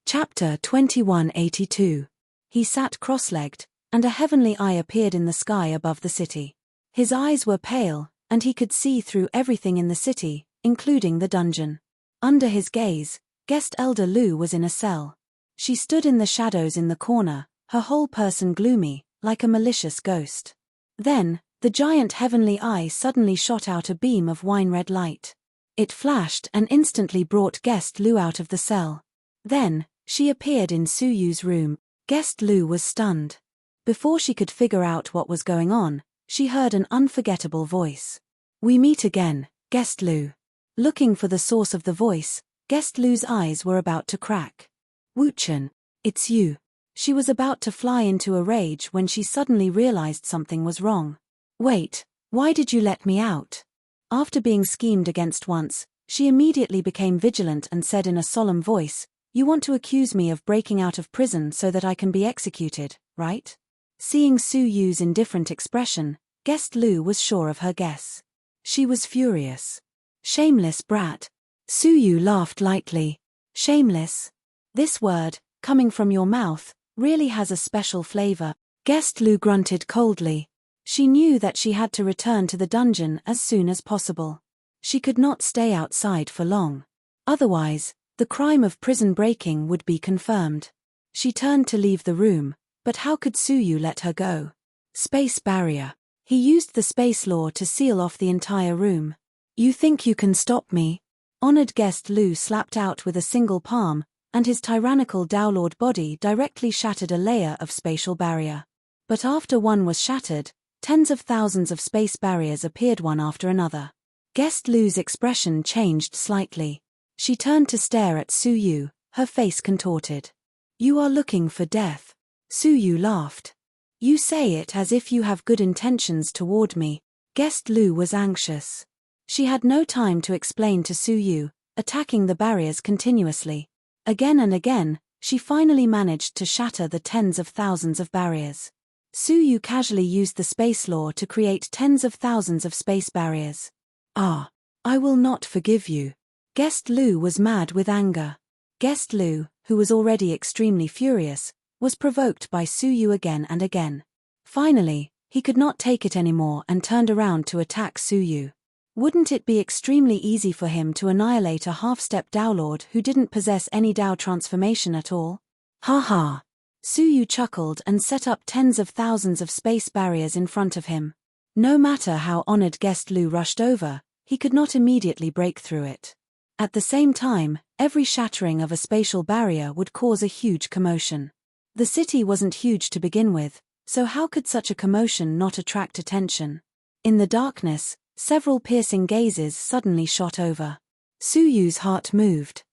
Chapter 2182. He sat cross-legged, and a heavenly eye appeared in the sky above the city. His eyes were pale, and he could see through everything in the city, including the dungeon. Under his gaze, guest Elder Lu was in a cell. She stood in the shadows in the corner, her whole person gloomy, like a malicious ghost. Then, the giant heavenly eye suddenly shot out a beam of wine-red light. It flashed and instantly brought guest Lu out of the cell. Then, she appeared in Su Yu's room. Guest Lu was stunned. Before she could figure out what was going on, she heard an unforgettable voice. "We meet again, Guest Lu." Looking for the source of the voice, Guest Lu's eyes were about to crack. "Wu-Chen, it's you." She was about to fly into a rage when she suddenly realized something was wrong. "Wait, why did you let me out?" After being schemed against once, she immediately became vigilant and said in a solemn voice, "You want to accuse me of breaking out of prison so that I can be executed, right?" Seeing Su Yu's indifferent expression, Guest Lu was sure of her guess. She was furious. "Shameless brat." Su Yu laughed lightly. "Shameless? This word, coming from your mouth, really has a special flavor." Guest Lu grunted coldly. She knew that she had to return to the dungeon as soon as possible. She could not stay outside for long. Otherwise, the crime of prison breaking would be confirmed. She turned to leave the room, but how could Su Yu let her go? Space barrier. He used the space law to seal off the entire room. "You think you can stop me?" Honored Guest Lu slapped out with a single palm, and his tyrannical Dowlord body directly shattered a layer of spatial barrier. But after one was shattered, tens of thousands of space barriers appeared one after another. Guest Lu's expression changed slightly. She turned to stare at Su Yu, her face contorted. "You are looking for death." Su Yu laughed. "You say it as if you have good intentions toward me." Guest Lu was anxious. She had no time to explain to Su Yu, attacking the barriers continuously. Again and again, she finally managed to shatter the tens of thousands of barriers. Su Yu casually used the space law to create tens of thousands of space barriers. "Ah, I will not forgive you." Guest Lu was mad with anger. Guest Lu, who was already extremely furious, was provoked by Su Yu again and again. Finally, he could not take it anymore and turned around to attack Su Yu. Wouldn't it be extremely easy for him to annihilate a half-step Dowlord who didn't possess any Dow transformation at all? "Ha ha!" Su Yu chuckled and set up tens of thousands of space barriers in front of him. No matter how honored Guest Lu rushed over, he could not immediately break through it. At the same time, every shattering of a spatial barrier would cause a huge commotion. The city wasn't huge to begin with, so how could such a commotion not attract attention? In the darkness, several piercing gazes suddenly shot over. Su Yu's heart moved.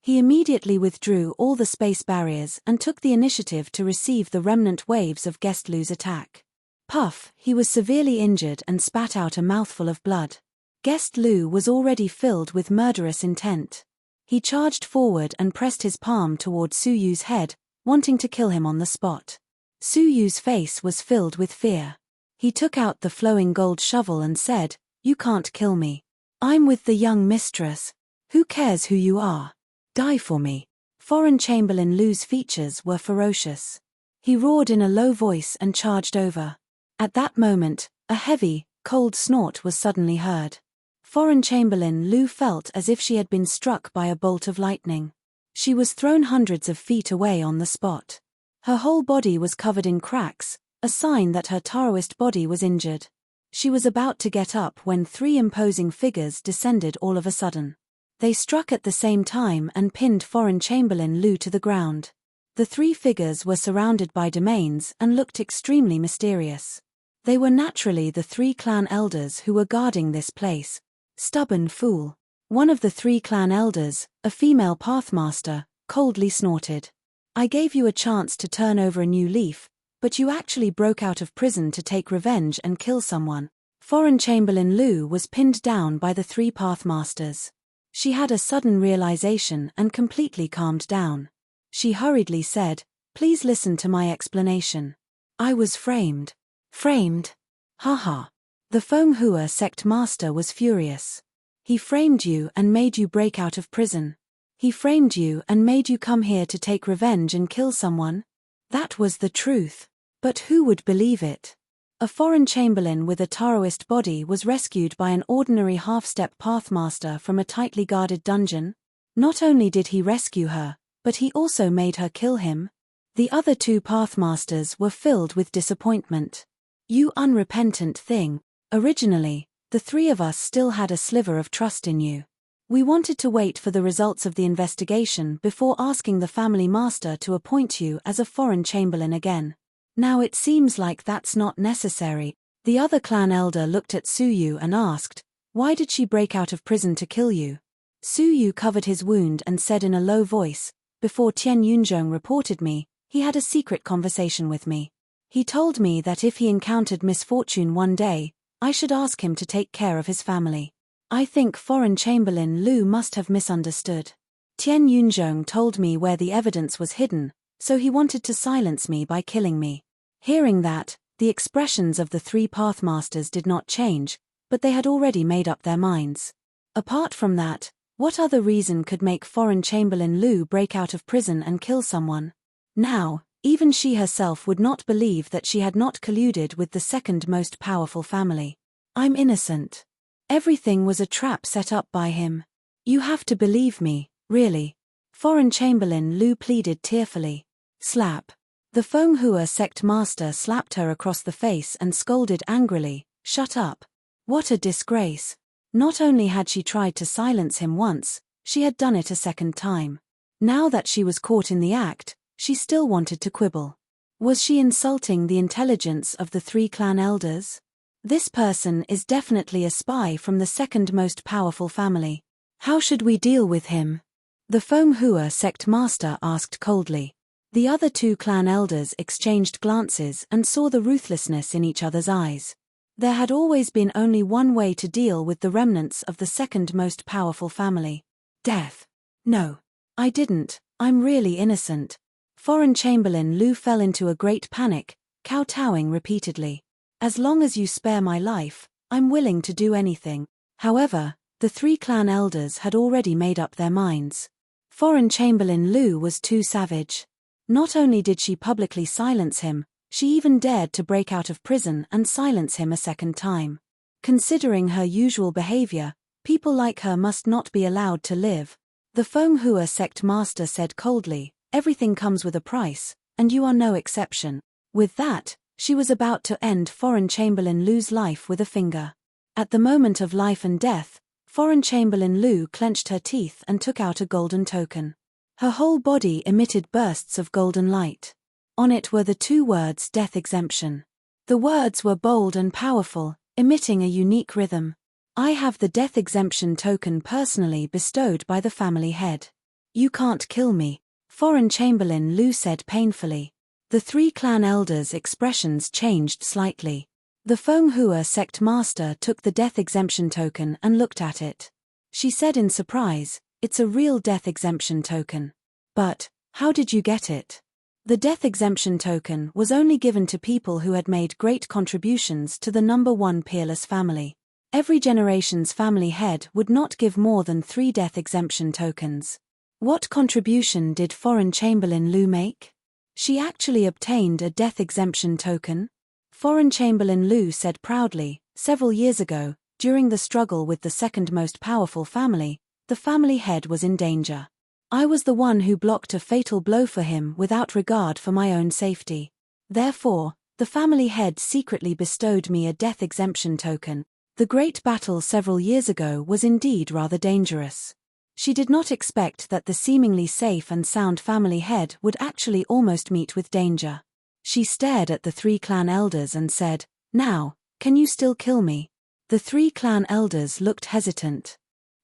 He immediately withdrew all the space barriers and took the initiative to receive the remnant waves of Guest Lu's attack. Puff, he was severely injured and spat out a mouthful of blood. Guest Lu was already filled with murderous intent. He charged forward and pressed his palm toward Su Yu's head, wanting to kill him on the spot. Su Yu's face was filled with fear. He took out the flowing gold shovel and said, "You can't kill me. I'm with the young mistress. Who cares who you are? Die for me." Foreign Chamberlain Lu's features were ferocious. He roared in a low voice and charged over. At that moment, a heavy, cold snort was suddenly heard. Foreign Chamberlain Lu felt as if she had been struck by a bolt of lightning. She was thrown hundreds of feet away on the spot. Her whole body was covered in cracks, a sign that her Taoist body was injured. She was about to get up when three imposing figures descended all of a sudden. They struck at the same time and pinned Foreign Chamberlain Lu to the ground. The three figures were surrounded by domains and looked extremely mysterious. They were naturally the three clan elders who were guarding this place. Stubborn fool. One of the three clan elders, a female pathmaster, coldly snorted. "I gave you a chance to turn over a new leaf, but you actually broke out of prison to take revenge and kill someone." Foreign Chamberlain Lu was pinned down by the three pathmasters. She had a sudden realization and completely calmed down. She hurriedly said, "Please listen to my explanation. I was framed." "Framed? Haha." The Feng Hua sect master was furious. "He framed you and made you break out of prison. He framed you and made you come here to take revenge and kill someone? That was the truth. But who would believe it? A foreign chamberlain with a Taoist body was rescued by an ordinary half-step pathmaster from a tightly guarded dungeon? Not only did he rescue her, but he also made her kill him. The other two pathmasters were filled with disappointment. You unrepentant thing. Originally, the three of us still had a sliver of trust in you. We wanted to wait for the results of the investigation before asking the family master to appoint you as a foreign chamberlain again. Now it seems like that's not necessary. The other clan elder looked at Suyu and asked, "Why did she break out of prison to kill you?" Suyu covered his wound and said in a low voice, "Before Tian Yunzhong reported me, he had a secret conversation with me. He told me that if he encountered misfortune one day, I should ask him to take care of his family. I think foreign chamberlain Lu must have misunderstood. Tian Yunzhong told me where the evidence was hidden, so he wanted to silence me by killing me." Hearing that, the expressions of the three pathmasters did not change, but they had already made up their minds. Apart from that, what other reason could make foreign chamberlain Lu break out of prison and kill someone? Now, even she herself would not believe that she had not colluded with the second most powerful family. "I'm innocent. Everything was a trap set up by him. You have to believe me, really." Foreign chamberlain Lu pleaded tearfully. Slap. The Fenghua sect master slapped her across the face and scolded angrily, "Shut up. What a disgrace." Not only had she tried to silence him once, she had done it a second time. Now that she was caught in the act, she still wanted to quibble. Was she insulting the intelligence of the three clan elders? This person is definitely a spy from the second most powerful family. How should we deal with him? The Fenghua sect master asked coldly. The other two clan elders exchanged glances and saw the ruthlessness in each other's eyes. There had always been only one way to deal with the remnants of the second most powerful family. Death. No. I didn't, I'm really innocent. Foreign chamberlain Lu fell into a great panic, kowtowing repeatedly. "As long as you spare my life, I'm willing to do anything." However, the three clan elders had already made up their minds. Foreign chamberlain Lu was too savage. Not only did she publicly silence him, she even dared to break out of prison and silence him a second time. Considering her usual behavior, people like her must not be allowed to live. The Fenghua sect master said coldly, "Everything comes with a price, and you are no exception." With that, she was about to end foreign chamberlain Lu's life with a finger. At the moment of life and death, foreign chamberlain Lu clenched her teeth and took out a golden token. Her whole body emitted bursts of golden light. On it were the two words "death exemption." The words were bold and powerful, emitting a unique rhythm. "I have the death exemption token personally bestowed by the family head. You can't kill me," foreign chamberlain Lu said painfully. The three clan elders' expressions changed slightly. The Fenghua sect master took the death exemption token and looked at it. She said in surprise, "It's a real death exemption token. But, how did you get it?" The death exemption token was only given to people who had made great contributions to the number one peerless family. Every generation's family head would not give more than 3 death exemption tokens. What contribution did foreign chamberlain Lu make? She actually obtained a death exemption token? Foreign chamberlain Lu said proudly, "Several years ago, during the struggle with the second most powerful family, the family head was in danger. I was the one who blocked a fatal blow for him without regard for my own safety. Therefore, the family head secretly bestowed me a death exemption token. The great battle several years ago was indeed rather dangerous." She did not expect that the seemingly safe and sound family head would actually almost meet with danger. She stared at the 3 clan elders and said, "Now, can you still kill me?" The 3 clan elders looked hesitant.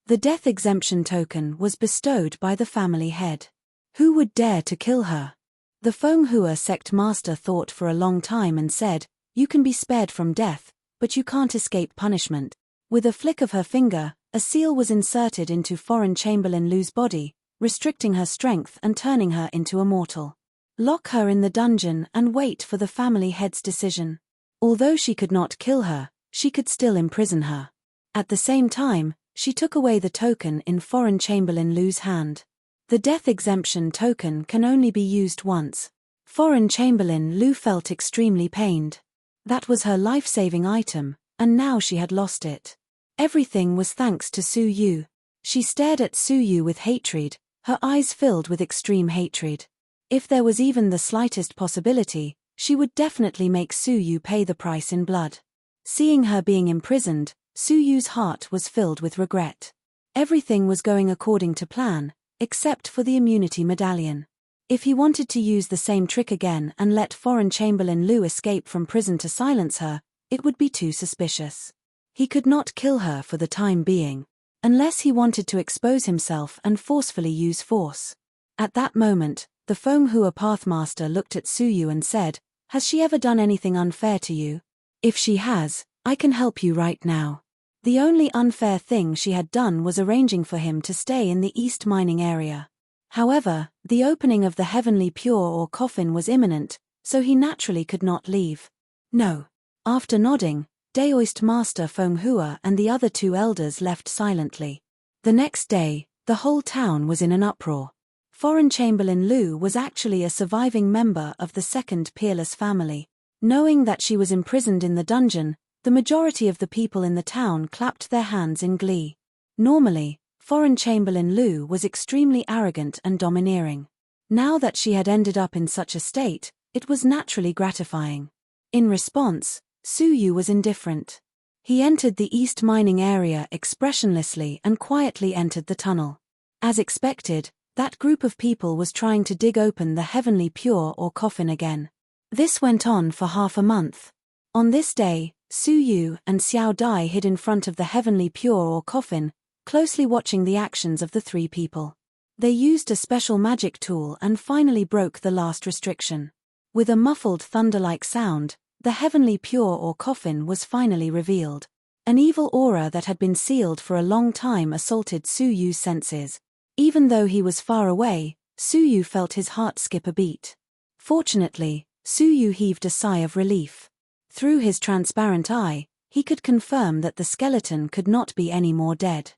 The death exemption token was bestowed by the family head. Who would dare to kill her? The Fenghua sect master thought for a long time and said, "You can be spared from death, but you can't escape punishment." With a flick of her finger, a seal was inserted into foreign chamberlain Lu's body, restricting her strength and turning her into a mortal. Lock her in the dungeon and wait for the family head's decision. Although she could not kill her, she could still imprison her. At the same time, she took away the token in foreign chamberlain Lu's hand. The death exemption token can only be used once. Foreign Chamberlain Lu felt extremely pained. That was her life-saving item, and now she had lost it. Everything was thanks to Su Yu. She stared at Su Yu with hatred, her eyes filled with extreme hatred. If there was even the slightest possibility, she would definitely make Su Yu pay the price in blood. Seeing her being imprisoned, Su Yu's heart was filled with regret. Everything was going according to plan, except for the immunity medallion. If he wanted to use the same trick again and let Foreign Chamberlain Lu escape from prison to silence her, it would be too suspicious. He could not kill her for the time being, unless he wanted to expose himself and forcefully use force. At that moment, the Feng Hua Pathmaster looked at Su Yu and said, "Has she ever done anything unfair to you? If she has, I can help you right now." The only unfair thing she had done was arranging for him to stay in the East mining area. However, the opening of the Heavenly Pure or coffin was imminent, so he naturally could not leave. No. After nodding, Daoist Master Feng Hua and the other two elders left silently. The next day, the whole town was in an uproar. Foreign Chamberlain Lu was actually a surviving member of the second peerless family. Knowing that she was imprisoned in the dungeon, the majority of the people in the town clapped their hands in glee. Normally, Foreign Chamberlain Lu was extremely arrogant and domineering. Now that she had ended up in such a state, it was naturally gratifying. In response, Su Yu was indifferent. He entered the East mining area expressionlessly and quietly entered the tunnel. As expected, that group of people was trying to dig open the Heavenly Pure or coffin again. This went on for half a month. On this day, Su Yu and Xiao Dai hid in front of the Heavenly Pure or coffin, closely watching the actions of the three people. They used a special magic tool and finally broke the last restriction. With a muffled thunder-like sound, the Heavenly Pure or coffin was finally revealed. An evil aura that had been sealed for a long time assaulted Su Yu's senses. Even though he was far away, Su Yu felt his heart skip a beat. Fortunately, Su Yu heaved a sigh of relief. Through his transparent eye, he could confirm that the skeleton could not be any more dead.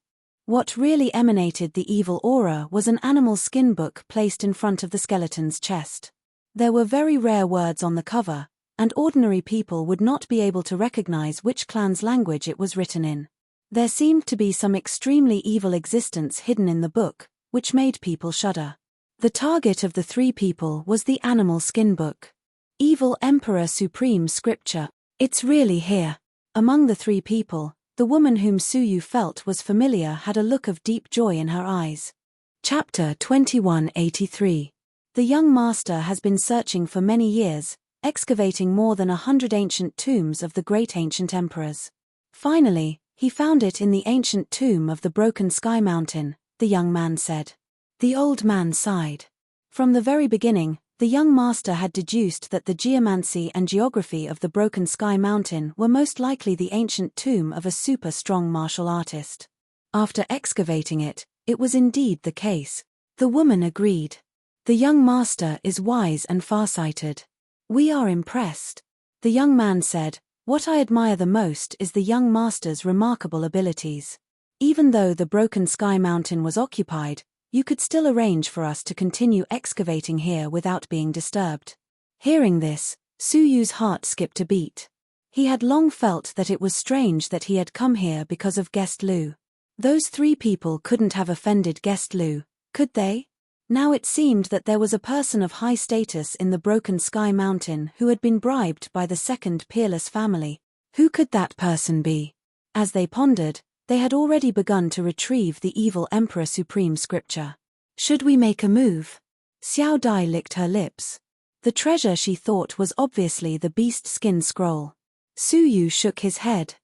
What really emanated the evil aura was an animal skin book placed in front of the skeleton's chest. There were very rare words on the cover, and ordinary people would not be able to recognize which clan's language it was written in. There seemed to be some extremely evil existence hidden in the book, which made people shudder. The target of the three people was the animal skin book. Evil Emperor Supreme Scripture. It's really here. Among the three people, the woman whom Su Yu felt was familiar had a look of deep joy in her eyes. Chapter 2183. The young master has been searching for many years, excavating more than 100 ancient tombs of the great ancient emperors. Finally, he found it in the ancient tomb of the Broken Sky Mountain, the young man said. The old man sighed. From the very beginning, the young master had deduced that the geomancy and geography of the Broken Sky Mountain were most likely the ancient tomb of a super strong martial artist. After excavating it, it was indeed the case. The woman agreed. The young master is wise and farsighted. We are impressed. The young man said, what I admire the most is the young master's remarkable abilities. Even though the Broken Sky Mountain was occupied, you could still arrange for us to continue excavating here without being disturbed. Hearing this, Su Yu's heart skipped a beat. He had long felt that it was strange that he had come here because of Guest Lu. Those three people couldn't have offended Guest Lu, could they? Now it seemed that there was a person of high status in the Broken Sky Mountain who had been bribed by the second peerless family. Who could that person be? As they pondered, they had already begun to retrieve the evil Emperor Supreme Scripture. Should we make a move? Xiao Dai licked her lips. The treasure she thought was obviously the beast skin scroll. Su Yu shook his head.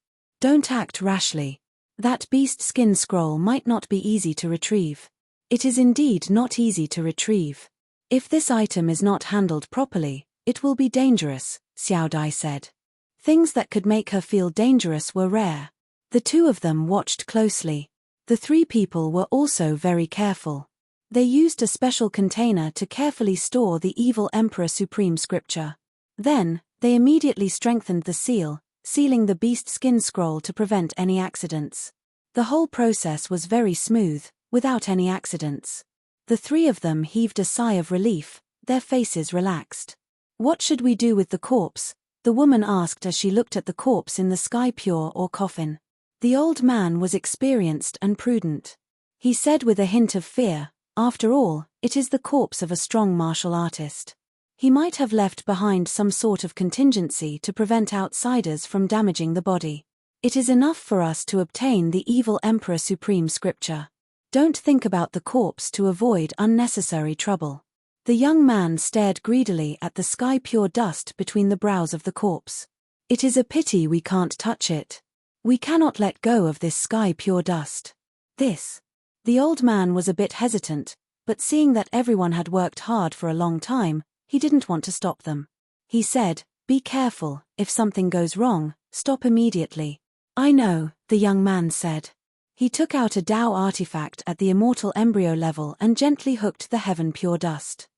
Don't act rashly. That beast skin scroll might not be easy to retrieve. It is indeed not easy to retrieve. If this item is not handled properly, it will be dangerous, Xiao Dai said. Things that could make her feel dangerous were rare. The two of them watched closely. The three people were also very careful. They used a special container to carefully store the evil Emperor Supreme Scripture. Then, they immediately strengthened the seal, sealing the beast skin scroll to prevent any accidents. The whole process was very smooth, without any accidents. The three of them heaved a sigh of relief, their faces relaxed. "What should we do with the corpse?" the woman asked as she looked at the corpse in the sky, pure or coffin. The old man was experienced and prudent. He said with a hint of fear, "After all, it is the corpse of a strong martial artist. He might have left behind some sort of contingency to prevent outsiders from damaging the body. It is enough for us to obtain the evil Emperor Supreme scripture. Don't think about the corpse to avoid unnecessary trouble." The young man stared greedily at the sky pure dust between the brows of the corpse. "It is a pity we can't touch it. We cannot let go of this sky pure dust. This." The old man was a bit hesitant, but seeing that everyone had worked hard for a long time, he didn't want to stop them. He said, "Be careful, if something goes wrong, stop immediately." "I know," the young man said. He took out a Tao artifact at the immortal embryo level and gently hooked the heaven pure dust.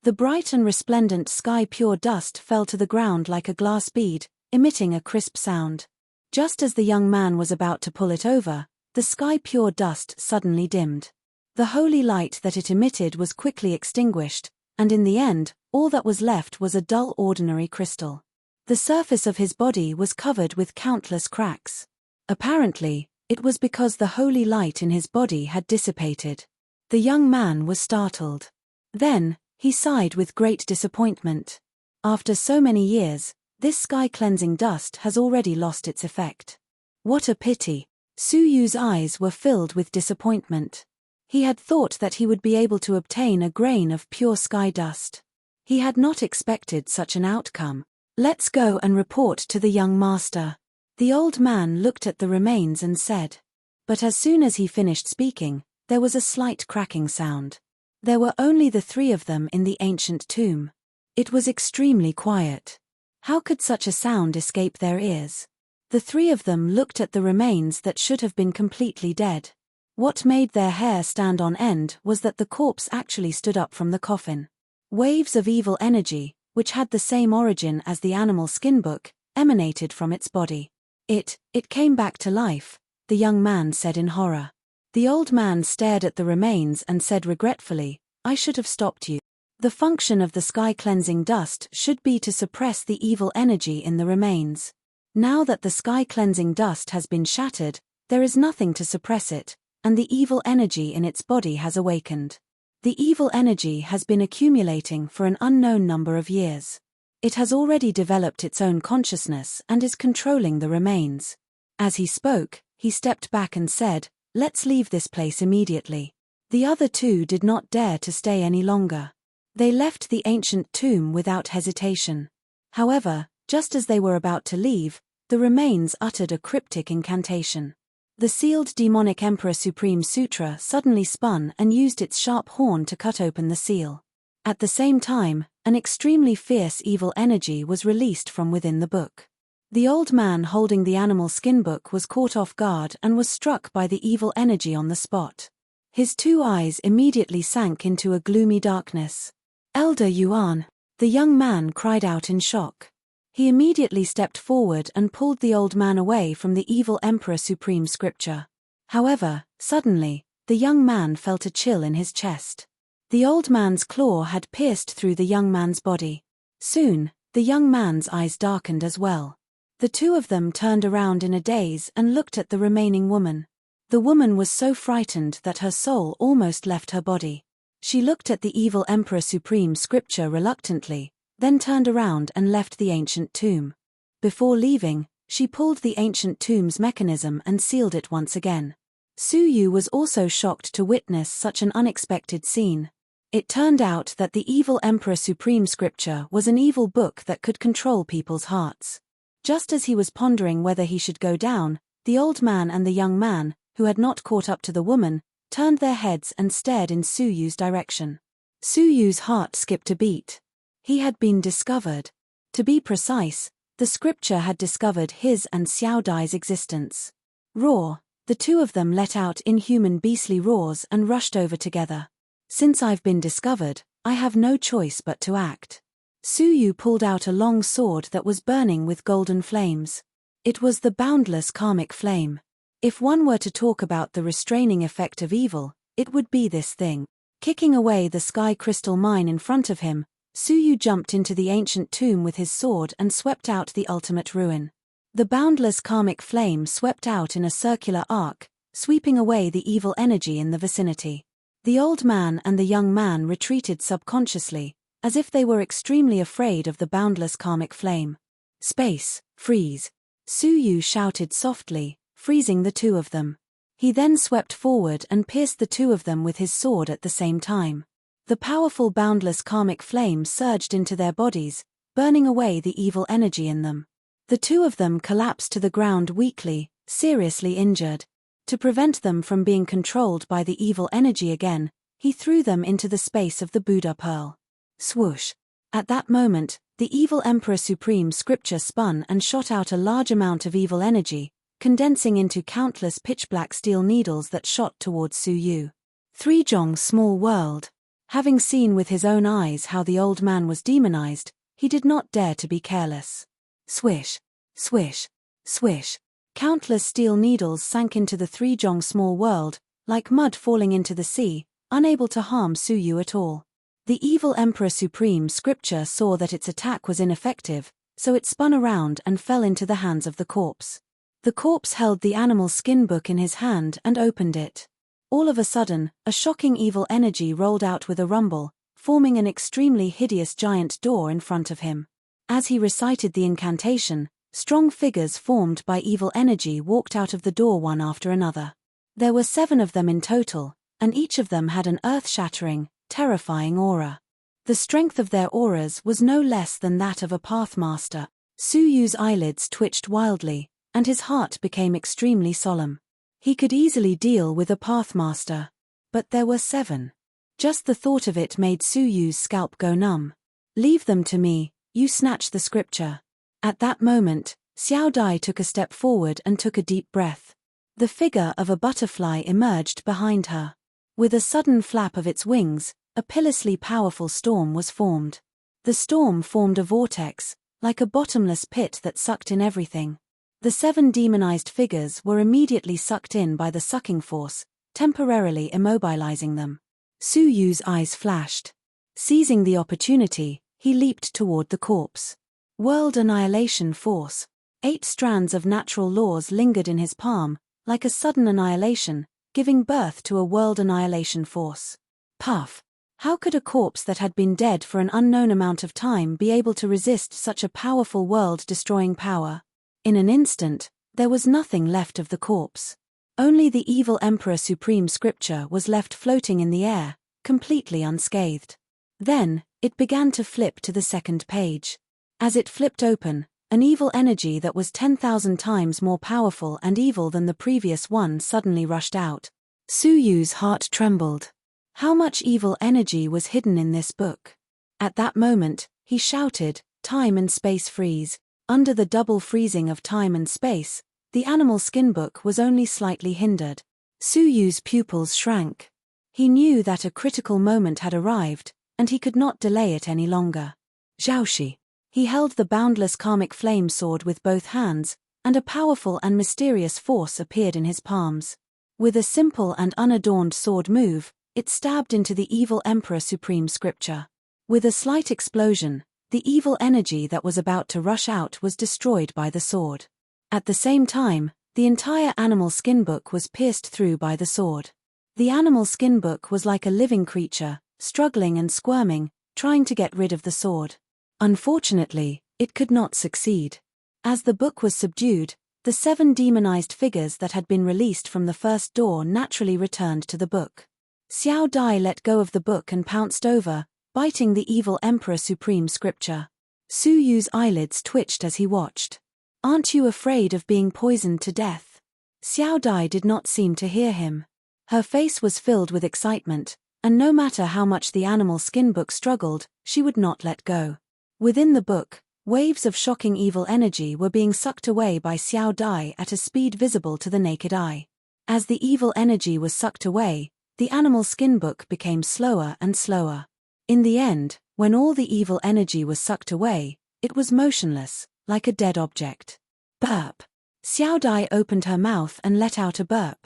The bright and resplendent sky pure dust fell to the ground like a glass bead, emitting a crisp sound. Just as the young man was about to pull it over, the sky pure dust suddenly dimmed. The holy light that it emitted was quickly extinguished, and in the end, all that was left was a dull ordinary crystal. The surface of his body was covered with countless cracks. Apparently, it was because the holy light in his body had dissipated. The young man was startled. Then, he sighed with great disappointment. After so many years, this sky-cleansing dust has already lost its effect. What a pity! Su Yu's eyes were filled with disappointment. He had thought that he would be able to obtain a grain of pure sky dust. He had not expected such an outcome. "Let's go and report to the young master." The old man looked at the remains and said. But as soon as he finished speaking, there was a slight cracking sound. There were only the three of them in the ancient tomb. It was extremely quiet. How could such a sound escape their ears? The three of them looked at the remains that should have been completely dead. What made their hair stand on end was that the corpse actually stood up from the coffin. Waves of evil energy, which had the same origin as the animal skin book, emanated from its body. It came back to life, the young man said in horror. The old man stared at the remains and said regretfully, "I should have stopped you. The function of the sky-cleansing dust should be to suppress the evil energy in the remains. Now that the sky-cleansing dust has been shattered, there is nothing to suppress it, and the evil energy in its body has awakened. The evil energy has been accumulating for an unknown number of years. It has already developed its own consciousness and is controlling the remains." As he spoke, he stepped back and said, "Let's leave this place immediately." The other two did not dare to stay any longer. They left the ancient tomb without hesitation. However, just as they were about to leave, the remains uttered a cryptic incantation. The sealed demonic Emperor Supreme Sutra suddenly spun and used its sharp horn to cut open the seal. At the same time, an extremely fierce evil energy was released from within the book. The old man holding the animal skin book was caught off guard and was struck by the evil energy on the spot. His two eyes immediately sank into a gloomy darkness. "Elder Yuan!" the young man cried out in shock. He immediately stepped forward and pulled the old man away from the evil Emperor Supreme scripture. However, suddenly, the young man felt a chill in his chest. The old man's claw had pierced through the young man's body. Soon, the young man's eyes darkened as well. The two of them turned around in a daze and looked at the remaining woman. The woman was so frightened that her soul almost left her body. She looked at the evil Emperor Supreme scripture reluctantly, then turned around and left the ancient tomb. Before leaving, she pulled the ancient tomb's mechanism and sealed it once again. Su Yu was also shocked to witness such an unexpected scene. It turned out that the evil Emperor Supreme scripture was an evil book that could control people's hearts. Just as he was pondering whether he should go down, the old man and the young man, who had not caught up to the woman, turned their heads and stared in Su Yu's direction. Su Yu's heart skipped a beat. He had been discovered. To be precise, the scripture had discovered his and Xiao Dai's existence. Roar! The two of them let out inhuman beastly roars and rushed over together. "Since I've been discovered, I have no choice but to act." Su Yu pulled out a long sword that was burning with golden flames. It was the boundless karmic flame. If one were to talk about the restraining effect of evil, it would be this thing. Kicking away the sky crystal mine in front of him, Suyu jumped into the ancient tomb with his sword and swept out the ultimate ruin. The boundless karmic flame swept out in a circular arc, sweeping away the evil energy in the vicinity. The old man and the young man retreated subconsciously, as if they were extremely afraid of the boundless karmic flame. Space, freeze. Suyu shouted softly, freezing the two of them. He then swept forward and pierced the two of them with his sword at the same time. The powerful boundless karmic flame surged into their bodies, burning away the evil energy in them. The two of them collapsed to the ground weakly, seriously injured. To prevent them from being controlled by the evil energy again, he threw them into the space of the Buddha pearl. Swoosh! At that moment, the evil Emperor Supreme scripture spun and shot out a large amount of evil energy, condensing into countless pitch-black steel needles that shot towards Suyu. Three-Jong's small world. Having seen with his own eyes how the old man was demonized, he did not dare to be careless. Swish, swish, swish. Countless steel needles sank into the Three-Jong small world, like mud falling into the sea, unable to harm Suyu at all. The evil Emperor Supreme scripture saw that its attack was ineffective, so it spun around and fell into the hands of the corpse. The corpse held the animal skin book in his hand and opened it. All of a sudden, a shocking evil energy rolled out with a rumble, forming an extremely hideous giant door in front of him. As he recited the incantation, strong figures formed by evil energy walked out of the door one after another. There were 7 of them in total, and each of them had an earth-shattering, terrifying aura. The strength of their auras was no less than that of a pathmaster. Suyu's eyelids twitched wildly, and his heart became extremely solemn. He could easily deal with a pathmaster. But there were 7. Just the thought of it made Suyu's scalp go numb. "Leave them to me," you snatched the scripture. At that moment, Xiao Dai took a step forward and took a deep breath. The figure of a butterfly emerged behind her. With a sudden flap of its wings, a pitilessly powerful storm was formed. The storm formed a vortex, like a bottomless pit that sucked in everything. The 7 demonized figures were immediately sucked in by the sucking force, temporarily immobilizing them. Suyu's eyes flashed. Seizing the opportunity, he leaped toward the corpse. World annihilation force. 8 strands of natural laws lingered in his palm, like a sudden annihilation, giving birth to a world annihilation force. Puff! How could a corpse that had been dead for an unknown amount of time be able to resist such a powerful world-destroying power? In an instant, there was nothing left of the corpse. Only the evil Emperor Supreme scripture was left floating in the air, completely unscathed. Then, it began to flip to the second page. As it flipped open, an evil energy that was 10,000 times more powerful and evil than the previous one suddenly rushed out. Suyu's heart trembled. How much evil energy was hidden in this book? At that moment, he shouted, "Time and space freeze." Under the double freezing of time and space, the animal skin book was only slightly hindered. Suyu's pupils shrank. He knew that a critical moment had arrived, and he could not delay it any longer. Zhaoshi. He held the boundless karmic flame sword with both hands, and a powerful and mysterious force appeared in his palms. With a simple and unadorned sword move, it stabbed into the evil Emperor Supreme scripture. With a slight explosion, the evil energy that was about to rush out was destroyed by the sword. At the same time, the entire animal skin book was pierced through by the sword. The animal skin book was like a living creature, struggling and squirming, trying to get rid of the sword. Unfortunately, it could not succeed. As the book was subdued, the 7 demonized figures that had been released from the first door naturally returned to the book. Xiao Dai let go of the book and pounced over, biting the evil Emperor Supreme scripture. Suyu's eyelids twitched as he watched. "Aren't you afraid of being poisoned to death?" Xiao Dai did not seem to hear him. Her face was filled with excitement, and no matter how much the animal skin book struggled, she would not let go. Within the book, waves of shocking evil energy were being sucked away by Xiao Dai at a speed visible to the naked eye. As the evil energy was sucked away, the animal skin book became slower and slower. In the end, when all the evil energy was sucked away, it was motionless, like a dead object. Burp! Xiao Dai opened her mouth and let out a burp.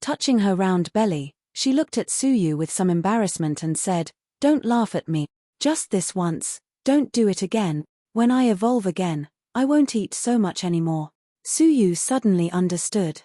Touching her round belly, She looked at Suyu with some embarrassment and said, "Don't laugh at me. Just this once, don't do it again. When I evolve again, I won't eat so much anymore." Suyu suddenly understood.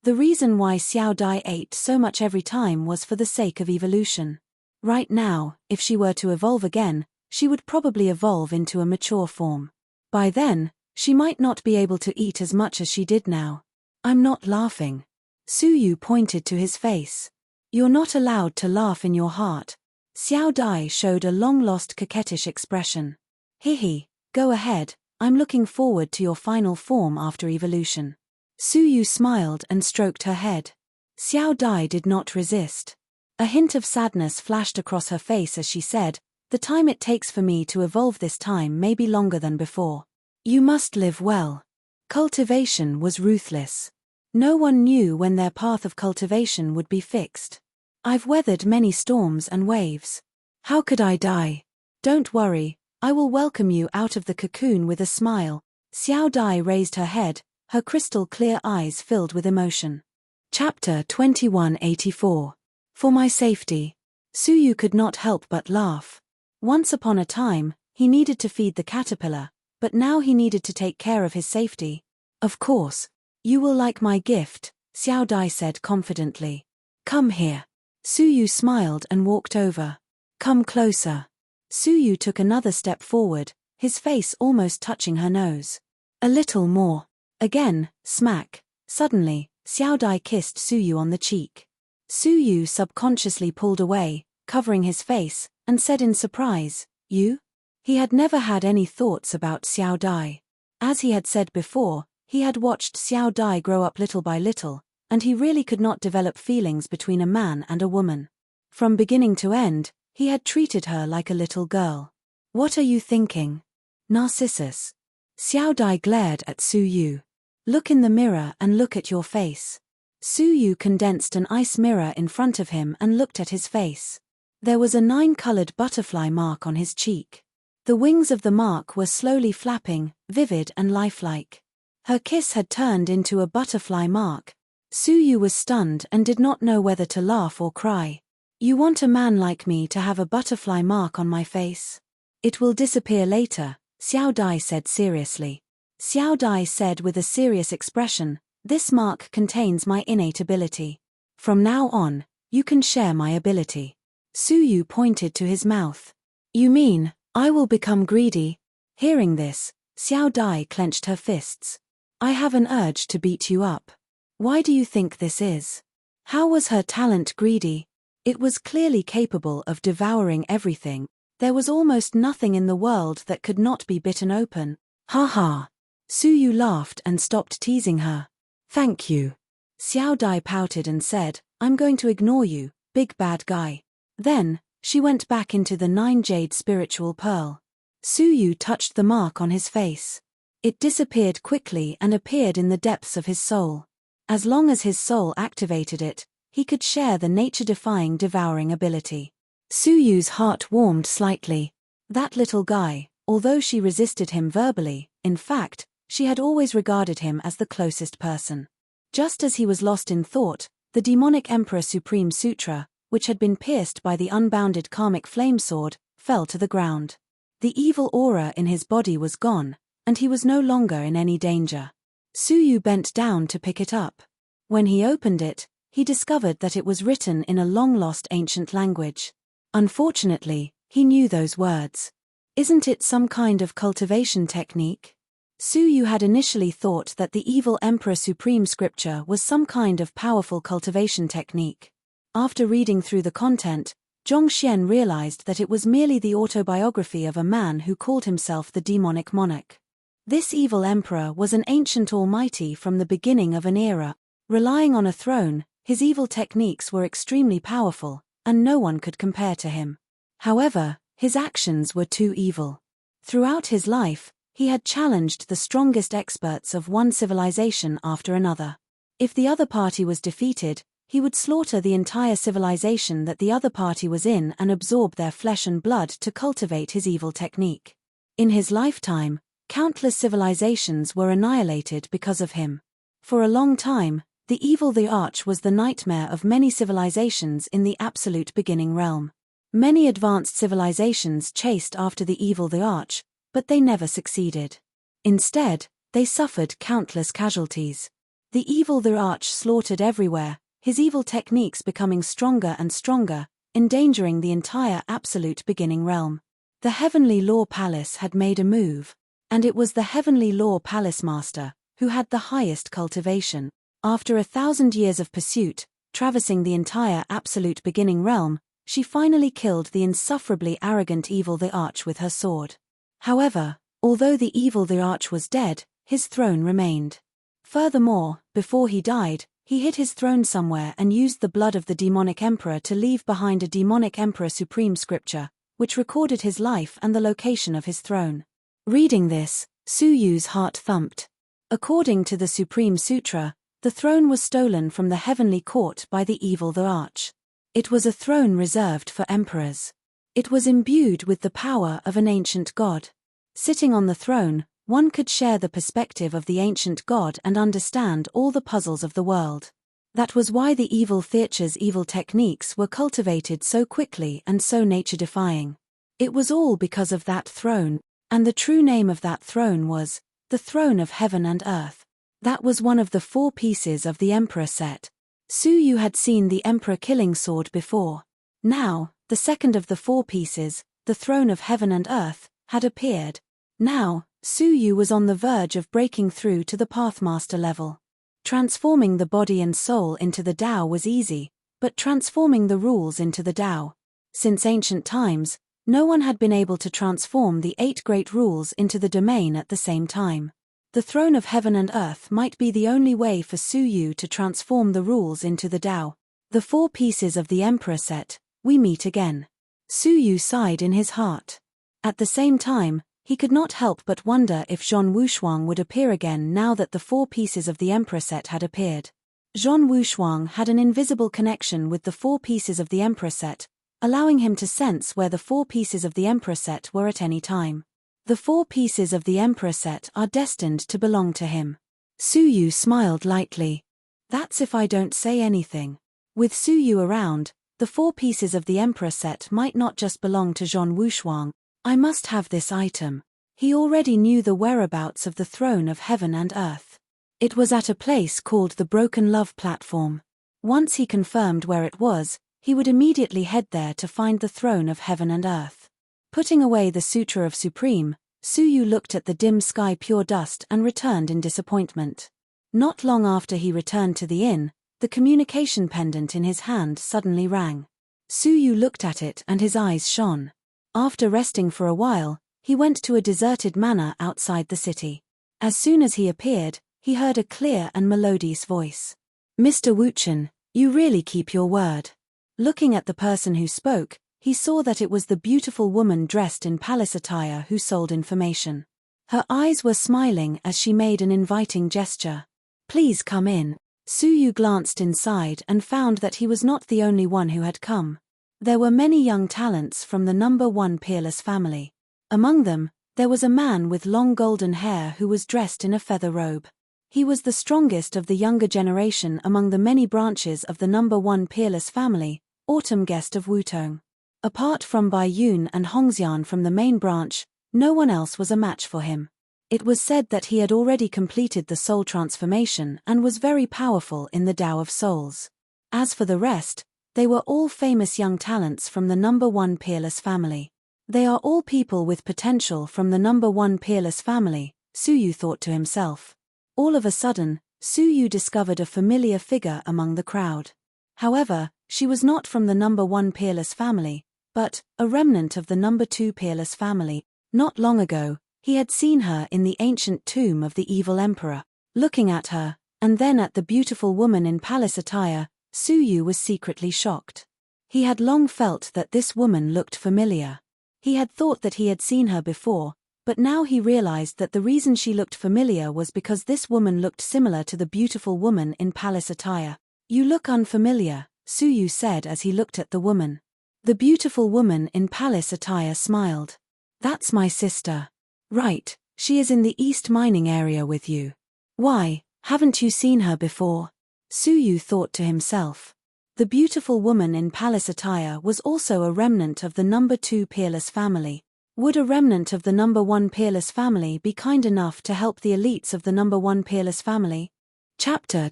The reason why Xiao Dai ate so much every time was for the sake of evolution. Right now, if she were to evolve again, she would probably evolve into a mature form. By then, she might not be able to eat as much as she did now. "I'm not laughing." Suyu pointed to his face. "You're not allowed to laugh in your heart." Xiao Dai showed a long-lost coquettish expression. "Hihi, go ahead, I'm looking forward to your final form after evolution." Suyu smiled and stroked her head. Xiao Dai did not resist. A hint of sadness flashed across her face as she said, "The time it takes for me to evolve this time may be longer than before. You must live well." Cultivation was ruthless. No one knew when their path of cultivation would be fixed. "I've weathered many storms and waves. How could I die? Don't worry, I will welcome you out of the cocoon with a smile." Xiao Dai raised her head, her crystal-clear eyes filled with emotion. Chapter 2184. For my safety. Suyu could not help but laugh. Once upon a time, he needed to feed the caterpillar, but now he needed to take care of his safety. "Of course. You will like my gift," Xiao Dai said confidently. "Come here." Suyu smiled and walked over. "Come closer." Suyu took another step forward, his face almost touching her nose. "A little more." Again, smack. Suddenly, Xiao Dai kissed Suyu on the cheek. Suyu subconsciously pulled away, covering his face, and said in surprise, "You?" He had never had any thoughts about Xiao Dai. As he had said before, he had watched Xiao Dai grow up little by little, and he really could not develop feelings between a man and a woman. From beginning to end, he had treated her like a little girl. "What are you thinking? Narcissus?" Xiao Dai glared at Suyu. "Look in the mirror and look at your face." Suyu condensed an ice mirror in front of him and looked at his face. There was a 9-colored butterfly mark on his cheek. The wings of the mark were slowly flapping, vivid and lifelike. Her kiss had turned into a butterfly mark. Suyu was stunned and did not know whether to laugh or cry. "You want a man like me to have a butterfly mark on my face? It will disappear later," Xiao Dai said seriously. Xiao Dai said with a serious expression, "This mark contains my innate ability. From now on, you can share my ability." Suyu pointed to his mouth. "You mean, I will become greedy?" Hearing this, Xiao Dai clenched her fists. "I have an urge to beat you up. Why do you think this is?" How was her talent greedy? It was clearly capable of devouring everything. There was almost nothing in the world that could not be bitten open. "Ha ha." Suyu laughed and stopped teasing her. "Thank you." Xiao Dai pouted and said, "I'm going to ignore you, big bad guy." Then, she went back into the 9-jade spiritual pearl. Suyu touched the mark on his face. It disappeared quickly and appeared in the depths of his soul. As long as his soul activated it, he could share the nature-defying devouring ability. Suyu's heart warmed slightly. That little guy, although she resisted him verbally, in fact, she had always regarded him as the closest person. Just as he was lost in thought, the demonic Emperor Supreme Sutra, which had been pierced by the unbounded karmic flame sword, fell to the ground. The evil aura in his body was gone, and he was no longer in any danger. Suyu bent down to pick it up. When he opened it, he discovered that it was written in a long-lost ancient language. Unfortunately, he knew those words. Isn't it some kind of cultivation technique? Suyu had initially thought that the evil Emperor Supreme scripture was some kind of powerful cultivation technique. After reading through the content, Zhongxian realized that it was merely the autobiography of a man who called himself the demonic monarch. This evil emperor was an ancient almighty from the beginning of an era. Relying on a throne, his evil techniques were extremely powerful, and no one could compare to him. However, his actions were too evil. Throughout his life, he had challenged the strongest experts of one civilization after another. If the other party was defeated, he would slaughter the entire civilization that the other party was in and absorb their flesh and blood to cultivate his evil technique. In his lifetime, countless civilizations were annihilated because of him. For a long time, The evil the Arch was the nightmare of many civilizations in the absolute beginning realm. Many advanced civilizations chased after the evil the Arch, but they never succeeded. Instead, they suffered countless casualties. The evil the Arch slaughtered everywhere, his evil techniques becoming stronger and stronger, endangering the entire absolute beginning realm. The Heavenly Law Palace had made a move, and it was the Heavenly Law Palace Master who had the highest cultivation. After 1,000 years of pursuit, traversing the entire absolute beginning realm, she finally killed the insufferably arrogant evil the Arch with her sword. However, although the evil the Arch was dead, his throne remained. Furthermore, before he died, he hid his throne somewhere and used the blood of the demonic emperor to leave behind a demonic emperor supreme scripture, which recorded his life and the location of his throne. Reading this, Su Yu's heart thumped. According to the Supreme Sutra, the throne was stolen from the heavenly court by the evil the Arch. It was a throne reserved for emperors. It was imbued with the power of an ancient god. Sitting on the throne, one could share the perspective of the ancient god and understand all the puzzles of the world. That was why the evil Theacher's evil techniques were cultivated so quickly and so nature-defying. It was all because of that throne, and the true name of that throne was the Throne of Heaven and Earth. That was one of the 4 pieces of the Emperor set. Su Yu had seen the Emperor killing sword before. Now, the second of the 4 pieces, the Throne of Heaven and Earth, had appeared. Now, Su Yu was on the verge of breaking through to the Pathmaster level. Transforming the body and soul into the Tao was easy, but transforming the rules into the Tao. Since ancient times, no one had been able to transform the 8 great rules into the domain at the same time. The Throne of Heaven and Earth might be the only way for Su Yu to transform the rules into the Tao. The 4 pieces of the Emperor set, we meet again. Su Yu sighed in his heart. At the same time, he could not help but wonder if Zhong Wushuang would appear again now that the 4 pieces of the Emperor set had appeared. Zhong Wushuang had an invisible connection with the 4 pieces of the Emperor set, allowing him to sense where the 4 pieces of the Emperor set were at any time. The 4 pieces of the Emperor set are destined to belong to him. Su Yu smiled lightly. That's if I don't say anything. With Su Yu around, the 4 pieces of the Emperor set might not just belong to Zhong Wushuang. I must have this item. He already knew the whereabouts of the Throne of Heaven and Earth. It was at a place called the Broken Love Platform. Once he confirmed where it was, he would immediately head there to find the Throne of Heaven and Earth. Putting away the Sutra of Supreme, Su Yu looked at the dim sky pure dust and returned in disappointment. Not long after he returned to the inn, the communication pendant in his hand suddenly rang. Su Yu looked at it and his eyes shone. After resting for a while, he went to a deserted manor outside the city. As soon as he appeared, he heard a clear and melodious voice. Mr. Wuchen, you really keep your word. Looking at the person who spoke, he saw that it was the beautiful woman dressed in palace attire who sold information. Her eyes were smiling as she made an inviting gesture. Please come in. Su Yu glanced inside and found that he was not the only one who had come. There were many young talents from the number 1 peerless family. Among them, there was a man with long golden hair who was dressed in a feather robe. He was the strongest of the younger generation among the many branches of the number 1 peerless family, autumn guest of Wutong. Apart from Bai Yun and Hongxian from the main branch, no one else was a match for him. It was said that he had already completed the soul transformation and was very powerful in the Tao of Souls. As for the rest, they were all famous young talents from the number 1 peerless family. They are all people with potential from the number 1 peerless family, Su Yu thought to himself. All of a sudden, Su Yu discovered a familiar figure among the crowd. However, she was not from the number 1 peerless family, but a remnant of the number 2 peerless family. Not long ago, he had seen her in the ancient tomb of the evil emperor. Looking at her, and then at the beautiful woman in palace attire, Su Yu was secretly shocked. He had long felt that this woman looked familiar. He had thought that he had seen her before, but now he realized that the reason she looked familiar was because this woman looked similar to the beautiful woman in palace attire. You look unfamiliar, Su Yu said as he looked at the woman. The beautiful woman in palace attire smiled. That's my sister. Right, she is in the east mining area with you. Why, haven't you seen her before? Suyu thought to himself. The beautiful woman in palace attire was also a remnant of the number 2 peerless family. Would a remnant of the number 1 peerless family be kind enough to help the elites of the number 1 peerless family? Chapter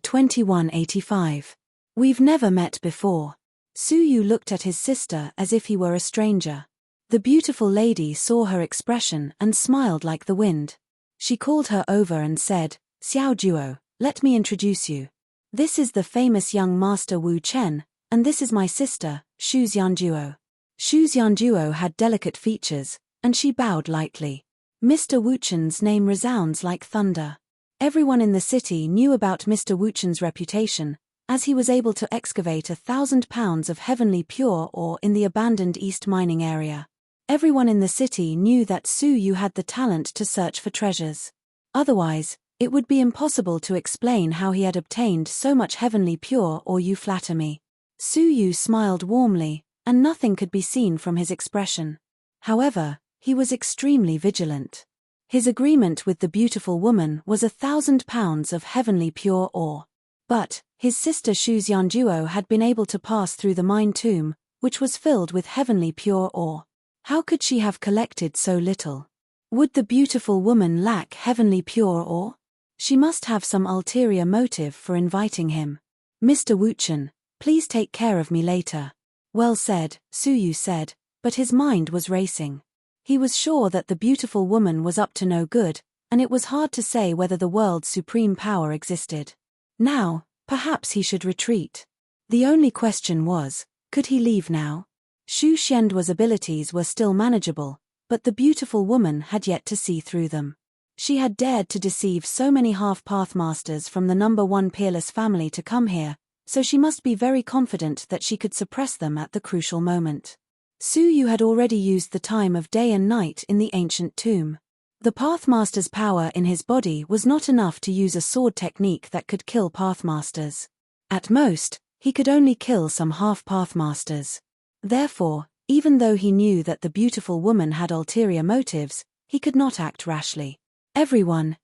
2185. We've never met before. Suyu looked at his sister as if he were a stranger. The beautiful lady saw her expression and smiled like the wind. She called her over and said, "Xiao Duo, let me introduce you. This is the famous young master Wu Chen, and this is my sister, Shu Xianduo." Shu Xianduo had delicate features, and she bowed lightly. Mr. Wu Chen's name resounds like thunder. Everyone in the city knew about Mr. Wu Chen's reputation, as he was able to excavate 1,000 pounds of heavenly pure ore in the abandoned East mining area. Everyone in the city knew that Suyu had the talent to search for treasures. Otherwise, it would be impossible to explain how he had obtained so much heavenly pure ore. You flatter me. Suyu smiled warmly, and nothing could be seen from his expression. However, he was extremely vigilant. His agreement with the beautiful woman was 1,000 pounds of heavenly pure ore. But his sister Shu Xianduo had been able to pass through the mine tomb, which was filled with heavenly pure ore. How could she have collected so little? Would the beautiful woman lack heavenly pure ore? She must have some ulterior motive for inviting him. "Mr. Wu Chen, please take care of me later." "Well said," Suyu said, but his mind was racing. He was sure that the beautiful woman was up to no good, and it was hard to say whether the world's supreme power existed. Now, perhaps he should retreat. The only question was, could he leave now? Shu Xianduo's abilities were still manageable, but the beautiful woman had yet to see through them. She had dared to deceive so many half-pathmasters from the number 1 peerless family to come here, so she must be very confident that she could suppress them at the crucial moment. Suyu had already used the time of day and night in the ancient tomb. The Pathmaster's power in his body was not enough to use a sword technique that could kill Pathmasters. At most, he could only kill some half-Pathmasters. Therefore, even though he knew that the beautiful woman had ulterior motives, he could not act rashly. Everyone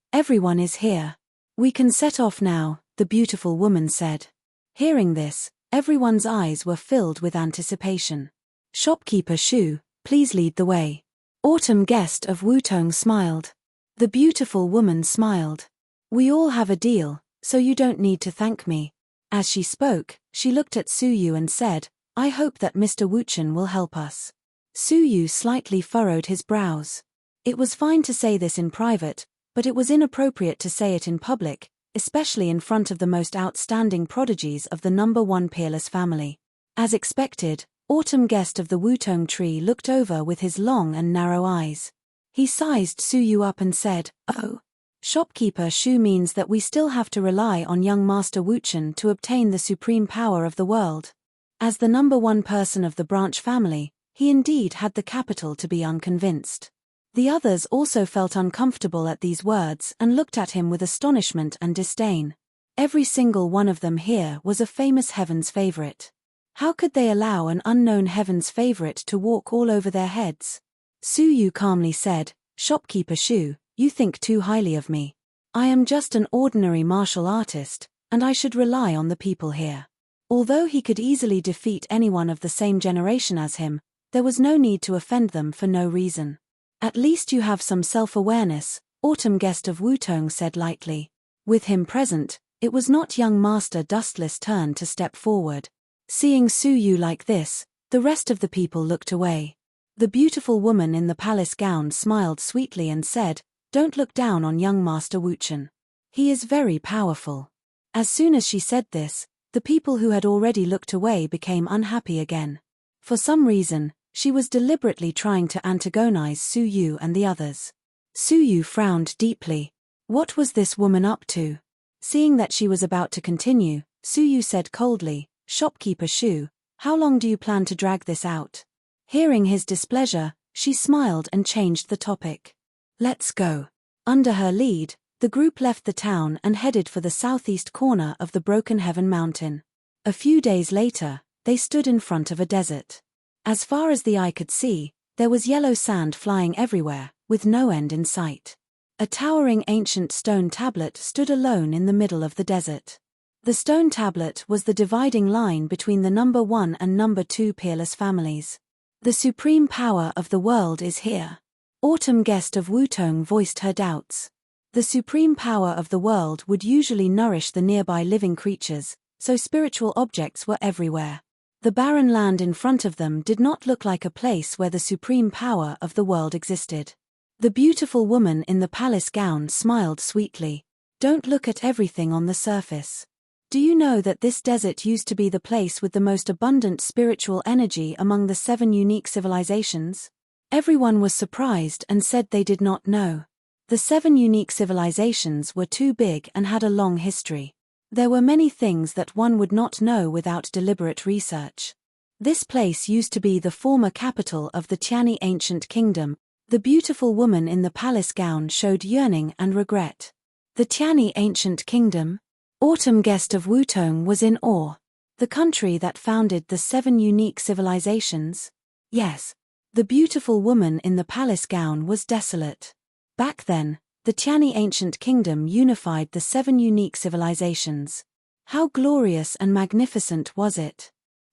is here. We can set off now," the beautiful woman said. Hearing this, everyone's eyes were filled with anticipation. "Shopkeeper Shu, please lead the way." Autumn guest of Wutong smiled. The beautiful woman smiled. "We all have a deal, so you don't need to thank me." As she spoke, she looked at Suyu and said, "I hope that Mr. Wu Chen will help us." Suyu slightly furrowed his brows. It was fine to say this in private, but it was inappropriate to say it in public, especially in front of the most outstanding prodigies of the number 1 peerless family. As expected, Autumn guest of the Wutong tree looked over with his long and narrow eyes. He sized Suyu up and said, "Oh, Shopkeeper Shu means that we still have to rely on young Master Wu Chen to obtain the supreme power of the world." As the number 1 person of the branch family, he indeed had the capital to be unconvinced. The others also felt uncomfortable at these words and looked at him with astonishment and disdain. Every single one of them here was a famous heaven's favorite. How could they allow an unknown heaven's favorite to walk all over their heads? Suyu calmly said, "Shopkeeper Shu, you think too highly of me. I am just an ordinary martial artist, and I should rely on the people here." Although he could easily defeat anyone of the same generation as him, there was no need to offend them for no reason. "At least you have some self-awareness," Autumn guest of Wutong said lightly. With him present, it was not young Master Dustless' turn to step forward. Seeing Suyu like this, the rest of the people looked away. The beautiful woman in the palace gown smiled sweetly and said, "Don't look down on young Master Wu Chen. He is very powerful." As soon as she said this, the people who had already looked away became unhappy again. For some reason, she was deliberately trying to antagonize Suyu and the others. Suyu frowned deeply. What was this woman up to? Seeing that she was about to continue, Suyu said coldly, "Shopkeeper Shu, how long do you plan to drag this out?" Hearing his displeasure, she smiled and changed the topic. "Let's go." Under her lead, the group left the town and headed for the southeast corner of the Broken Heaven Mountain. A few days later, they stood in front of a desert. As far as the eye could see, there was yellow sand flying everywhere, with no end in sight. A towering ancient stone tablet stood alone in the middle of the desert. The stone tablet was the dividing line between the number 1 and number 2 peerless families. The supreme power of the world is here. Autumn Guest of Wutong voiced her doubts. The supreme power of the world would usually nourish the nearby living creatures, so spiritual objects were everywhere. The barren land in front of them did not look like a place where the supreme power of the world existed. The beautiful woman in the palace gown smiled sweetly. Don't look at everything on the surface. Do you know that this desert used to be the place with the most abundant spiritual energy among the 7 unique civilizations? Everyone was surprised and said they did not know. The 7 unique civilizations were too big and had a long history. There were many things that one would not know without deliberate research. This place used to be the former capital of the Qiani ancient kingdom. The beautiful woman in the palace gown showed yearning and regret. The Qiani ancient kingdom? Autumn Guest of Wutong was in awe. The country that founded the 7 unique civilizations? Yes. The beautiful woman in the palace gown was desolate. Back then, the Qiani ancient kingdom unified the 7 unique civilizations. How glorious and magnificent was it?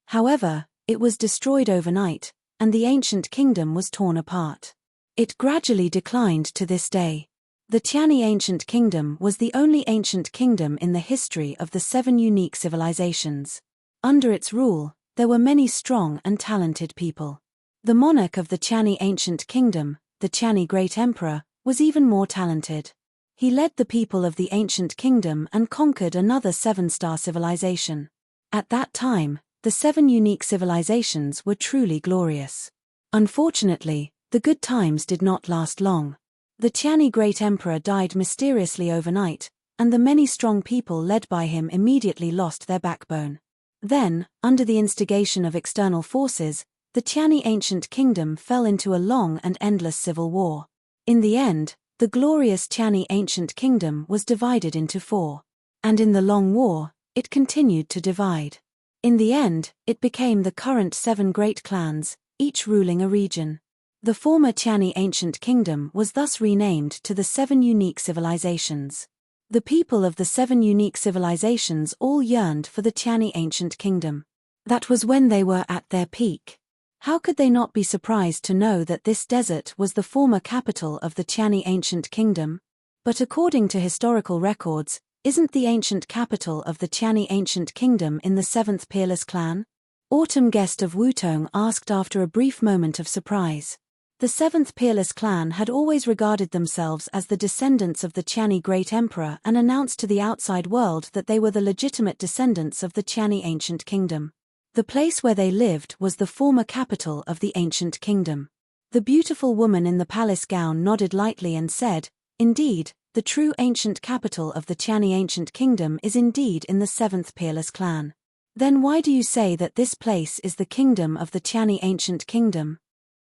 However, it was destroyed overnight, and the ancient kingdom was torn apart. It gradually declined to this day. The Qiani ancient kingdom was the only ancient kingdom in the history of the 7 unique civilizations. Under its rule, there were many strong and talented people. The monarch of the Qiani ancient kingdom, the Qiani great emperor, was even more talented. He led the people of the ancient kingdom and conquered another 7-star civilization. At that time, the 7 unique civilizations were truly glorious. Unfortunately, the good times did not last long. The Qiani great emperor died mysteriously overnight, and the many strong people led by him immediately lost their backbone. Then, under the instigation of external forces, the Qiani ancient kingdom fell into a long and endless civil war. In the end, the glorious Qiani ancient kingdom was divided into 4. And in the long war, it continued to divide. In the end, it became the current 7 great clans, each ruling a region. The former Qiani ancient kingdom was thus renamed to the 7 unique civilizations. The people of the 7 unique civilizations all yearned for the Qiani ancient kingdom. That was when they were at their peak. How could they not be surprised to know that this desert was the former capital of the Qiani ancient kingdom? But according to historical records, isn't the ancient capital of the Qiani ancient kingdom in the 7th peerless clan? Autumn Guest of Wutong asked after a brief moment of surprise. The 7th peerless clan had always regarded themselves as the descendants of the Qiani great emperor and announced to the outside world that they were the legitimate descendants of the Qiani ancient kingdom. The place where they lived was the former capital of the ancient kingdom. The beautiful woman in the palace gown nodded lightly and said, "Indeed, the true ancient capital of the Qiani ancient kingdom is indeed in the 7th peerless clan. Then why do you say that this place is the kingdom of the Qiani ancient kingdom?"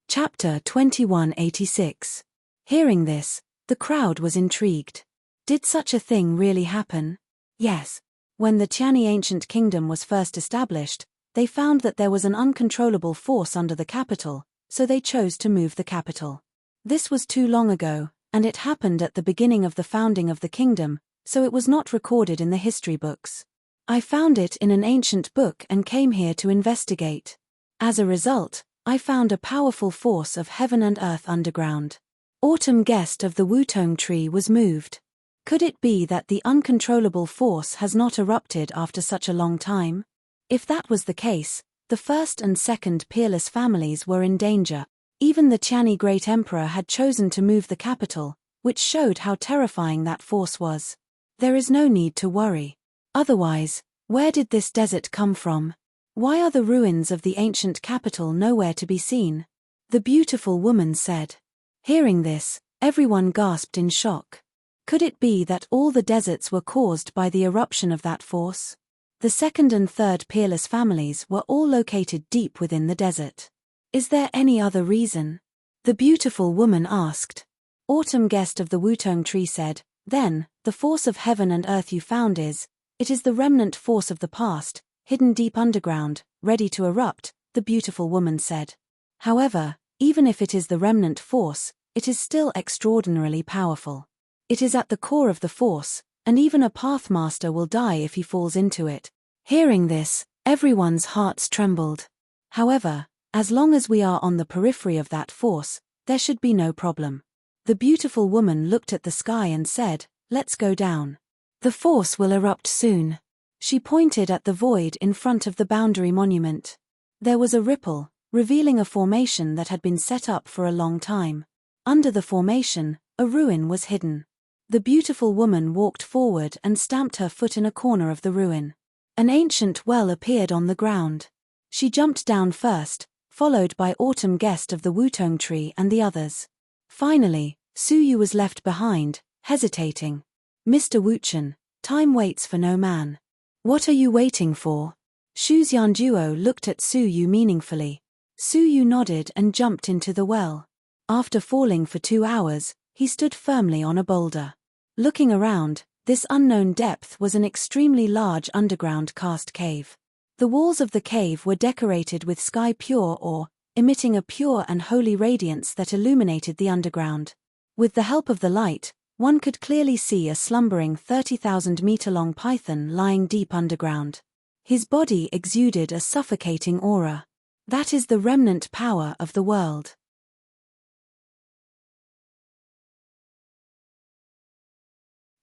Chapter 2186. Hearing this, the crowd was intrigued. Did such a thing really happen? Yes. When the Qiani ancient kingdom was first established, they found that there was an uncontrollable force under the capital, so they chose to move the capital. This was too long ago, and it happened at the beginning of the founding of the kingdom, so it was not recorded in the history books. I found it in an ancient book and came here to investigate. As a result, I found a powerful force of heaven and earth underground. Autumn Guest of the Wutong tree was moved. Could it be that the uncontrollable force has not erupted after such a long time? If that was the case, the 1st and 2nd peerless families were in danger. Even the Qiani great emperor had chosen to move the capital, which showed how terrifying that force was. There is no need to worry. Otherwise, where did this desert come from? Why are the ruins of the ancient capital nowhere to be seen? The beautiful woman said. Hearing this, everyone gasped in shock. Could it be that all the deserts were caused by the eruption of that force? The 2nd and 3rd peerless families were all located deep within the desert. Is there any other reason? The beautiful woman asked. Autumn Guest of the Wutong tree said, "Then, the force of heaven and earth you found it is the remnant force of the past, hidden deep underground, ready to erupt," the beautiful woman said. However, even if it is the remnant force, it is still extraordinarily powerful. It is at the core of the force, and even a pathmaster will die if he falls into it. Hearing this, everyone's hearts trembled. However, as long as we are on the periphery of that force, there should be no problem. The beautiful woman looked at the sky and said, "Let's go down. The force will erupt soon." She pointed at the void in front of the boundary monument. There was a ripple, revealing a formation that had been set up for a long time. Under the formation, a ruin was hidden. The beautiful woman walked forward and stamped her foot in a corner of the ruin. An ancient well appeared on the ground. She jumped down first, followed by Autumn Guest of the Wutong Tree and the others. Finally, Suyu was left behind, hesitating. "Mr. Wuchen, time waits for no man. What are you waiting for?" Shu Xianduo looked at Suyu meaningfully. Suyu nodded and jumped into the well. After falling for 2 hours, he stood firmly on a boulder. Looking around, this unknown depth was an extremely large underground cast cave. The walls of the cave were decorated with sky pure ore, emitting a pure and holy radiance that illuminated the underground. With the help of the light, one could clearly see a slumbering 30,000-meter-long python lying deep underground. His body exuded a suffocating aura. That is the remnant power of the world.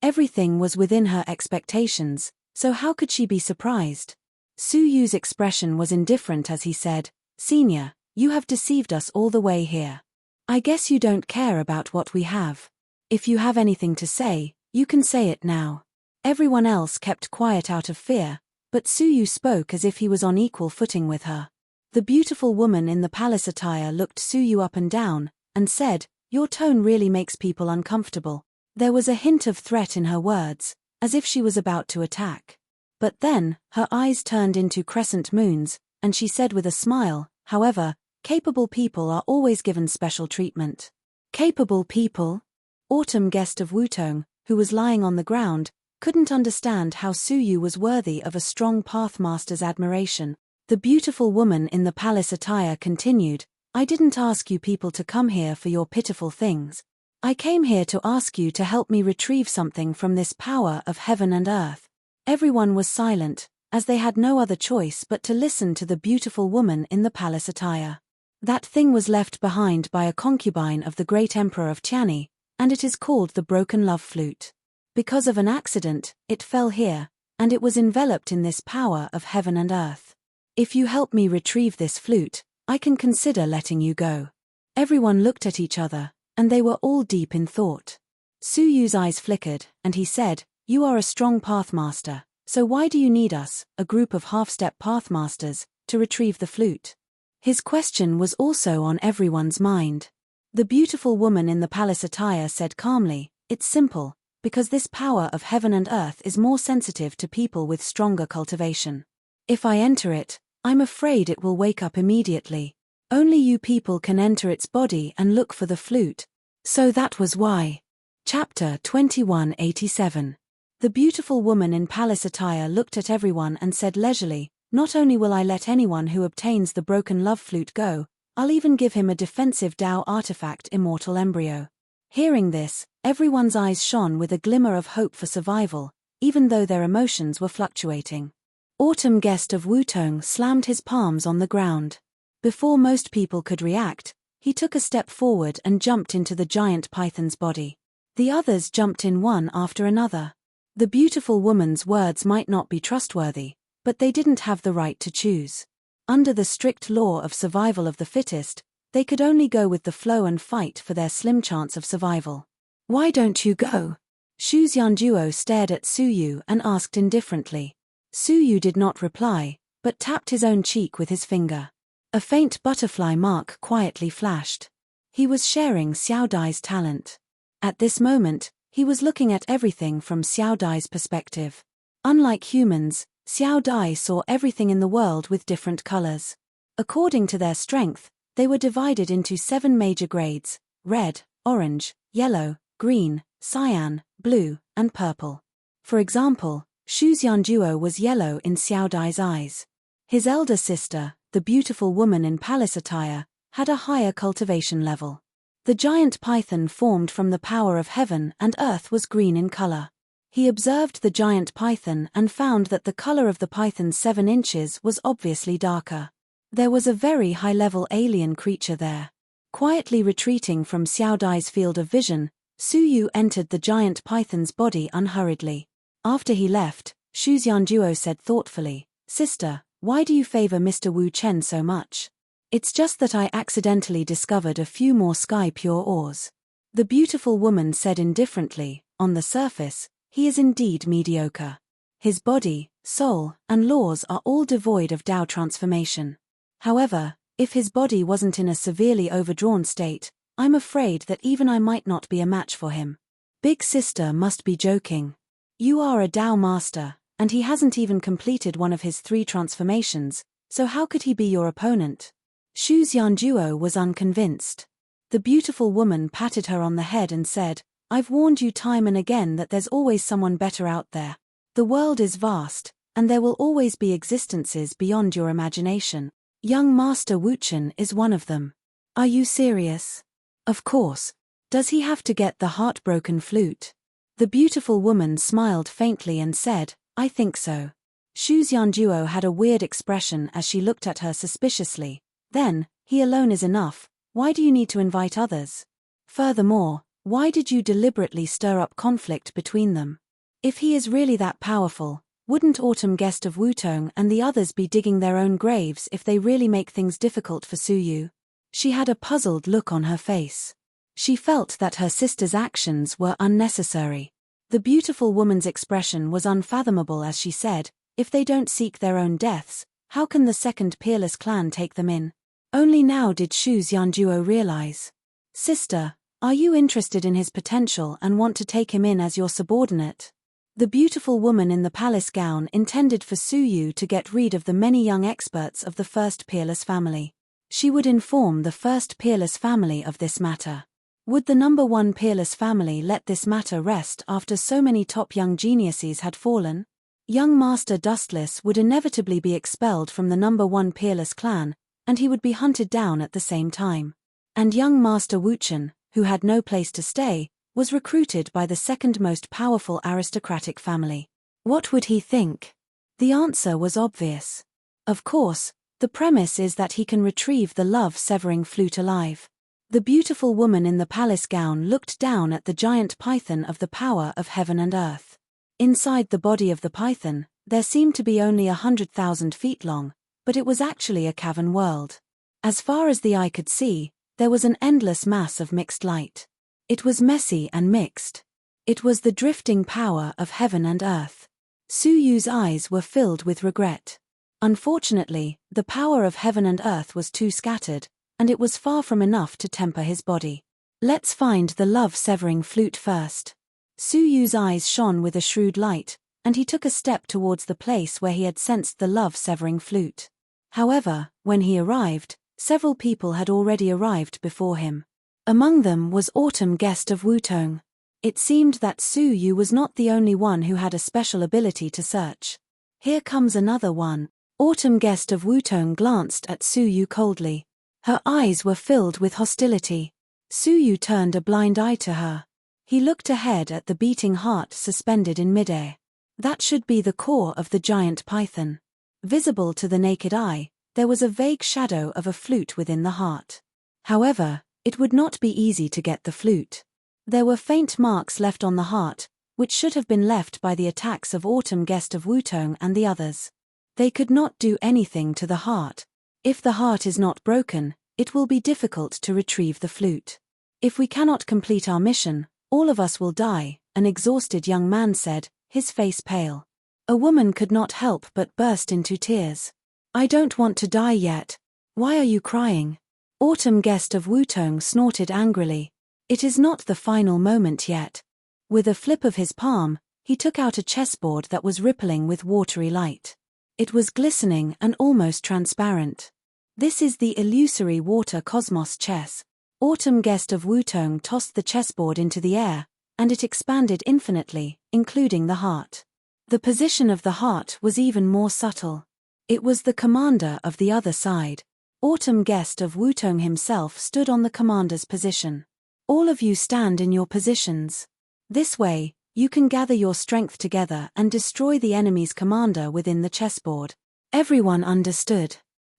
Everything was within her expectations, so how could she be surprised? Suyu's expression was indifferent as he said, "Senior, you have deceived us all the way here. I guess you don't care about what we have. If you have anything to say, you can say it now." Everyone else kept quiet out of fear, but Suyu spoke as if he was on equal footing with her. The beautiful woman in the palace attire looked Suyu up and down, and said, "Your tone really makes people uncomfortable." There was a hint of threat in her words, as if she was about to attack. But then, her eyes turned into crescent moons, and she said with a smile, "However, capable people are always given special treatment." Capable people? Autumn Guest of Wutong, who was lying on the ground, couldn't understand how Suyu was worthy of a strong pathmaster's admiration. The beautiful woman in the palace attire continued, "I didn't ask you people to come here for your pitiful things. I came here to ask you to help me retrieve something from this power of heaven and earth." Everyone was silent, as they had no other choice but to listen to the beautiful woman in the palace attire. That thing was left behind by a concubine of the great emperor of Tianni, and it is called the broken love flute. Because of an accident, it fell here, and it was enveloped in this power of heaven and earth. If you help me retrieve this flute, I can consider letting you go. Everyone looked at each other, and they were all deep in thought. Suyu's eyes flickered, and he said, "You are a strong pathmaster, so why do you need us, a group of half-step pathmasters, to retrieve the flute?" His question was also on everyone's mind. The beautiful woman in the palace attire said calmly, "It's simple, because this power of heaven and earth is more sensitive to people with stronger cultivation. If I enter it, I'm afraid it will wake up immediately. Only you people can enter its body and look for the flute. So that was why." Chapter 2187. The beautiful woman in palace attire looked at everyone and said leisurely, "Not only will I let anyone who obtains the broken love flute go, I'll even give him a defensive Tao artifact immortal embryo." Hearing this, everyone's eyes shone with a glimmer of hope for survival, even though their emotions were fluctuating. Autumn Guest of Wutong slammed his palms on the ground. Before most people could react, he took a step forward and jumped into the giant python's body. The others jumped in one after another. The beautiful woman's words might not be trustworthy, but they didn't have the right to choose. Under the strict law of survival of the fittest, they could only go with the flow and fight for their slim chance of survival. "Why don't you go?" Shu Xianduo stared at Suyu and asked indifferently. Suyu did not reply, but tapped his own cheek with his finger. A faint butterfly mark quietly flashed. He was sharing Xiao Dai's talent. At this moment, he was looking at everything from Xiao Dai's perspective. Unlike humans, Xiao Dai saw everything in the world with different colors. According to their strength, they were divided into 7 major grades: red, orange, yellow, green, cyan, blue, and purple. For example, Shu Xianduo was yellow in Xiao Dai's eyes. His elder sister, the beautiful woman in palace attire, had a higher cultivation level. The giant python formed from the power of heaven and earth was green in color. He observed the giant python and found that the color of the python's 7 inches was obviously darker. There was a very high-level alien creature there. Quietly retreating from Xiao Dai's field of vision, Su Yu entered the giant python's body unhurriedly. After he left, Shu Xianduo said thoughtfully, "Sister, why do you favor Mr. Wu Chen so much?" "It's just that I accidentally discovered a few more sky pure ores." The beautiful woman said indifferently, "On the surface, he is indeed mediocre. His body, soul, and laws are all devoid of Tao transformation. However, if his body wasn't in a severely overdrawn state, I'm afraid that even I might not be a match for him." "Big sister must be joking. You are a Tao master, and he hasn't even completed one of his 3 transformations, so how could he be your opponent?" Shu Xianduo was unconvinced. The beautiful woman patted her on the head and said, "I've warned you time and again that there's always someone better out there. The world is vast, and there will always be existences beyond your imagination. Young Master Wuchen is one of them." "Are you serious?" "Of course. Does he have to get the heartbroken flute?" The beautiful woman smiled faintly and said, "I think so." Shu Xianduo had a weird expression as she looked at her suspiciously. "Then, he alone is enough. Why do you need to invite others? Furthermore, why did you deliberately stir up conflict between them? If he is really that powerful, wouldn't Autumn Guest of Wutong and the others be digging their own graves if they really make things difficult for Su Yu?" She had a puzzled look on her face. She felt that her sister's actions were unnecessary. The beautiful woman's expression was unfathomable as she said, "If they don't seek their own deaths, how can the second peerless clan take them in?" Only now did Shu Xianduo realize. "Sister, are you interested in his potential and want to take him in as your subordinate?" The beautiful woman in the palace gown intended for Su Yu to get rid of the many young experts of the first peerless family. She would inform the first peerless family of this matter. Would the number 1 peerless family let this matter rest after so many top young geniuses had fallen? Young Master Dustless would inevitably be expelled from the number 1 peerless clan, and he would be hunted down at the same time. And young Master Wuchen, who had no place to stay, was recruited by the second most powerful aristocratic family. What would he think? The answer was obvious. Of course, the premise is that he can retrieve the love-severing flute alive. The beautiful woman in the palace gown looked down at the giant python of the power of heaven and earth. Inside the body of the python, there seemed to be only 100,000 feet long, but it was actually a cavern world. As far as the eye could see, there was an endless mass of mixed light. It was messy and mixed. It was the drifting power of heaven and earth. Su Yu's eyes were filled with regret. Unfortunately, the power of heaven and earth was too scattered, and it was far from enough to temper his body. "Let's find the love-severing flute first." Su Yu's eyes shone with a shrewd light, and he took a step towards the place where he had sensed the love-severing flute. However, when he arrived, several people had already arrived before him. Among them was Autumn Guest of Wutong. It seemed that Su Yu was not the only one who had a special ability to search. "Here comes another one." Autumn Guest of Wutong glanced at Su Yu coldly. Her eyes were filled with hostility. Su Yu turned a blind eye to her. He looked ahead at the beating heart suspended in midair. That should be the core of the giant python. Visible to the naked eye, there was a vague shadow of a flute within the heart. However, it would not be easy to get the flute. There were faint marks left on the heart, which should have been left by the attacks of Autumn Guest of Wutong and the others. They could not do anything to the heart. If the heart is not broken, it will be difficult to retrieve the flute. "If we cannot complete our mission, all of us will die," an exhausted young man said, his face pale. A woman could not help but burst into tears. "I don't want to die yet. Why are you crying?" Autumn Guest of Wutong snorted angrily. "It is not the final moment yet." With a flip of his palm, he took out a chessboard that was rippling with watery light. It was glistening and almost transparent. "This is the illusory water cosmos chess." Autumn Guest of Wutong tossed the chessboard into the air, and it expanded infinitely, including the heart. The position of the heart was even more subtle. It was the commander of the other side. Autumn Guest of Wutong himself stood on the commander's position. "All of you stand in your positions. This way, You can gather your strength together and destroy the enemy's commander within the chessboard. Everyone understood.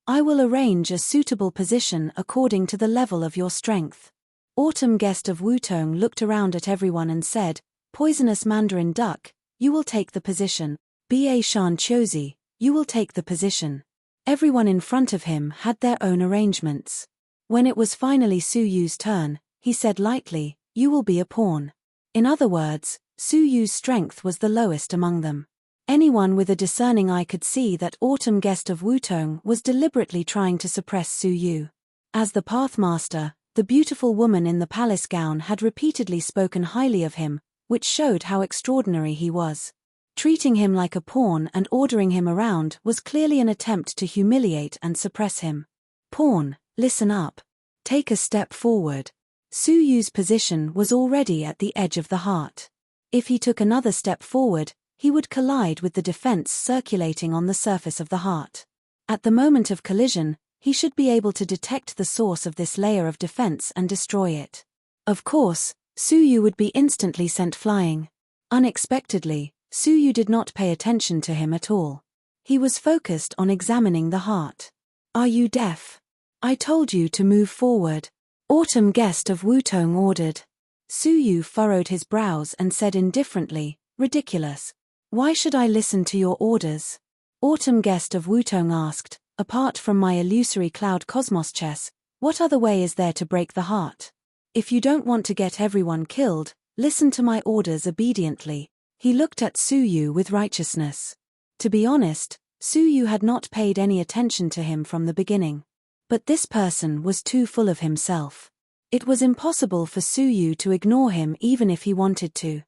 I will arrange a suitable position according to the level of your strength. Autumn Guest of Wutong looked around at everyone and said, Poisonous Mandarin Duck, you will take the position. Ba Shan Chozi, you will take the position. Everyone in front of him had their own arrangements. When it was finally Su Yu's turn, he said lightly, You will be a pawn. In other words, Su Yu's strength was the lowest among them. Anyone with a discerning eye could see that Autumn Guest of Wutong was deliberately trying to suppress Su Yu. As the Pathmaster, the beautiful woman in the palace gown had repeatedly spoken highly of him, which showed how extraordinary he was. Treating him like a pawn and ordering him around was clearly an attempt to humiliate and suppress him. Pawn, listen up. Take a step forward. Su Yu's position was already at the edge of the heart. If he took another step forward, he would collide with the defense circulating on the surface of the heart. At the moment of collision, he should be able to detect the source of this layer of defense and destroy it. Of course, Su Yu would be instantly sent flying. Unexpectedly, Su Yu did not pay attention to him at all. He was focused on examining the heart. Are you deaf? I told you to move forward. Autumn Guest of Wutong ordered. Su Yu furrowed his brows and said indifferently, Ridiculous. Why should I listen to your orders? Autumn Guest of Wutong asked, Apart from my illusory cloud cosmos chess, what other way is there to break the heart? If you don't want to get everyone killed, listen to my orders obediently. He looked at Su Yu with righteousness. To be honest, Su Yu had not paid any attention to him from the beginning. But this person was too full of himself. It was impossible for Su Yu to ignore him even if he wanted to.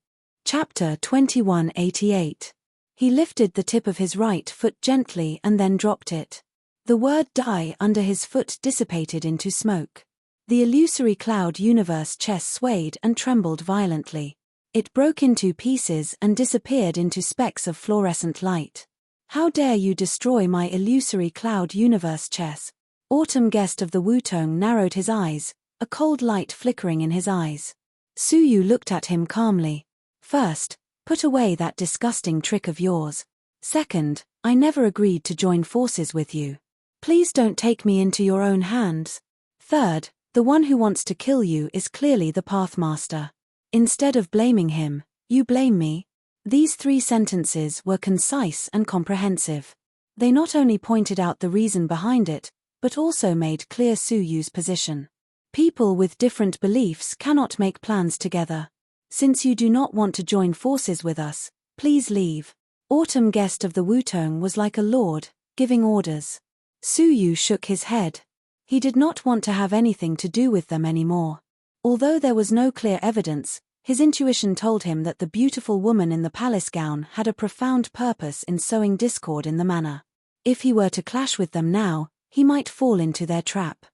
Chapter 2188. He lifted the tip of his right foot gently and then dropped it. The word die under his foot dissipated into smoke. The illusory cloud universe chess swayed and trembled violently. It broke into pieces and disappeared into specks of fluorescent light. How dare you destroy my illusory cloud universe chess? Autumn Guest of the Wutong narrowed his eyes, a cold light flickering in his eyes. Su Yu looked at him calmly. First, put away that disgusting trick of yours. Second, I never agreed to join forces with you. Please don't take me into your own hands. Third, the one who wants to kill you is clearly the Pathmaster. Instead of blaming him, you blame me. These 3 sentences were concise and comprehensive. They not only pointed out the reason behind it, but also made clear Su Yu's position. People with different beliefs cannot make plans together. Since you do not want to join forces with us, please leave. Autumn Guest of the Wutong was like a lord, giving orders. Su Yu shook his head. He did not want to have anything to do with them anymore. Although there was no clear evidence, his intuition told him that the beautiful woman in the palace gown had a profound purpose in sowing discord in the manor. If he were to clash with them now, he might fall into their trap.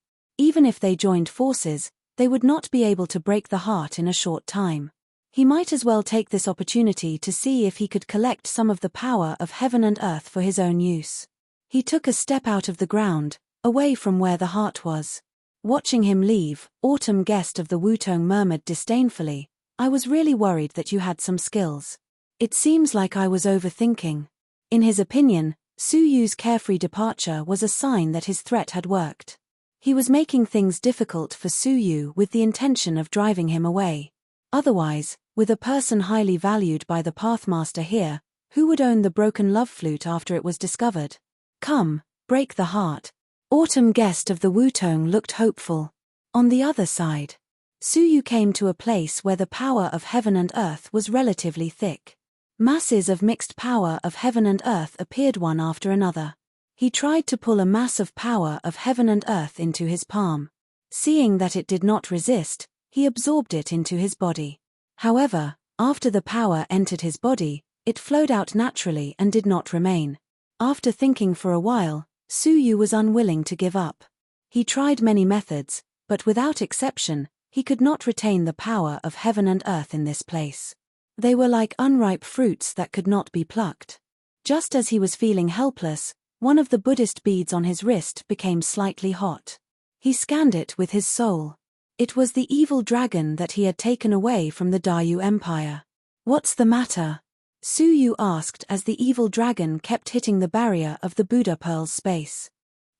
Even if they joined forces, they would not be able to break the heart in a short time. He might as well take this opportunity to see if he could collect some of the power of heaven and earth for his own use. He took a step out of the ground, away from where the heart was. Watching him leave, Autumn Guest of the Wutong murmured disdainfully, I was really worried that you had some skills. It seems like I was overthinking. In his opinion, Su Yu's carefree departure was a sign that his threat had worked. He was making things difficult for Su Yu with the intention of driving him away. Otherwise, with a person highly valued by the Pathmaster here, who would own the broken love flute after it was discovered? Come, break the heart. Autumn Guest of the Wutong looked hopeful. On the other side, Su Yu came to a place where the power of heaven and earth was relatively thick. Masses of mixed power of heaven and earth appeared one after another. He tried to pull a mass of power of heaven and earth into his palm. Seeing that it did not resist, he absorbed it into his body. However, after the power entered his body, it flowed out naturally and did not remain. After thinking for a while, Su Yu was unwilling to give up. He tried many methods, but without exception, he could not retain the power of heaven and earth in this place. They were like unripe fruits that could not be plucked. Just as he was feeling helpless, one of the Buddhist beads on his wrist became slightly hot. He scanned it with his soul. It was the evil dragon that he had taken away from the Dayu Empire. What's the matter? Su Yu asked as the evil dragon kept hitting the barrier of the Buddha Pearl's space.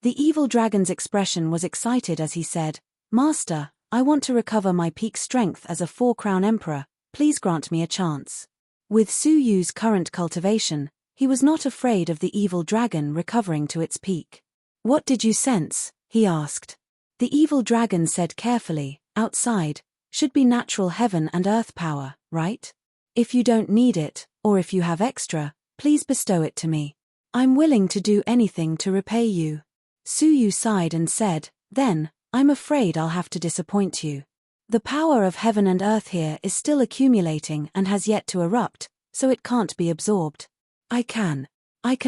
The evil dragon's expression was excited as he said, Master, I want to recover my peak strength as a 4-crown emperor, please grant me a chance. With Su Yu's current cultivation, he was not afraid of the evil dragon recovering to its peak. What did you sense? He asked. The evil dragon said carefully, outside, should be natural heaven and earth power, right? If you don't need it, or if you have extra, please bestow it to me. I'm willing to do anything to repay you. Su Yu sighed and said, then, I'm afraid I'll have to disappoint you. The power of heaven and earth here is still accumulating and has yet to erupt, so it can't be absorbed. I can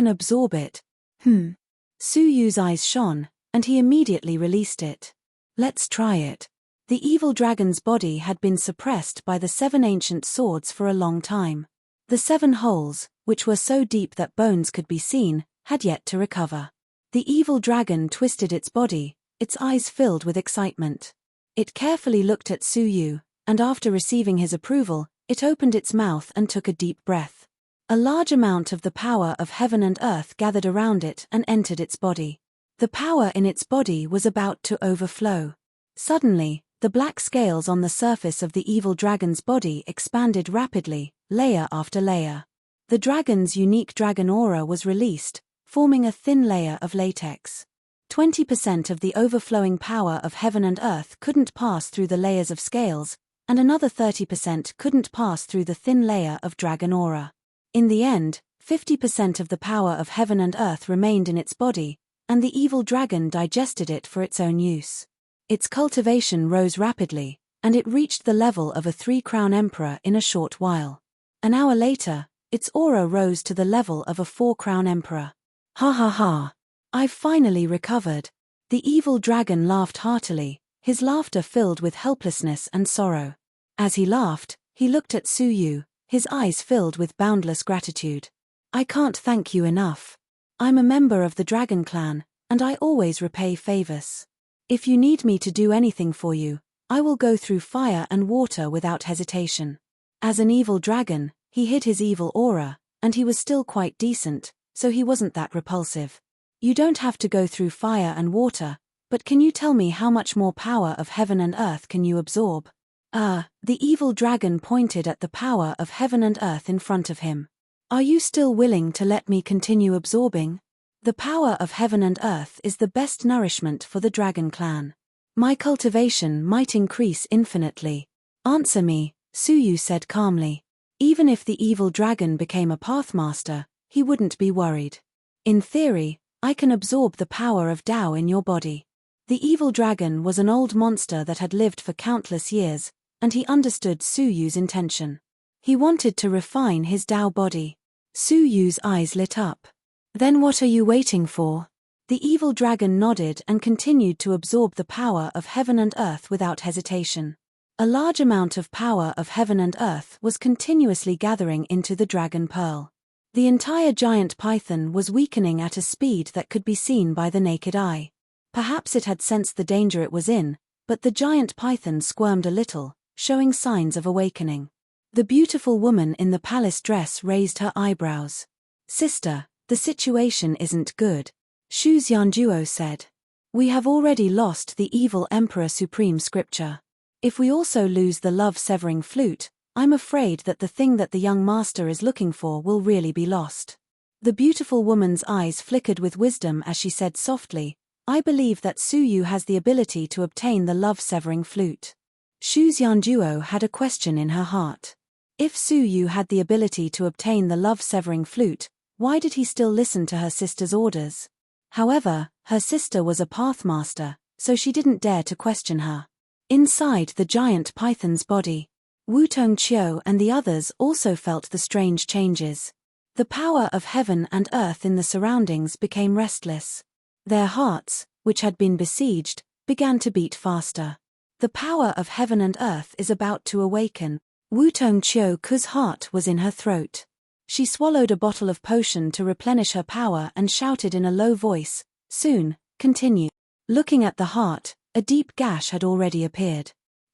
absorb it. Su Yu's eyes shone, and he immediately released it. Let's try it. The evil dragon's body had been suppressed by the 7 ancient swords for a long time. The 7 holes, which were so deep that bones could be seen, had yet to recover. The evil dragon twisted its body, its eyes filled with excitement. It carefully looked at Su Yu, and after receiving his approval, it opened its mouth and took a deep breath. A large amount of the power of heaven and earth gathered around it and entered its body. The power in its body was about to overflow. Suddenly, the black scales on the surface of the evil dragon's body expanded rapidly, layer after layer. The dragon's unique dragon aura was released, forming a thin layer of latex. 20% of the overflowing power of heaven and earth couldn't pass through the layers of scales, and another 30% couldn't pass through the thin layer of dragon aura. In the end, 50% of the power of heaven and earth remained in its body, and the evil dragon digested it for its own use. Its cultivation rose rapidly, and it reached the level of a 3-crown emperor in a short while. An hour later, its aura rose to the level of a 4-crown emperor. Ha ha ha! I've finally recovered. The evil dragon laughed heartily, his laughter filled with helplessness and sorrow. As he laughed, he looked at Su Yu, his eyes filled with boundless gratitude. I can't thank you enough. I'm a member of the Dragon Clan, and I always repay favors. If you need me to do anything for you, I will go through fire and water without hesitation. As an evil dragon, he hid his evil aura, and he was still quite decent, so he wasn't that repulsive. You don't have to go through fire and water, but can you tell me how much more power of heaven and earth can you absorb? The evil dragon pointed at the power of heaven and earth in front of him. Are you still willing to let me continue absorbing? The power of heaven and earth is the best nourishment for the Dragon Clan. My cultivation might increase infinitely. Answer me, Su Yu said calmly. Even if the evil dragon became a pathmaster, he wouldn't be worried. In theory, I can absorb the power of Tao in your body. The evil dragon was an old monster that had lived for countless years, and he understood Su Yu's intention. He wanted to refine his Tao body. Su Yu's eyes lit up. Then what are you waiting for? The evil dragon nodded and continued to absorb the power of heaven and earth without hesitation. A large amount of power of heaven and earth was continuously gathering into the dragon pearl. The entire giant python was weakening at a speed that could be seen by the naked eye. Perhaps it had sensed the danger it was in, but the giant python squirmed a little, showing signs of awakening. The beautiful woman in the palace dress raised her eyebrows. Sister, the situation isn't good, Shu Xianduo said. We have already lost the evil Emperor Supreme scripture. If we also lose the love-severing flute, I'm afraid that the thing that the young master is looking for will really be lost. The beautiful woman's eyes flickered with wisdom as she said softly, I believe that Su Yu has the ability to obtain the love-severing flute. Shu Xianduo had a question in her heart. If Su Yu had the ability to obtain the love-severing flute, why did he still listen to her sister's orders? However, her sister was a pathmaster, so she didn't dare to question her. Inside the giant python's body, Wu Tongqiu and the others also felt the strange changes. The power of heaven and earth in the surroundings became restless. Their hearts, which had been besieged, began to beat faster. The power of heaven and earth is about to awaken. Wu Tongqiu's heart was in her throat. She swallowed a bottle of potion to replenish her power and shouted in a low voice, soon, continue. Looking at the heart, a deep gash had already appeared.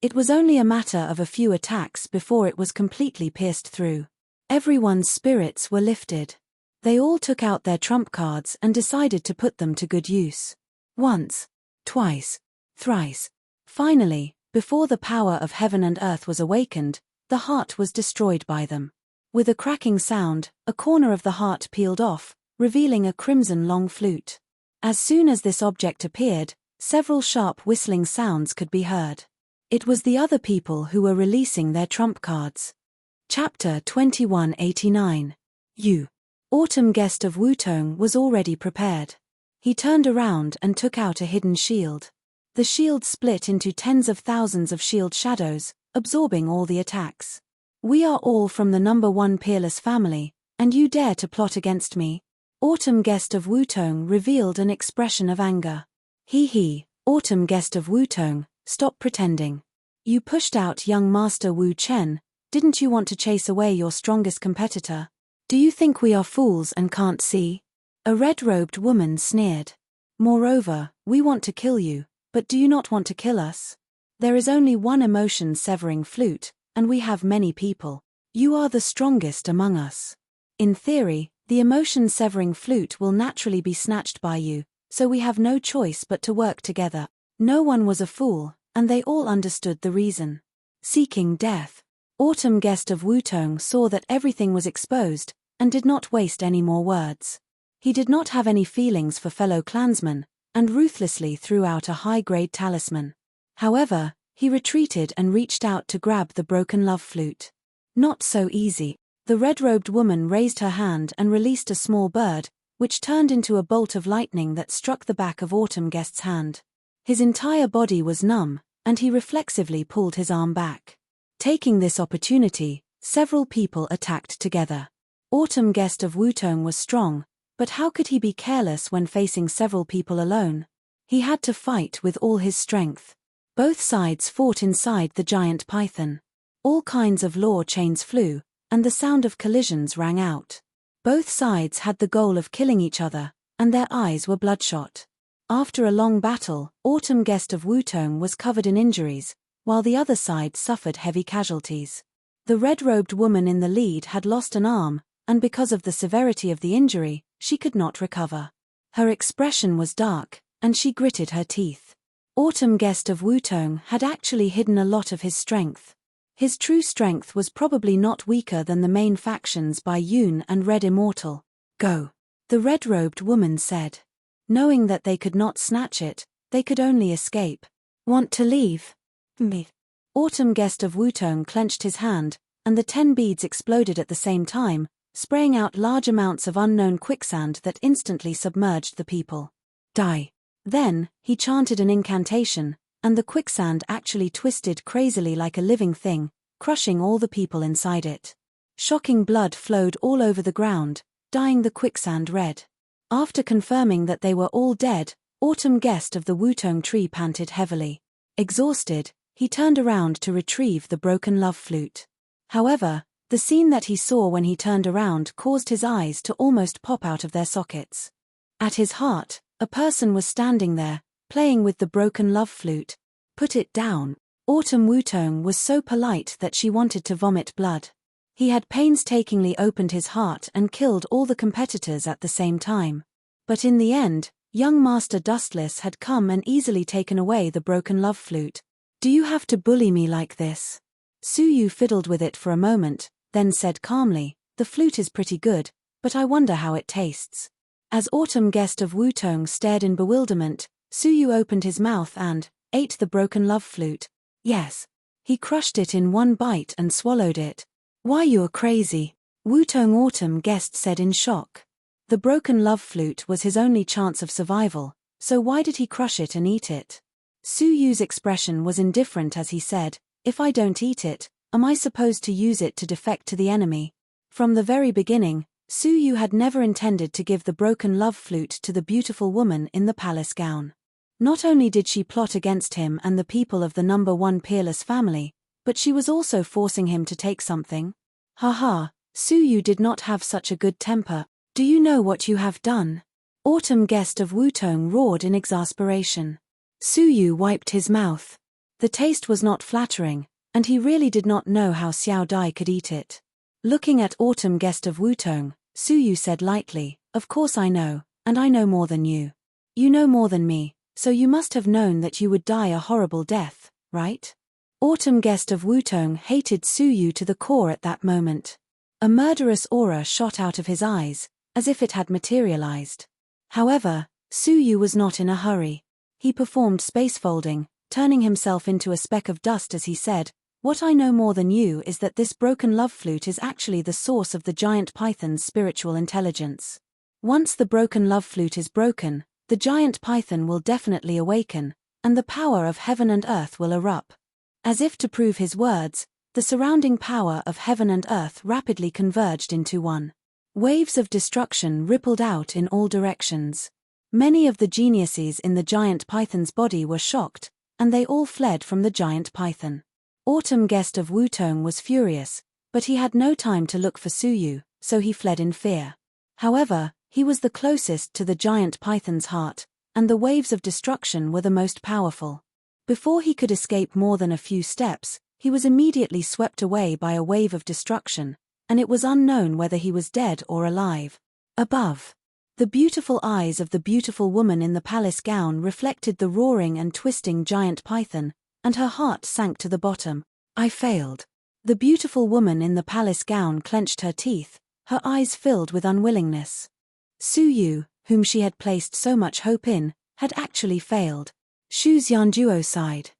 It was only a matter of a few attacks before it was completely pierced through. Everyone's spirits were lifted. They all took out their trump cards and decided to put them to good use. Once, twice, thrice. Finally, before the power of heaven and earth was awakened, the heart was destroyed by them. With a cracking sound, a corner of the heart peeled off, revealing a crimson long flute. As soon as this object appeared, several sharp whistling sounds could be heard. It was the other people who were releasing their trump cards. Chapter 2189. Autumn Guest of Wutong was already prepared. He turned around and took out a hidden shield. The shield split into tens of thousands of shield shadows, absorbing all the attacks. We are all from the number 1 peerless family, and you dare to plot against me? Autumn Guest of Wutong revealed an expression of anger. Autumn Guest of Wutong, stop pretending. You pushed out young Master Wu Chen. Didn't you want to chase away your strongest competitor? Do you think we are fools and can't see? A red-robed woman sneered. Moreover, we want to kill you, but do you not want to kill us? There is only one emotion-severing flute, and we have many people. You are the strongest among us. In theory, the emotion-severing flute will naturally be snatched by you, so we have no choice but to work together. No one was a fool, and they all understood the reason. Seeking death. Autumn Guest of Wutong saw that everything was exposed, and did not waste any more words. He did not have any feelings for fellow clansmen, and ruthlessly threw out a high-grade talisman. However, he retreated and reached out to grab the broken love flute. Not so easy. The red-robed woman raised her hand and released a small bird, which turned into a bolt of lightning that struck the back of Autumn Guest's hand. His entire body was numb, and he reflexively pulled his arm back. Taking this opportunity, several people attacked together. Autumn Guest of Wutong was strong, but how could he be careless when facing several people alone? He had to fight with all his strength. Both sides fought inside the giant python. All kinds of law chains flew, and the sound of collisions rang out. Both sides had the goal of killing each other, and their eyes were bloodshot. After a long battle, Autumn Guest of Wutong was covered in injuries, while the other side suffered heavy casualties. The red-robed woman in the lead had lost an arm, and because of the severity of the injury, she could not recover. Her expression was dark, and she gritted her teeth. Autumn Guest of Wutong had actually hidden a lot of his strength. His true strength was probably not weaker than the main factions by Yun and Red Immortal. Go. The red-robed woman said. Knowing that they could not snatch it, they could only escape. Want to leave? Me. Autumn Guest of Wutong clenched his hand, and the 10 beads exploded at the same time, spraying out large amounts of unknown quicksand that instantly submerged the people. Die. Then, he chanted an incantation, and the quicksand actually twisted crazily like a living thing, crushing all the people inside it. Shocking blood flowed all over the ground, dyeing the quicksand red. After confirming that they were all dead, Autumn Guest of the Wutong tree panted heavily. Exhausted, he turned around to retrieve the broken love flute. However, the scene that he saw when he turned around caused his eyes to almost pop out of their sockets. At his heart, a person was standing there, playing with the broken love flute. Put it down. Autumn Wutong was so polite that she wanted to vomit blood. He had painstakingly opened his heart and killed all the competitors at the same time. But in the end, young Master Dustless had come and easily taken away the broken love flute. Do you have to bully me like this? Suyu fiddled with it for a moment, then said calmly, the flute is pretty good, but I wonder how it tastes. As Autumn Guest of Wutong stared in bewilderment, Suyu opened his mouth and ate the broken love flute. Yes. He crushed it in one bite and swallowed it. Why, you're crazy. Wutong Autumn Guest said in shock. The broken love flute was his only chance of survival, so why did he crush it and eat it? Suyu's expression was indifferent as he said, if I don't eat it, am I supposed to use it to defect to the enemy? From the very beginning, Suyu had never intended to give the broken love flute to the beautiful woman in the palace gown. Not only did she plot against him and the people of the number 1 peerless family, but she was also forcing him to take something. Haha, Suyu did not have such a good temper. Do you know what you have done? Autumn Guest of Wutong roared in exasperation. Suyu wiped his mouth. The taste was not flattering, and he really did not know how Xiao Dai could eat it. Looking at Autumn Guest of Wutong, Su Yu said lightly, "Of course I know, and I know more than you. You know more than me, so you must have known that you would die a horrible death, right?" Autumn Guest of Wutong hated Su Yu to the core at that moment. A murderous aura shot out of his eyes, as if it had materialized. However, Su Yu was not in a hurry. He performed spacefolding, turning himself into a speck of dust as he said, "What I know more than you is that this broken love flute is actually the source of the giant python's spiritual intelligence. Once the broken love flute is broken, the giant python will definitely awaken, and the power of heaven and earth will erupt." As if to prove his words, the surrounding power of heaven and earth rapidly converged into one. Waves of destruction rippled out in all directions. Many of the geniuses in the giant python's body were shocked, and they all fled from the giant python. Autumn Guest of Wutong was furious, but he had no time to look for Su Yu, so he fled in fear. However, he was the closest to the giant python's heart, and the waves of destruction were the most powerful. Before he could escape more than a few steps, he was immediately swept away by a wave of destruction, and it was unknown whether he was dead or alive. Above, the beautiful eyes of the beautiful woman in the palace gown reflected the roaring and twisting giant python, and her heart sank to the bottom. "I failed." The beautiful woman in the palace gown clenched her teeth, her eyes filled with unwillingness. Su Yu, whom she had placed so much hope in, had actually failed. Shu Xianduo sighed.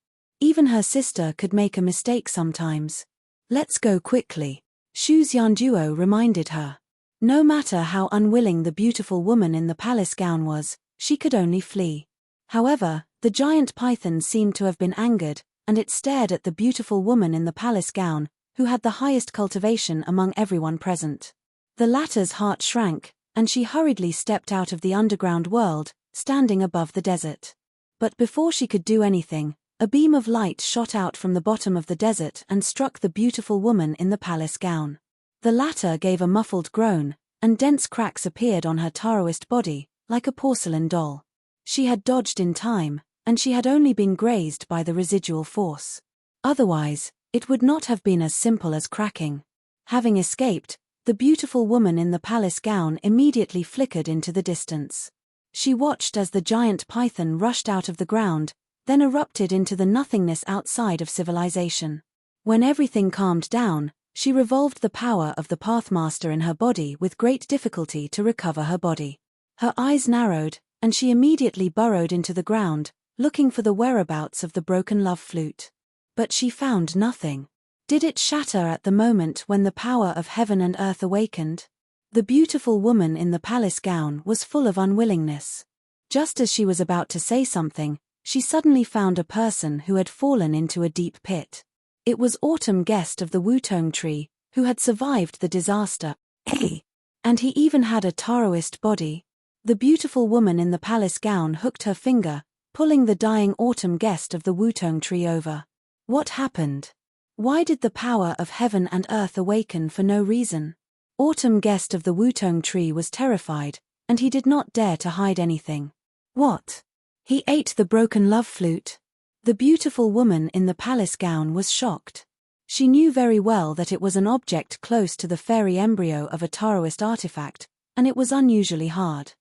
Even her sister could make a mistake sometimes. "Let's go quickly," Shu Xianduo reminded her. No matter how unwilling the beautiful woman in the palace gown was, she could only flee. However, the giant python seemed to have been angered, and it stared at the beautiful woman in the palace gown, who had the highest cultivation among everyone present. The latter's heart shrank, and she hurriedly stepped out of the underground world, standing above the desert. But before she could do anything, a beam of light shot out from the bottom of the desert and struck the beautiful woman in the palace gown. The latter gave a muffled groan, and dense cracks appeared on her Taoist body, like a porcelain doll. She had dodged in time, and she had only been grazed by the residual force. Otherwise, it would not have been as simple as cracking. Having escaped, the beautiful woman in the palace gown immediately flickered into the distance. She watched as the giant python rushed out of the ground, then erupted into the nothingness outside of civilization. When everything calmed down, she revolved the power of the Pathmaster in her body with great difficulty to recover her body. Her eyes narrowed, and she immediately burrowed into the ground, looking for the whereabouts of the broken love flute. But she found nothing. Did it shatter at the moment when the power of heaven and earth awakened? The beautiful woman in the palace gown was full of unwillingness. Just as she was about to say something, she suddenly found a person who had fallen into a deep pit. It was Autumn Guest of the Wutong tree, who had survived the disaster. Hey! And he even had a Taoist body. The beautiful woman in the palace gown hooked her finger, pulling the dying Autumn Guest of the Wutong tree over. What happened? Why did the power of heaven and earth awaken for no reason? Autumn Guest of the Wutong tree was terrified, and he did not dare to hide anything. What? He ate the broken love flute? The beautiful woman in the palace gown was shocked. She knew very well that it was an object close to the fairy embryo of a Taoist artifact, and it was unusually hard.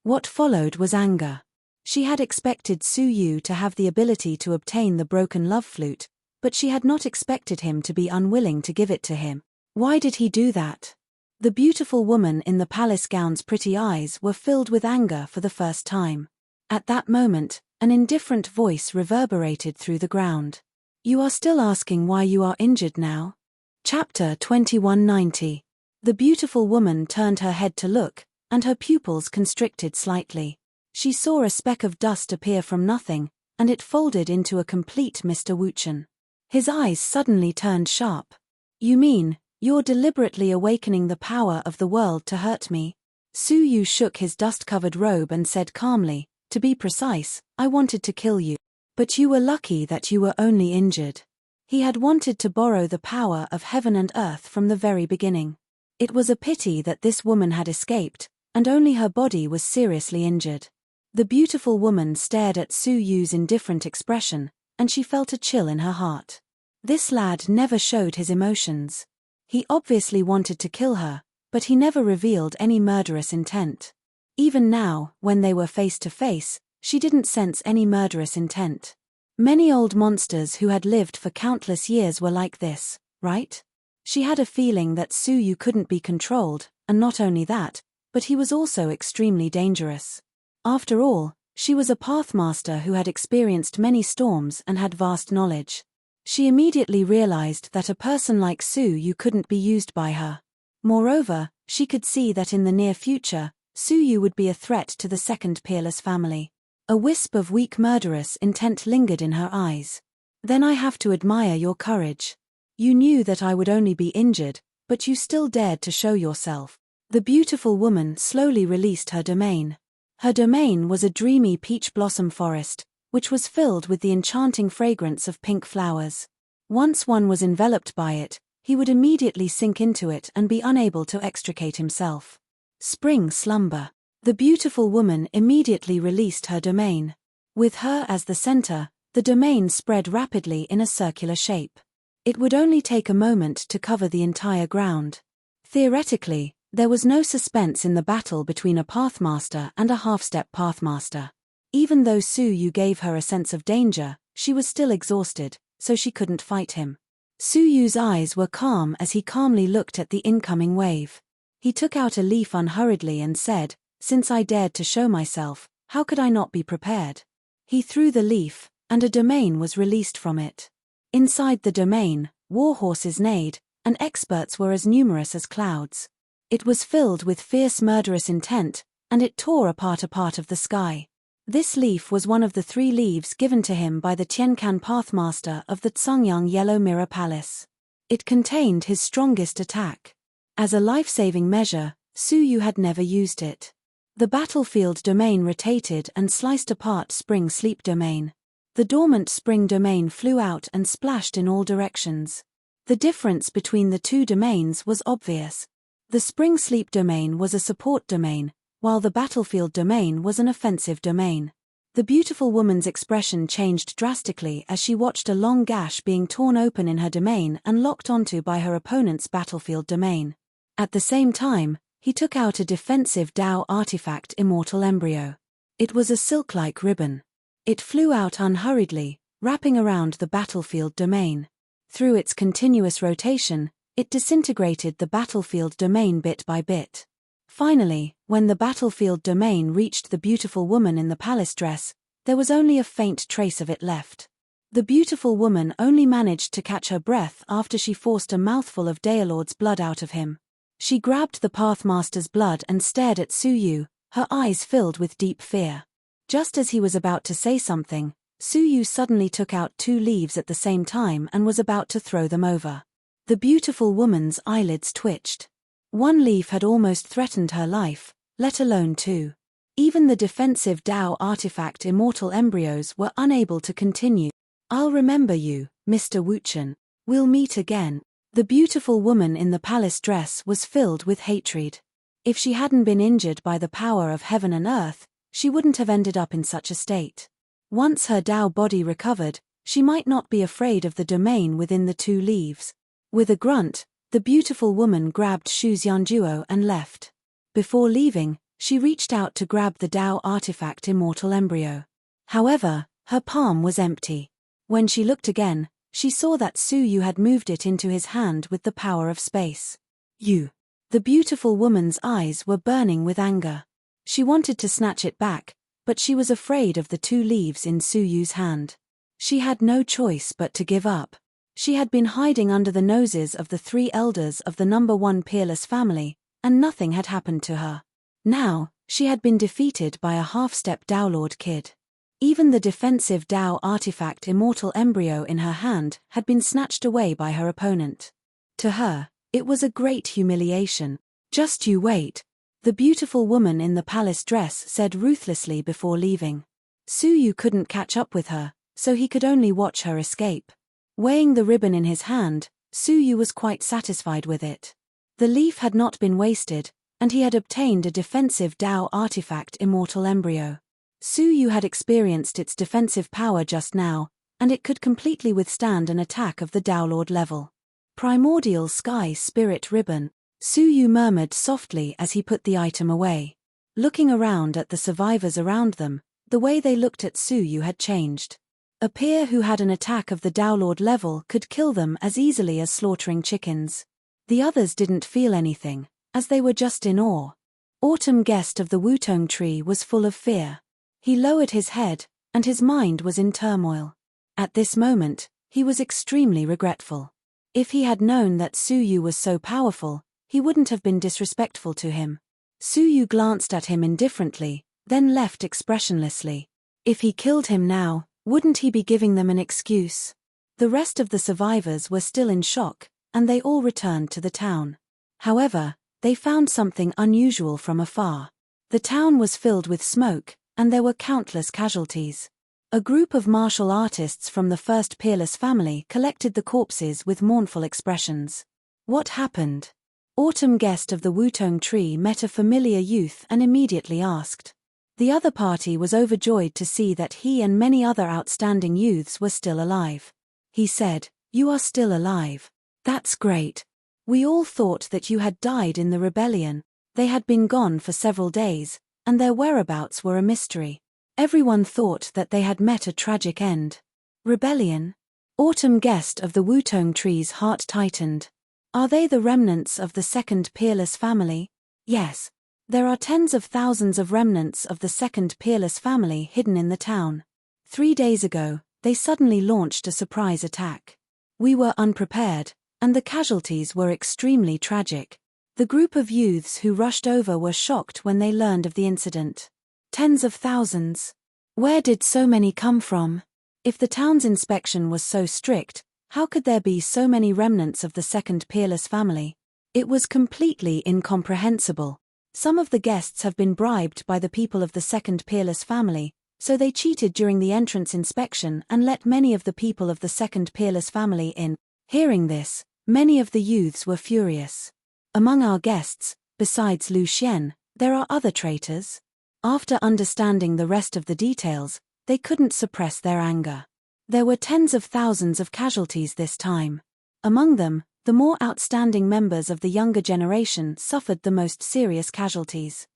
What followed was anger. She had expected Su Yu to have the ability to obtain the broken love flute, but she had not expected him to be unwilling to give it to him. Why did he do that? The beautiful woman in the palace gown's pretty eyes were filled with anger for the first time. At that moment, an indifferent voice reverberated through the ground. "You are still asking why you are injured now?" Chapter 2190. The beautiful woman turned her head to look, and her pupils constricted slightly. She saw a speck of dust appear from nothing, and it folded into a complete Mr. Wuchen. His eyes suddenly turned sharp. "You mean, you're deliberately awakening the power of the world to hurt me?" Su Yu shook his dust-covered robe and said calmly, "To be precise, I wanted to kill you. But you were lucky that you were only injured." He had wanted to borrow the power of heaven and earth from the very beginning. It was a pity that this woman had escaped, and only her body was seriously injured. The beautiful woman stared at Su Yu's indifferent expression, and she felt a chill in her heart. This lad never showed his emotions. He obviously wanted to kill her, but he never revealed any murderous intent. Even now, when they were face to face, she didn't sense any murderous intent. Many old monsters who had lived for countless years were like this, right? She had a feeling that Suyu couldn't be controlled, and not only that, but he was also extremely dangerous. After all, she was a pathmaster who had experienced many storms and had vast knowledge. She immediately realized that a person like Suyu couldn't be used by her. Moreover, she could see that in the near future, Suyu would be a threat to the second peerless family. A wisp of weak murderous intent lingered in her eyes. Then I have to admire your courage. You knew that I would only be injured, but you still dared to show yourself. The beautiful woman slowly released her domain. Her domain was a dreamy peach blossom forest, which was filled with the enchanting fragrance of pink flowers. Once one was enveloped by it, he would immediately sink into it and be unable to extricate himself. Spring slumber. The beautiful woman immediately released her domain. With her as the center, the domain spread rapidly in a circular shape. It would only take a moment to cover the entire ground. Theoretically, there was no suspense in the battle between a pathmaster and a half-step pathmaster. Even though Suyu gave her a sense of danger, she was still exhausted, so she couldn't fight him. Suyu's eyes were calm as he calmly looked at the incoming wave. He took out a leaf unhurriedly and said, "Since I dared to show myself, how could I not be prepared?" He threw the leaf, and a domain was released from it. Inside the domain, warhorses neighed, and experts were as numerous as clouds. It was filled with fierce murderous intent, and it tore apart a part of the sky. This leaf was one of the 3 leaves given to him by the Tiankan Pathmaster of the Tsungyang Yellow Mirror Palace. It contained his strongest attack. As a life-saving measure, Suyu had never used it. The battlefield domain rotated and sliced apart Spring Sleep domain. The dormant Spring domain flew out and splashed in all directions. The difference between the 2 domains was obvious. The Spring Sleep domain was a support domain, while the battlefield domain was an offensive domain. The beautiful woman's expression changed drastically as she watched a long gash being torn open in her domain and locked onto by her opponent's battlefield domain. At the same time, he took out a defensive Dao artifact Immortal Embryo. It was a silk-like ribbon. It flew out unhurriedly, wrapping around the battlefield domain. Through its continuous rotation, it disintegrated the battlefield domain bit by bit. Finally, when the battlefield domain reached the beautiful woman in the palace dress, there was only a faint trace of it left. The beautiful woman only managed to catch her breath after she forced a mouthful of Daelord's blood out of him. She grabbed the Pathmaster's blood and stared at Suyu, her eyes filled with deep fear. Just as he was about to say something, Suyu suddenly took out 2 leaves at the same time and was about to throw them over. The beautiful woman's eyelids twitched. 1 leaf had almost threatened her life, let alone 2. Even the defensive Dao artifact Immortal Embryos were unable to continue. "I'll remember you, Mr. Wuchen. We'll meet again." The beautiful woman in the palace dress was filled with hatred. If she hadn't been injured by the power of heaven and earth, she wouldn't have ended up in such a state. Once her Dao body recovered, she might not be afraid of the domain within the 2 leaves. With a grunt, the beautiful woman grabbed Shu Xianjuo and left. Before leaving, she reached out to grab the Dao artifact Immortal Embryo. However, her palm was empty. When she looked again, she saw that Suyu had moved it into his hand with the power of space. "You." The beautiful woman's eyes were burning with anger. She wanted to snatch it back, but she was afraid of the 2 leaves in Suyu's hand. She had no choice but to give up. She had been hiding under the noses of the 3 elders of the number 1 peerless family, and nothing had happened to her. Now, she had been defeated by a half-step Daolord kid. Even the defensive Dao artifact Immortal Embryo in her hand had been snatched away by her opponent. To her, it was a great humiliation. "Just you wait," the beautiful woman in the palace dress said ruthlessly before leaving. Suyu couldn't catch up with her, so he could only watch her escape. Weighing the ribbon in his hand, Suyu was quite satisfied with it. The leaf had not been wasted, and he had obtained a defensive Dao artifact Immortal Embryo. Suyu had experienced its defensive power just now, and it could completely withstand an attack of the Downlord level. Primordial Sky Spirit Ribbon, Suyu murmured softly as he put the item away. Looking around at the survivors around them, the way they looked at Suyu had changed. A peer who had an attack of the Downlord level could kill them as easily as slaughtering chickens. The others didn't feel anything, as they were just in awe. Autumn Guest of the Wutong Tree was full of fear. He lowered his head, and his mind was in turmoil. At this moment, he was extremely regretful. If he had known that Suyu was so powerful, he wouldn't have been disrespectful to him. Suyu glanced at him indifferently, then left expressionlessly. If he killed him now, wouldn't he be giving them an excuse? The rest of the survivors were still in shock, and they all returned to the town. However, they found something unusual from afar. The town was filled with smoke, and there were countless casualties. A group of martial artists from the first peerless family collected the corpses with mournful expressions. What happened? Autumn Guest of the Wutong Tree met a familiar youth and immediately asked. The other party was overjoyed to see that he and many other outstanding youths were still alive. He said, "You are still alive. That's great. We all thought that you had died in the rebellion. They had been gone for several days, and their whereabouts were a mystery. Everyone thought that they had met a tragic end." Rebellion? Autumn Guest of the Wutong Tree's heart tightened. Are they the remnants of the second peerless family? Yes. There are tens of thousands of remnants of the second peerless family hidden in the town. 3 days ago, they suddenly launched a surprise attack. We were unprepared, and the casualties were extremely tragic. The group of youths who rushed over were shocked when they learned of the incident. Tens of thousands. Where did so many come from? If the town's inspection was so strict, how could there be so many remnants of the second peerless family? It was completely incomprehensible. Some of the guests have been bribed by the people of the second peerless family, so they cheated during the entrance inspection and let many of the people of the second peerless family in. Hearing this, many of the youths were furious. Among our guests, besides Lu Xian, there are other traitors. After understanding the rest of the details, they couldn't suppress their anger. There were tens of thousands of casualties this time. Among them, the more outstanding members of the younger generation suffered the most serious casualties.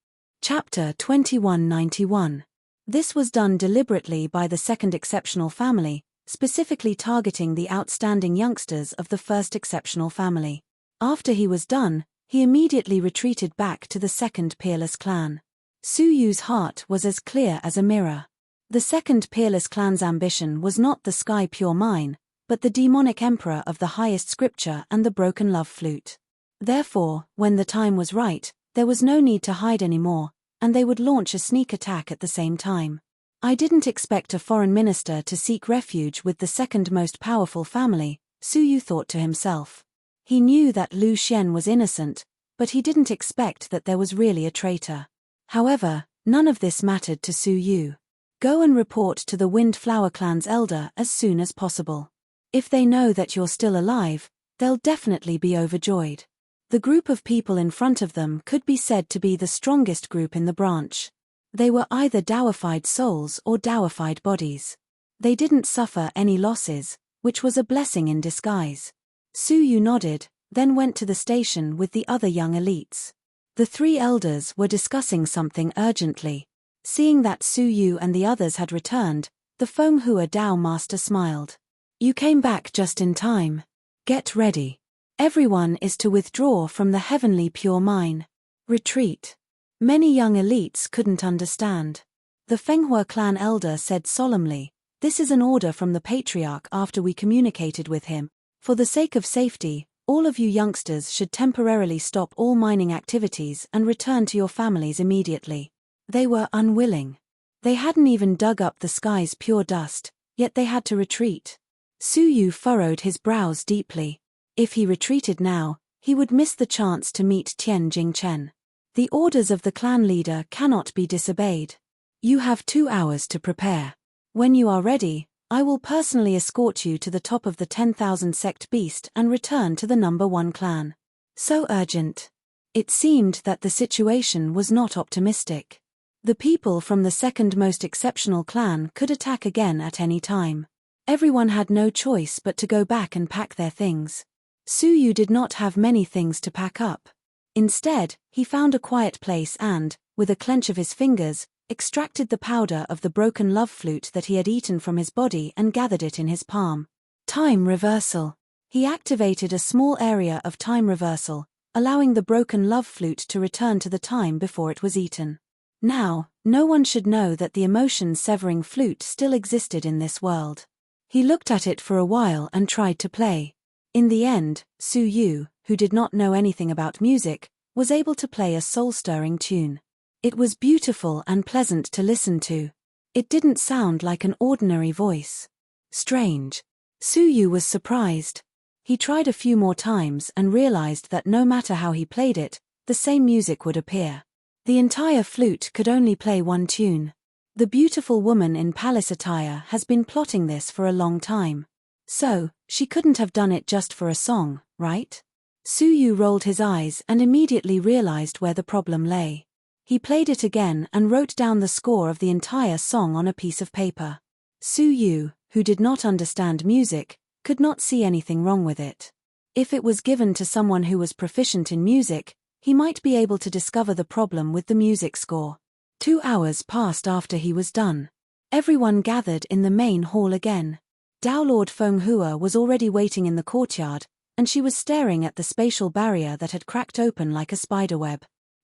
Chapter 2191. This was done deliberately by the second exceptional family, specifically targeting the outstanding youngsters of the first exceptional family. After he was done, he immediately retreated back to the second peerless clan. Suyu's heart was as clear as a mirror. The second peerless clan's ambition was not the Sky Pure Mine, but the demonic emperor of the highest scripture and the broken love flute. Therefore, when the time was right, there was no need to hide anymore, and they would launch a sneak attack at the same time. I didn't expect a foreign minister to seek refuge with the second most powerful family, Suyu thought to himself. He knew that Lu Xian was innocent, but he didn't expect that there was really a traitor. However, none of this mattered to Suyu. Go and report to the Windflower Clan's elder as soon as possible. If they know that you're still alive, they'll definitely be overjoyed. The group of people in front of them could be said to be the strongest group in the branch. They were either Daoified souls or Daoified bodies. They didn't suffer any losses, which was a blessing in disguise. Suyu nodded, then went to the station with the other young elites. The 3 elders were discussing something urgently. Seeing that Suyu and the others had returned, the Fenghua Dao master smiled. You came back just in time. Get ready. Everyone is to withdraw from the heavenly pure mine. Retreat. Many young elites couldn't understand. The Fenghua clan elder said solemnly, "This is an order from the patriarch after we communicated with him. For the sake of safety, all of you youngsters should temporarily stop all mining activities and return to your families immediately." They were unwilling. They hadn't even dug up the sky's pure dust, yet they had to retreat. Suyu furrowed his brows deeply. If he retreated now, he would miss the chance to meet Tian Jingchen. The orders of the clan leader cannot be disobeyed. You have 2 hours to prepare. When you are ready, I will personally escort you to the top of the 10,000 sect beast and return to the number 1 clan. So urgent. It seemed that the situation was not optimistic. The people from the second most exceptional clan could attack again at any time. Everyone had no choice but to go back and pack their things. Su Yu did not have many things to pack up. Instead, he found a quiet place and, with a clench of his fingers, extracted the powder of the broken love flute that he had eaten from his body and gathered it in his palm. Time reversal. He activated a small area of time reversal, allowing the broken love flute to return to the time before it was eaten. Now, no one should know that the emotion-severing flute still existed in this world. He looked at it for a while and tried to play. In the end, Su Yu, who did not know anything about music, was able to play a soul-stirring tune. It was beautiful and pleasant to listen to. It didn't sound like an ordinary voice. Strange. Su Yu was surprised. He tried a few more times and realized that no matter how he played it, the same music would appear. The entire flute could only play one tune. The beautiful woman in palace attire has been plotting this for a long time. So, she couldn't have done it just for a song, right? Su Yu rolled his eyes and immediately realized where the problem lay. He played it again and wrote down the score of the entire song on a piece of paper. Su Yu, who did not understand music, could not see anything wrong with it. If it was given to someone who was proficient in music, he might be able to discover the problem with the music score. 2 hours passed after he was done. Everyone gathered in the main hall again. Dao Lord Feng Hua was already waiting in the courtyard, and she was staring at the spatial barrier that had cracked open like a spiderweb.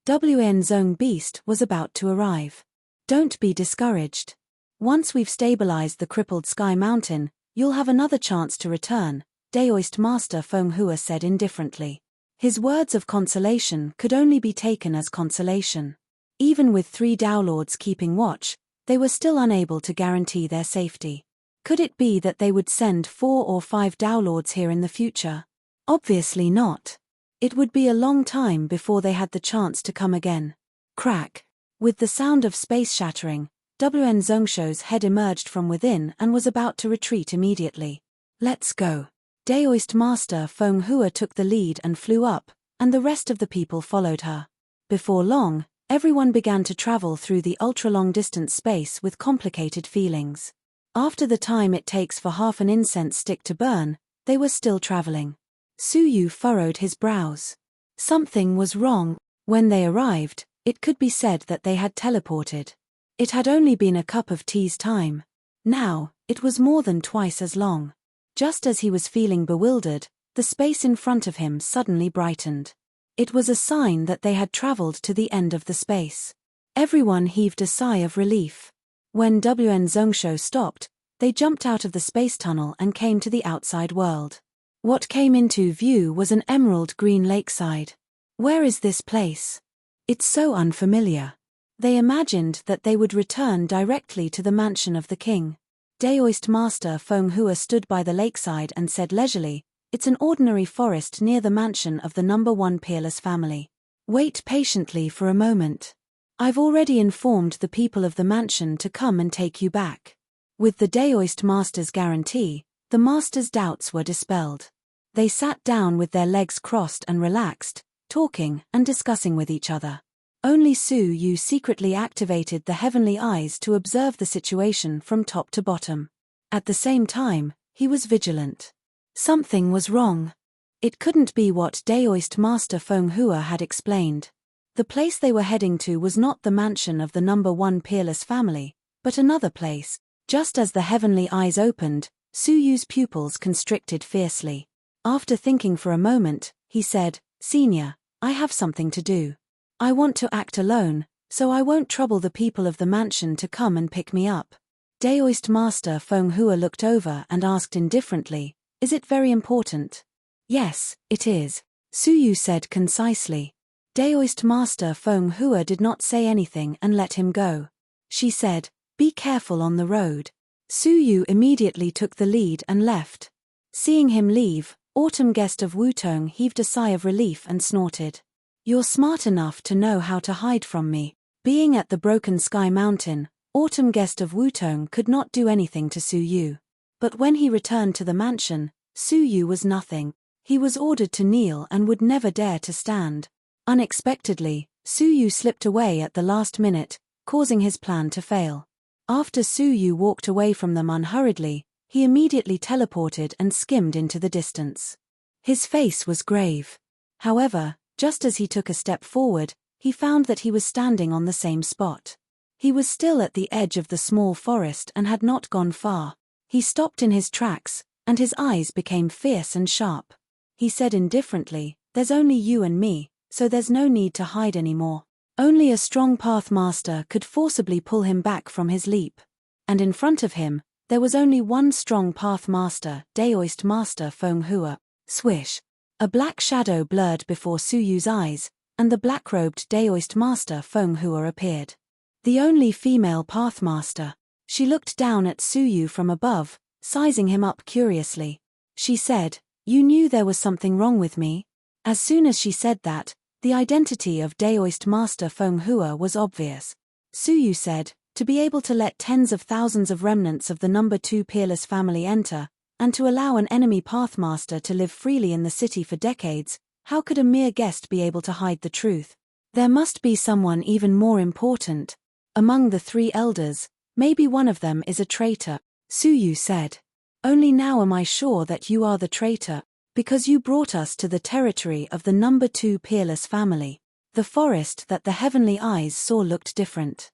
Wn Zong Beast was about to arrive. Don't be discouraged. Once we've stabilized the crippled Sky Mountain, you'll have another chance to return, Daoist Master Feng Hua said indifferently. His words of consolation could only be taken as consolation. Even with 3 Dao Lords keeping watch, they were still unable to guarantee their safety. Could it be that they would send 4 or 5 Dao Lords here in the future? Obviously not. It would be a long time before they had the chance to come again. Crack. With the sound of space shattering, Wn Zongsho's head emerged from within and was about to retreat immediately. Let's go. Daoist Master Feng Hua took the lead and flew up, and the rest of the people followed her. Before long, everyone began to travel through the ultra-long-distance space with complicated feelings. After the time it takes for half an incense stick to burn, they were still traveling. Su Yu furrowed his brows. Something was wrong. When they arrived, it could be said that they had teleported. It had only been a cup of tea's time. Now, it was more than twice as long. Just as he was feeling bewildered, the space in front of him suddenly brightened. It was a sign that they had traveled to the end of the space. Everyone heaved a sigh of relief. When Wn Zongsho stopped, they jumped out of the space tunnel and came to the outside world. What came into view was an emerald green lakeside. Where is this place? It's so unfamiliar. They imagined that they would return directly to the mansion of the king. Daoist Master Feng Hua stood by the lakeside and said leisurely, "It's an ordinary forest near the mansion of the number 1 peerless family. Wait patiently for a moment. I've already informed the people of the mansion to come and take you back." With the Daoist Master's guarantee, the Master's doubts were dispelled. They sat down with their legs crossed and relaxed, talking and discussing with each other. Only Su Yu secretly activated the heavenly eyes to observe the situation from top to bottom. At the same time, he was vigilant. Something was wrong. It couldn't be what Daoist Master Feng Hua had explained. The place they were heading to was not the mansion of the number 1 peerless family, but another place. Just as the heavenly eyes opened, Su Yu's pupils constricted fiercely. After thinking for a moment, he said, "Senior, I have something to do. I want to act alone, so I won't trouble the people of the mansion to come and pick me up." Daoist Master Feng Hua looked over and asked indifferently, "Is it very important?" "Yes, it is," Su Yu said concisely. Daoist Master Feng Hua did not say anything and let him go. She said, "Be careful on the road." Su Yu immediately took the lead and left. Seeing him leave, Autumn Guest of Wutong heaved a sigh of relief and snorted. "You're smart enough to know how to hide from me." Being at the Broken Sky Mountain, Autumn Guest of Wutong could not do anything to Su Yu. But when he returned to the mansion, Su Yu was nothing. He was ordered to kneel and would never dare to stand. Unexpectedly, Su Yu slipped away at the last minute, causing his plan to fail. After Su Yu walked away from them unhurriedly, he immediately teleported and skimmed into the distance. His face was grave. However, just as he took a step forward, he found that he was standing on the same spot. He was still at the edge of the small forest and had not gone far. He stopped in his tracks, and his eyes became fierce and sharp. He said indifferently, "There's only you and me, so there's no need to hide anymore." Only a strong Pathmaster could forcibly pull him back from his leap. And in front of him, there was only one strong Pathmaster, Daoist Master Fenghua. Swish! A black shadow blurred before Suyu's eyes, and the black-robed Daoist Master Fenghua appeared. The only female Pathmaster. She looked down at Suyu from above, sizing him up curiously. She said, "You knew there was something wrong with me?" As soon as she said that, the identity of Daoist Master Fenghua was obvious. Suyu said, "To be able to let tens of thousands of remnants of the number 2 peerless family enter, and to allow an enemy Pathmaster to live freely in the city for decades, how could a mere guest be able to hide the truth? There must be someone even more important. Among the 3 elders, maybe one of them is a traitor." Suyu said, "Only now am I sure that you are the traitor, because you brought us to the territory of the number 2 peerless family." The forest that the heavenly eyes saw looked different.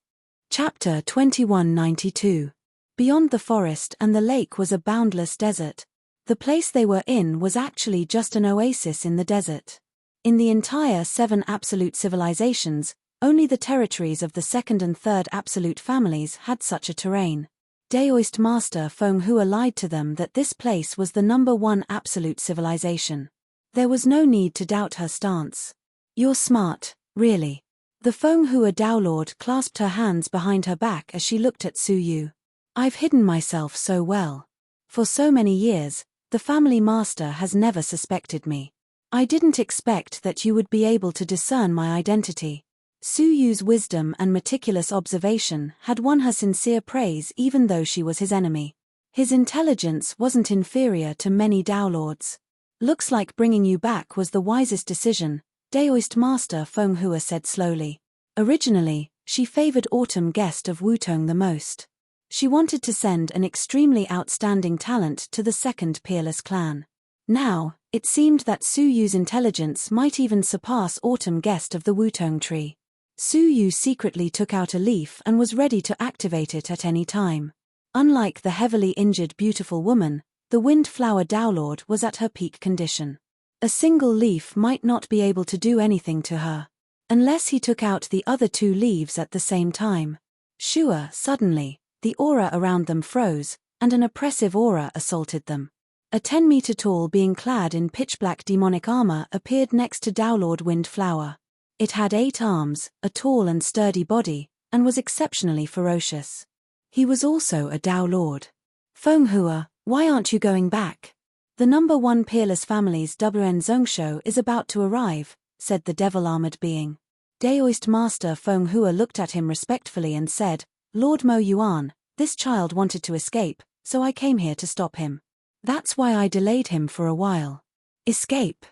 Chapter 2192. Beyond the forest and the lake was a boundless desert. The place they were in was actually just an oasis in the desert. In the entire 7 absolute civilizations, only the territories of the 2nd and 3rd absolute families had such a terrain. Daoist Master Fenghua lied to them that this place was the number 1 absolute civilization. There was no need to doubt her stance. "You're smart, really." The Fenghua Daolord clasped her hands behind her back as she looked at Suyu. "I've hidden myself so well. For so many years, the family master has never suspected me. I didn't expect that you would be able to discern my identity." Suyu's wisdom and meticulous observation had won her sincere praise even though she was his enemy. His intelligence wasn't inferior to many Daolords. "Looks like bringing you back was the wisest decision," Daoist Master Fenghua said slowly. Originally, she favored Autumn Guest of Wutong the most. She wanted to send an extremely outstanding talent to the 2nd peerless clan. Now, it seemed that Suyu's intelligence might even surpass Autumn Guest of the Wutong tree. Suyu secretly took out a leaf and was ready to activate it at any time. Unlike the heavily injured beautiful woman, the Windflower Daolord was at her peak condition. A single leaf might not be able to do anything to her. Unless he took out the other 2 leaves at the same time. Suddenly, the aura around them froze, and an oppressive aura assaulted them. A 10-meter-tall being clad in pitch-black demonic armor appeared next to Daolord Windflower. It had 8 arms, a tall and sturdy body, and was exceptionally ferocious. He was also a Daolord. "Fenghua, why aren't you going back? The number 1 peerless family's WN Zongsho is about to arrive," said the devil-armored being. Daoist Master Fenghua looked at him respectfully and said, "Lord Mo Yuan, this child wanted to escape, so I came here to stop him. That's why I delayed him for a while." "Escape?"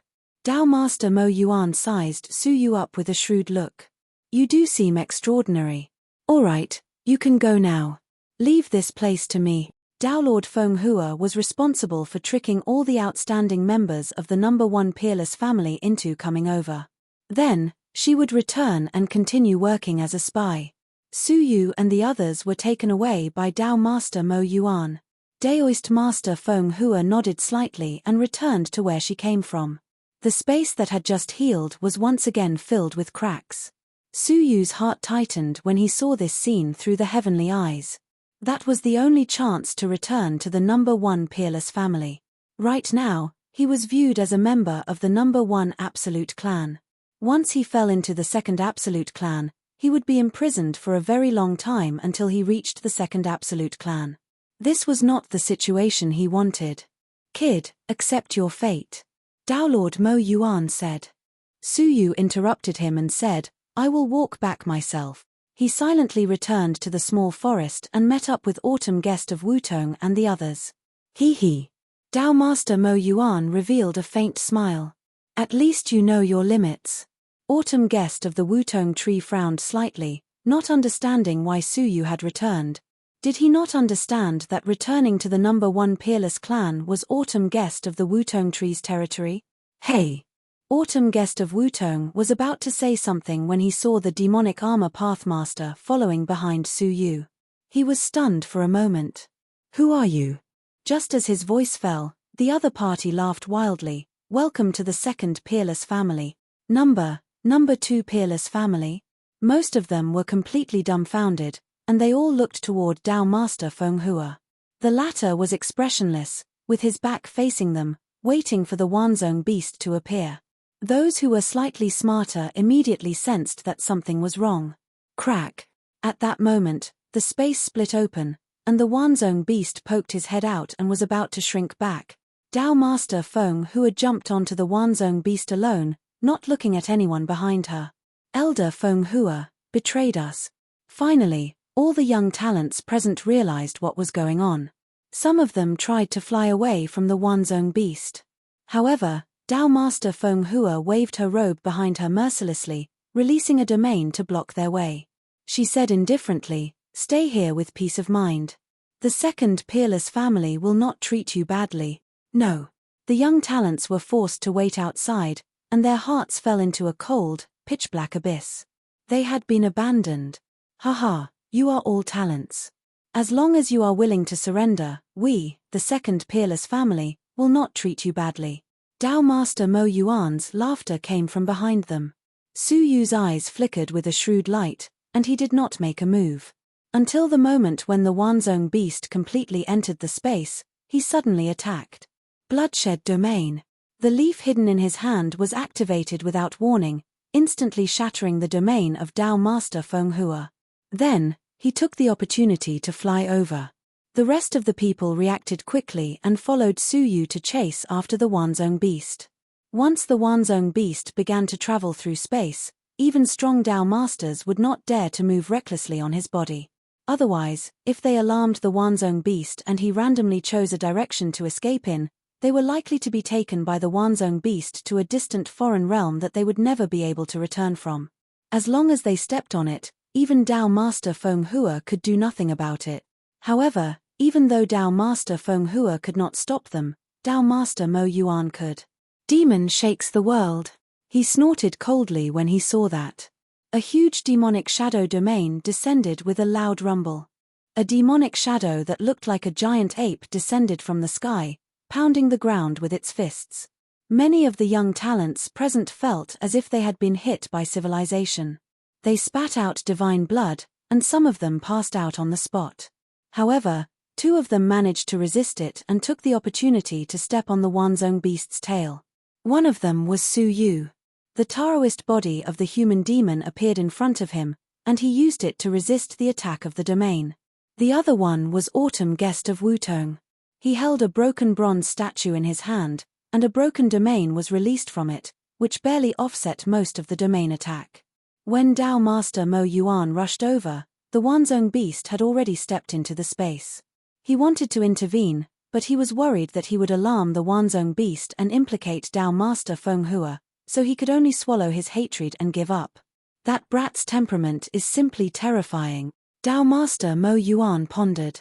Dao Master Mo Yuan sized Suyu up with a shrewd look. "You do seem extraordinary. All right, you can go now. Leave this place to me." Daolord Fenghua was responsible for tricking all the outstanding members of the number 1 peerless family into coming over. Then, she would return and continue working as a spy. Suyu and the others were taken away by Dao Master Mo Yuan. Daoist Master Fenghua nodded slightly and returned to where she came from. The space that had just healed was once again filled with cracks. Suyu's heart tightened when he saw this scene through the heavenly eyes. That was the only chance to return to the number 1 peerless family. Right now, he was viewed as a member of the number 1 absolute clan. Once he fell into the 2nd absolute clan, he would be imprisoned for a very long time until he reached the 2nd absolute clan. This was not the situation he wanted. "Kid, accept your fate," Daolord Mo Yuan said. Suyu interrupted him and said, "I will walk back myself." He silently returned to the small forest and met up with Autumn Guest of Wutong and the others. Hee. Dao Master Mo Yuan revealed a faint smile. "At least you know your limits." Autumn Guest of the Wutong tree frowned slightly, not understanding why Suyu had returned. Did he not understand that returning to the number 1 peerless clan was Autumn Guest of the Wutong Tree's territory? Hey! Autumn Guest of Wutong was about to say something when he saw the demonic armor pathmaster following behind Su Yu. He was stunned for a moment. Who are you? Just as his voice fell, the other party laughed wildly. Welcome to the 2nd peerless family. Number 2 peerless family? Most of them were completely dumbfounded, and they all looked toward Dao Master Feng Hua. The latter was expressionless, with his back facing them, waiting for the Wanzhong beast to appear. Those who were slightly smarter immediately sensed that something was wrong. Crack! At that moment, the space split open, and the Wanzhong beast poked his head out and was about to shrink back. Dao Master Feng Hua jumped onto the Wanzhong beast alone, not looking at anyone behind her. Elder Feng Hua betrayed us. Finally, all the young talents present realized what was going on. Some of them tried to fly away from the Wanzhong beast. However, Dao Master Feng Hua waved her robe behind her mercilessly, releasing a domain to block their way. She said indifferently, "Stay here with peace of mind. The 2nd peerless family will not treat you badly." No. The young talents were forced to wait outside, and their hearts fell into a cold, pitch-black abyss. They had been abandoned. Haha, you are all talents. As long as you are willing to surrender, we, the 2nd peerless family, will not treat you badly. Dao Master Mo Yuan's laughter came from behind them. Su Yu's eyes flickered with a shrewd light, and he did not make a move. Until the moment when the Wanzhong beast completely entered the space, he suddenly attacked. Bloodshed Domain. The leaf hidden in his hand was activated without warning, instantly shattering the domain of Dao Master Feng Hua. Then, he took the opportunity to fly over. The rest of the people reacted quickly and followed Su Yu to chase after the Wanzhong beast. Once the Wanzhong beast began to travel through space, even strong Dao Masters would not dare to move recklessly on his body. Otherwise, if they alarmed the Wanzhong beast and he randomly chose a direction to escape in, they were likely to be taken by the Wanzhong beast to a distant foreign realm that they would never be able to return from. As long as they stepped on it, even Dao Master Feng Hua could do nothing about it. However, even though Dao Master Feng Hua could not stop them, Dao Master Mo Yuan could. Demon shakes the world. He snorted coldly when he saw that. A huge demonic shadow domain descended with a loud rumble. A demonic shadow that looked like a giant ape descended from the sky, pounding the ground with its fists. Many of the young talents present felt as if they had been hit by civilization. They spat out divine blood, and some of them passed out on the spot. However, 2 of them managed to resist it and took the opportunity to step on the Wanzhong beast's tail. One of them was Su Yu. The Taoist body of the human demon appeared in front of him, and he used it to resist the attack of the domain. The other one was Autumn Guest of Wutong. He held a broken bronze statue in his hand, and a broken domain was released from it, which barely offset most of the domain attack. When Dao Master Mo Yuan rushed over, the Wanzhong beast had already stepped into the space. He wanted to intervene, but he was worried that he would alarm the Wanzhong beast and implicate Dao Master Feng Hua, so he could only swallow his hatred and give up. That brat's temperament is simply terrifying, Dao Master Mo Yuan pondered.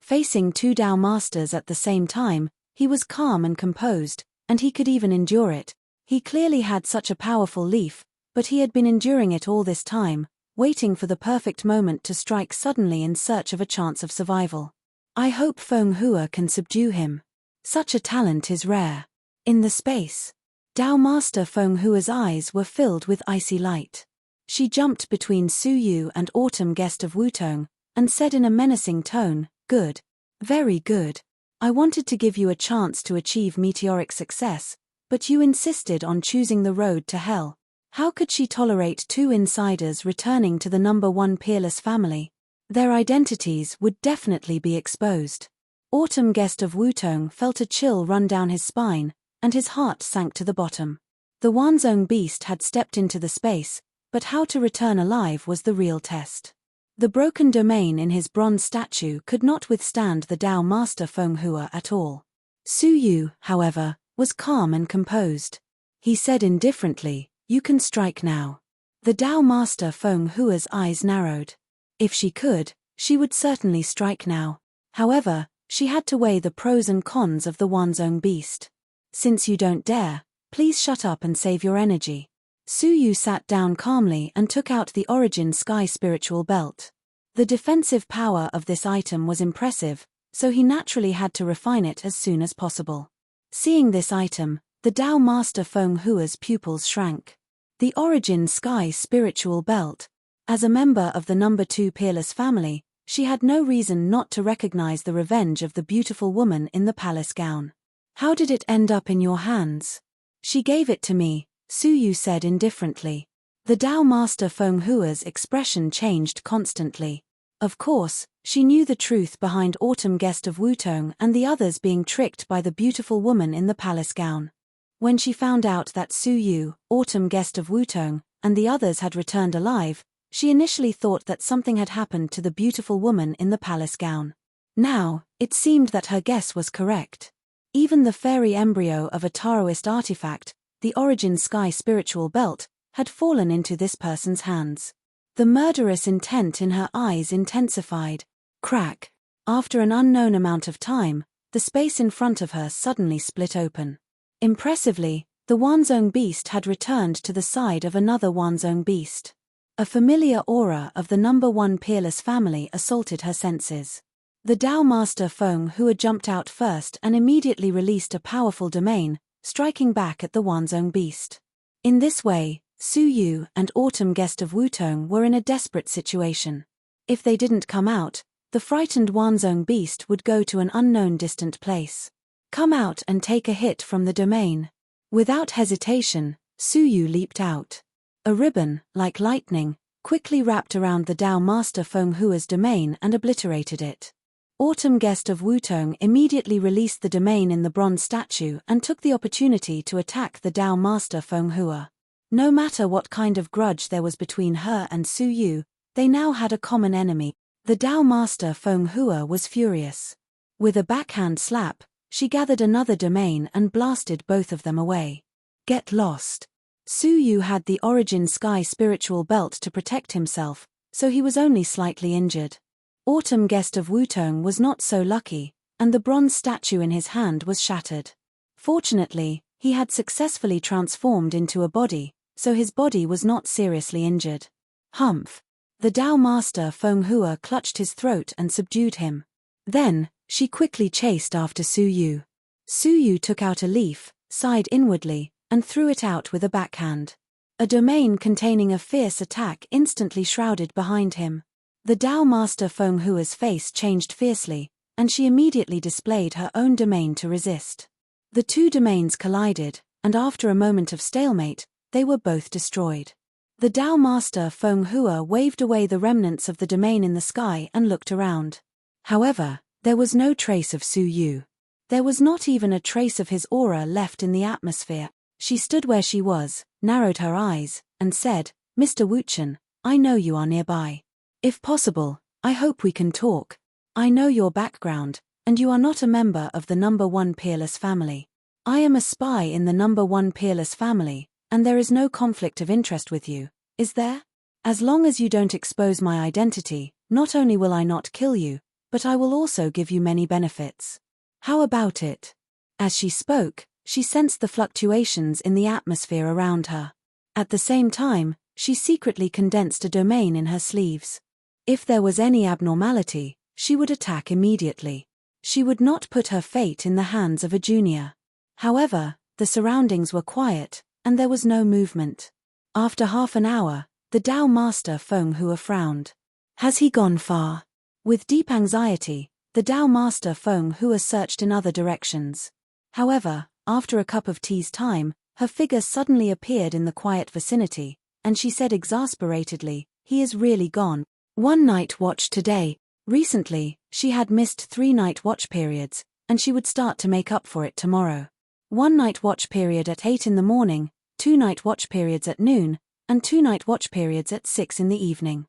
Facing 2 Dao Masters at the same time, he was calm and composed, and he could even endure it. He clearly had such a powerful leaf, but he had been enduring it all this time, waiting for the perfect moment to strike suddenly in search of a chance of survival. I hope Feng Hua can subdue him. Such a talent is rare. In the space, Dao Master Feng Hua's eyes were filled with icy light. She jumped between Su Yu and Autumn Guest of Wutong, and said in a menacing tone, "Good. Very good. I wanted to give you a chance to achieve meteoric success, but you insisted on choosing the road to hell." How could she tolerate 2 insiders returning to the number 1 peerless family? Their identities would definitely be exposed. Autumn Guest of Wutong felt a chill run down his spine, and his heart sank to the bottom. The Wanzhong beast had stepped into the space, but how to return alive was the real test. The broken domain in his bronze statue could not withstand the Dao Master Feng Hua at all. Su Yu, however, was calm and composed. He said indifferently, "You can strike now." The Dao Master Feng Hua's eyes narrowed. If she could, She would certainly strike now. However, she had to weigh the pros and cons of the one's own beast. Since you don't dare, please shut up and save your energy. Su Yu sat down calmly and took out the Origin Sky spiritual belt. The defensive power of this item was impressive, so he naturally had to refine it as soon as possible. Seeing this item, the Tao Master Feng Hua's pupils shrank. The Origin Sky spiritual belt. As a member of the number 2 peerless family, she had no reason not to recognize the revenge of the beautiful woman in the palace gown. How did it end up in your hands? She gave it to me, Su Yu said indifferently. The Tao Master Feng Hua's expression changed constantly. Of course, she knew the truth behind Autumn Guest of Wutong and the others being tricked by the beautiful woman in the palace gown. When she found out that Su Yu, Autumn Guest of Wutong, and the others had returned alive, she initially thought that something had happened to the beautiful woman in the palace gown. Now, it seemed that her guess was correct. Even the fairy embryo of a Taoist artifact, the Origin Sky spiritual belt, had fallen into this person's hands. The murderous intent in her eyes intensified. Crack. After an unknown amount of time, the space in front of her suddenly split open. Impressively, the Wanzhong beast had returned to the side of another Wanzhong beast. A familiar aura of the number 1 peerless family assaulted her senses. The Tao Master Feng Hua jumped out first and immediately released a powerful domain, striking back at the Wanzhong beast. In this way, Su Yu and Autumn Guest of Wutong were in a desperate situation. If they didn't come out, the frightened Wanzhong beast would go to an unknown distant place. Come out and take a hit from the domain. Without hesitation, Su Yu leaped out. A ribbon, like lightning, quickly wrapped around the Tao Master Feng Hua's domain and obliterated it. Autumn Guest of Wutong immediately released the domain in the bronze statue and took the opportunity to attack the Tao Master Feng Hua. No matter what kind of grudge there was between her and Su Yu, they now had a common enemy. The Tao Master Feng Hua was furious. With a backhand slap, she gathered another domain and blasted both of them away. Get lost. Su Yu had the Origin Sky spiritual belt to protect himself, so he was only slightly injured. Autumn Guest of Wutong was not so lucky, and the bronze statue in his hand was shattered. Fortunately, he had successfully transformed into a body, so his body was not seriously injured. Humph. The Tao Master Feng Hua clutched his throat and subdued him. Then, she quickly chased after Su Yu. Su Yu took out a leaf, sighed inwardly, and threw it out with a backhand. A domain containing a fierce attack instantly shrouded behind him. The Tao Master Feng Hua's face changed fiercely, and she immediately displayed her own domain to resist. The two domains collided, and after a moment of stalemate, they were both destroyed. The Tao Master Feng Hua waved away the remnants of the domain in the sky and looked around. However, there was no trace of Su Yu. There was not even a trace of his aura left in the atmosphere. She stood where she was, narrowed her eyes, and said, "Mr. Wuchen, I know you are nearby. If possible, I hope we can talk. I know your background, and you are not a member of the number 1 peerless family. I am a spy in the number 1 peerless family, and there is no conflict of interest with you, is there? As long as you don't expose my identity, not only will I not kill you, but I will also give you many benefits. How about it?" As she spoke, she sensed the fluctuations in the atmosphere around her. At the same time, she secretly condensed a domain in her sleeves. If there was any abnormality, she would attack immediately. She would not put her fate in the hands of a junior. However, the surroundings were quiet, and there was no movement. After half an hour, the Tao Master Feng Hua frowned. Has he gone far? With deep anxiety, the Tao Master Feng Hua searched in other directions. However, after a cup of tea's time, her figure suddenly appeared in the quiet vicinity, and she said exasperatedly, "He is really gone. 1 night watch today." Recently, she had missed 3 night watch periods, and she would start to make up for it tomorrow. 1 night watch period at 8 in the morning, 2 night watch periods at noon, and 2 night watch periods at 6 in the evening.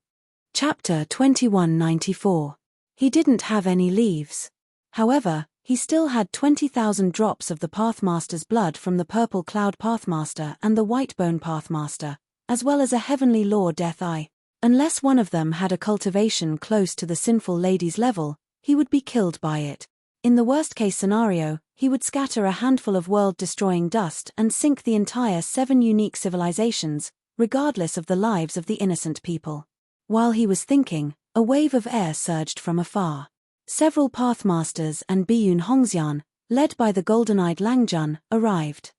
Chapter 2194. He didn't have any leaves. However, he still had 20,000 drops of the Pathmaster's blood from the Purple Cloud Pathmaster and the White Bone Pathmaster, as well as a Heavenly Law Death Eye. Unless one of them had a cultivation close to the sinful lady's level, he would be killed by it. In the worst-case scenario, he would scatter a handful of world-destroying dust and sink the entire 7 unique civilizations, regardless of the lives of the innocent people. While he was thinking, a wave of air surged from afar. Several Pathmasters and Biyun Hongxian, led by the golden-eyed Langjun, arrived.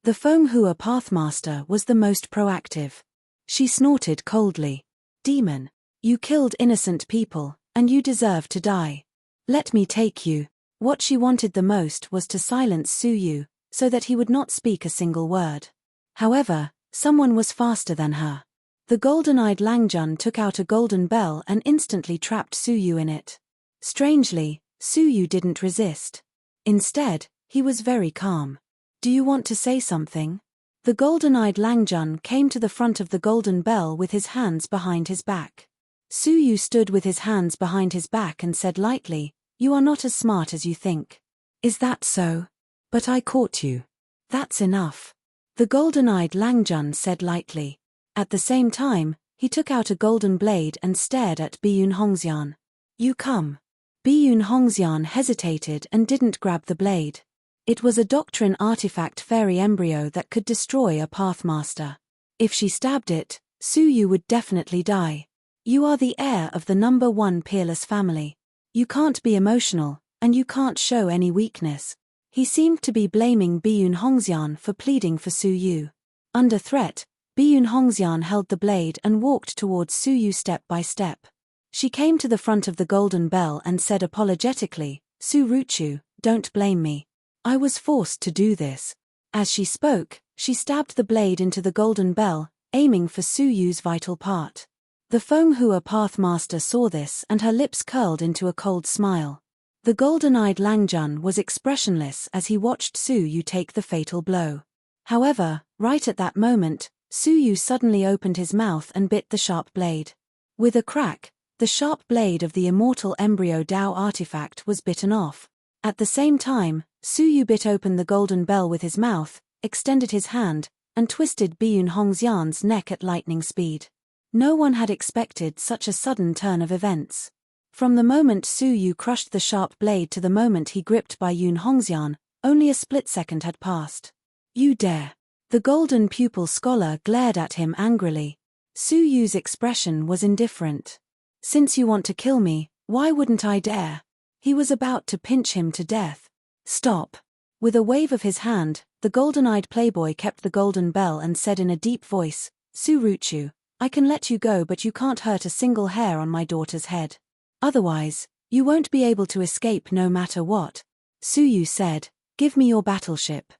The Fenghua Pathmaster was the most proactive. She snorted coldly. "Demon, you killed innocent people, and you deserve to die. Let me take you." What she wanted the most was to silence Su Yu, so that he would not speak a single word. However, someone was faster than her. The golden-eyed Langjun took out a golden bell and instantly trapped Su Yu in it. Strangely, Su Yu didn't resist. Instead, he was very calm. "Do you want to say something?" The golden-eyed Langjun came to the front of the golden bell with his hands behind his back. Su Yu stood with his hands behind his back and said lightly, "You are not as smart as you think." "Is that so? But I caught you." "That's enough." The golden-eyed Langjun said lightly. At the same time, he took out a golden blade and stared at Biyun Hongxian. "You come." Biyun Hongxian hesitated and didn't grab the blade. It was a doctrine artifact fairy embryo that could destroy a Pathmaster. If she stabbed it, Su Yu would definitely die. "You are the heir of the number 1 peerless family. You can't be emotional, and you can't show any weakness." He seemed to be blaming Biyun Hongxian for pleading for Su Yu. Under threat, Biyun Hongxian held the blade and walked towards Su Yu step by step. She came to the front of the golden bell and said apologetically, "Su Ruchu, don't blame me. I was forced to do this." As she spoke, she stabbed the blade into the golden bell, aiming for Su Yu's vital part. The Fenghua Pathmaster saw this and her lips curled into a cold smile. The golden-eyed Langjun was expressionless as he watched Su Yu take the fatal blow. However, right at that moment, Su Yu suddenly opened his mouth and bit the sharp blade. With a crack, the sharp blade of the immortal embryo Dao artifact was bitten off. At the same time, Su Yu bit open the golden bell with his mouth, extended his hand, and twisted Biyun Hongxian's neck at lightning speed. No one had expected such a sudden turn of events. From the moment Su Yu crushed the sharp blade to the moment he gripped Biyun Hongxian, only a split second had passed. "You dare!" The golden pupil scholar glared at him angrily. Su Yu's expression was indifferent. "Since you want to kill me, why wouldn't I dare?" He was about to pinch him to death. "Stop." With a wave of his hand, the golden-eyed playboy kept the golden bell and said in a deep voice, "Su Ruchu, I can let you go, but you can't hurt a single hair on my daughter's head. Otherwise, you won't be able to escape no matter what." Su Yu said, "Give me your battleship."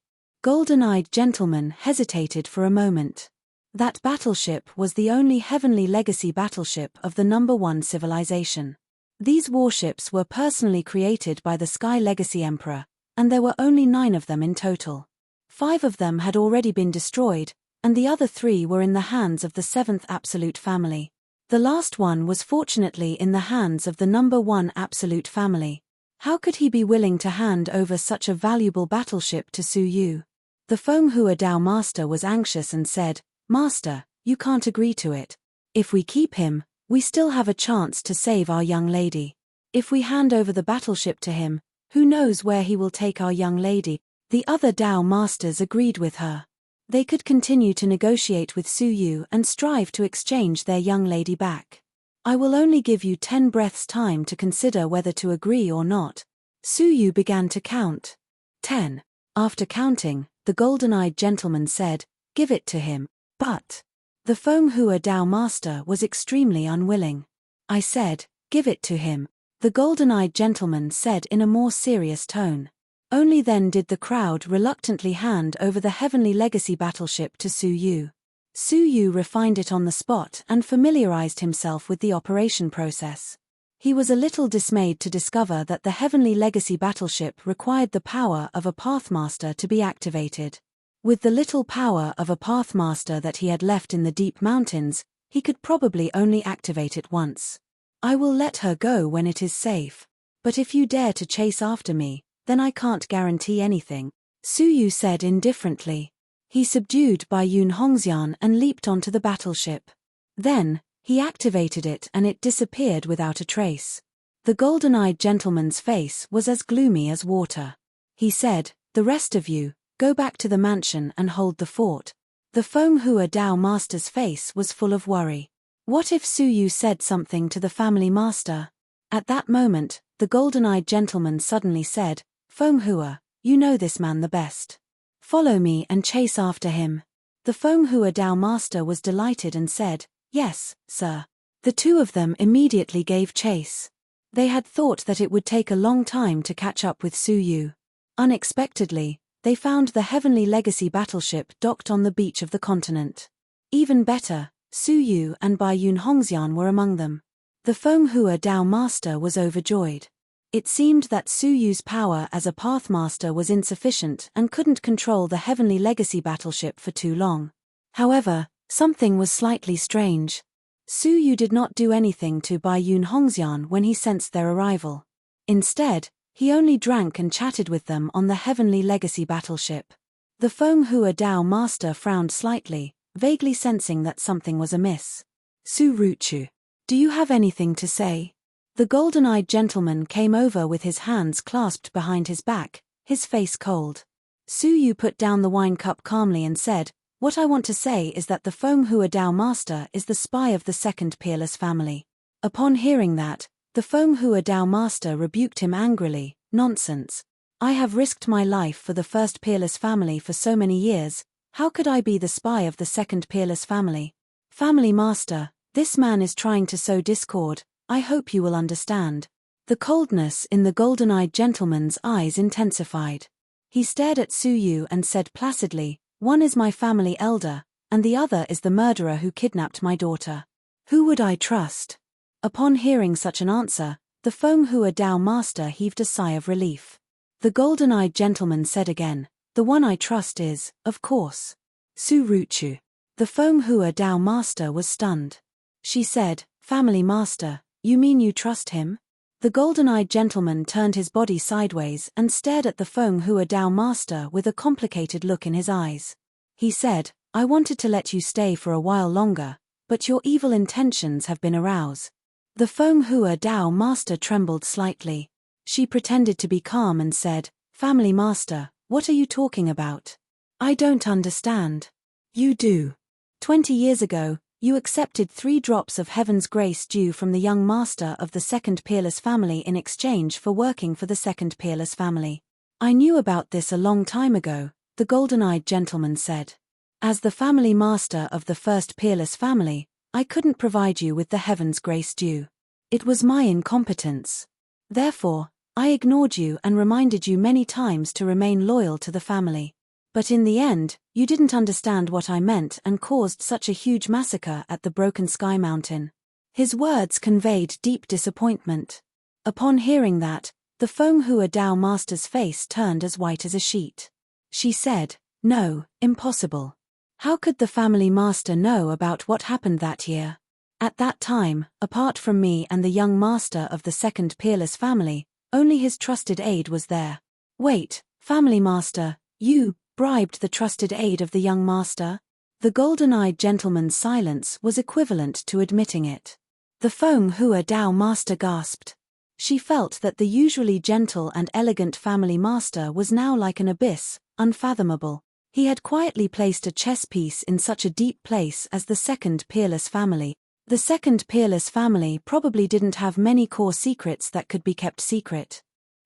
Golden-eyed gentleman hesitated for a moment. That battleship was the only heavenly legacy battleship of the number 1 civilization. These warships were personally created by the Sky Legacy Emperor, and there were only 9 of them in total. 5 of them had already been destroyed, and the other 3 were in the hands of the 7th Absolute Family. The last one was fortunately in the hands of the number 1 Absolute Family. How could he be willing to hand over such a valuable battleship to Su Yu? The Fenghua Dao Master was anxious and said, "Master, you can't agree to it. If we keep him, we still have a chance to save our young lady. If we hand over the battleship to him, who knows where he will take our young lady?" The other Dao Masters agreed with her. They could continue to negotiate with Su Yu and strive to exchange their young lady back. "I will only give you 10 breaths time to consider whether to agree or not." Su Yu began to count. 10. After counting, the golden-eyed gentleman said, "Give it to him." But the Fenghua Dao Master was extremely unwilling. "I said, give it to him," the golden-eyed gentleman said in a more serious tone. Only then did the crowd reluctantly hand over the heavenly legacy battleship to Su Yu. Su Yu refined it on the spot and familiarized himself with the operation process. He was a little dismayed to discover that the heavenly legacy battleship required the power of a Pathmaster to be activated. With the little power of a Pathmaster that he had left in the deep mountains, he could probably only activate it once. "I will let her go when it is safe. But if you dare to chase after me, then I can't guarantee anything," Su Yu said indifferently. He subdued Biyun Hongxian and leaped onto the battleship. Then, He activated it and it disappeared without a trace. The golden-eyed gentleman's face was as gloomy as water. He said, "The rest of you, go back to the mansion and hold the fort." The Feng Hua Dao master's face was full of worry. What if Su Yu said something to the family master? At that moment, the golden-eyed gentleman suddenly said, "Feng Hua, you know this man the best. Follow me and chase after him." The Feng Hua Dao master was delighted and said, "Yes, sir." The two of them immediately gave chase. They had thought that it would take a long time to catch up with Su Yu. Unexpectedly, they found the Heavenly Legacy battleship docked on the beach of the continent. Even better, Su Yu and Bai Yun Hongxian were among them. The Feng Hua Dao master was overjoyed. It seemed that Su Yu's power as a Pathmaster was insufficient and couldn't control the Heavenly Legacy battleship for too long. However, something was slightly strange. Su Yu did not do anything to Bai Yun Hongxian when he sensed their arrival. Instead, he only drank and chatted with them on the Heavenly Legacy battleship. The Feng Hua Dao master frowned slightly, vaguely sensing that something was amiss. "Su Ruchu, do you have anything to say?" The golden-eyed gentleman came over with his hands clasped behind his back, his face cold. Su Yu put down the wine cup calmly and said, "What I want to say is that the Feng Hua Dao master is the spy of the second peerless family." Upon hearing that, the Feng Hua Dao master rebuked him angrily. "Nonsense. I have risked my life for the first peerless family for so many years, how could I be the spy of the second peerless family? Family master, this man is trying to sow discord, I hope you will understand." The coldness in the golden-eyed gentleman's eyes intensified. He stared at Su Yu and said placidly, "One is my family elder, and the other is the murderer who kidnapped my daughter. Who would I trust?" Upon hearing such an answer, the Feng Hua Dao master heaved a sigh of relief. The golden-eyed gentleman said again, "The one I trust is, of course, Su Ruchu." The Feng Hua Dao master was stunned. She said, "Family master, you mean you trust him?" The golden-eyed gentleman turned his body sideways and stared at the Feng Hua Dao master with a complicated look in his eyes. He said, "I wanted to let you stay for a while longer, but your evil intentions have been aroused." The Feng Hua Dao master trembled slightly. She pretended to be calm and said, "Family master, what are you talking about? I don't understand." "You do. 20 years ago, you accepted 3 drops of heaven's grace due from the young master of the second peerless family in exchange for working for the second peerless family. I knew about this a long time ago," the golden-eyed gentleman said. "As the family master of the first peerless family, I couldn't provide you with the heaven's grace due. It was my incompetence. Therefore, I ignored you and reminded you many times to remain loyal to the family. But in the end, you didn't understand what I meant and caused such a huge massacre at the Broken Sky Mountain." His words conveyed deep disappointment. Upon hearing that, the Feng Hua Dao master's face turned as white as a sheet. She said, "No, impossible. How could the family master know about what happened that year? At that time, apart from me and the young master of the second peerless family, only his trusted aide was there." "Wait, family master, you bribed the trusted aide of the young master?" The golden-eyed gentleman's silence was equivalent to admitting it. The Feng Hua Dao master gasped. She felt that the usually gentle and elegant family master was now like an abyss, unfathomable. He had quietly placed a chess piece in such a deep place as the second peerless family. The second peerless family probably didn't have many core secrets that could be kept secret.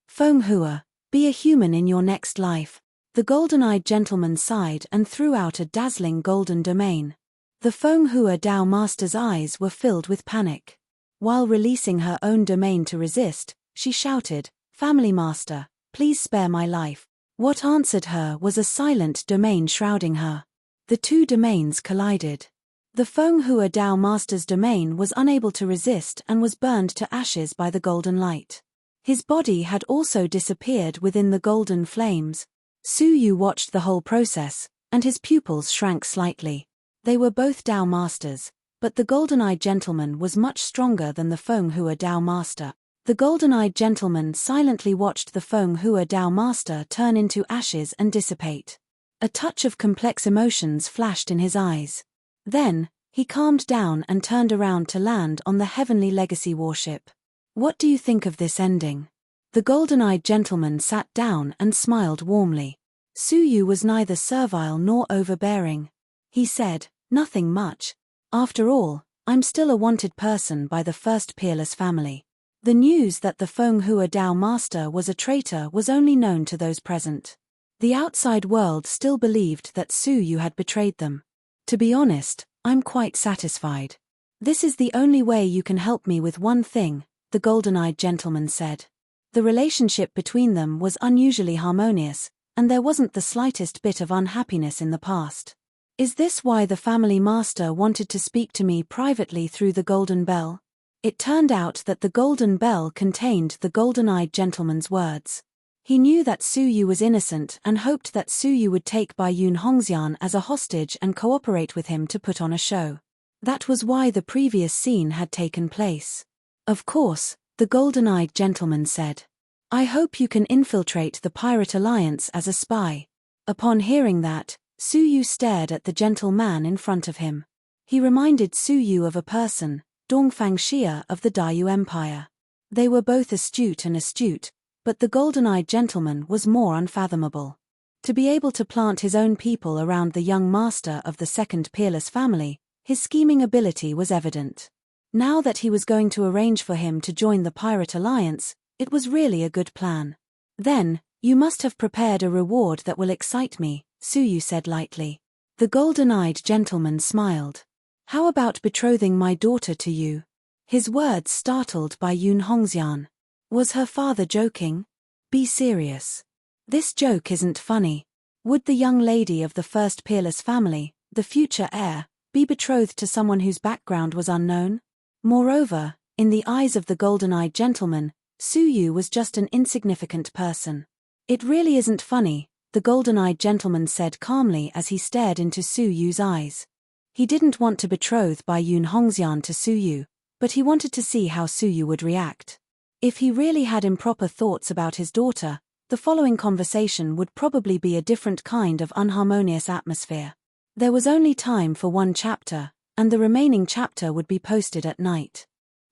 "Feng Hua, be a human in your next life." The golden-eyed gentleman sighed and threw out a dazzling golden domain. The Feng Hua Dao master's eyes were filled with panic. While releasing her own domain to resist, she shouted, "Family master, please spare my life." What answered her was a silent domain shrouding her. The two domains collided. The Feng Hua Dao master's domain was unable to resist and was burned to ashes by the golden light. His body had also disappeared within the golden flames. Su Yu watched the whole process, and his pupils shrank slightly. They were both Dao masters, but the golden-eyed gentleman was much stronger than the Feng Hua Dao master. The golden-eyed gentleman silently watched the Feng Hua Dao master turn into ashes and dissipate. A touch of complex emotions flashed in his eyes. Then, He calmed down and turned around to land on the Heavenly Legacy warship. What do you think of this ending? The golden-eyed gentleman sat down and smiled warmly. Suyu was neither servile nor overbearing. He said, nothing much. After all, I'm still a wanted person by the first peerless family. The news that the Fenghua Dao master was a traitor was only known to those present. The outside world still believed that Suyu had betrayed them. To be honest, I'm quite satisfied. This is the only way you can help me with one thing, the golden-eyed gentleman said. The relationship between them was unusually harmonious, and there wasn't the slightest bit of unhappiness in the past. Is this why the family master wanted to speak to me privately through the golden bell? It turned out that the golden bell contained the golden-eyed gentleman's words. He knew that Suyu was innocent and hoped that Suyu would take Bai Yun Hongxian as a hostage and cooperate with him to put on a show. That was why the previous scene had taken place. Of course, the golden-eyed gentleman said. I hope you can infiltrate the Pirate Alliance as a spy. Upon hearing that, Suyu stared at the gentleman in front of him. He reminded Suyu of a person, Dongfang Xia of the Dayu Empire. They were both astute, but the golden-eyed gentleman was more unfathomable. To be able to plant his own people around the young master of the second peerless family, his scheming ability was evident. Now that he was going to arrange for him to join the Pirate Alliance, it was really a good plan. Then, you must have prepared a reward that will excite me, Suyu said lightly. The golden-eyed gentleman smiled. How about betrothing my daughter to you? His words startled Bai Yun Hongxian. Was her father joking? Be serious. This joke isn't funny. Would the young lady of the first peerless family, the future heir, be betrothed to someone whose background was unknown? Moreover, in the eyes of the golden-eyed gentleman, Suyu was just an insignificant person. It really isn't funny, the golden-eyed gentleman said calmly as he stared into Suyu's eyes. He didn't want to betroth Bai Yun Hongxian to Suyu, but he wanted to see how Suyu would react. If he really had improper thoughts about his daughter, the following conversation would probably be a different kind of unharmonious atmosphere. There was only time for one chapter, and the remaining chapter would be posted at night.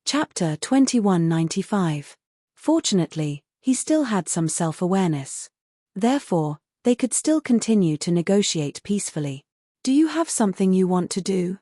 Chapter 2195. Fortunately, he still had some self-awareness. Therefore, they could still continue to negotiate peacefully. Do you have something you want to do?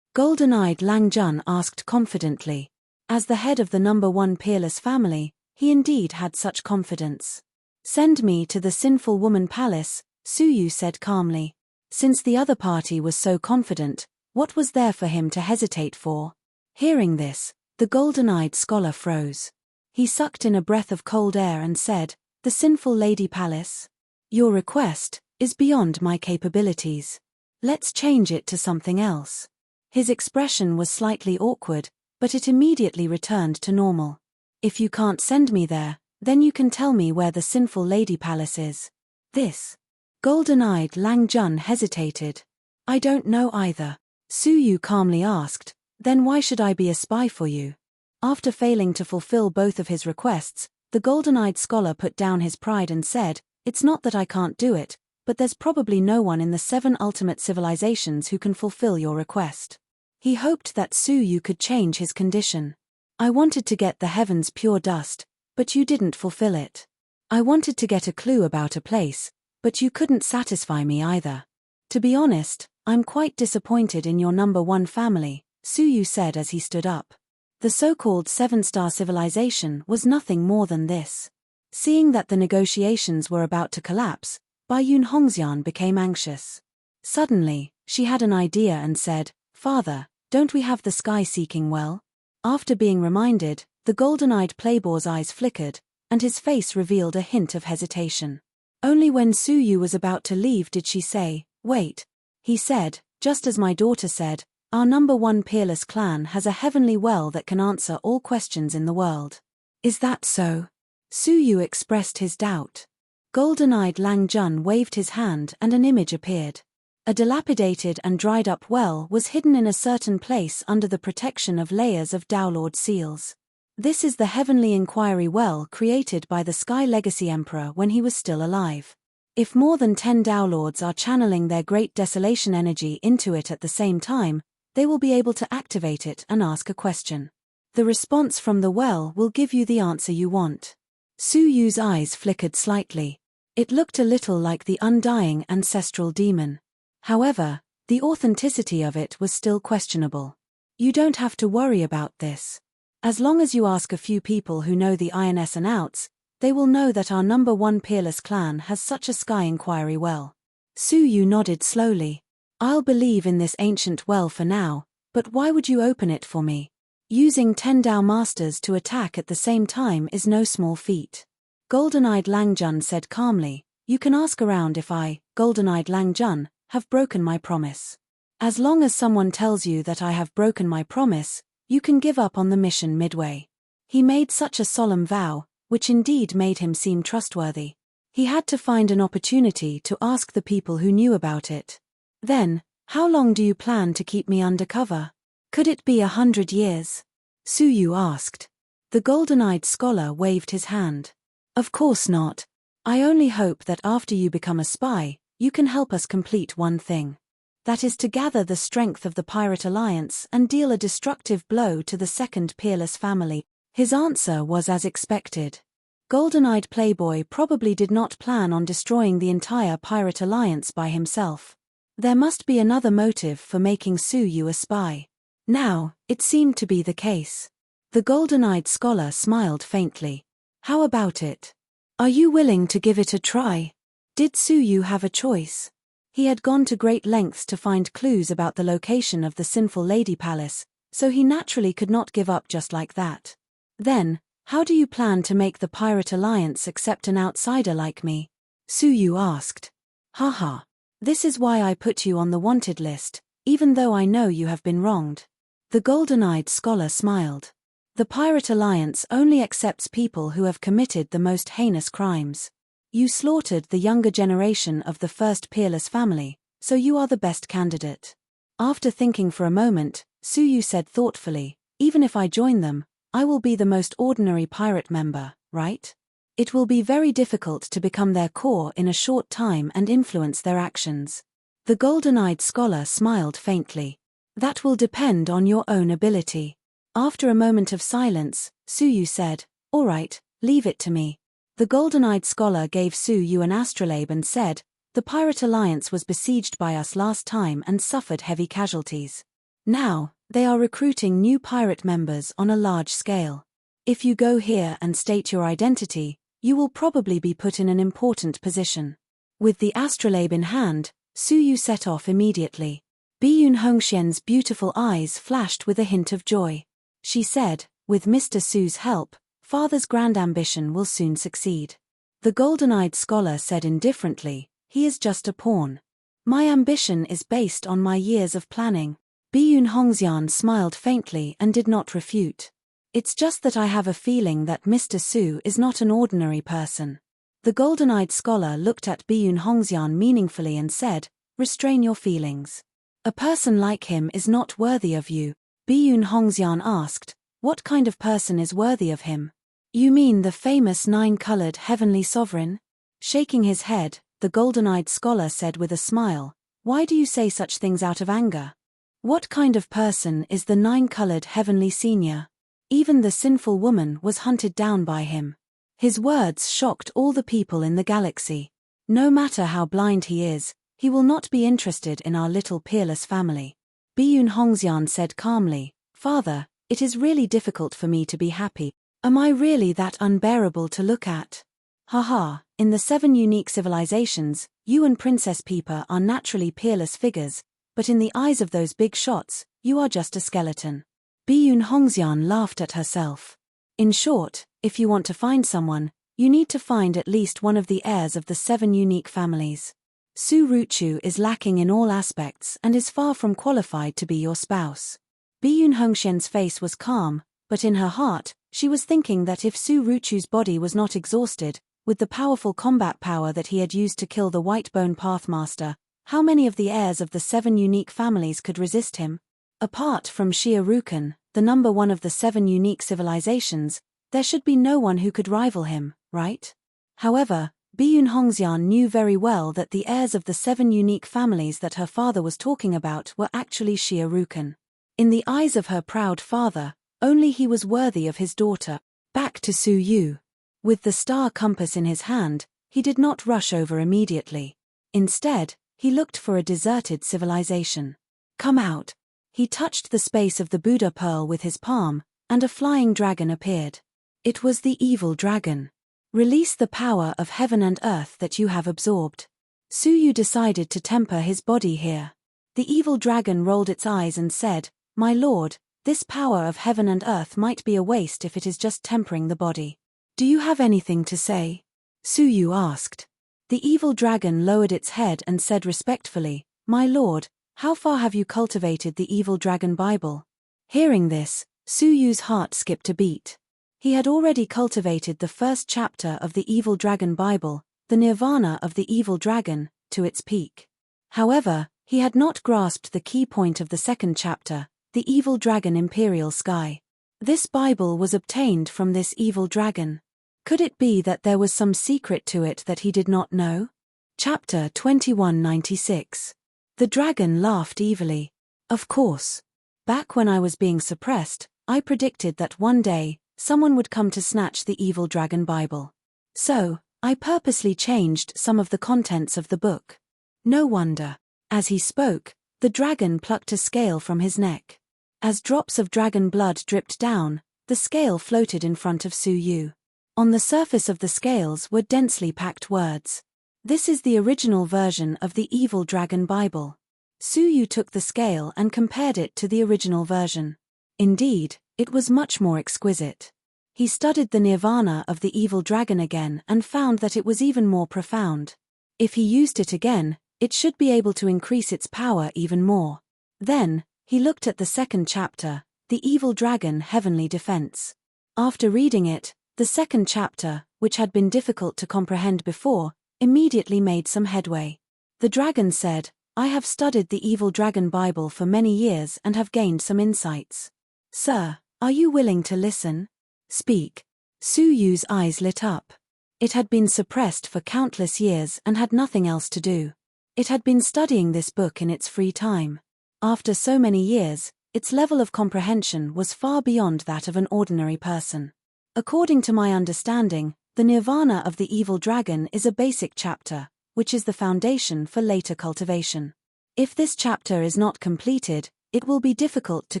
Golden-eyed Lang Jun asked confidently. As the head of the number one peerless family, he indeed had such confidence. Send me to the Sinful Woman Palace, Suyu said calmly. Since the other party was so confident, what was there for him to hesitate for? Hearing this, the golden-eyed scholar froze. He sucked in a breath of cold air and said, the Sinful Lady Palace? Your request is beyond my capabilities. Let's change it to something else. His expression was slightly awkward, but it immediately returned to normal. If you can't send me there, then you can tell me where the Sinful Lady Palace is. This. Golden-eyed Lang Jun hesitated. I don't know either. Suyu calmly asked, then why should I be a spy for you? After failing to fulfill both of his requests, the golden-eyed scholar put down his pride and said, it's not that I can't do it, but there's probably no one in the 7 ultimate civilizations who can fulfill your request. He hoped that Suyu could change his condition. I wanted to get the heavens pure dust, but you didn't fulfill it. I wanted to get a clue about a place, but you couldn't satisfy me either. To be honest, I'm quite disappointed in your number one family, Suyu said as he stood up. The so-called 7-star civilization was nothing more than this. Seeing that the negotiations were about to collapse, Bai Yun Hongxian became anxious. Suddenly, she had an idea and said, Father, don't we have the sky-seeking well? After being reminded, the golden-eyed playboy's eyes flickered, and his face revealed a hint of hesitation. Only when Suyu was about to leave did she say, wait. He said, just as my daughter said, our number one peerless clan has a heavenly well that can answer all questions in the world. Is that so? Suyu expressed his doubt. Golden-eyed Lang Jun waved his hand and an image appeared. A dilapidated and dried-up well was hidden in a certain place under the protection of layers of Daolord seals. This is the Heavenly Inquiry Well created by the Sky Legacy Emperor when he was still alive. If more than 10 Daolords are channeling their great desolation energy into it at the same time, they will be able to activate it and ask a question. The response from the well will give you the answer you want. Su Yu's eyes flickered slightly. It looked a little like the undying ancestral demon. However, the authenticity of it was still questionable. You don't have to worry about this. As long as you ask a few people who know the ins and outs, they will know that our number one peerless clan has such a sky inquiry well. Su Yu nodded slowly. I'll believe in this ancient well for now, but why would you open it for me? Using 10 Dao Masters to attack at the same time is no small feat. Golden-eyed Lang Jun said calmly, you can ask around if I, Golden-eyed Lang Jun, have broken my promise. As long as someone tells you that I have broken my promise, you can give up on the mission midway. He made such a solemn vow, which indeed made him seem trustworthy. He had to find an opportunity to ask the people who knew about it. Then, how long do you plan to keep me undercover? Could it be 100 years? Su Yu asked. The golden-eyed scholar waved his hand. Of course not. I only hope that after you become a spy, you can help us complete one thing. That is to gather the strength of the Pirate Alliance and deal a destructive blow to the second peerless family. His answer was as expected. Golden-eyed Playboy probably did not plan on destroying the entire Pirate Alliance by himself. There must be another motive for making Su Yu a spy. Now, it seemed to be the case. The golden-eyed scholar smiled faintly. How about it? Are you willing to give it a try? Did Su Yu have a choice? He had gone to great lengths to find clues about the location of the Sinful Lady Palace, so he naturally could not give up just like that. Then, how do you plan to make the Pirate Alliance accept an outsider like me? Su Yu asked. Haha. This is why I put you on the wanted list, even though I know you have been wronged. The golden-eyed scholar smiled. The Pirate Alliance only accepts people who have committed the most heinous crimes. You slaughtered the younger generation of the first peerless family, so you are the best candidate. After thinking for a moment, Su Yu said thoughtfully, even if I join them, I will be the most ordinary pirate member, right? It will be very difficult to become their core in a short time and influence their actions. The golden-eyed scholar smiled faintly. That will depend on your own ability. After a moment of silence, Su Yu said, all right, leave it to me. The golden-eyed scholar gave Su Yu an astrolabe and said, the Pirate Alliance was besieged by us last time and suffered heavy casualties. Now, they are recruiting new pirate members on a large scale. If you go here and state your identity, you will probably be put in an important position. With the astrolabe in hand, Su Yu set off immediately. Biyun Hongxian's beautiful eyes flashed with a hint of joy. She said, with Mr. Su's help, Father's grand ambition will soon succeed. The golden-eyed scholar said indifferently, he is just a pawn. My ambition is based on my years of planning. Biyun Hongxian smiled faintly and did not refute. It's just that I have a feeling that Mr. Su is not an ordinary person. The golden-eyed scholar looked at Biyun Hongxian meaningfully and said, restrain your feelings. A person like him is not worthy of you. Biyun Hongxian asked, what kind of person is worthy of him? You mean the famous 9-colored heavenly sovereign? Shaking his head, the golden-eyed scholar said with a smile, why do you say such things out of anger? What kind of person is the 9-colored heavenly senior? Even the sinful woman was hunted down by him. His words shocked all the people in the galaxy. No matter how blind he is, he will not be interested in our little peerless family. Biyun Hongxian said calmly, Father, it is really difficult for me to be happy. Am I really that unbearable to look at? Haha, in the 7 unique civilizations, you and Princess Peepa are naturally peerless figures, but in the eyes of those big shots, you are just a skeleton. Biyun Hongxian laughed at herself. In short, if you want to find someone, you need to find at least one of the heirs of the 7 unique families. Su Ruchu is lacking in all aspects and is far from qualified to be your spouse. Biyun Hongxian's face was calm, but in her heart, she was thinking that if Su Ruchu's body was not exhausted, with the powerful combat power that he had used to kill the Whitebone Pathmaster, how many of the heirs of the 7 unique families could resist him? Apart from Xia Rukan, the number 1 of the 7 unique civilizations, there should be no one who could rival him, right? However, Biyun Hongxian knew very well that the heirs of the 7 unique families that her father was talking about were actually Xia Rukan. In the eyes of her proud father, only he was worthy of his daughter. Back to Su Yu. With the star compass in his hand, he did not rush over immediately. Instead, he looked for a deserted civilization. Come out. He touched the space of the Buddha pearl with his palm, and a flying dragon appeared. It was the evil dragon. Release the power of heaven and earth that you have absorbed. Su Yu decided to temper his body here. The evil dragon rolled its eyes and said, "My lord, this power of heaven and earth might be a waste if it is just tempering the body. Do you have anything to say?" Su Yu asked. The evil dragon lowered its head and said respectfully, "My lord, how far have you cultivated the evil dragon Bible?" Hearing this, Su Yu's heart skipped a beat. He had already cultivated the first chapter of the evil dragon Bible, the nirvana of the evil dragon, to its peak. However, he had not grasped the key point of the second chapter, the evil dragon imperial sky. This Bible was obtained from this evil dragon. Could it be that there was some secret to it that he did not know? Chapter 2196. The dragon laughed evilly. Of course. Back when I was being suppressed, I predicted that one day, someone would come to snatch the evil dragon Bible. So, I purposely changed some of the contents of the book. No wonder. As he spoke, the dragon plucked a scale from his neck. As drops of dragon blood dripped down, the scale floated in front of Su Yu. On the surface of the scales were densely packed words. This is the original version of the evil dragon Bible. Su Yu took the scale and compared it to the original version. Indeed, it was much more exquisite. He studied the nirvana of the evil dragon again and found that it was even more profound. If he used it again, it should be able to increase its power even more. Then, he looked at the second chapter, the evil dragon heavenly defense. After reading it, the second chapter, which had been difficult to comprehend before, immediately made some headway. The dragon said, "I have studied the evil dragon Bible for many years and have gained some insights. Sir, are you willing to listen? Speak." Su Yu's eyes lit up. It had been suppressed for countless years and had nothing else to do. It had been studying this book in its free time. After so many years, its level of comprehension was far beyond that of an ordinary person. According to my understanding, the nirvana of the evil dragon is a basic chapter, which is the foundation for later cultivation. If this chapter is not completed, it will be difficult to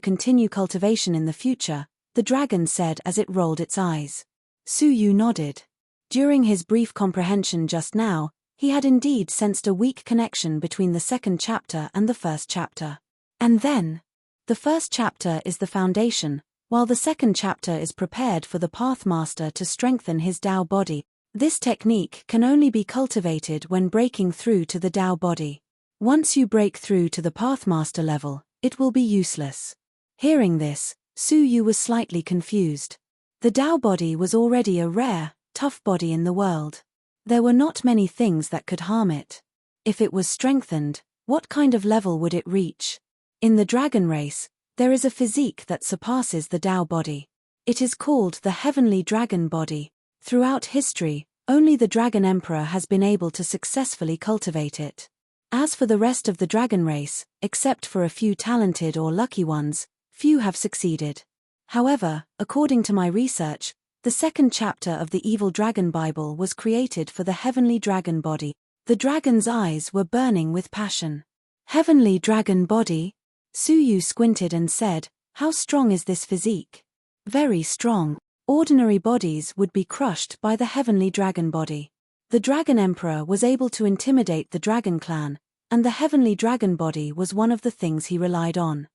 continue cultivation in the future, the dragon said as it rolled its eyes. Su Yu nodded. During his brief comprehension just now, he had indeed sensed a weak connection between the second chapter and the first chapter. And then, the first chapter is the foundation, while the second chapter is prepared for the Pathmaster to strengthen his Tao body. This technique can only be cultivated when breaking through to the Tao body. Once you break through to the Pathmaster level, it will be useless. Hearing this, Su Yu was slightly confused. The Tao body was already a rare, tough body in the world. There were not many things that could harm it. If it was strengthened, what kind of level would it reach? In the dragon race, there is a physique that surpasses the Tao body. It is called the heavenly dragon body. Throughout history, only the Dragon Emperor has been able to successfully cultivate it. As for the rest of the dragon race, except for a few talented or lucky ones, few have succeeded. However, according to my research, the second chapter of the Evil Dragon Bible was created for the heavenly dragon body. The dragon's eyes were burning with passion. Heavenly dragon body? Su Yu squinted and said, "How strong is this physique?" Very strong. Ordinary bodies would be crushed by the heavenly dragon body. The Dragon Emperor was able to intimidate the Dragon Clan, and the heavenly dragon body was one of the things he relied on.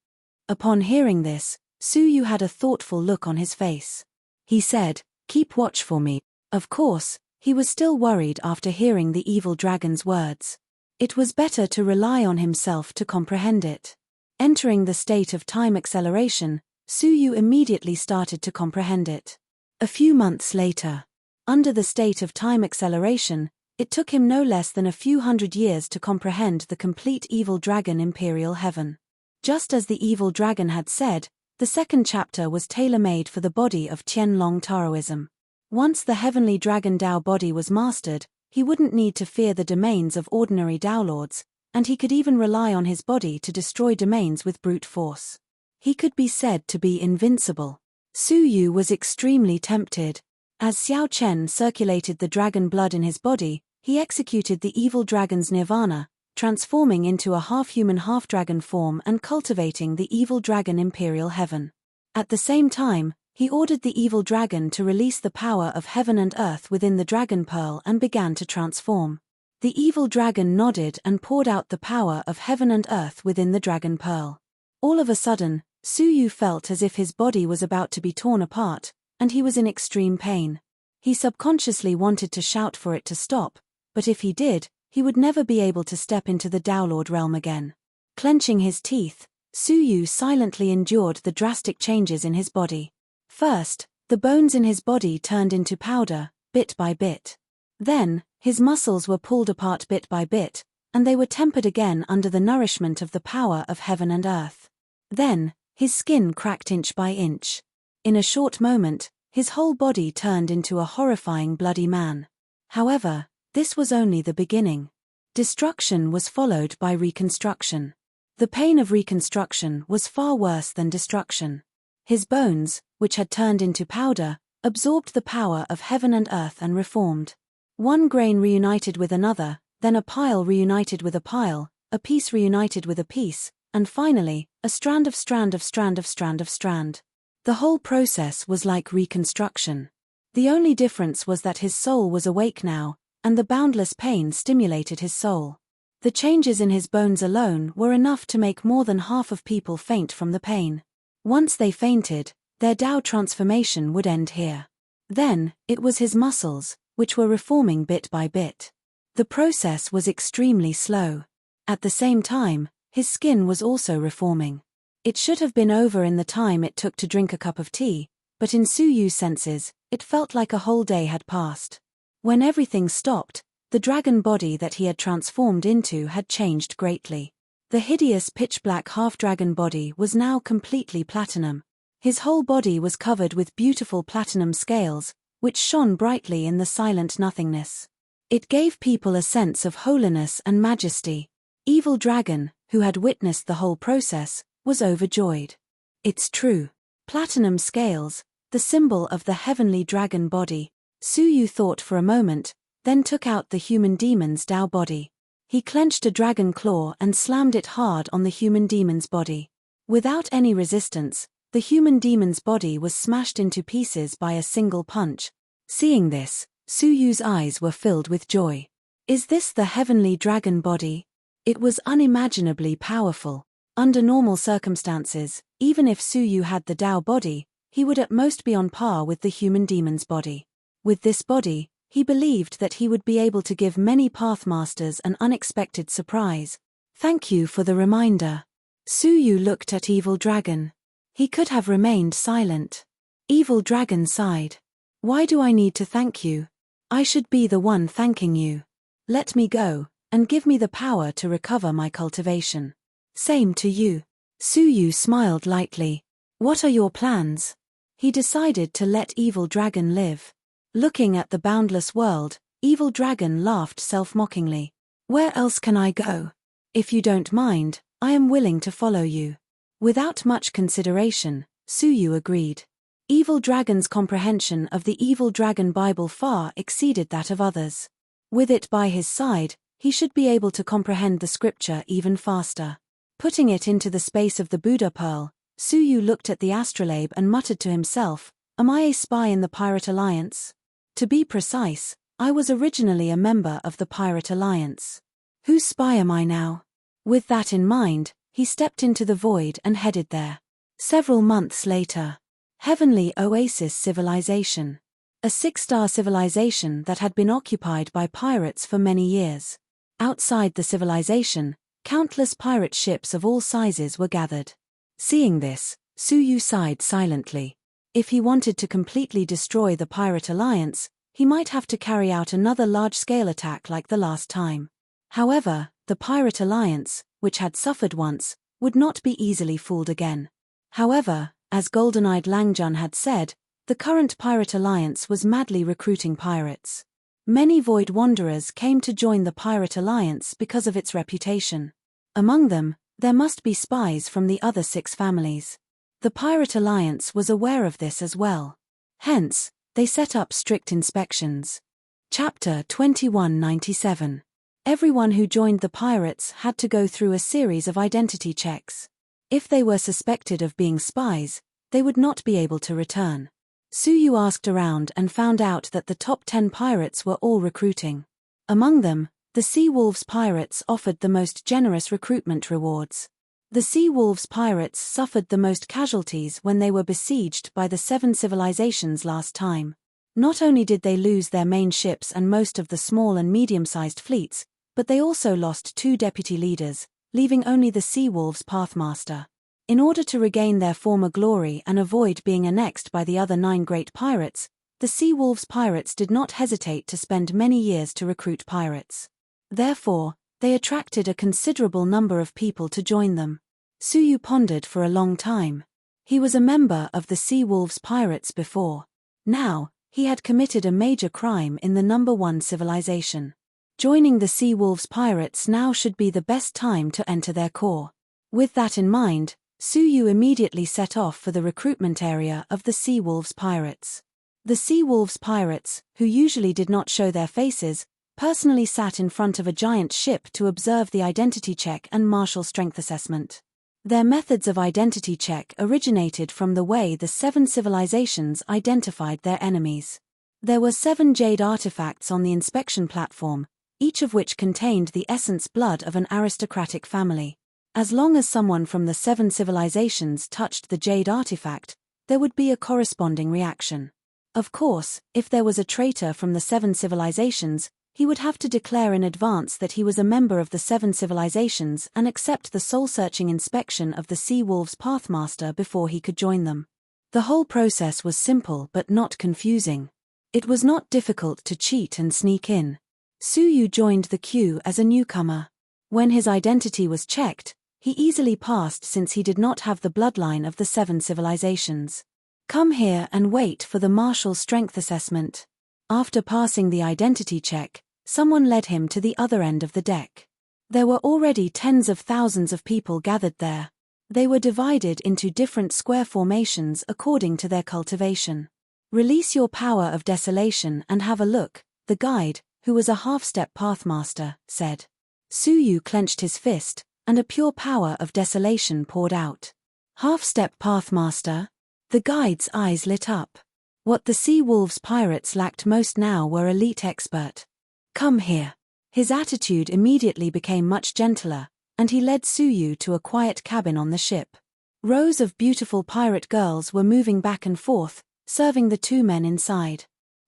Upon hearing this, Su Yu had a thoughtful look on his face. He said, "Keep watch for me." Of course, he was still worried after hearing the evil dragon's words. It was better to rely on himself to comprehend it. Entering the state of time acceleration, Su Yu immediately started to comprehend it. A few months later, under the state of time acceleration, it took him no less than a few hundred years to comprehend the complete evil dragon imperial heaven. Just as the evil dragon had said, the second chapter was tailor-made for the body of Tianlong Taoism. Once the heavenly dragon Tao body was mastered, he wouldn't need to fear the domains of ordinary Tao lords, and he could even rely on his body to destroy domains with brute force. He could be said to be invincible. Su Yu was extremely tempted. As Xiao Chen circulated the dragon blood in his body, he executed the evil dragon's nirvana, transforming into a half-human half-dragon form and cultivating the evil dragon imperial heaven. At the same time, he ordered the evil dragon to release the power of heaven and earth within the dragon pearl and began to transform. The evil dragon nodded and poured out the power of heaven and earth within the dragon pearl. All of a sudden, Su Yu felt as if his body was about to be torn apart, and he was in extreme pain. He subconsciously wanted to shout for it to stop, but if he did, he would never be able to step into the Downlord realm again. Clenching his teeth, Su Yu silently endured the drastic changes in his body. First, the bones in his body turned into powder, bit by bit. Then, his muscles were pulled apart bit by bit, and they were tempered again under the nourishment of the power of heaven and earth. Then, his skin cracked inch by inch. In a short moment, his whole body turned into a horrifying bloody man. However, this was only the beginning. Destruction was followed by reconstruction. The pain of reconstruction was far worse than destruction. His bones, which had turned into powder, absorbed the power of heaven and earth and reformed. One grain reunited with another, then a pile reunited with a pile, a piece reunited with a piece, and finally, a strand of strand of strand of strand of strand. The whole process was like reconstruction. The only difference was that his soul was awake now, and the boundless pain stimulated his soul. The changes in his bones alone were enough to make more than half of people faint from the pain. Once they fainted, their Dao transformation would end here. Then, it was his muscles, which were reforming bit by bit. The process was extremely slow. At the same time, his skin was also reforming. It should have been over in the time it took to drink a cup of tea, but in Su Yu's senses, it felt like a whole day had passed. When everything stopped, the dragon body that he had transformed into had changed greatly. The hideous pitch-black half-dragon body was now completely platinum. His whole body was covered with beautiful platinum scales, which shone brightly in the silent nothingness. It gave people a sense of holiness and majesty. Evil Dragon, who had witnessed the whole process, was overjoyed. It's true. Platinum scales, the symbol of the heavenly dragon body. Su Yu thought for a moment, then took out the human demon's Dao body. He clenched a dragon claw and slammed it hard on the human demon's body. Without any resistance, the human demon's body was smashed into pieces by a single punch. Seeing this, Su Yu's eyes were filled with joy. Is this the heavenly dragon body? It was unimaginably powerful. Under normal circumstances, even if Su Yu had the Dao body, he would at most be on par with the human demon's body. With this body, he believed that he would be able to give many Pathmasters an unexpected surprise. Thank you for the reminder. Su Yu looked at Evil Dragon. He could have remained silent. Evil Dragon sighed. Why do I need to thank you? I should be the one thanking you. Let me go, and give me the power to recover my cultivation. Same to you. Su Yu smiled lightly. What are your plans? He decided to let Evil Dragon live. Looking at the boundless world, Evil Dragon laughed self-mockingly. Where else can I go? If you don't mind, I am willing to follow you. Without much consideration, Su Yu agreed. Evil Dragon's comprehension of the Evil Dragon Bible far exceeded that of others. With it by his side, he should be able to comprehend the scripture even faster. Putting it into the space of the Buddha pearl, Su Yu looked at the astrolabe and muttered to himself, Am I a spy in the Pirate Alliance? To be precise, I was originally a member of the Pirate Alliance. Whose spy am I now? With that in mind, he stepped into the void and headed there. Several months later. Heavenly Oasis Civilization. A 6-star civilization that had been occupied by pirates for many years. Outside the civilization, countless pirate ships of all sizes were gathered. Seeing this, Su Yu sighed silently. If he wanted to completely destroy the Pirate Alliance, he might have to carry out another large-scale attack like the last time. However, the Pirate Alliance, which had suffered once, would not be easily fooled again. However, as Golden-Eyed Langjun had said, the current Pirate Alliance was madly recruiting pirates. Many Void Wanderers came to join the Pirate Alliance because of its reputation. Among them, there must be spies from the other 6 families. The Pirate Alliance was aware of this as well. Hence, they set up strict inspections. Chapter 2197. Everyone who joined the pirates had to go through a series of identity checks. If they were suspected of being spies, they would not be able to return. Suyu asked around and found out that the top 10 pirates were all recruiting. Among them, the Sea Wolves pirates offered the most generous recruitment rewards. The Sea Wolves pirates suffered the most casualties when they were besieged by the 7 civilizations last time. Not only did they lose their main ships and most of the small and medium-sized fleets, but they also lost 2 deputy leaders, leaving only the Sea Wolves Pathmaster. In order to regain their former glory and avoid being annexed by the other 9 great pirates, the Sea Wolves pirates did not hesitate to spend many years to recruit pirates. Therefore, they attracted a considerable number of people to join them. Suyu pondered for a long time. He was a member of the Sea Wolves pirates before. Now, he had committed a major crime in the number 1 civilization. Joining the Sea Wolves pirates now should be the best time to enter their corps. With that in mind, Suyu immediately set off for the recruitment area of the Sea Wolves pirates. The Sea Wolves pirates, who usually did not show their faces, personally sat in front of a giant ship to observe the identity check and martial strength assessment. Their methods of identity check originated from the way the 7 civilizations identified their enemies. There were 7 jade artifacts on the inspection platform, each of which contained the essence blood of an aristocratic family. As long as someone from the 7 civilizations touched the jade artifact, there would be a corresponding reaction. Of course, if there was a traitor from the 7 civilizations, he would have to declare in advance that he was a member of the 7 civilizations and accept the soul-searching inspection of the Sea Wolves Pathmaster before he could join them. The whole process was simple but not confusing. It was not difficult to cheat and sneak in. Suyu joined the queue as a newcomer. When his identity was checked, he easily passed since he did not have the bloodline of the 7 civilizations. Come here and wait for the martial strength assessment. After passing the identity check, someone led him to the other end of the deck. There were already tens of thousands of people gathered there. They were divided into different square formations according to their cultivation. Release your power of desolation and have a look, the guide, who was a half-step pathmaster, said. Suyu clenched his fist, and a pure power of desolation poured out. Half-step pathmaster? The guide's eyes lit up. What the Sea Wolves pirates lacked most now were elite expert. Come here. His attitude immediately became much gentler, and he led Suyu to a quiet cabin on the ship. Rows of beautiful pirate girls were moving back and forth, serving the 2 men inside.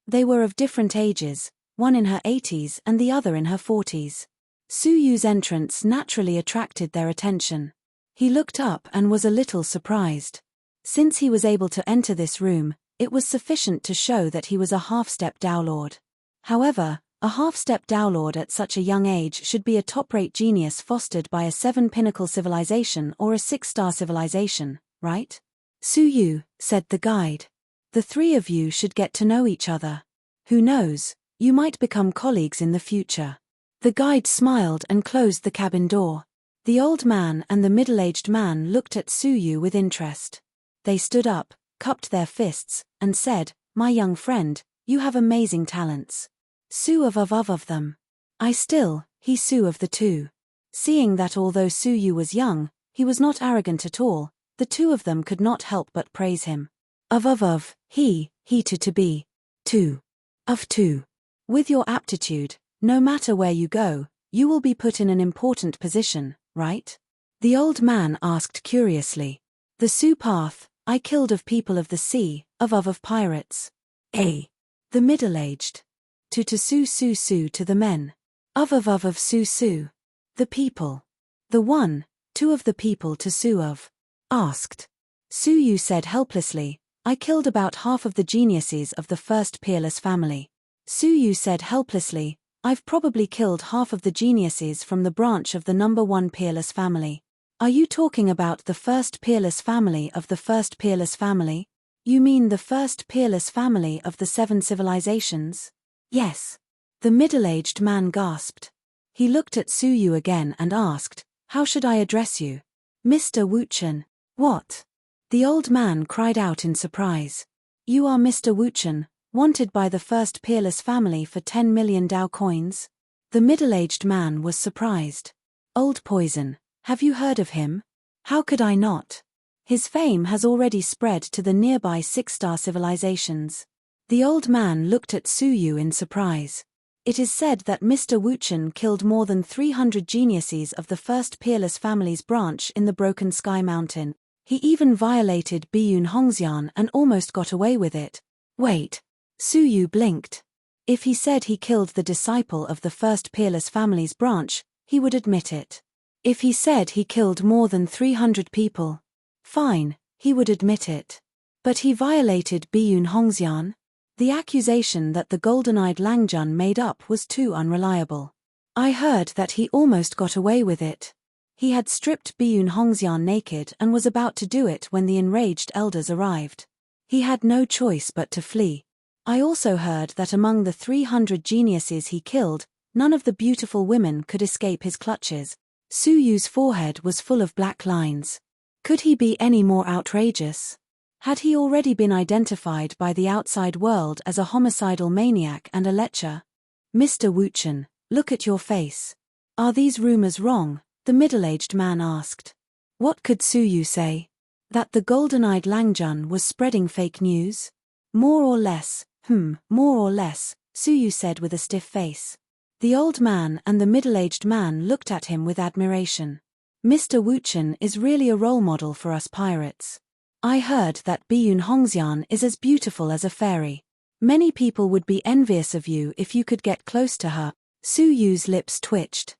They were of different ages, one in her 80s and the other in her 40s. Suyu's entrance naturally attracted their attention. He looked up and was a little surprised. Since he was able to enter this room, it was sufficient to show that he was a half-step Dowlord. However, a half-step Dowlord at such a young age should be a top-rate genius fostered by a 7-pinnacle civilization or a 6-star civilization, right? Suyu, said the guide. The 3 of you should get to know each other. Who knows, you might become colleagues in the future. The guide smiled and closed the cabin door. The old man and the middle-aged man looked at Suyu with interest. They stood up, cupped their fists, and said, "My young friend, you have amazing talents." Su of them. He Su of the 2. Seeing that although Suyu was young, he was not arrogant at all, the 2 of them could not help but praise him. He to be. 2. Of 2. With your aptitude, no matter where you go, you will be put in an important position, right? The old man asked curiously. The Su path, I killed of people of the sea, of pirates. A. The middle-aged. To Su to the men. Of Su. The people. The 1, 2 of the people to Su of. Asked. Suyu said helplessly, I killed about half of the geniuses of the first peerless family. Suyu said helplessly, I've probably killed half of the geniuses from the branch of the number 1 peerless family. Are you talking about the first peerless family of the first peerless family? You mean the first peerless family of the 7 civilizations? Yes. The middle-aged man gasped. He looked at Suyu again and asked, How should I address you? Mr. Wuchen. What? The old man cried out in surprise. You are Mr. Wuchen, wanted by the first peerless family for 10 million Dao coins? The middle-aged man was surprised. Old Poison, have you heard of him? How could I not? His fame has already spread to the nearby 6-star civilizations. The old man looked at Su Yu in surprise. It is said that Mr. Wuchen killed more than 300 geniuses of the first peerless family's branch in the Broken Sky Mountain. He even violated Biyun Hongxian and almost got away with it. Wait. Su Yu blinked. If he said he killed the disciple of the first peerless family's branch, he would admit it. If he said he killed more than 300 people, fine, he would admit it. But he violated Biyun Hongxian? The accusation that the golden-eyed Langjun made up was too unreliable. I heard that he almost got away with it. He had stripped Biyun Hongxian naked and was about to do it when the enraged elders arrived. He had no choice but to flee. I also heard that among the 300 geniuses he killed, none of the beautiful women could escape his clutches. Su Yu's forehead was full of black lines. Could he be any more outrageous? Had he already been identified by the outside world as a homicidal maniac and a lecher? Mr. Wuchen, look at your face. Are these rumors wrong? The middle-aged man asked. What could Su Yu say? That the golden-eyed Langjun was spreading fake news? More or less, more or less, Su Yu said with a stiff face. The old man and the middle-aged man looked at him with admiration. Mr. Wuchen is really a role model for us pirates. I heard that Biyun Hongxian is as beautiful as a fairy. Many people would be envious of you if you could get close to her. Su Yu's lips twitched.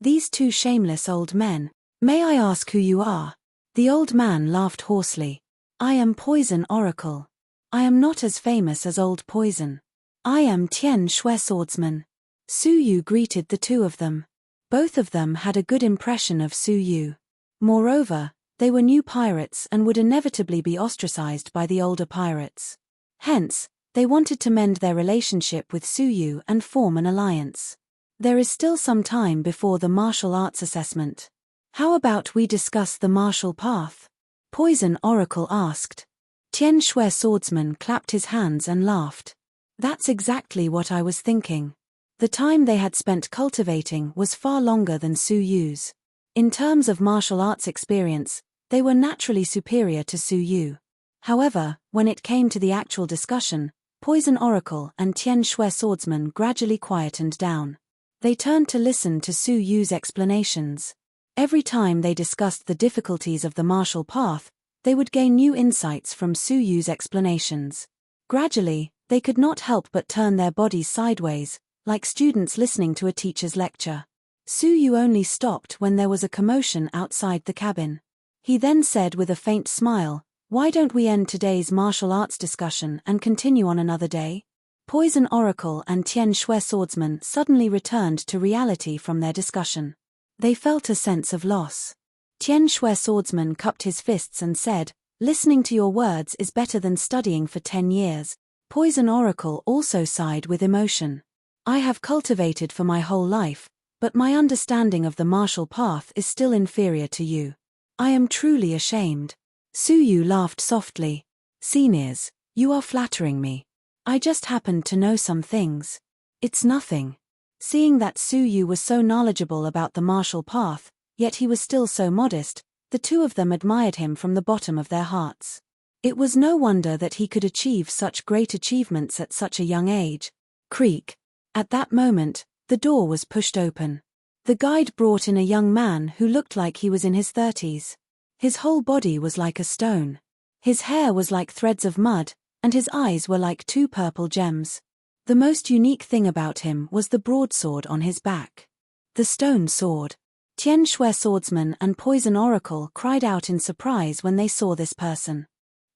These two shameless old men. May I ask who you are? The old man laughed hoarsely. I am Poison Oracle. I am not as famous as Old Poison. I am Tian Shui Swordsman. Su Yu greeted the two of them. Both of them had a good impression of Su Yu. Moreover, they were new pirates and would inevitably be ostracized by the older pirates. Hence, they wanted to mend their relationship with Su Yu and form an alliance. There is still some time before the martial arts assessment. How about we discuss the martial path? Poison Oracle asked. Tian Shui Swordsman clapped his hands and laughed. That's exactly what I was thinking. The time they had spent cultivating was far longer than Su Yu's. In terms of martial arts experience, they were naturally superior to Su Yu. However, when it came to the actual discussion, Poison Oracle and Tian Shui Swordsman gradually quietened down. They turned to listen to Su Yu's explanations. Every time they discussed the difficulties of the martial path, they would gain new insights from Su Yu's explanations. Gradually, they could not help but turn their bodies sideways, like students listening to a teacher's lecture. Su Yu only stopped when there was a commotion outside the cabin. He then said with a faint smile, "Why don't we end today's martial arts discussion and continue on another day?" Poison Oracle and Tian Shui Swordsman suddenly returned to reality from their discussion. They felt a sense of loss. Tian Shui Swordsman cupped his fists and said, "Listening to your words is better than studying for 10 years. Poison Oracle also sighed with emotion. I have cultivated for my whole life, but my understanding of the martial path is still inferior to you. I am truly ashamed." Su Yu laughed softly. "Seniors, you are flattering me. I just happened to know some things. It's nothing." Seeing that Su Yu was so knowledgeable about the martial path, yet he was still so modest, the two of them admired him from the bottom of their hearts. It was no wonder that he could achieve such great achievements at such a young age. Creak. At that moment, the door was pushed open. The guide brought in a young man who looked like he was in his 30s. His whole body was like a stone. His hair was like threads of mud, and his eyes were like two purple gems. The most unique thing about him was the broadsword on his back. The stone sword. Tian Shui Swordsman and Poison Oracle cried out in surprise when they saw this person.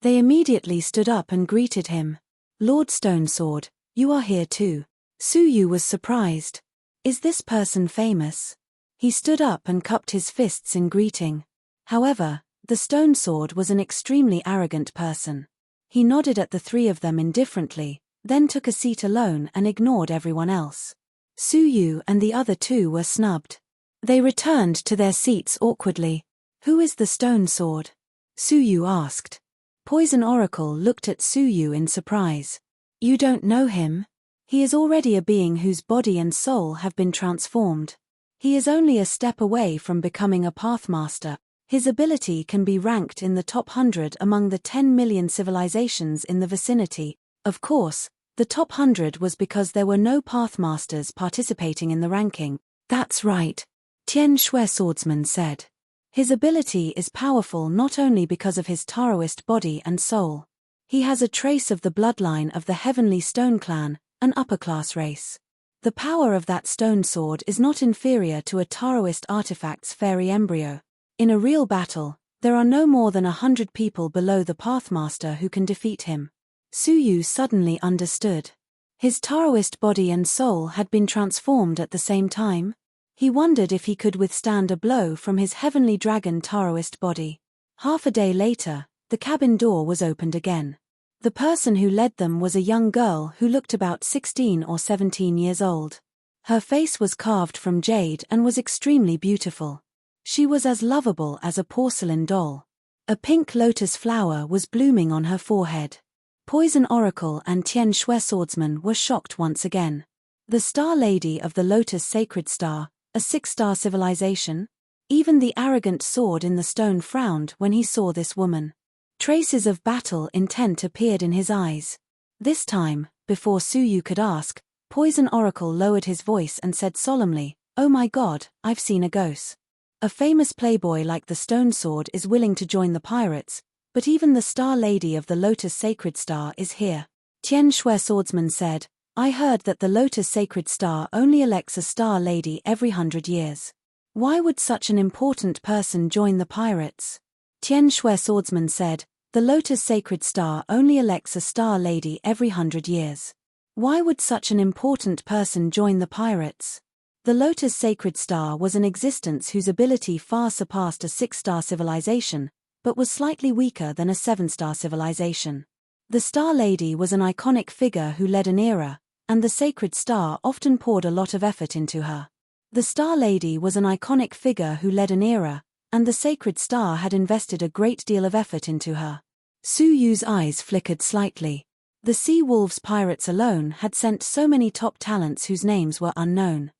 They immediately stood up and greeted him. "Lord Stone Sword, you are here too." Su Yu was surprised. Is this person famous? He stood up and cupped his fists in greeting. However, the stone sword was an extremely arrogant person. He nodded at the three of them indifferently, then took a seat alone and ignored everyone else. Su Yu and the other two were snubbed. They returned to their seats awkwardly. "Who is the stone sword?" Su Yu asked. Poison Oracle looked at Su Yu in surprise. You don't know him? He is already a being whose body and soul have been transformed. He is only a step away from becoming a Pathmaster. His ability can be ranked in the top 100 among the 10 million civilizations in the vicinity. Of course, the top 100 was because there were no Pathmasters participating in the ranking. That's right, Tian Shui Swordsman said. His ability is powerful not only because of his Taoist body and soul. He has a trace of the bloodline of the Heavenly Stone Clan, an upper-class race. The power of that stone sword is not inferior to a Taoist artifact's fairy embryo. In a real battle, there are no more than 100 people below the Pathmaster who can defeat him. Su Yu suddenly understood. His Taoist body and soul had been transformed at the same time. He wondered if he could withstand a blow from his heavenly dragon Taoist body. Half a day later, the cabin door was opened again. The person who led them was a young girl who looked about 16 or 17 years old. Her face was carved from jade and was extremely beautiful. She was as lovable as a porcelain doll. A pink lotus flower was blooming on her forehead. Poison Oracle and Tian Shui Swordsman were shocked once again. The Star Lady of the Lotus Sacred Star, a 6-star civilization? Even the arrogant sword in the stone frowned when he saw this woman. Traces of battle intent appeared in his eyes. This time, before Su Yu could ask, Poison Oracle lowered his voice and said solemnly, "Oh my God, I've seen a ghost. A famous playboy like the Stone Sword is willing to join the pirates, but even the Star Lady of the Lotus Sacred Star is here." Tian Shui Swordsman said, "I heard that the Lotus Sacred Star only elects a Star Lady every 100 years. Why would such an important person join the pirates?" Tian Shui Swordsman said, "The Lotus Sacred Star only elects a Star Lady every 100 years. Why would such an important person join the pirates?" The Lotus Sacred Star was an existence whose ability far surpassed a 6-star civilization, but was slightly weaker than a 7-star civilization. The Star Lady was an iconic figure who led an era, and the Sacred Star often poured a lot of effort into her. The Star Lady was an iconic figure who led an era, and the Sacred Star had invested a great deal of effort into her. Su Yu's eyes flickered slightly. The Sea Wolves pirates alone had sent so many top talents whose names were unknown.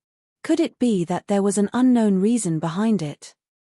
Could it be that there was an unknown reason behind it?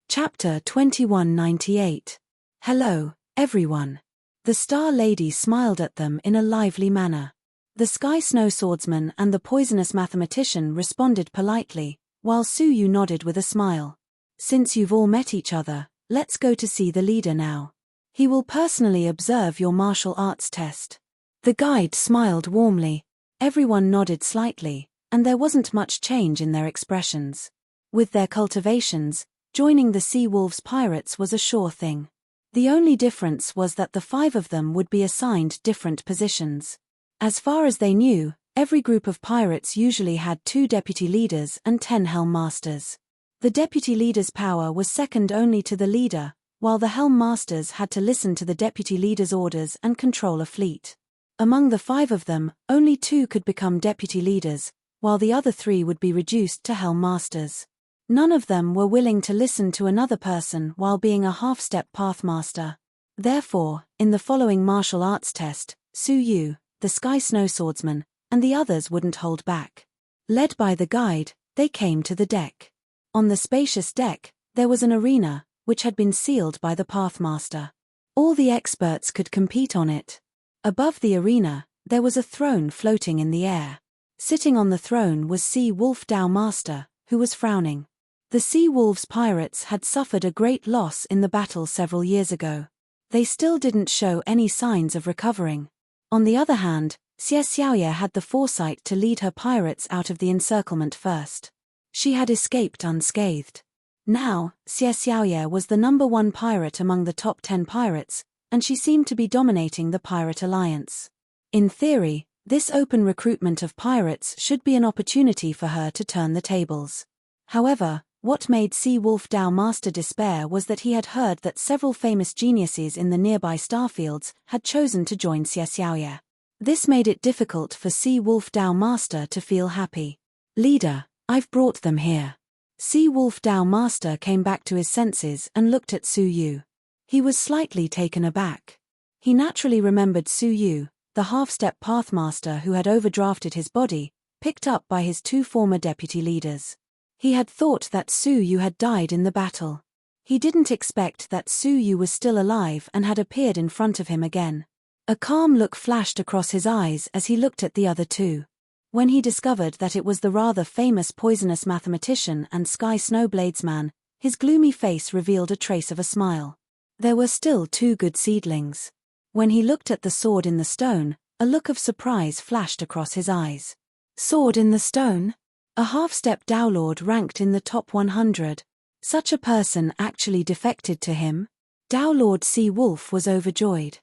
Chapter 2198. Hello, everyone. The Star Lady smiled at them in a lively manner. The Sky Snow Swordsman and the Poisonous Mathematician responded politely, while Su Yu nodded with a smile. "Since you've all met each other, let's go to see the leader now. He will personally observe your martial arts test." The guide smiled warmly. Everyone nodded slightly, and there wasn't much change in their expressions. With their cultivations, joining the Sea Wolves pirates was a sure thing. The only difference was that the 5 of them would be assigned different positions. As far as they knew, every group of pirates usually had 2 deputy leaders and 10 helm masters. The deputy leader's power was second only to the leader, while the helm masters had to listen to the deputy leader's orders and control a fleet. Among the 5 of them, only 2 could become deputy leaders, while the other 3 would be reduced to helm masters. None of them were willing to listen to another person while being a half-step pathmaster. Therefore, in the following martial arts test, Su Yu, the Sky Snow Swordsman, and the others wouldn't hold back. Led by the guide, they came to the deck. On the spacious deck, there was an arena, which had been sealed by the Pathmaster. All the experts could compete on it. Above the arena, there was a throne floating in the air. Sitting on the throne was Sea Wolf Dao Master, who was frowning. The Sea Wolves pirates had suffered a great loss in the battle several years ago. They still didn't show any signs of recovering. On the other hand, Xie Xiaoye had the foresight to lead her pirates out of the encirclement first. She had escaped unscathed. Now, Xie Xiaoye was the number 1 pirate among the top 10 pirates, and she seemed to be dominating the pirate alliance. In theory, this open recruitment of pirates should be an opportunity for her to turn the tables. However, what made Sea Wolf Dao Master despair was that he had heard that several famous geniuses in the nearby starfields had chosen to join Xie Xiaoye. This made it difficult for Sea Wolf Dao Master to feel happy. "Leader, I've brought them here." Sea Wolf Dao Master came back to his senses and looked at Su Yu. He was slightly taken aback. He naturally remembered Su Yu, the half-step pathmaster who had overdrafted his body, picked up by his two former deputy leaders. He had thought that Su Yu had died in the battle. He didn't expect that Su Yu was still alive and had appeared in front of him again. A calm look flashed across his eyes as he looked at the other two. When he discovered that it was the rather famous poisonous mathematician and Sky Snowbladesman, his gloomy face revealed a trace of a smile. There were still two good seedlings. When he looked at the sword in the stone, a look of surprise flashed across his eyes. Sword in the stone? A half-step Dowlord ranked in the top 100. Such a person actually defected to him? Dowlord Sea Wolf was overjoyed.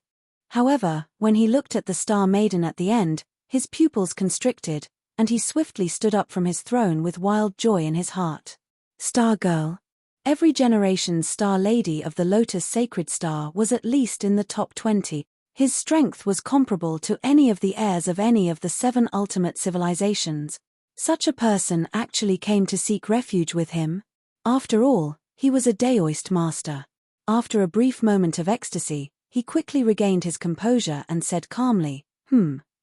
However, when he looked at the Star Maiden at the end, his pupils constricted, and he swiftly stood up from his throne with wild joy in his heart. Star Girl. Every generation's Star Lady of the Lotus Sacred Star was at least in the top 20. His strength was comparable to any of the heirs of any of the 7 ultimate civilizations. Such a person actually came to seek refuge with him. After all, he was a Daoist master. After a brief moment of ecstasy, he quickly regained his composure and said calmly,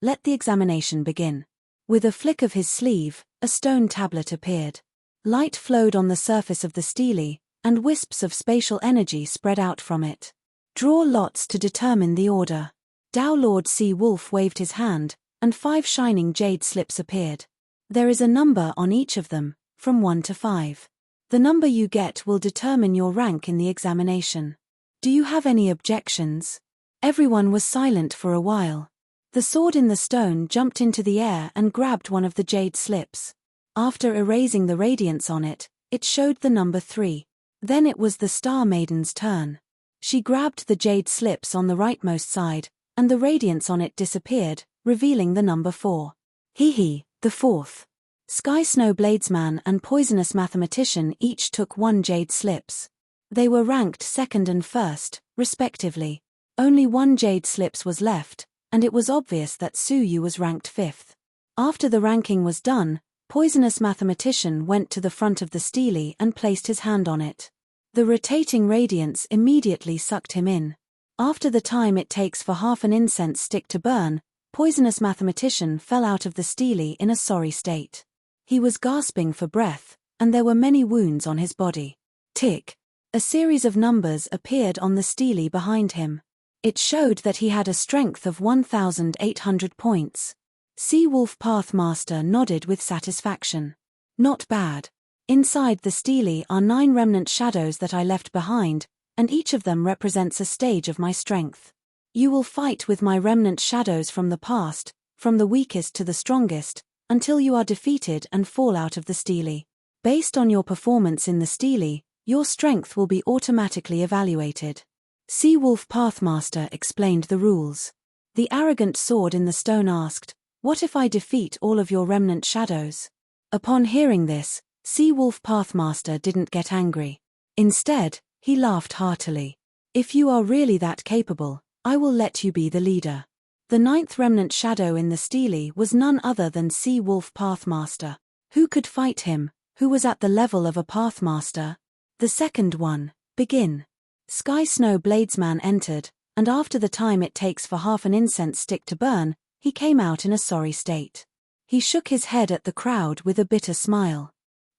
let the examination begin. With a flick of his sleeve, a stone tablet appeared. Light flowed on the surface of the stele, and wisps of spatial energy spread out from it. Draw lots to determine the order. Dowlord Sea Wolf waved his hand, and 5 shining jade slips appeared. There is a number on each of them, from 1 to 5. The number you get will determine your rank in the examination. Do you have any objections? Everyone was silent for a while. The sword in the stone jumped into the air and grabbed one of the jade slips. After erasing the radiance on it, it showed the number 3. Then it was the Star Maiden's turn. She grabbed the jade slips on the rightmost side, and the radiance on it disappeared, revealing the number 4. The 4th. Sky Snowbladesman and Poisonous Mathematician each took 1 jade slips. They were ranked 2nd and 1st, respectively. Only 1 jade slips was left, and it was obvious that Su Yu was ranked 5th. After the ranking was done, Poisonous Mathematician went to the front of the stele and placed his hand on it. The rotating radiance immediately sucked him in. After the time it takes for half an incense stick to burn, Poisonous Mathematician fell out of the stele in a sorry state. He was gasping for breath, and there were many wounds on his body. Tick. A series of numbers appeared on the stele behind him. It showed that he had a strength of 1,800 points. Sea Wolf Pathmaster nodded with satisfaction. Not bad. Inside the stele are 9 remnant shadows that I left behind, and each of them represents a stage of my strength. You will fight with my remnant shadows from the past, from the weakest to the strongest, until you are defeated and fall out of the stele. Based on your performance in the stele, your strength will be automatically evaluated. Sea Wolf Pathmaster explained the rules. The arrogant sword in the stone asked, "What if I defeat all of your remnant shadows?" Upon hearing this, Sea Wolf Pathmaster didn't get angry. Instead, he laughed heartily. "If you are really that capable, I will let you be the leader." The 9th remnant shadow in the stele was none other than Sea Wolf Pathmaster. Who could fight him? Who was at the level of a Pathmaster? The second one, begin. Sky Snowbladesman entered, and after the time it takes for half an incense stick to burn, he came out in a sorry state. He shook his head at the crowd with a bitter smile.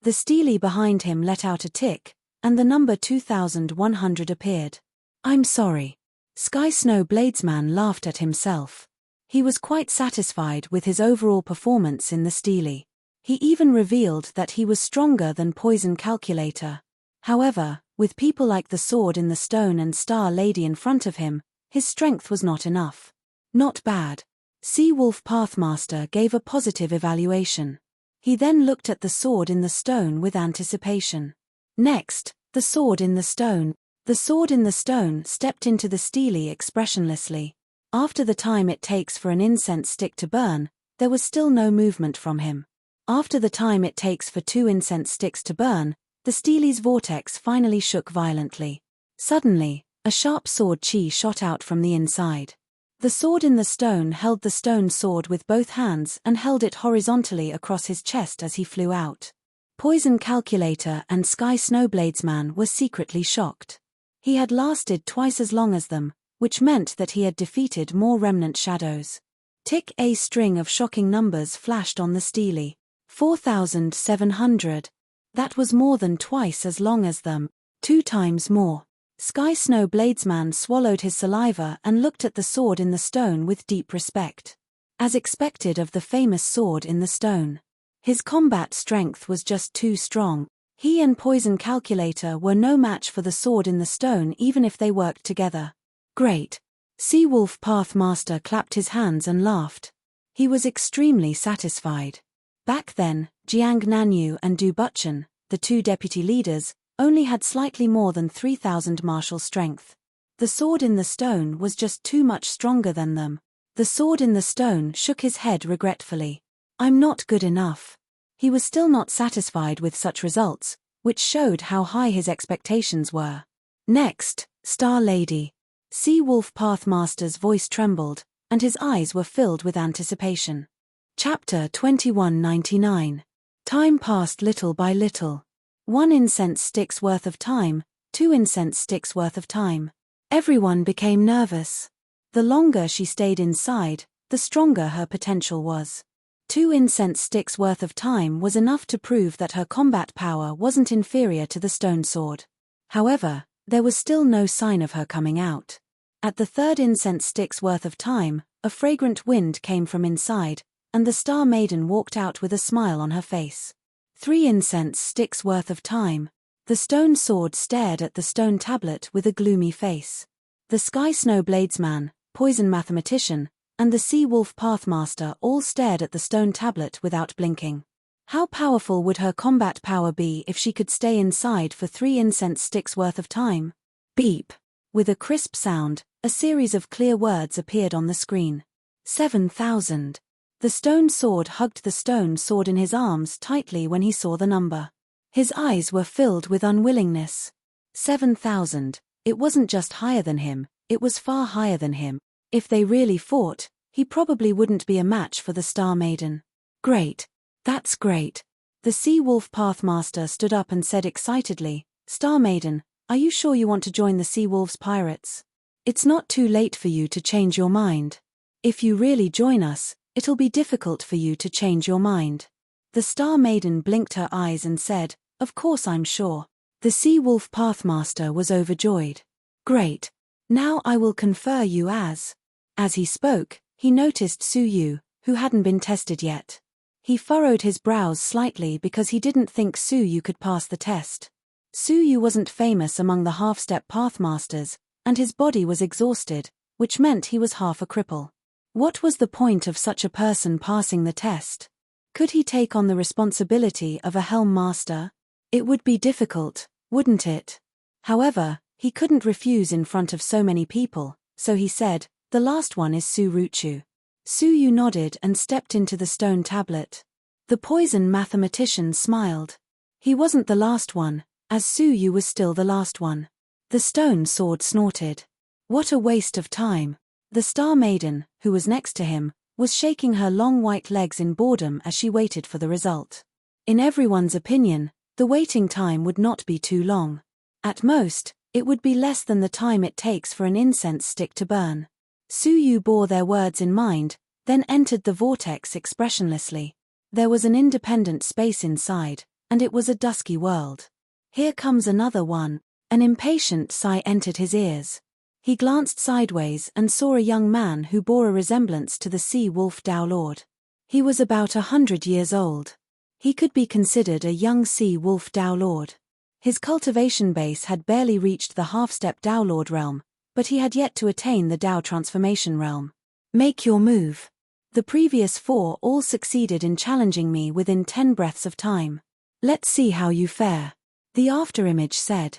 The stele behind him let out a tick, and the number 2,100 appeared. "I'm sorry." Sky Snowbladesman laughed at himself. He was quite satisfied with his overall performance in the stele. He even revealed that he was stronger than Poison Calculator. However, with people like the sword in the stone and Star Lady in front of him, his strength was not enough. Not bad. Sea Wolf Pathmaster gave a positive evaluation. He then looked at the sword in the stone with anticipation. Next, the sword in the stone. The sword in the stone stepped into the stele expressionlessly. After the time it takes for an incense stick to burn, there was still no movement from him. After the time it takes for 2 incense sticks to burn, the stele's vortex finally shook violently. Suddenly, a sharp sword chi shot out from the inside. The sword in the stone held the stone sword with both hands and held it horizontally across his chest as he flew out. Poison Calculator and Sky Snowbladesman were secretly shocked. He had lasted twice as long as them, which meant that he had defeated more remnant shadows. Tick, a string of shocking numbers flashed on the steely. 4,700. That was more than twice as long as them. 2 times more. Sky Snow Bladesman swallowed his saliva and looked at the sword in the stone with deep respect. As expected of the famous sword in the stone. His combat strength was just too strong. He and Poison Calculator were no match for the sword in the stone even if they worked together. Great. Seawolf Pathmaster clapped his hands and laughed. He was extremely satisfied. Back then, Jiang Nanyu and Du Butchen, the 2 deputy leaders, only had slightly more than 3,000 martial strength. The sword in the stone was just too much stronger than them. The sword in the stone shook his head regretfully. I'm not good enough. He was still not satisfied with such results, which showed how high his expectations were. Next, Star Lady. Seawolf Pathmaster's voice trembled, and his eyes were filled with anticipation. Chapter 2199. Time passed little by little. 1 incense stick's worth of time, 2 incense sticks worth of time. Everyone became nervous. The longer she stayed inside, the stronger her potential was. 2 incense sticks worth of time was enough to prove that her combat power wasn't inferior to the stone sword. However, there was still no sign of her coming out. At the 3rd incense stick's worth of time, a fragrant wind came from inside, and the Star Maiden walked out with a smile on her face. 3 incense sticks worth of time. The stone sword stared at the stone tablet with a gloomy face. The Sky Snow Bladesman, Poison Mathematician, and the Sea Wolf Pathmaster all stared at the stone tablet without blinking. How powerful would her combat power be if she could stay inside for 3 incense sticks worth of time? Beep. With a crisp sound, a series of clear words appeared on the screen. 7,000. The stone sword hugged the stone sword in his arms tightly when he saw the number. His eyes were filled with unwillingness. 7,000. It wasn't just higher than him, it was far higher than him. If they really fought, he probably wouldn't be a match for the Star Maiden. Great. That's great. The Sea Wolf Pathmaster stood up and said excitedly, Star Maiden, are you sure you want to join the Sea Wolves Pirates? It's not too late for you to change your mind. If you really join us, it'll be difficult for you to change your mind. The Star Maiden blinked her eyes and said, Of course I'm sure. The Sea Wolf Pathmaster was overjoyed. Great. Now I will confer you as. As he spoke, he noticed Su Yu, who hadn't been tested yet. He furrowed his brows slightly because he didn't think Su Yu could pass the test. Su Yu wasn't famous among the half-step pathmasters, and his body was exhausted, which meant he was half a cripple. What was the point of such a person passing the test? Could he take on the responsibility of a Helm Master? It would be difficult, wouldn't it? However, he couldn't refuse in front of so many people, so he said, The last one is Su Ruchu. Su Yu nodded and stepped into the stone tablet. The Poison Mathematician smiled. He wasn't the last one, as Su Yu was still the last one. The stone sword snorted. What a waste of time. The Star Maiden, who was next to him, was shaking her long white legs in boredom as she waited for the result. In everyone's opinion, the waiting time would not be too long. At most, it would be less than the time it takes for an incense stick to burn. Su Yu bore their words in mind, then entered the vortex expressionlessly. There was an independent space inside, and it was a dusky world. Here comes another one. An impatient sigh entered his ears. He glanced sideways and saw a young man who bore a resemblance to the Sea Wolf Dao Lord. He was about 100 years old. He could be considered a young Sea Wolf Dao Lord. His cultivation base had barely reached the half-step Dao Lord realm, but he had yet to attain the Dao transformation realm. Make your move. The previous 4 all succeeded in challenging me within 10 breaths of time. Let's see how you fare. The afterimage said.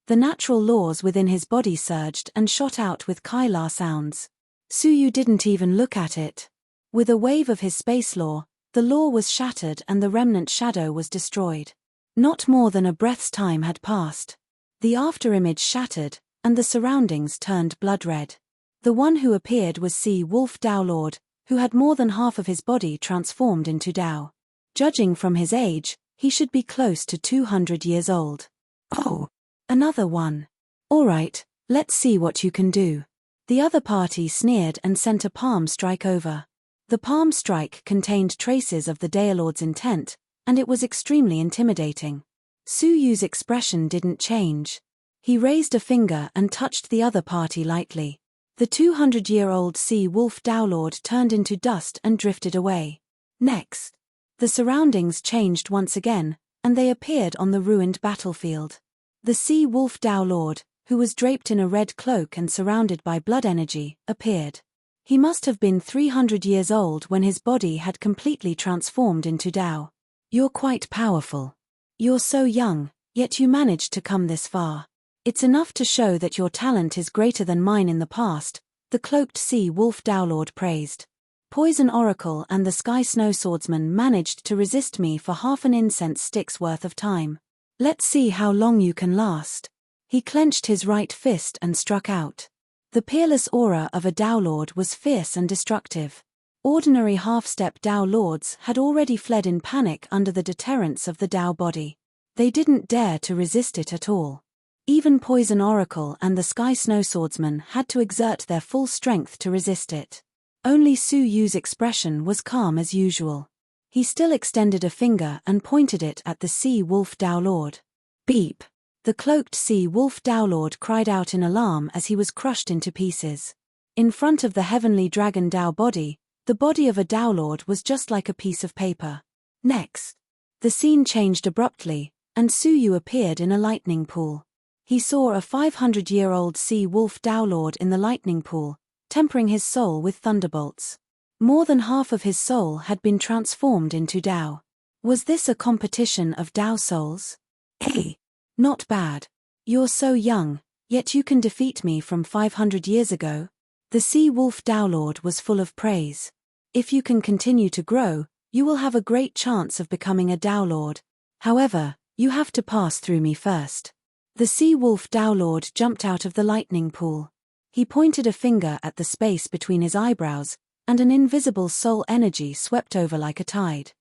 The natural laws within his body surged and shot out with Kailar sounds. Su Yu didn't even look at it. With a wave of his space law, the law was shattered and the remnant shadow was destroyed. Not more than a breath's time had passed. The afterimage shattered, and the surroundings turned blood red. The one who appeared was Sea Wolf Dao Lord, who had more than half of his body transformed into Dao. Judging from his age, he should be close to 200 years old. Oh! Another one. All right, let's see what you can do. The other party sneered and sent a palm strike over. The palm strike contained traces of the Daelord's intent, and it was extremely intimidating. Su Yu's expression didn't change. He raised a finger and touched the other party lightly. The 200-year-old sea wolf Daolord turned into dust and drifted away. Next, the surroundings changed once again, and they appeared on the ruined battlefield. The sea wolf Daolord, who was draped in a red cloak and surrounded by blood energy, appeared. He must have been 300 years old when his body had completely transformed into Dao. You're quite powerful. You're so young, yet you managed to come this far. It's enough to show that your talent is greater than mine in the past, the cloaked sea wolf Daolord praised. Poison Oracle and the Sky Snow Swordsman managed to resist me for half an incense stick's worth of time. Let's see how long you can last. He clenched his right fist and struck out. The peerless aura of a Daolord was fierce and destructive. Ordinary half-step Dao lords had already fled in panic under the deterrence of the Dao body. They didn't dare to resist it at all. Even Poison Oracle and the Sky Snow Swordsman had to exert their full strength to resist it. Only Su Yu's expression was calm as usual. He still extended a finger and pointed it at the sea wolf Daolord. Beep! The cloaked sea wolf Daolord cried out in alarm as he was crushed into pieces. In front of the heavenly dragon Dao body, the body of a Daolord was just like a piece of paper. Next, the scene changed abruptly, and Su Yu appeared in a lightning pool. He saw a 500-year-old sea wolf Daolord in the lightning pool, tempering his soul with thunderbolts. More than half of his soul had been transformed into Dao. Was this a competition of Dao souls? Hey! Not bad. You're so young, yet you can defeat me from 500 years ago. The sea wolf Daolord was full of praise. If you can continue to grow, you will have a great chance of becoming a Daolord. However, you have to pass through me first. The sea wolf Daolord jumped out of the lightning pool. He pointed a finger at the space between his eyebrows, and an invisible soul energy swept over like a tide.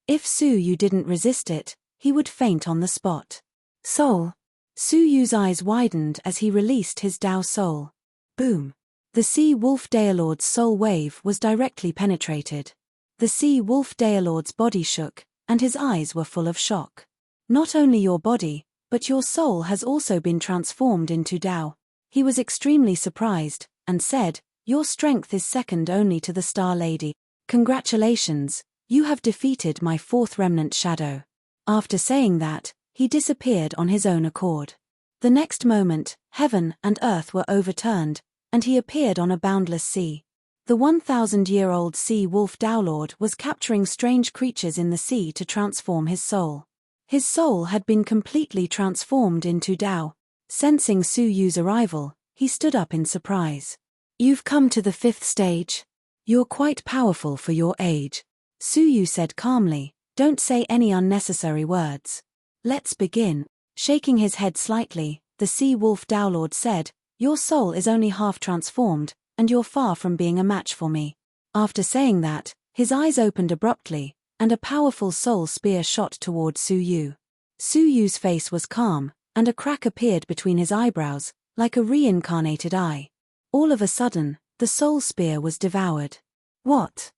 If Su Yu didn't resist it, he would faint on the spot. Soul. Su Yu's eyes widened as he released his Dao soul. Boom. The sea wolf Daolord's soul wave was directly penetrated. The sea wolf Daolord's body shook, and his eyes were full of shock. Not only your body, but your soul has also been transformed into Dao. He was extremely surprised, and said, "Your strength is second only to the Star Lady. Congratulations, you have defeated my fourth remnant shadow." After saying that, he disappeared on his own accord. The next moment, heaven and earth were overturned, and he appeared on a boundless sea. The 1,000-year-old sea wolf Daolord was capturing strange creatures in the sea to transform his soul. His soul had been completely transformed into Dao. Sensing Su Yu's arrival, he stood up in surprise. "You've come to the 5th stage. You're quite powerful for your age," Su Yu said calmly. "Don't say any unnecessary words. Let's begin." Shaking his head slightly, the sea wolf Daolord said, "Your soul is only half transformed, and you're far from being a match for me." After saying that, his eyes opened abruptly, and a powerful soul spear shot toward Su Yu. Su Yu's face was calm, and a crack appeared between his eyebrows, like a reincarnated eye. All of a sudden, the soul spear was devoured. What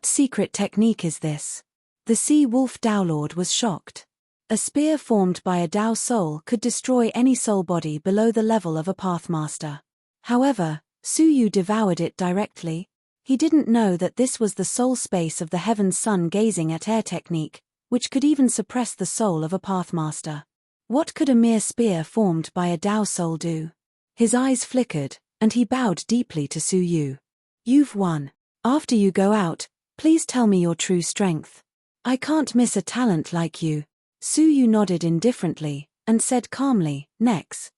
secret technique is this? The sea wolf Daolord was shocked. A spear formed by a Dao soul could destroy any soul body below the level of a Pathmaster. However, Su Yu devoured it directly. He didn't know that this was the soul space of the Heaven's Sun gazing at air technique, which could even suppress the soul of a Pathmaster. What could a mere spear formed by a Dao soul do? His eyes flickered, and he bowed deeply to Su Yu. "You've won. After you go out, please tell me your true strength. I can't miss a talent like you." Su Yu nodded indifferently, and said calmly, "Next."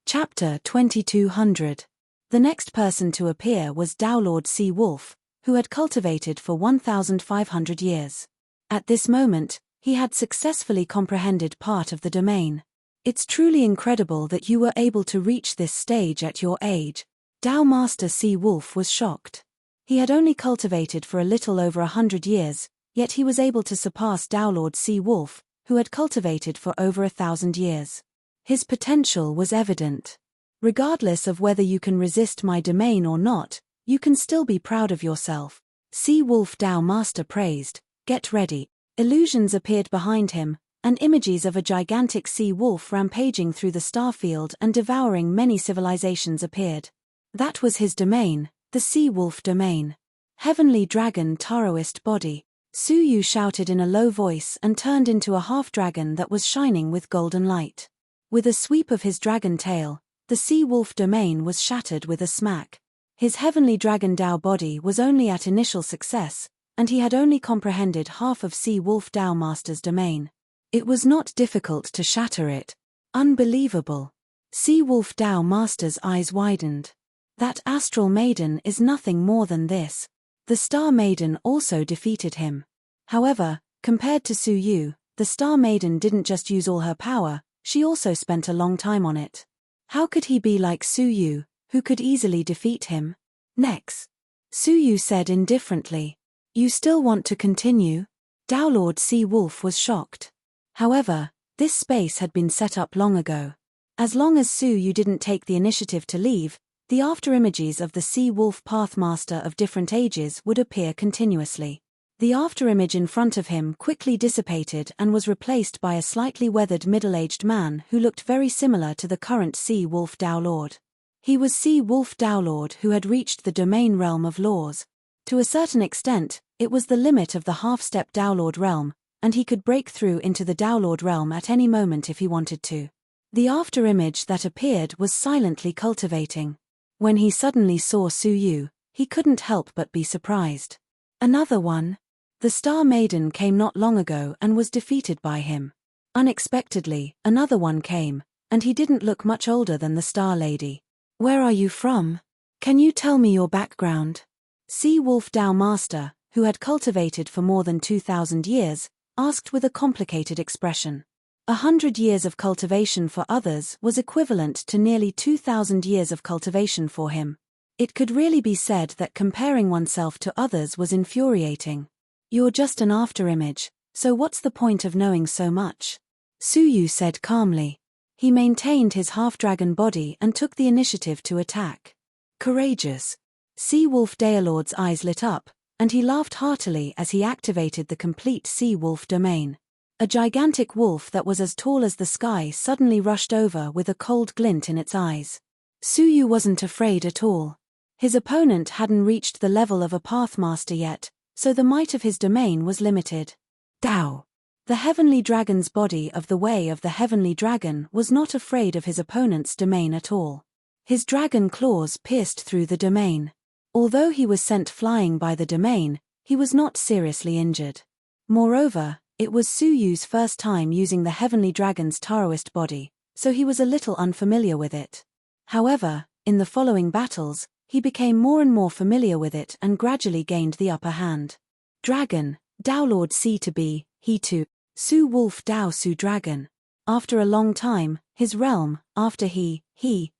Chapter 2200. The next person to appear was Daolord Sea Wolf, who had cultivated for 1,500 years. At this moment, he had successfully comprehended part of the domain. "It's truly incredible that you were able to reach this stage at your age." Dao Master Sea Wolf was shocked. He had only cultivated for a little over 100 years, yet he was able to surpass Daolord Sea Wolf, who had cultivated for over 1,000 years. His potential was evident. Regardless of whether you can resist my domain or not, you can still be proud of yourself. Sea Wolf Tao Master praised, "Get ready." Illusions appeared behind him, and images of a gigantic sea wolf rampaging through the starfield and devouring many civilizations appeared. That was his domain, the sea wolf domain. Heavenly Dragon Taoist Body. Su Yu shouted in a low voice and turned into a half-dragon that was shining with golden light. With a sweep of his dragon tail, the sea wolf domain was shattered with a smack. His heavenly dragon Dao body was only at initial success, and he had only comprehended half of Sea Wolf Tao Master's domain. It was not difficult to shatter it. Unbelievable. Sea Wolf Tao Master's eyes widened. That astral maiden is nothing more than this. The Star Maiden also defeated him. However, compared to Su Yu, the Star Maiden didn't just use all her power, she also spent a long time on it. How could he be like Su Yu, who could easily defeat him? Next. Su Yu said indifferently. "You still want to continue?" Tao Lord Sea Wolf was shocked. However, this space had been set up long ago. As long as Su Yu didn't take the initiative to leave, the afterimages of the Sea Wolf Pathmaster of different ages would appear continuously. The afterimage in front of him quickly dissipated and was replaced by a slightly weathered middle-aged man who looked very similar to the current Sea Wolf Tao Lord. He was Sea Wolf Tao Lord who had reached the domain realm of laws. To a certain extent, it was the limit of the half-step Tao Lord realm, and he could break through into the Tao Lord realm at any moment if he wanted to. The afterimage that appeared was silently cultivating. When he suddenly saw Su Yu, he couldn't help but be surprised. Another one? The Star Maiden came not long ago and was defeated by him. Unexpectedly, another one came, and he didn't look much older than the Star Lady. "Where are you from? Can you tell me your background?" Sea Wolf Tao Master, who had cultivated for more than 2,000 years, asked with a complicated expression. 100 years of cultivation for others was equivalent to nearly 2,000 years of cultivation for him. It could really be said that comparing oneself to others was infuriating. "You're just an afterimage, so what's the point of knowing so much?" Su Yu said calmly. He maintained his half-dragon body and took the initiative to attack. Courageous. Sea Wolf Daolord's eyes lit up, and he laughed heartily as he activated the complete Sea Wolf domain. A gigantic wolf that was as tall as the sky suddenly rushed over with a cold glint in its eyes. Su Yu wasn't afraid at all. His opponent hadn't reached the level of a Pathmaster yet, so the might of his domain was limited. Tao. The heavenly dragon's body of the way of the heavenly dragon was not afraid of his opponent's domain at all. His dragon claws pierced through the domain. Although he was sent flying by the domain, he was not seriously injured. Moreover, it was Su Yu's first time using the heavenly dragon's Taoist body, so he was a little unfamiliar with it. However, in the following battles, he became more and more familiar with it and gradually gained the upper hand. Dragon, Tao Lord C to be, he too, Su Wolf Tao Su Dragon. After a long time, his realm, after he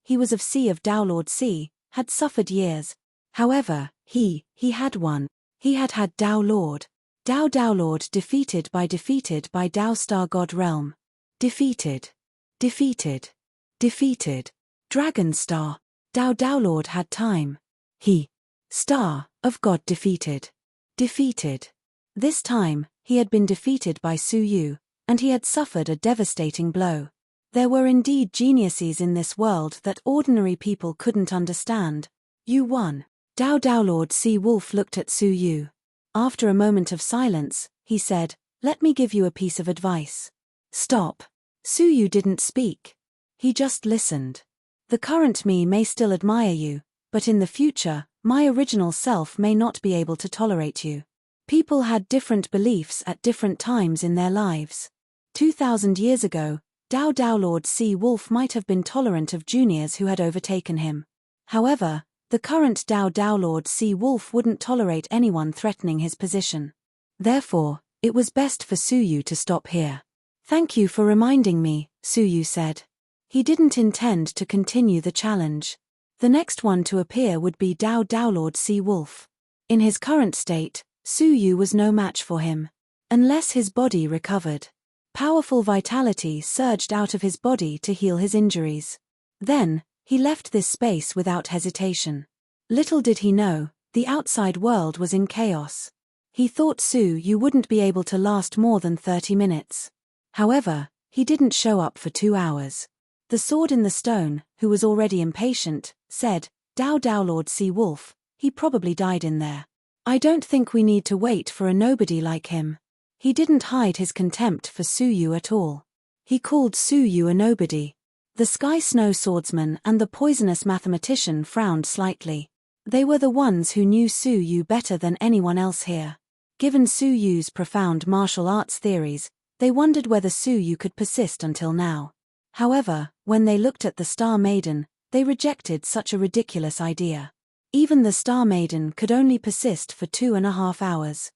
was of Sea of Tao Lord C, had suffered years. However, he had won. He had Tao Lord. Tao Lord defeated by Tao Star God Realm. Defeated. Dragon Star. Tao Lord had time. He. Star of God defeated. This time, he had been defeated by Su Yu, and he had suffered a devastating blow. There were indeed geniuses in this world that ordinary people couldn't understand. "You won." Tao Lord Sea Wolf looked at Su Yu. After a moment of silence, he said, "Let me give you a piece of advice." "Stop." Su Yu didn't speak. He just listened. "The current me may still admire you, but in the future, my original self may not be able to tolerate you. People had different beliefs at different times in their lives. 2,000 years ago, Tao Lord Sea Wolf might have been tolerant of juniors who had overtaken him. However, the current Tao Lord Sea Wolf wouldn't tolerate anyone threatening his position. Therefore, it was best for Su Yu to stop here." "Thank you for reminding me," Su Yu said. He didn't intend to continue the challenge. The next one to appear would be Tao Lord Sea Wolf. In his current state, Su Yu was no match for him. Unless his body recovered. Powerful vitality surged out of his body to heal his injuries. Then, He left this space without hesitation. Little did he know, the outside world was in chaos. He thought Su Yu wouldn't be able to last more than 30 minutes. However, he didn't show up for 2 hours. The sword in the stone, who was already impatient, said, Dao Lord Sea Wolf, he probably died in there. I don't think we need to wait for a nobody like him. He didn't hide his contempt for Su Yu at all. He called Su Yu a nobody. The Sky Snow Swordsman and the poisonous mathematician frowned slightly. They were the ones who knew Su Yu better than anyone else here. Given Su Yu's profound martial arts theories, they wondered whether Su Yu could persist until now. However, when they looked at the Star Maiden, they rejected such a ridiculous idea. Even the Star Maiden could only persist for 2.5 hours.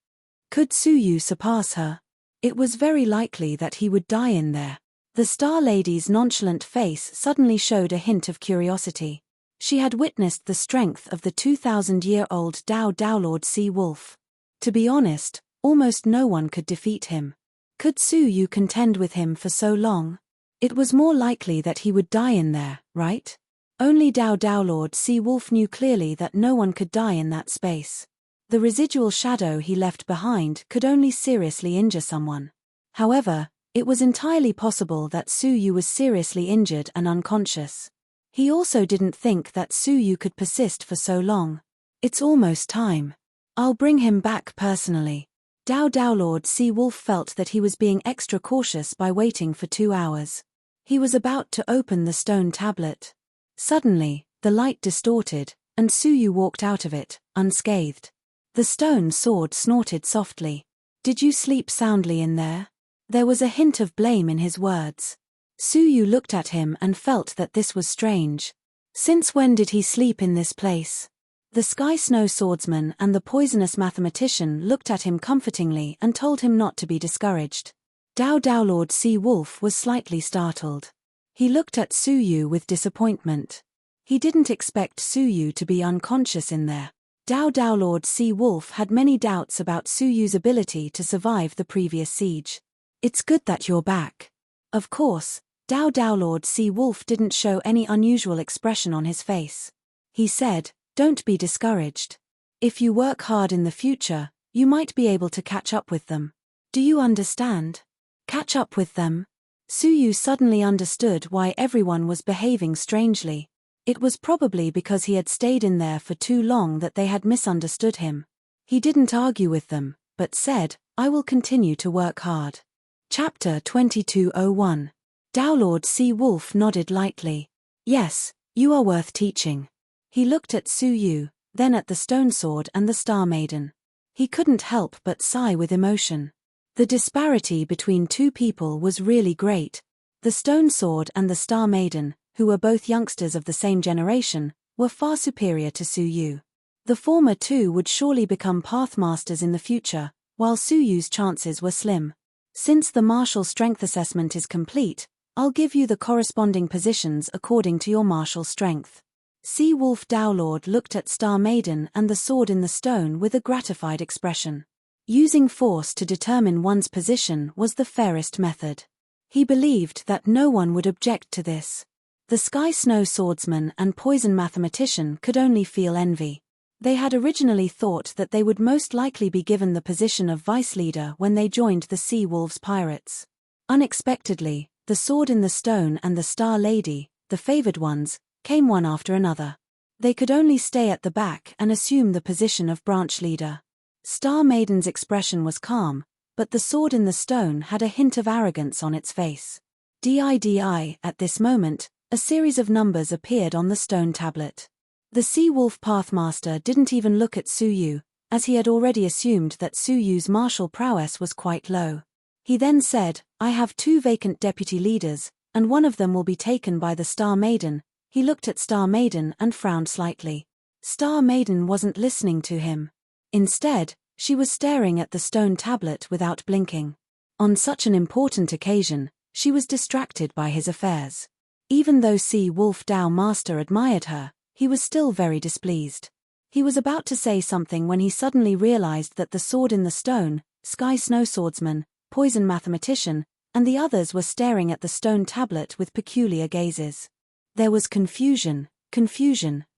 Could Su Yu surpass her? It was very likely that he would die in there. The Star Lady's nonchalant face suddenly showed a hint of curiosity. She had witnessed the strength of the 2,000-year-old Dao Lord Sea Wolf. To be honest, almost no one could defeat him. Could Su Yu contend with him for so long? It was more likely that he would die in there, right? Only Dao Lord Sea Wolf knew clearly that no one could die in that space. The residual shadow he left behind could only seriously injure someone. However, it was entirely possible that Su Yu was seriously injured and unconscious. He also didn't think that Su Yu could persist for so long. It's almost time. I'll bring him back personally. Dao Lord Sea Wolf felt that he was being extra cautious by waiting for 2 hours. He was about to open the stone tablet. Suddenly, the light distorted, and Su Yu walked out of it, unscathed. The stone sword snorted softly. Did you sleep soundly in there? There was a hint of blame in his words. Su Yu looked at him and felt that this was strange. Since when did he sleep in this place? The Sky Snow Swordsman and the poisonous mathematician looked at him comfortingly and told him not to be discouraged. Dao Lord Sea Wolf was slightly startled. He looked at Su Yu with disappointment. He didn't expect Su Yu to be unconscious in there. Dao Lord Sea Wolf had many doubts about Su Yu's ability to survive the previous siege. It's good that you're back. Of course, Dao Lord Sea Wolf didn't show any unusual expression on his face. He said, don't be discouraged. If you work hard in the future, you might be able to catch up with them. Do you understand? Catch up with them? Su Yu suddenly understood why everyone was behaving strangely. It was probably because he had stayed in there for too long that they had misunderstood him. He didn't argue with them, but said, I will continue to work hard. Chapter 2201. Dao Lord Sea Wolf nodded lightly. Yes, you are worth teaching. He looked at Su Yu, then at the stone sword and the Star Maiden. He couldn't help but sigh with emotion. The disparity between two people was really great. The stone sword and the Star Maiden, who were both youngsters of the same generation, were far superior to Su Yu. The former two would surely become pathmasters in the future, while Su Yu's chances were slim. Since the martial strength assessment is complete, I'll give you the corresponding positions according to your martial strength. Sea Wolf Dao Lord looked at Star Maiden and the sword in the stone with a gratified expression. Using force to determine one's position was the fairest method. He believed that no one would object to this. The Sky Snow Swordsman and Poison Mathematician could only feel envy. They had originally thought that they would most likely be given the position of vice leader when they joined the Sea Wolves pirates. Unexpectedly, the sword in the stone and the Star Lady, the favored ones, came one after another. They could only stay at the back and assume the position of branch leader. Star Maiden's expression was calm, but the sword in the stone had a hint of arrogance on its face. Didi, at this moment, a series of numbers appeared on the stone tablet. The Sea Wolf Pathmaster didn't even look at Su Yu, as he had already assumed that Su Yu's martial prowess was quite low. He then said, I have 2 vacant deputy leaders, and one of them will be taken by the Star Maiden. He looked at Star Maiden and frowned slightly. Star Maiden wasn't listening to him. Instead, she was staring at the stone tablet without blinking. On such an important occasion, she was distracted by his affairs. Even though Sea Wolf Dao Master admired her, he was still very displeased. He was about to say something when he suddenly realized that the sword in the stone, Sky Snow Swordsman, Poison Mathematician, and the others were staring at the stone tablet with peculiar gazes. There was confusion,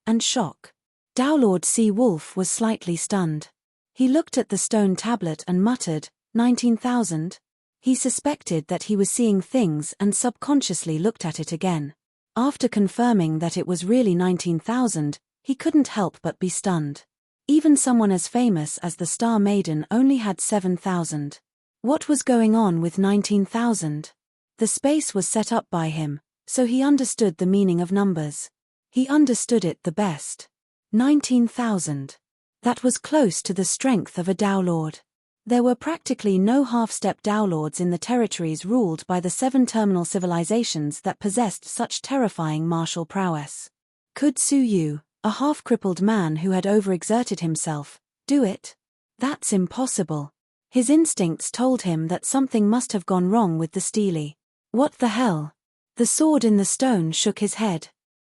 and shock. Dowlord Sea Wolf was slightly stunned. He looked at the stone tablet and muttered, 19,000? He suspected that he was seeing things and subconsciously looked at it again. After confirming that it was really 19,000, he couldn't help but be stunned. Even someone as famous as the Star Maiden only had 7,000. What was going on with 19,000? The space was set up by him, so he understood the meaning of numbers. He understood it the best. 19,000. That was close to the strength of a Dowlord. There were practically no half-step Dowlords in the territories ruled by the 7 terminal civilizations that possessed such terrifying martial prowess. Could Su Yu, a half-crippled man who had overexerted himself, do it? That's impossible. His instincts told him that something must have gone wrong with the Steely. What the hell? The sword in the stone shook his head.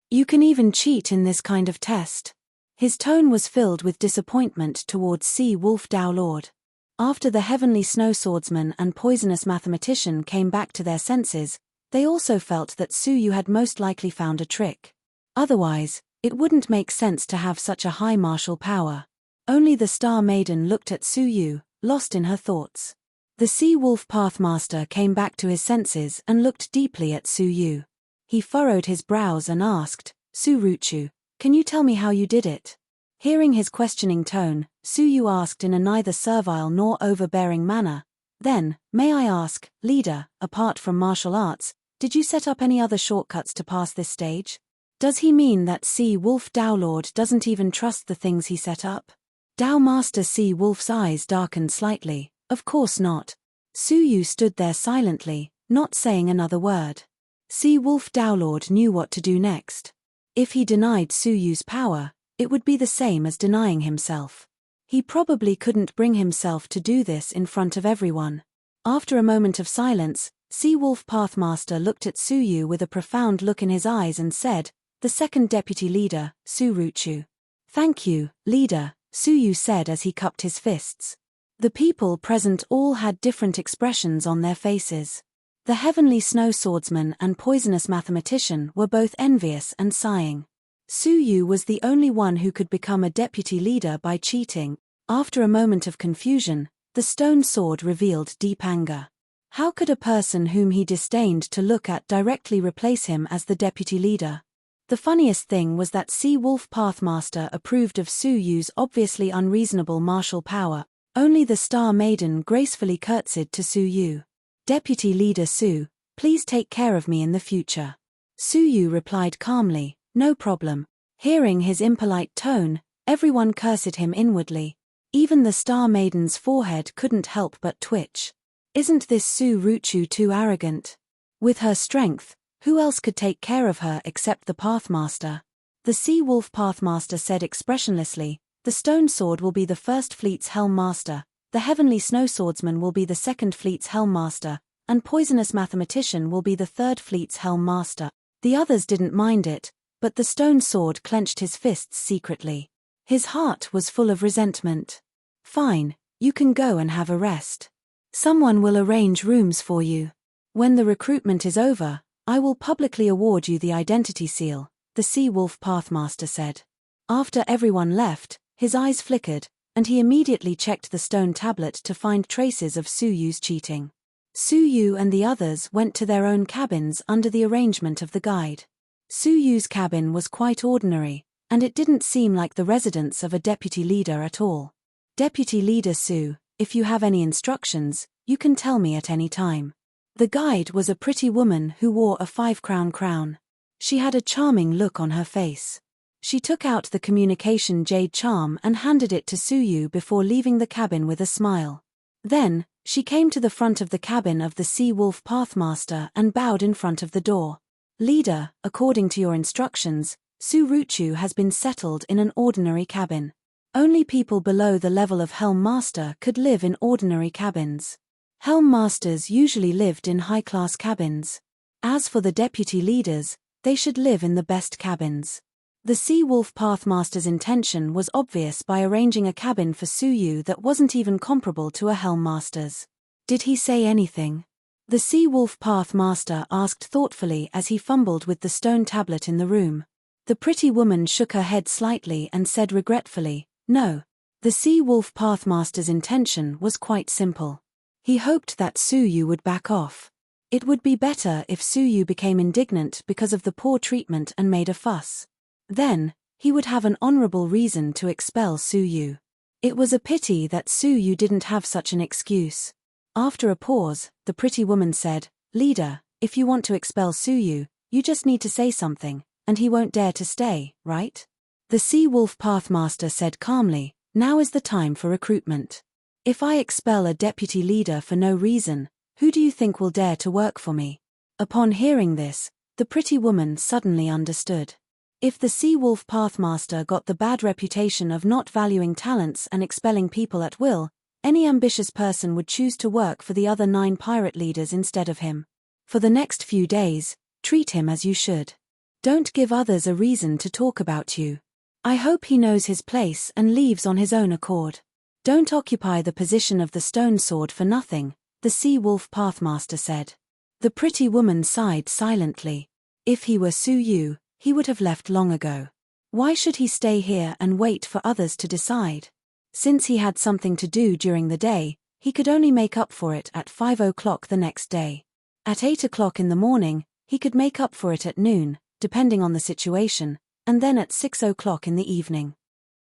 You can even cheat in this kind of test. His tone was filled with disappointment towards Sea Wolf Dowlord. After the heavenly snow swordsman and poisonous mathematician came back to their senses, they also felt that Su Yu had most likely found a trick. Otherwise, it wouldn't make sense to have such a high martial power. Only the Star Maiden looked at Su Yu, lost in her thoughts. The Sea Wolf Pathmaster came back to his senses and looked deeply at Su Yu. He furrowed his brows and asked, Su Ruchu, can you tell me how you did it? Hearing his questioning tone, Su Yu asked in a neither servile nor overbearing manner, then, may I ask, leader, apart from martial arts, did you set up any other shortcuts to pass this stage? Does he mean that Sea Wolf Dowlord doesn't even trust the things he set up? Dowmaster Sea Wolf's eyes darkened slightly. Of course not. Su Yu stood there silently, not saying another word. Sea Wolf Dowlord knew what to do next. If he denied Su Yu's power, it would be the same as denying himself. He probably couldn't bring himself to do this in front of everyone. After a moment of silence, Sea Wolf Pathmaster looked at Su Yu with a profound look in his eyes and said, the second deputy leader, Su Ruchu. Thank you, leader, Su Yu said as he cupped his fists. The people present all had different expressions on their faces. The heavenly snow swordsman and poisonous mathematician were both envious and sighing. Su Yu was the only one who could become a deputy leader by cheating. After a moment of confusion, the stone sword revealed deep anger. How could a person whom he disdained to look at directly replace him as the deputy leader? The funniest thing was that Sea Wolf Pathmaster approved of Su Yu's obviously unreasonable martial power. Only the Star Maiden gracefully curtsied to Su Yu. Deputy Leader Su, please take care of me in the future. Su Yu replied calmly, no problem. Hearing his impolite tone, everyone cursed him inwardly. Even the Star Maiden's forehead couldn't help but twitch. Isn't this Su Ruchu too arrogant? With her strength, who else could take care of her except the Pathmaster? The Sea Wolf Pathmaster said expressionlessly, the Stone Sword will be the First Fleet's Helm Master, the Heavenly Snow Swordsman will be the Second Fleet's Helm Master, and Poisonous Mathematician will be the Third Fleet's Helm Master. The others didn't mind it, but the Stone Sword clenched his fists secretly. His heart was full of resentment. Fine, you can go and have a rest. Someone will arrange rooms for you. When the recruitment is over, I will publicly award you the identity seal, the Sea Wolf Pathmaster said. After everyone left, his eyes flickered, and he immediately checked the stone tablet to find traces of Su Yu's cheating. Su Yu and the others went to their own cabins under the arrangement of the guide. Su Yu's cabin was quite ordinary, and it didn't seem like the residence of a deputy leader at all. Deputy Leader Su, if you have any instructions, you can tell me at any time. The guide was a pretty woman who wore a 5-crown crown. She had a charming look on her face. She took out the communication jade charm and handed it to Su Yu before leaving the cabin with a smile. Then, she came to the front of the cabin of the Sea Wolf Pathmaster and bowed in front of the door. Leader, according to your instructions, Su Ruchu has been settled in an ordinary cabin. Only people below the level of Helm Master could live in ordinary cabins. Helm Masters usually lived in high-class cabins. As for the deputy leaders, they should live in the best cabins. The Sea Wolf Pathmaster's intention was obvious by arranging a cabin for Su Yu that wasn't even comparable to a Helm Master's. Did he say anything? The Sea Wolf Pathmaster asked thoughtfully as he fumbled with the stone tablet in the room. The pretty woman shook her head slightly and said regretfully, "No." The Sea Wolf Pathmaster's intention was quite simple. He hoped that Suyu would back off. It would be better if Suyu became indignant because of the poor treatment and made a fuss. Then, he would have an honorable reason to expel Suyu. It was a pity that Suyu didn't have such an excuse. After a pause, the pretty woman said, "Leader, if you want to expel Suyu, you just need to say something, and he won't dare to stay, right?" The Sea Wolf Pathmaster said calmly, "Now is the time for recruitment. If I expel a deputy leader for no reason, who do you think will dare to work for me?" Upon hearing this, the pretty woman suddenly understood. If the Sea Wolf Pathmaster got the bad reputation of not valuing talents and expelling people at will, any ambitious person would choose to work for the other 9 pirate leaders instead of him. For the next few days, treat him as you should. Don't give others a reason to talk about you. I hope he knows his place and leaves on his own accord. Don't occupy the position of the stone sword for nothing, the Sea Wolf Pathmaster said. The pretty woman sighed silently. If he were Suyu, he would have left long ago. Why should he stay here and wait for others to decide? Since he had something to do during the day, he could only make up for it at 5 o'clock the next day. At 8 o'clock in the morning, he could make up for it at noon, depending on the situation, and then at 6 o'clock in the evening.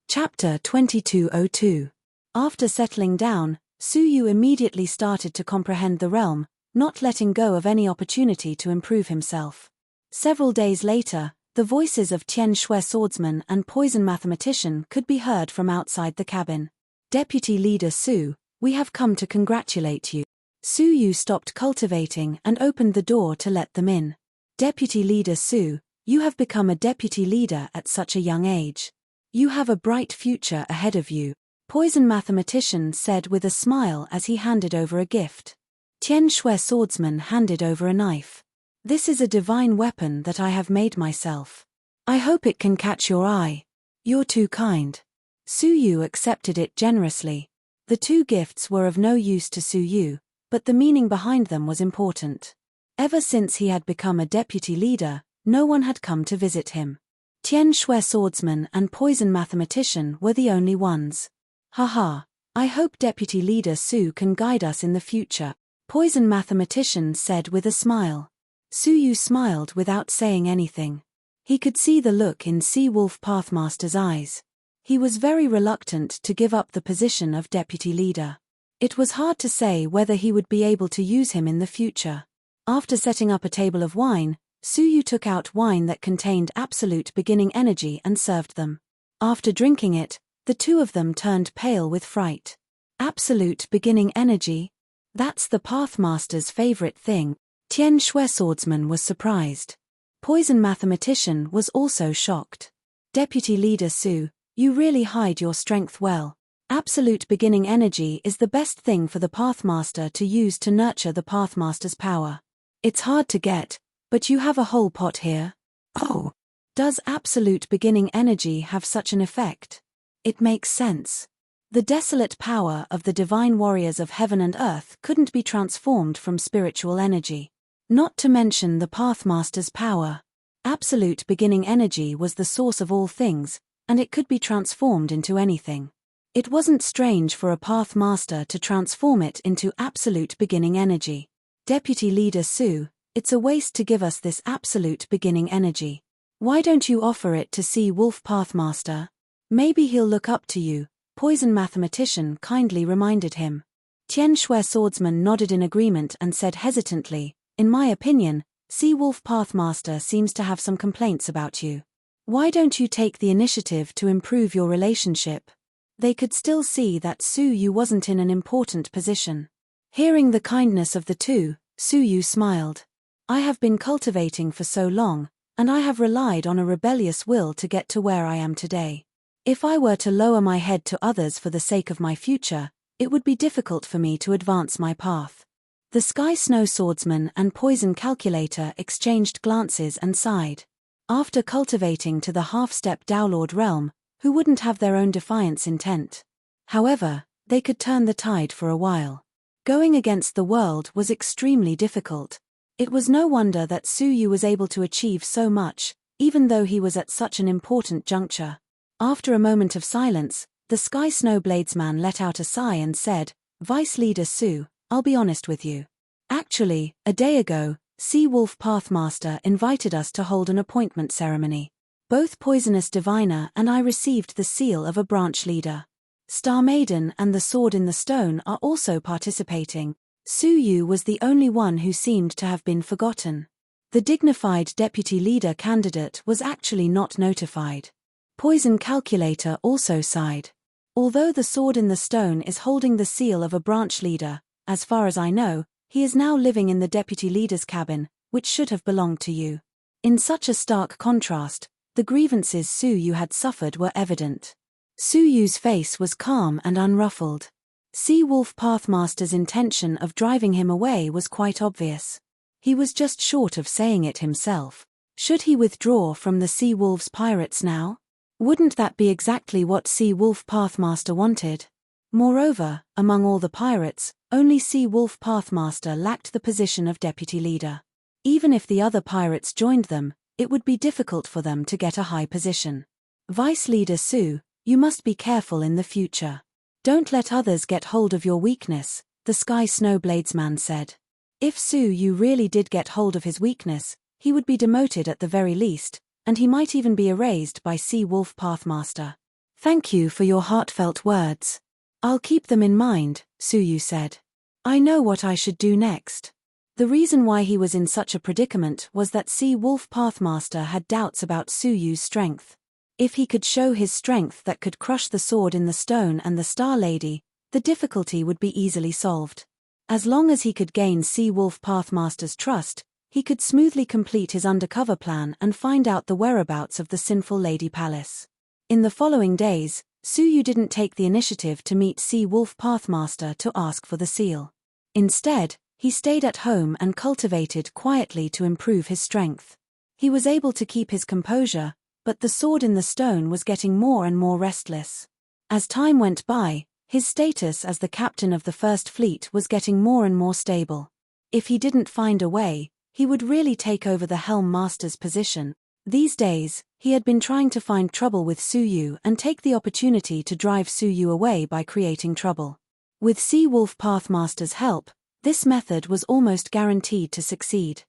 Chapter 2202. After settling down, Suyu immediately started to comprehend the realm, not letting go of any opportunity to improve himself. Several days later, the voices of Tian Shui swordsman and poison mathematician could be heard from outside the cabin. "Deputy Leader Su, we have come to congratulate you." Suyu stopped cultivating and opened the door to let them in. "Deputy Leader Su, you have become a deputy leader at such a young age. You have a bright future ahead of you," Poison Mathematician said with a smile as he handed over a gift. Tian Shui swordsman handed over a knife. "This is a divine weapon that I have made myself. I hope it can catch your eye. You're too kind." Suyu accepted it generously. The 2 gifts were of no use to Suyu, but the meaning behind them was important. Ever since he had become a deputy leader, no one had come to visit him. Tian Shui swordsman and poison mathematician were the only ones. "Haha, I hope Deputy Leader Su can guide us in the future," Poison Mathematician said with a smile. Suyu smiled without saying anything. He could see the look in Sea Wolf Pathmaster's eyes. He was very reluctant to give up the position of deputy leader. It was hard to say whether he would be able to use him in the future. After setting up a table of wine, Suyu took out wine that contained absolute beginning energy and served them. After drinking it, the 2 of them turned pale with fright. Absolute beginning energy? That's the Pathmaster's favorite thing. Tian Shui swordsman was surprised. Poison Mathematician was also shocked. "Deputy Leader Su, you really hide your strength well. Absolute beginning energy is the best thing for the Pathmaster to use to nurture the Pathmaster's power. It's hard to get, but you have a whole pot here." "Oh, does absolute beginning energy have such an effect? It makes sense. The desolate power of the divine warriors of heaven and earth couldn't be transformed from spiritual energy. Not to mention the Pathmaster's power. Absolute beginning energy was the source of all things, and it could be transformed into anything. It wasn't strange for a Pathmaster to transform it into absolute beginning energy. Deputy Leader Su, it's a waste to give us this absolute beginning energy. Why don't you offer it to Sea Wolf Pathmaster? Maybe he'll look up to you," Poison Mathematician kindly reminded him. Tian Shui swordsman nodded in agreement and said hesitantly, "In my opinion, Sea Wolf Pathmaster seems to have some complaints about you. Why don't you take the initiative to improve your relationship?" They could still see that Suyu wasn't in an important position. Hearing the kindness of the 2, Suyu smiled. "I have been cultivating for so long, and I have relied on a rebellious will to get to where I am today. If I were to lower my head to others for the sake of my future, it would be difficult for me to advance my path." The Sky Snow Swordsman and Poison Calculator exchanged glances and sighed. After cultivating to the half-step Dowlord realm, who wouldn't have their own defiance intent? However, they could turn the tide for a while. Going against the world was extremely difficult. It was no wonder that Su Yu was able to achieve so much, even though he was at such an important juncture. After a moment of silence, the Sky Snowbladesman let out a sigh and said, "Vice Leader Su, I'll be honest with you. Actually, a day ago, Sea Wolf Pathmaster invited us to hold an appointment ceremony. Both Poisonous Diviner and I received the seal of a branch leader. Star Maiden and the Sword in the Stone are also participating. Su Yu was the only one who seemed to have been forgotten. The dignified deputy leader candidate was actually not notified." Poison Calculator also sighed. "Although the Sword in the Stone is holding the seal of a branch leader, as far as I know, he is now living in the deputy leader's cabin, which should have belonged to you." In such a stark contrast, the grievances Su Yu had suffered were evident. Su Yu's face was calm and unruffled. Sea Wolf Pathmaster's intention of driving him away was quite obvious. He was just short of saying it himself. Should he withdraw from the Sea Wolf's pirates now? Wouldn't that be exactly what Sea Wolf Pathmaster wanted? Moreover, among all the pirates, only Sea Wolf Pathmaster lacked the position of deputy leader. Even if the other pirates joined them, it would be difficult for them to get a high position. "Vice Leader Su, you must be careful in the future. Don't let others get hold of your weakness," the Sky Snowbladesman said. If Su Yu really did get hold of his weakness, he would be demoted at the very least, and he might even be erased by Sea Wolf Pathmaster. "Thank you for your heartfelt words. I'll keep them in mind," Su Yu said. "I know what I should do next." The reason why he was in such a predicament was that Sea Wolf Pathmaster had doubts about Su Yu's strength. If he could show his strength that could crush the Sword in the Stone and the Star Lady, the difficulty would be easily solved. As long as he could gain Sea Wolf Pathmaster's trust, he could smoothly complete his undercover plan and find out the whereabouts of the Sinful Lady Palace. In the following days, Su Yu didn't take the initiative to meet Sea Wolf Pathmaster to ask for the seal. Instead, he stayed at home and cultivated quietly to improve his strength. He was able to keep his composure, but the Sword in the Stone was getting more and more restless. As time went by, his status as the captain of the First Fleet was getting more and more stable. If he didn't find a way, he would really take over the Helm Master's position. These days, he had been trying to find trouble with Su Yu and take the opportunity to drive Su Yu away by creating trouble. With Sea Wolf Pathmaster's help, this method was almost guaranteed to succeed.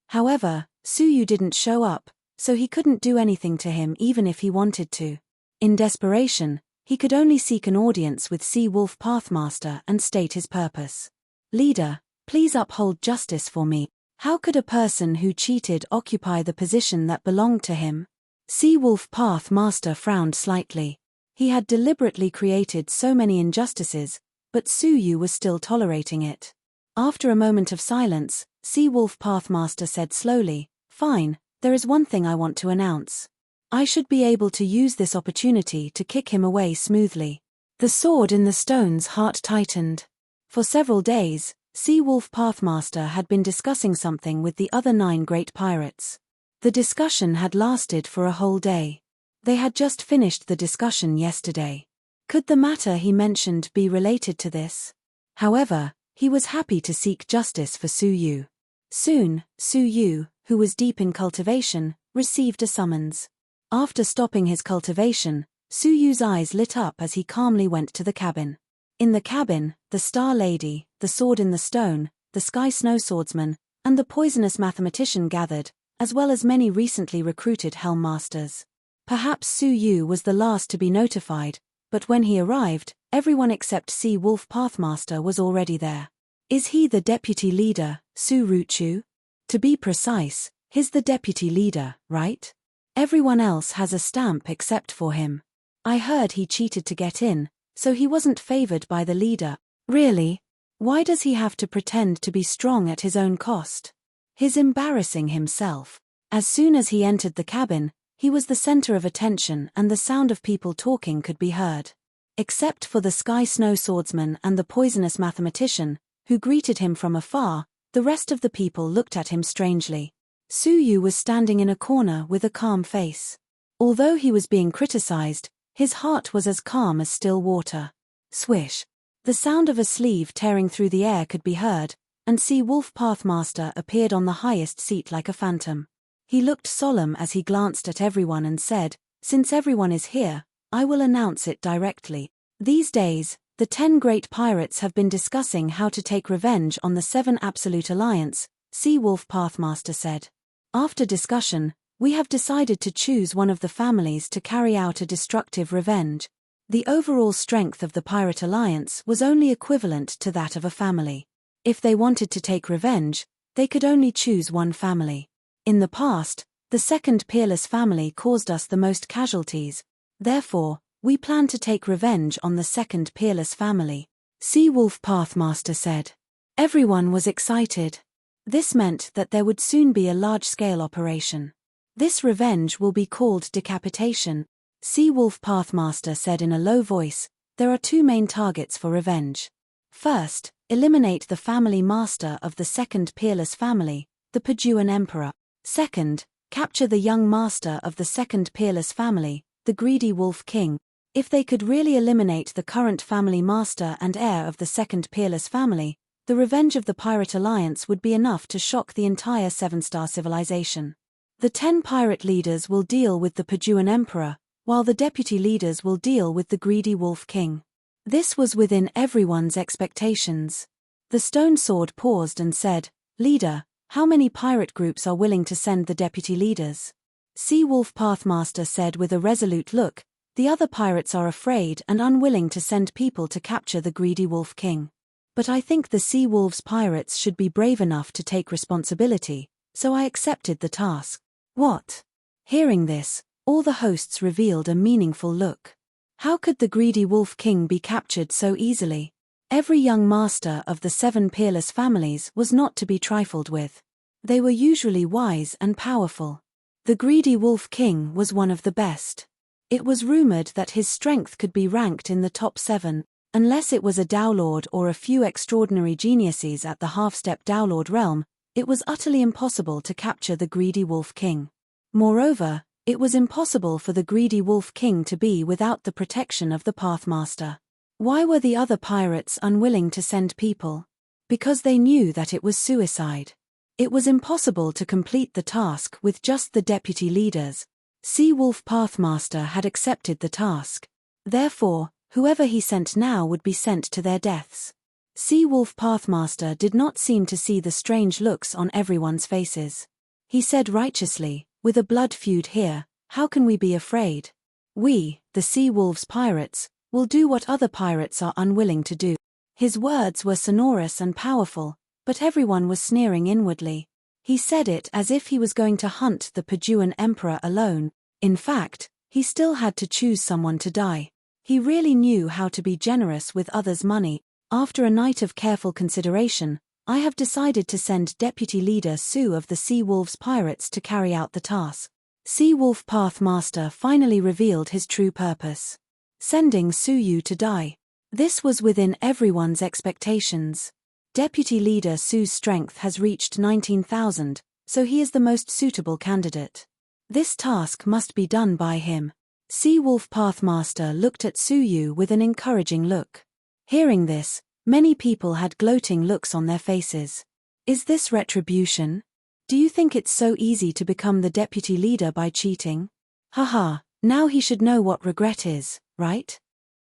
However, Su Yu didn't show up, so he couldn't do anything to him even if he wanted to. In desperation, he could only seek an audience with Sea Wolf Pathmaster and state his purpose. "Leader, please uphold justice for me. How could a person who cheated occupy the position that belonged to him?" Sea Wolf Pathmaster frowned slightly. He had deliberately created so many injustices, but Su Yu was still tolerating it. After a moment of silence, Sea Wolf Pathmaster said slowly, "Fine, there is one thing I want to announce. I should be able to use this opportunity to kick him away smoothly." The Sword in the Stone's heart tightened. For several days, Sea Wolf Pathmaster had been discussing something with the other 9 great pirates. The discussion had lasted for a whole day. They had just finished the discussion yesterday. Could the matter he mentioned be related to this? However, he was happy to seek justice for Su Yu. Soon, Su Yu, who was deep in cultivation, received a summons. After stopping his cultivation, Su Yu's eyes lit up as he calmly went to the cabin. In the cabin, the Star Lady, the Sword in the Stone, the Sky Snowswordsman, and the Poisonous Mathematician gathered, as well as many recently recruited Helm Masters. Perhaps Su Yu was the last to be notified, but when he arrived, everyone except Sea Wolf Pathmaster was already there. "Is he the deputy leader, Su Ruchu? To be precise, he's the deputy leader, right? Everyone else has a stamp except for him. I heard he cheated to get in, so he wasn't favored by the leader." "Really? Why does he have to pretend to be strong at his own cost? He's embarrassing himself." As soon as he entered the cabin, he was the center of attention and the sound of people talking could be heard. Except for the Sky Snowswordsman and the Poisonous Mathematician, who greeted him from afar, the rest of the people looked at him strangely. Su Yu was standing in a corner with a calm face. Although he was being criticized, his heart was as calm as still water. Swish. The sound of a sleeve tearing through the air could be heard, and Sea Wolf Pathmaster appeared on the highest seat like a phantom. He looked solemn as he glanced at everyone and said, "Since everyone is here, I will announce it directly. These days, the 10 great pirates have been discussing how to take revenge on the 7 Absolute Alliance," Sea Wolf Pathmaster said. "After discussion, we have decided to choose one of the families to carry out a destructive revenge. The overall strength of the Pirate Alliance was only equivalent to that of a family. If they wanted to take revenge, they could only choose one family. In the past, the second Peerless family caused us the most casualties. Therefore, we plan to take revenge on the second Peerless family," Sea Wolf Pathmaster said. Everyone was excited. This meant that there would soon be a large-scale operation. "This revenge will be called decapitation," Sea Wolf Pathmaster said in a low voice. "There are 2 main targets for revenge. First, eliminate the family master of the second Peerless family, the Paduan Emperor. Second, capture the young master of the second Peerless family, the greedy Wolf King. If they could really eliminate the current family master and heir of the second Peerless family, the revenge of the Pirate Alliance would be enough to shock the entire 7-star civilization. The 10 pirate leaders will deal with the Paduan Emperor, while the deputy leaders will deal with the greedy Wolf King." This was within everyone's expectations. The Stone Sword paused and said, "Leader, how many pirate groups are willing to send the deputy leaders?" Sea Wolf Pathmaster said with a resolute look, "The other pirates are afraid and unwilling to send people to capture the greedy Wolf King. But I think the Sea Wolves pirates should be brave enough to take responsibility, so I accepted the task." "What?" Hearing this, all the hosts revealed a meaningful look. How could the greedy Wolf King be captured so easily? Every young master of the 7 Peerless families was not to be trifled with. They were usually wise and powerful. The greedy Wolf King was one of the best. It was rumored that his strength could be ranked in the top 7, unless it was a Dowlord or a few extraordinary geniuses at the half-step Dowlord realm. It was utterly impossible to capture the greedy Wolf King. Moreover, it was impossible for the greedy Wolf King to be without the protection of the Pathmaster. Why were the other pirates unwilling to send people? Because they knew that it was suicide. It was impossible to complete the task with just the deputy leaders. Sea Wolf Pathmaster had accepted the task. Therefore, whoever he sent now would be sent to their deaths. Sea Wolf Pathmaster did not seem to see the strange looks on everyone's faces. He said righteously, "With a blood feud here, how can we be afraid? We, the Sea Wolves pirates, will do what other pirates are unwilling to do." His words were sonorous and powerful, but everyone was sneering inwardly. He said it as if he was going to hunt the Paduan Emperor alone. In fact, he still had to choose someone to die. He really knew how to be generous with others' money. "After a night of careful consideration, I have decided to send Deputy Leader Sue of the Sea Wolves Pirates to carry out the task." Sea Wolf Pathmaster finally revealed his true purpose. Sending Suyu to die. This was within everyone's expectations. Deputy Leader Su's strength has reached 19,000, so he is the most suitable candidate. This task must be done by him. Sea Wolf Pathmaster looked at Suyu with an encouraging look. Hearing this, many people had gloating looks on their faces. Is this retribution? Do you think it's so easy to become the deputy leader by cheating? Haha, now he should know what regret is, right?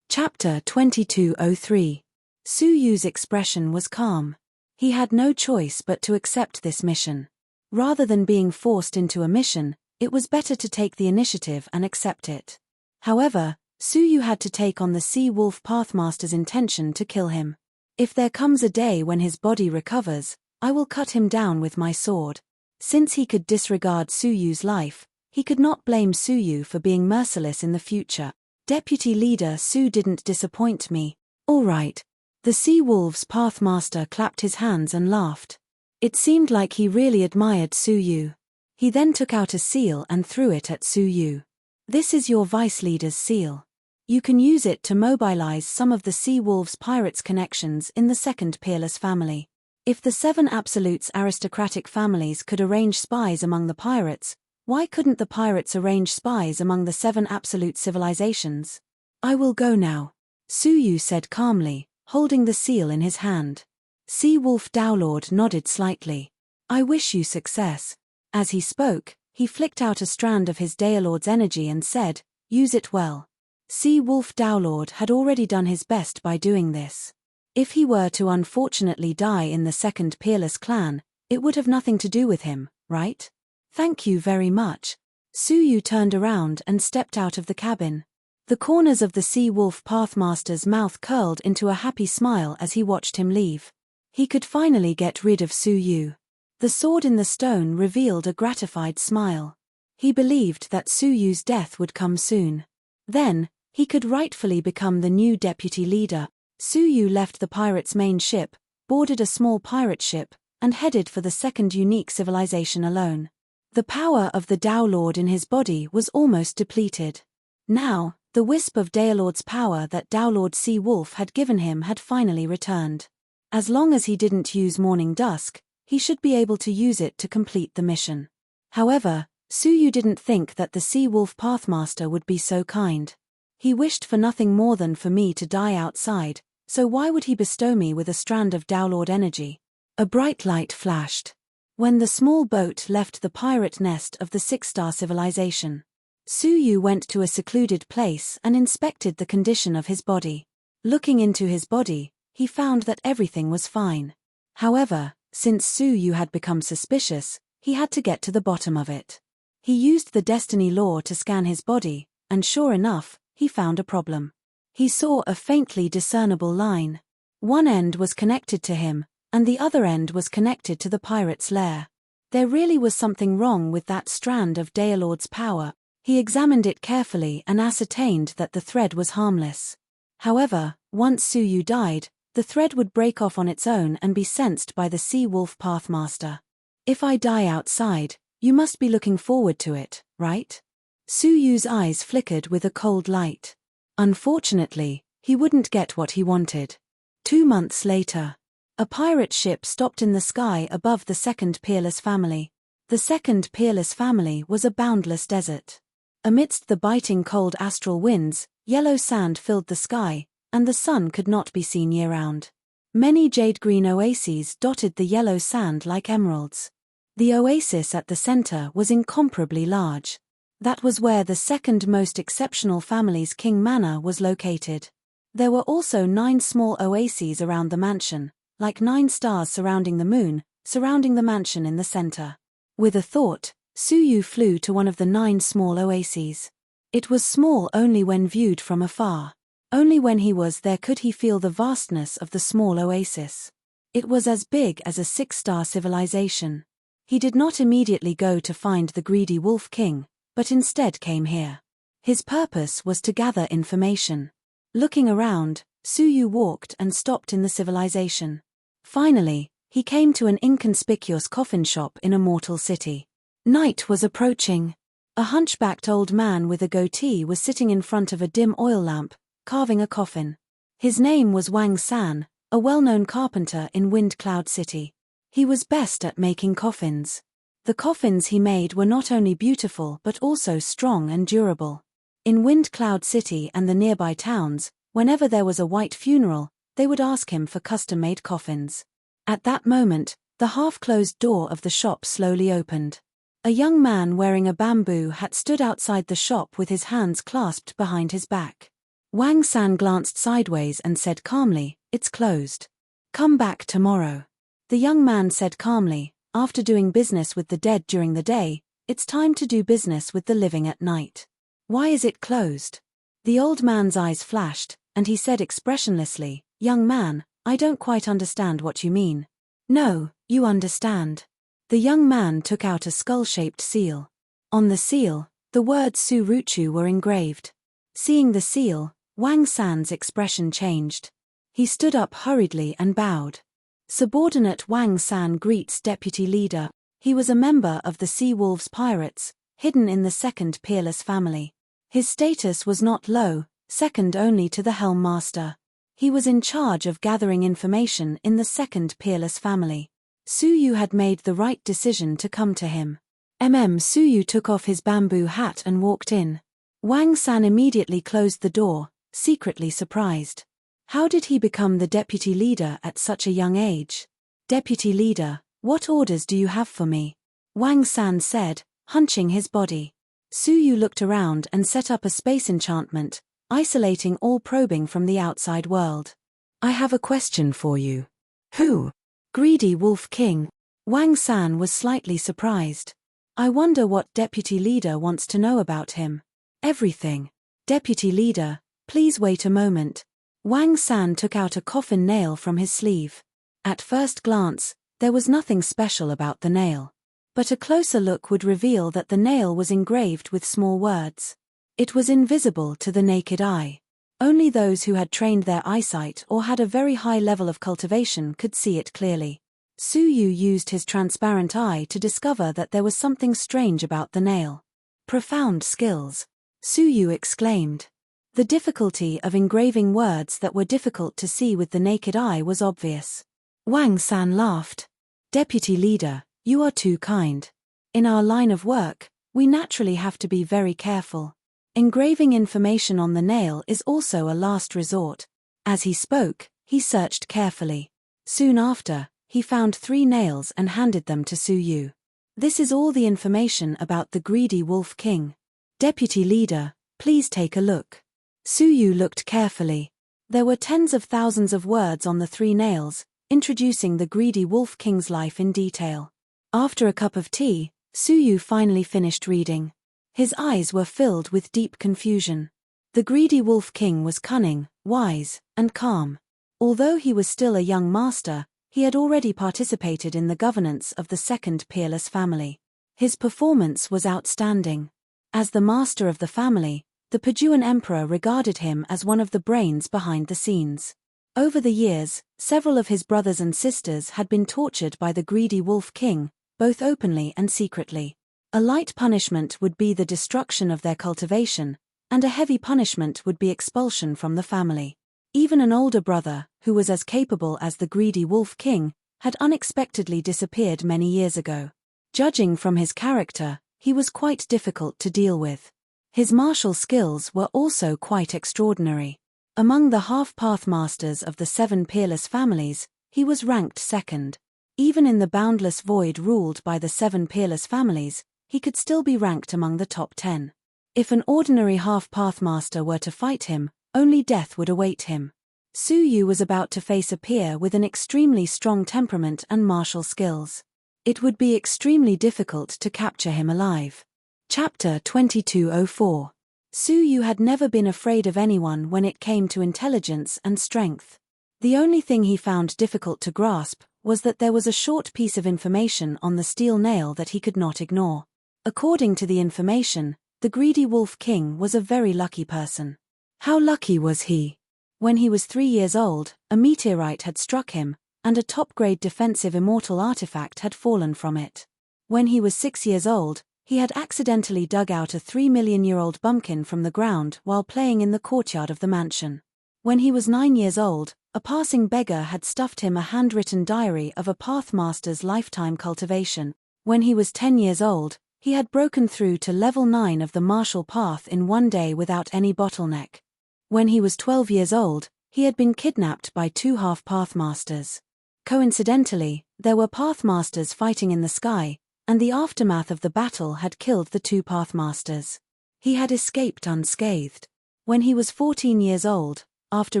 Chapter 2203. Suyu's expression was calm. He had no choice but to accept this mission. Rather than being forced into a mission, it was better to take the initiative and accept it. However, Suyu had to take on the Sea Wolf Pathmaster's intention to kill him. "If there comes a day when his body recovers, I will cut him down with my sword." Since he could disregard Suyu's life, he could not blame Suyu for being merciless in the future. "Deputy Leader Su didn't disappoint me. All right." The Sea Wolf's Pathmaster clapped his hands and laughed. It seemed like he really admired Suyu. He then took out a seal and threw it at Suyu. "This is your vice leader's seal. You can use it to mobilize some of the Sea Wolves pirates' connections in the second Peerless family. If the 7 Absolutes aristocratic families could arrange spies among the pirates, why couldn't the pirates arrange spies among the 7 Absolute civilizations?" "I will go now," Suyu said calmly, holding the seal in his hand. Sea Wolf Dowlord nodded slightly. I wish you success. As he spoke, he flicked out a strand of his Daylord's energy and said, use it well. Sea Wolf Dowlord had already done his best by doing this. If he were to unfortunately die in the second Peerless clan, it would have nothing to do with him, right? Thank you very much. Suyu turned around and stepped out of the cabin. The corners of the Sea Wolf Pathmaster's mouth curled into a happy smile as he watched him leave. He could finally get rid of Suyu. The sword in the stone revealed a gratified smile. He believed that Suyu's death would come soon. Then, he could rightfully become the new deputy leader. Suyu left the pirate's main ship, boarded a small pirate ship, and headed for the second unique civilization alone. The power of the Dowlord in his body was almost depleted. Now, the wisp of Daylord's power that Dowlord Sea Wolf had given him had finally returned. As long as he didn't use Morning Dusk, he should be able to use it to complete the mission. However, Suyu didn't think that the Sea Wolf Pathmaster would be so kind. He wished for nothing more than for me to die outside, so why would he bestow me with a strand of Dowlord energy? A bright light flashed. When the small boat left the pirate nest of the six-star civilization, Suyu went to a secluded place and inspected the condition of his body. Looking into his body, he found that everything was fine. However, since Suyu had become suspicious, he had to get to the bottom of it. He used the destiny law to scan his body, and sure enough, he found a problem. He saw a faintly discernible line. One end was connected to him, and the other end was connected to the pirate's lair. There really was something wrong with that strand of Daylord's power. He examined it carefully and ascertained that the thread was harmless. However, once Suyu died, the thread would break off on its own and be sensed by the Sea Wolf Pathmaster. If I die outside, you must be looking forward to it, right? Suyu's eyes flickered with a cold light. Unfortunately, he wouldn't get what he wanted. 2 months later, a pirate ship stopped in the sky above the second Peerless family. The second Peerless family was a boundless desert. Amidst the biting cold astral winds, yellow sand filled the sky, and the sun could not be seen year-round. Many jade-green oases dotted the yellow sand like emeralds. The oasis at the center was incomparably large. That was where the second most exceptional family's king manor was located. There were also 9 small oases around the mansion, like 9 stars surrounding the moon, surrounding the mansion in the center. With a thought, Suyu flew to one of the 9 small oases. It was small only when viewed from afar. Only when he was there could he feel the vastness of the small oasis. It was as big as a 6-star civilization. He did not immediately go to find the greedy Wolf King, but instead came here. His purpose was to gather information. Looking around, Suyu walked and stopped in the civilization. Finally, he came to an inconspicuous coffin shop in a mortal city. Night was approaching. A hunchbacked old man with a goatee was sitting in front of a dim oil lamp, carving a coffin. His name was Wang San, a well-known carpenter in Wind Cloud City. He was best at making coffins. The coffins he made were not only beautiful but also strong and durable. In Wind Cloud City and the nearby towns, whenever there was a white funeral, they would ask him for custom-made coffins. At that moment, the half-closed door of the shop slowly opened. A young man wearing a bamboo hat stood outside the shop with his hands clasped behind his back. Wang San glanced sideways and said calmly, "It's closed. Come back tomorrow." The young man said calmly, "After doing business with the dead during the day, it's time to do business with the living at night. Why is it closed?" The old man's eyes flashed, and he said expressionlessly, "Young man, I don't quite understand what you mean." "No, you understand." The young man took out a skull-shaped seal. On the seal, the words Suruchu were engraved. Seeing the seal, Wang San's expression changed. He stood up hurriedly and bowed. Subordinate Wang San greets deputy leader. He was a member of the Sea Wolves Pirates, hidden in the second Peerless family. His status was not low, second only to the Helm Master. He was in charge of gathering information in the second Peerless family. Suyu had made the right decision to come to him. Suyu took off his bamboo hat and walked in. Wang San immediately closed the door, secretly surprised. How did he become the deputy leader at such a young age? Deputy leader, what orders do you have for me? Wang San said, hunching his body. Su Yu looked around and set up a space enchantment, isolating all probing from the outside world. I have a question for you. Who? Greedy Wolf King. Wang San was slightly surprised. I wonder what deputy leader wants to know about him. Everything. Deputy leader, please wait a moment. Wang San took out a coffin nail from his sleeve. At first glance, there was nothing special about the nail. But a closer look would reveal that the nail was engraved with small words. It was invisible to the naked eye. Only those who had trained their eyesight or had a very high level of cultivation could see it clearly. Su Yu used his transparent eye to discover that there was something strange about the nail. Profound skills. Su Yu exclaimed. The difficulty of engraving words that were difficult to see with the naked eye was obvious. Wang San laughed. Deputy leader, you are too kind. In our line of work, we naturally have to be very careful. Engraving information on the nail is also a last resort. As he spoke, he searched carefully. Soon after, he found 3 nails and handed them to Su Yu. This is all the information about the greedy Wolf King. Deputy leader, please take a look. Su Yu looked carefully. There were tens of thousands of words on the 3 nails, introducing the greedy Wolf King's life in detail. After a cup of tea, Su Yu finally finished reading. His eyes were filled with deep confusion. The greedy Wolf King was cunning, wise, and calm. Although he was still a young master, he had already participated in the governance of the second peerless family. His performance was outstanding. As the master of the family, the Pajuan Emperor regarded him as one of the brains behind the scenes. Over the years, several of his brothers and sisters had been tortured by the greedy Wolf King, both openly and secretly. A light punishment would be the destruction of their cultivation, and a heavy punishment would be expulsion from the family. Even an older brother, who was as capable as the greedy Wolf King, had unexpectedly disappeared many years ago. Judging from his character, he was quite difficult to deal with. His martial skills were also quite extraordinary. Among the half-path masters of the 7 peerless families, he was ranked second. Even in the boundless void ruled by the 7 peerless families, he could still be ranked among the top 10. If an ordinary half-path master were to fight him, only death would await him. Su Yu was about to face a peer with an extremely strong temperament and martial skills. It would be extremely difficult to capture him alive. Chapter 2204. Su Yu had never been afraid of anyone when it came to intelligence and strength. The only thing he found difficult to grasp was that there was a short piece of information on the steel nail that he could not ignore. According to the information, the greedy Wolf King was a very lucky person. How lucky was he? When he was 3 years old, a meteorite had struck him, and a top-grade defensive immortal artifact had fallen from it. When he was 6 years old, he had accidentally dug out a 3-million-year-old bumpkin from the ground while playing in the courtyard of the mansion. When he was 9 years old, a passing beggar had stuffed him a handwritten diary of a pathmaster's lifetime cultivation. When he was 10 years old, he had broken through to level 9 of the martial path in one day without any bottleneck. When he was 12 years old, he had been kidnapped by 2 half-pathmasters. Coincidentally, there were pathmasters fighting in the sky, and the aftermath of the battle had killed the 2 pathmasters. He had escaped unscathed. When he was 14 years old, after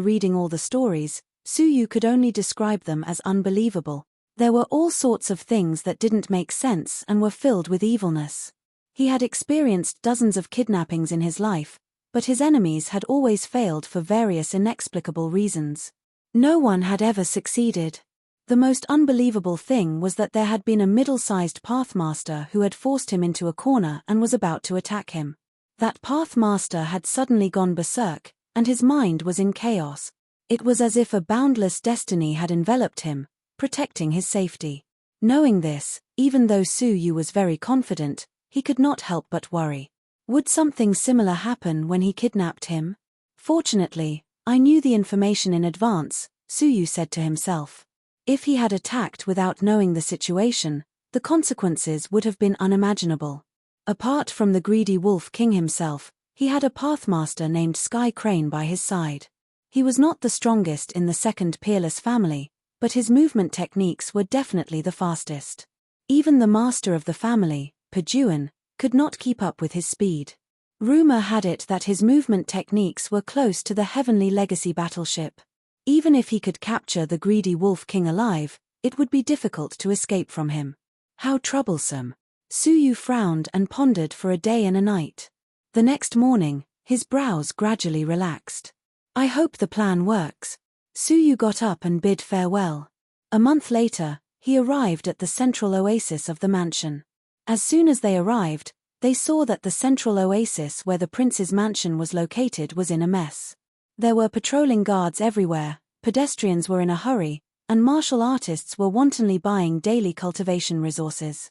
reading all the stories, Su Yu could only describe them as unbelievable. There were all sorts of things that didn't make sense and were filled with evilness. He had experienced dozens of kidnappings in his life, but his enemies had always failed for various inexplicable reasons. No one had ever succeeded. The most unbelievable thing was that there had been a middle-sized pathmaster who had forced him into a corner and was about to attack him. That pathmaster had suddenly gone berserk, and his mind was in chaos. It was as if a boundless destiny had enveloped him, protecting his safety. Knowing this, even though Su Yu was very confident, he could not help but worry. Would something similar happen when he kidnapped him? Fortunately, I knew the information in advance, Su Yu said to himself. If he had attacked without knowing the situation, the consequences would have been unimaginable. Apart from the greedy Wolf King himself, he had a pathmaster named Sky Crane by his side. He was not the strongest in the second peerless family, but his movement techniques were definitely the fastest. Even the master of the family, Paduan, could not keep up with his speed. Rumor had it that his movement techniques were close to the Heavenly Legacy battleship. Even if he could capture the greedy Wolf King alive, it would be difficult to escape from him. How troublesome. Su Yu frowned and pondered for a day and a night. The next morning, his brows gradually relaxed. I hope the plan works. Su Yu got up and bid farewell. A month later, he arrived at the central oasis of the mansion. As soon as they arrived, they saw that the central oasis where the prince's mansion was located was in a mess. There were patrolling guards everywhere, pedestrians were in a hurry, and martial artists were wantonly buying daily cultivation resources.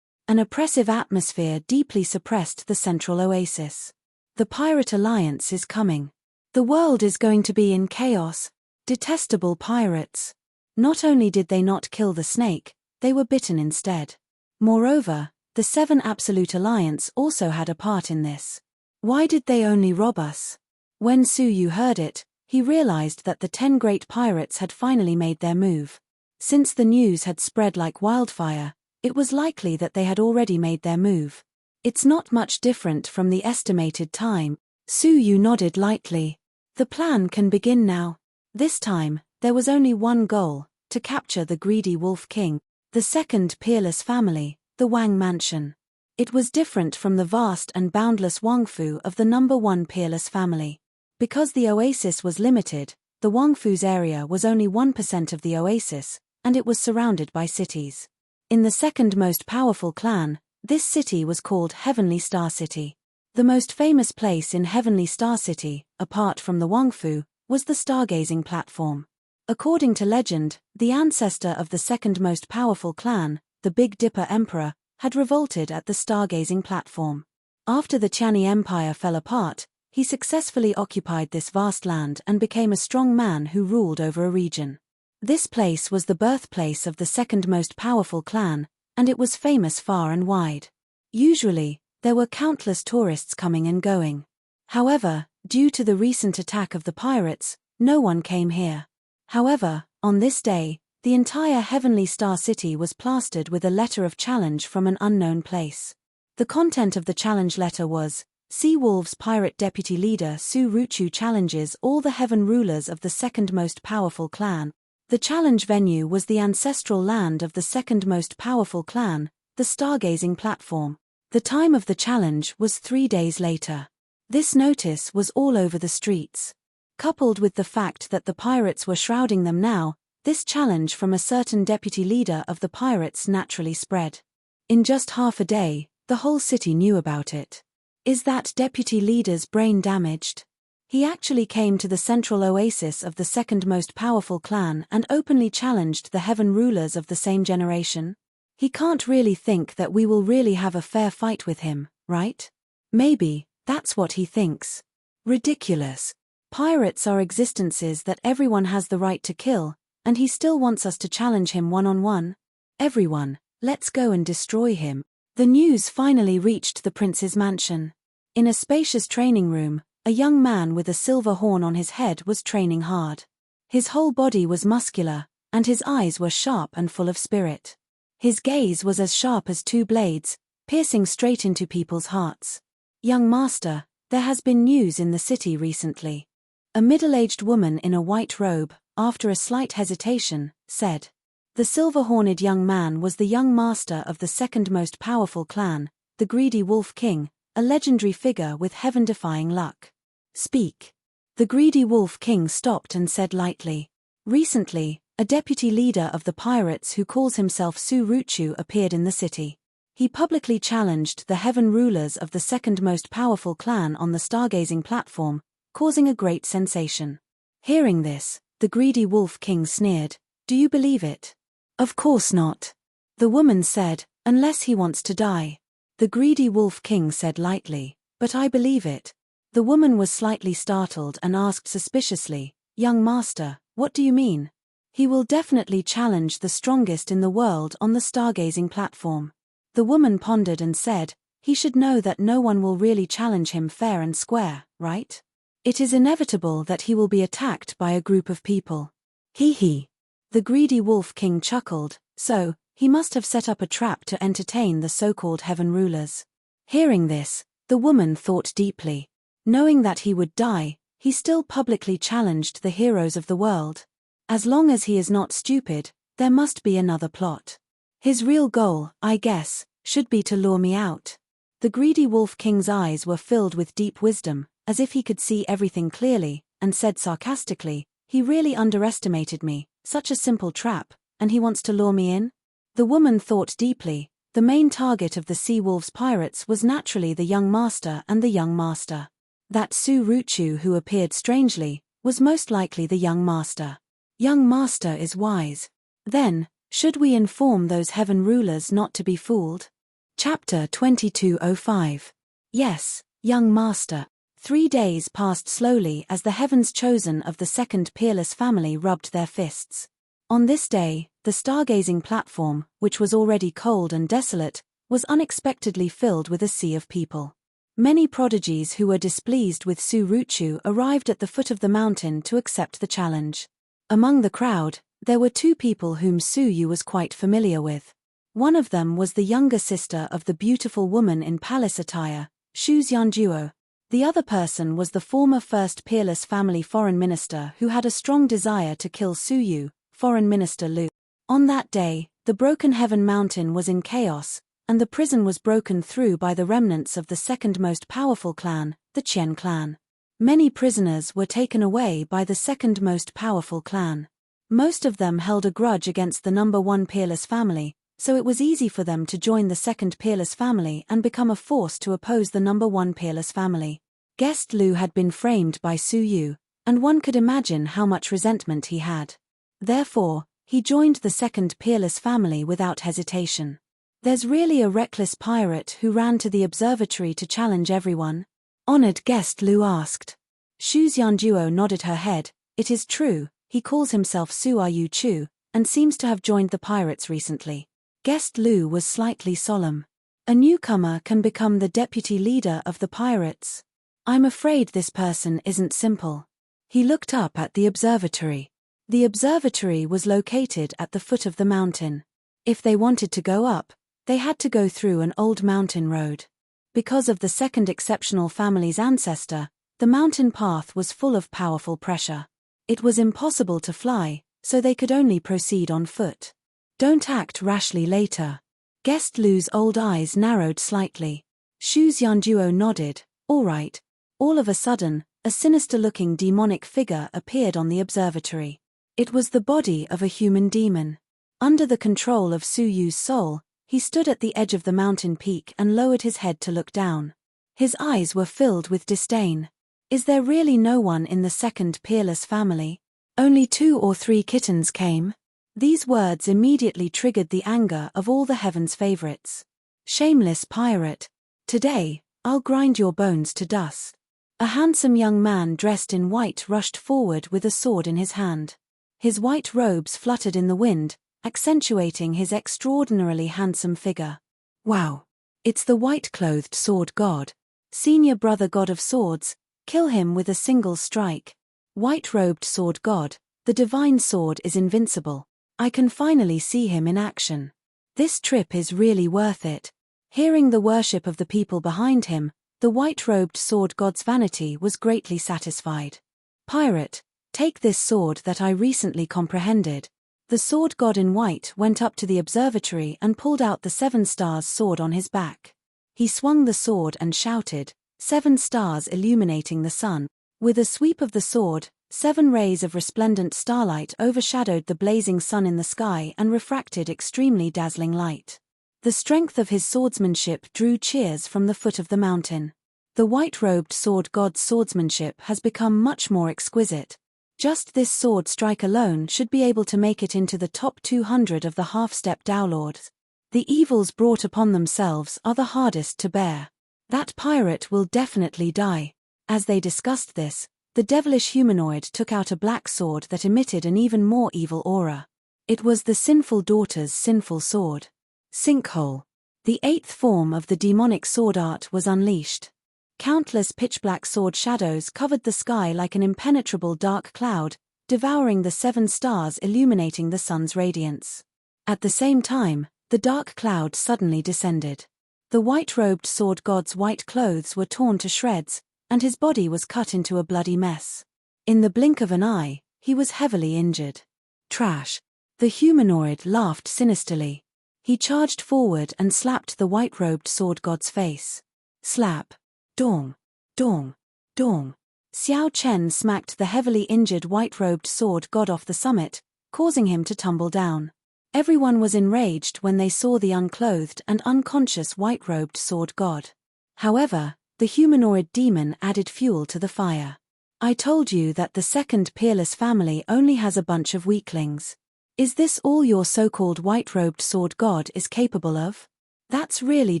An oppressive atmosphere deeply suppressed the central oasis. The Pirate Alliance is coming. The world is going to be in chaos. Detestable pirates. Not only did they not kill the snake, they were bitten instead. Moreover, the Seven Absolute Alliance also had a part in this. Why did they only rob us? When Su Yu heard it, he realized that the 10 great pirates had finally made their move. Since the news had spread like wildfire, it was likely that they had already made their move. It's not much different from the estimated time. Su Yu nodded lightly. The plan can begin now. This time, there was only one goal, to capture the greedy Wolf King, the second peerless family, the Wang Mansion. It was different from the vast and boundless Wangfu of the number 1 peerless family. Because the oasis was limited, the Wangfu's area was only 1% of the oasis, and it was surrounded by cities. In the second most powerful clan, this city was called Heavenly Star City. The most famous place in Heavenly Star City, apart from the Wangfu, was the stargazing platform. According to legend, the ancestor of the second most powerful clan, the Big Dipper Emperor, had revolted at the stargazing platform. After the Qiani Empire fell apart, he successfully occupied this vast land and became a strong man who ruled over a region. This place was the birthplace of the second most powerful clan, and it was famous far and wide. Usually, there were countless tourists coming and going. However, due to the recent attack of the pirates, no one came here. However, on this day, the entire Heavenly Star City was plastered with a letter of challenge from an unknown place. The content of the challenge letter was, Sea Wolves pirate deputy leader Su Ruchu challenges all the heaven rulers of the second most powerful clan. The challenge venue was the ancestral land of the second most powerful clan, the stargazing platform. The time of the challenge was 3 days later. This notice was all over the streets. Coupled with the fact that the pirates were shrouding them now, this challenge from a certain deputy leader of the pirates naturally spread. In just half a day, the whole city knew about it. Is that deputy leader's brain damaged? He actually came to the central oasis of the second most powerful clan and openly challenged the heaven rulers of the same generation? He can't really think that we will really have a fair fight with him, right? Maybe, that's what he thinks. Ridiculous. Pirates are existences that everyone has the right to kill, and he still wants us to challenge him one-on-one? Everyone, let's go and destroy him. The news finally reached the prince's mansion. In a spacious training room, a young man with a silver horn on his head was training hard. His whole body was muscular, and his eyes were sharp and full of spirit. His gaze was as sharp as 2 blades, piercing straight into people's hearts. Young master, there has been news in the city recently. A middle-aged woman in a white robe, after a slight hesitation, said. The silver-horned young man was the young master of the second most powerful clan, the greedy Wolf King, a legendary figure with heaven-defying luck. Speak. The greedy Wolf King stopped and said lightly. Recently, a deputy leader of the pirates who calls himself Su Ruchu appeared in the city. He publicly challenged the heaven rulers of the second most powerful clan on the stargazing platform, causing a great sensation. Hearing this, the greedy Wolf King sneered. Do you believe it? Of course not. The woman said, unless he wants to die. The greedy Wolf King said lightly, but I believe it. The woman was slightly startled and asked suspiciously, Young master, what do you mean? He will definitely challenge the strongest in the world on the stargazing platform. The woman pondered and said, he should know that no one will really challenge him fair and square, right? It is inevitable that he will be attacked by a group of people. Hee hee. The greedy Wolf King chuckled, so, he must have set up a trap to entertain the so-called heaven rulers. Hearing this, the woman thought deeply. Knowing that he would die, he still publicly challenged the heroes of the world. As long as he is not stupid, there must be another plot. His real goal, I guess, should be to lure me out. The greedy Wolf King's eyes were filled with deep wisdom, as if he could see everything clearly, and said sarcastically, "He really underestimated me, such a simple trap, and he wants to lure me in?" The woman thought deeply. The main target of the Sea Wolves pirates was naturally the young master and the young master. That Su-Ruchu who appeared strangely, was most likely the young master. Young master is wise. Then, should we inform those heaven rulers not to be fooled? Chapter 2205. Yes, young master. 3 days passed slowly as the heavens chosen of the second peerless family rubbed their fists. On this day, the stargazing platform, which was already cold and desolate, was unexpectedly filled with a sea of people. Many prodigies who were displeased with Su-Ruchu arrived at the foot of the mountain to accept the challenge. Among the crowd, there were 2 people whom Su-Yu was quite familiar with. One of them was the younger sister of the beautiful woman in palace attire, Shu Xianjuo. The other person was the former first peerless family foreign minister who had a strong desire to kill Su-Yu, Foreign Minister Lu. On that day, the Broken Heaven Mountain was in chaos, and the prison was broken through by the remnants of the second most powerful clan, the Qian clan. Many prisoners were taken away by the second most powerful clan. Most of them held a grudge against the number 1 peerless family, so it was easy for them to join the second peerless family and become a force to oppose the number 1 peerless family. Guest Lu had been framed by Su-Yu, and one could imagine how much resentment he had. Therefore, he joined the second peerless family without hesitation. There's really a reckless pirate who ran to the observatory to challenge everyone? Honored guest Lu asked. Shu Xianjuo nodded her head. It is true, he calls himself Su-Yu Chu, and seems to have joined the pirates recently. Guest Lu was slightly solemn. A newcomer can become the deputy leader of the pirates. I'm afraid this person isn't simple. He looked up at the observatory. The observatory was located at the foot of the mountain. If they wanted to go up, they had to go through an old mountain road. Because of the second exceptional family's ancestor, the mountain path was full of powerful pressure. It was impossible to fly, so they could only proceed on foot. Don't act rashly later. Guest Lu's old eyes narrowed slightly. Shu Xianjuo nodded. All right. All of a sudden, a sinister-looking demonic figure appeared on the observatory. It was the body of a human demon. Under the control of Su-Yu's soul, he stood at the edge of the mountain peak and lowered his head to look down. His eyes were filled with disdain. Is there really no one in the second peerless family? Only 2 or 3 kittens came? These words immediately triggered the anger of all the heaven's favorites. Shameless pirate. Today, I'll grind your bones to dust. A handsome young man dressed in white rushed forward with a sword in his hand. His white robes fluttered in the wind, accentuating his extraordinarily handsome figure. Wow! It's the white-clothed sword god. Senior brother god of swords, kill him with a single strike. White-robed sword god, the divine sword is invincible. I can finally see him in action. This trip is really worth it. Hearing the worship of the people behind him, the white-robed sword god's vanity was greatly satisfied. Pirate, take this sword that I recently comprehended. The sword god in white went up to the observatory and pulled out the 7 stars sword on his back. He swung the sword and shouted, 7 stars illuminating the sun. With a sweep of the sword, 7 rays of resplendent starlight overshadowed the blazing sun in the sky and refracted extremely dazzling light. The strength of his swordsmanship drew cheers from the foot of the mountain. The white-robed sword god's swordsmanship has become much more exquisite. Just this sword strike alone should be able to make it into the top 200 of the half-step Downlords. The evils brought upon themselves are the hardest to bear. That pirate will definitely die. As they discussed this, the devilish humanoid took out a black sword that emitted an even more evil aura. It was the sinful daughter's sinful sword. Sinkhole. The 8th form of the demonic sword art was unleashed. Countless pitch-black sword shadows covered the sky like an impenetrable dark cloud, devouring the 7 stars illuminating the sun's radiance. At the same time, the dark cloud suddenly descended. The white-robed sword god's white clothes were torn to shreds, and his body was cut into a bloody mess. In the blink of an eye, he was heavily injured. Trash. The humanoid laughed sinisterly. He charged forward and slapped the white-robed sword god's face. Slap. Dong. Dong. Dong. Xiao Chen smacked the heavily injured white-robed sword god off the summit, causing him to tumble down. Everyone was enraged when they saw the unclothed and unconscious white-robed sword god. However, the humanoid demon added fuel to the fire. I told you that the second peerless family only has a bunch of weaklings. Is this all your so-called white-robed sword god is capable of? That's really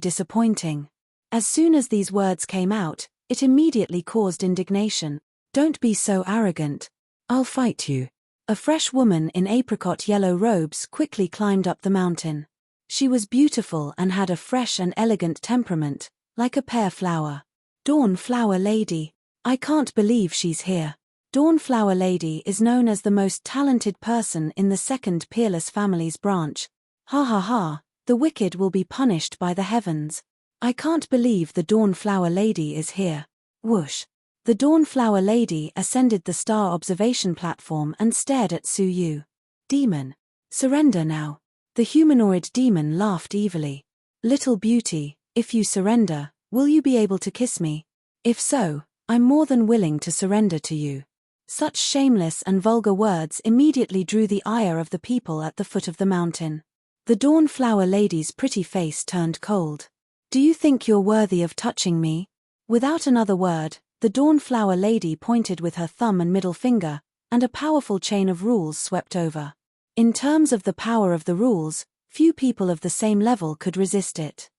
disappointing. As soon as these words came out, it immediately caused indignation. Don't be so arrogant. I'll fight you. A fresh woman in apricot yellow robes quickly climbed up the mountain. She was beautiful and had a fresh and elegant temperament, like a pear flower. Dawn Flower Lady. I can't believe she's here. Dawn Flower Lady is known as the most talented person in the second peerless family's branch. Ha ha ha, the wicked will be punished by the heavens. I can't believe the Dawn Flower Lady is here. Whoosh. The Dawn Flower Lady ascended the star observation platform and stared at Su Yu. Demon. Surrender now. The humanoid demon laughed evilly. Little beauty, if you surrender, will you be able to kiss me? If so, I'm more than willing to surrender to you. Such shameless and vulgar words immediately drew the ire of the people at the foot of the mountain. The Dawn Flower Lady's pretty face turned cold. Do you think you're worthy of touching me? Without another word, the Dawn Flower Lady pointed with her thumb and middle finger, and a powerful chain of rules swept over. In terms of the power of the rules, few people of the same level could resist it.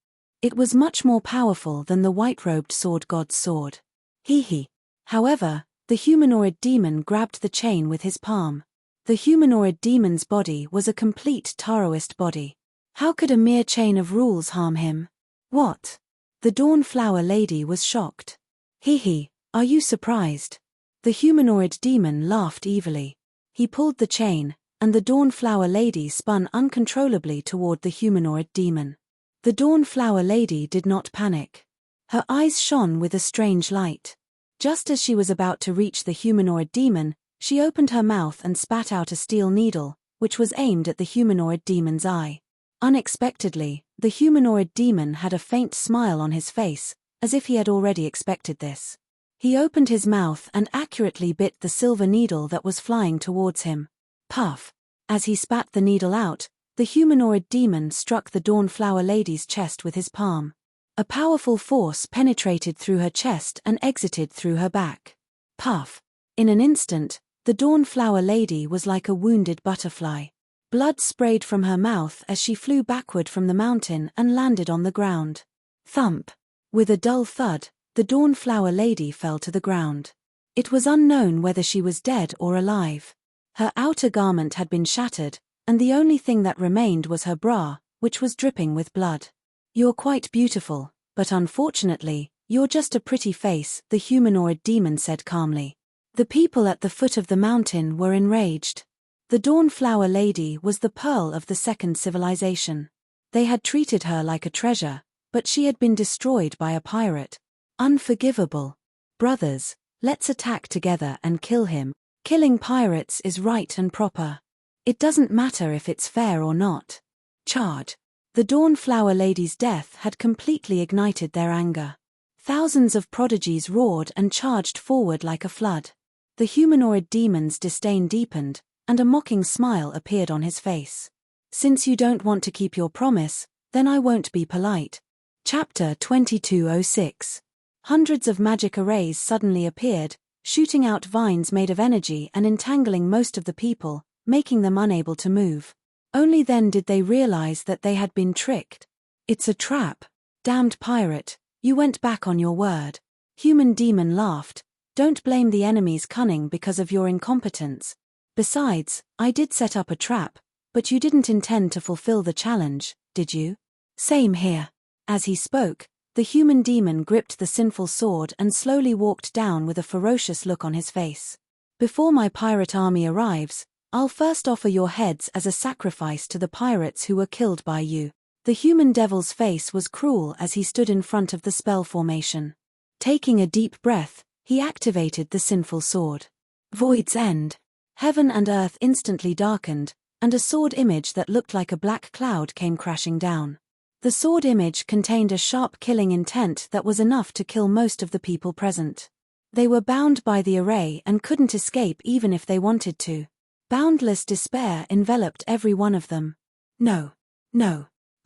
It was much more powerful than the white-robed sword god's sword. Hee hee. However, the humanoid demon grabbed the chain with his palm. The humanoid demon's body was a complete Taoist body. How could a mere chain of rules harm him? What? The Dawn Flower Lady was shocked. Hee hee, are you surprised? The humanoid demon laughed evilly. He pulled the chain, and the Dawn Flower Lady spun uncontrollably toward the humanoid demon. The Dawn Flower Lady did not panic. Her eyes shone with a strange light. Just as she was about to reach the humanoid demon, she opened her mouth and spat out a steel needle, which was aimed at the humanoid demon's eye. Unexpectedly, the humanoid demon had a faint smile on his face, as if he had already expected this. He opened his mouth and accurately bit the silver needle that was flying towards him. Puff! As he spat the needle out, the humanoid demon struck the Dawn Flower Lady's chest with his palm. A powerful force penetrated through her chest and exited through her back. Puff! In an instant, the Dawn Flower Lady was like a wounded butterfly. Blood sprayed from her mouth as she flew backward from the mountain and landed on the ground. Thump! With a dull thud, the Dawn Flower Lady fell to the ground. It was unknown whether she was dead or alive. Her outer garment had been shattered, and the only thing that remained was her bra, which was dripping with blood. You're quite beautiful, but unfortunately, you're just a pretty face, the humanoid demon said calmly. The people at the foot of the mountain were enraged. The Dawn Flower Lady was the pearl of the second civilization. They had treated her like a treasure, but she had been destroyed by a pirate. Unforgivable. Brothers, let's attack together and kill him. Killing pirates is right and proper. It doesn't matter if it's fair or not. Charge. The Dawn Flower Lady's death had completely ignited their anger. Thousands of prodigies roared and charged forward like a flood. The humanoid demon's disdain deepened, and a mocking smile appeared on his face. Since you don't want to keep your promise, then I won't be polite. Chapter 2206. Hundreds of magic arrays suddenly appeared, shooting out vines made of energy and entangling most of the people, making them unable to move. Only then did they realize that they had been tricked. It's a trap. Damned pirate, you went back on your word. Human demon laughed. Don't blame the enemy's cunning because of your incompetence. Besides, I did set up a trap, but you didn't intend to fulfill the challenge, did you? Same here. As he spoke, The human demon gripped the sinful sword and slowly walked down with a ferocious look on his face. Before my pirate army arrives, I'll first offer your heads as a sacrifice to the pirates who were killed by you. The human devil's face was cruel as he stood in front of the spell formation. Taking a deep breath, he activated the sinful sword. Void's End. Heaven and earth instantly darkened, and a sword image that looked like a black cloud came crashing down. The sword image contained a sharp killing intent that was enough to kill most of the people present. They were bound by the array and couldn't escape even if they wanted to. Boundless despair enveloped every one of them. No.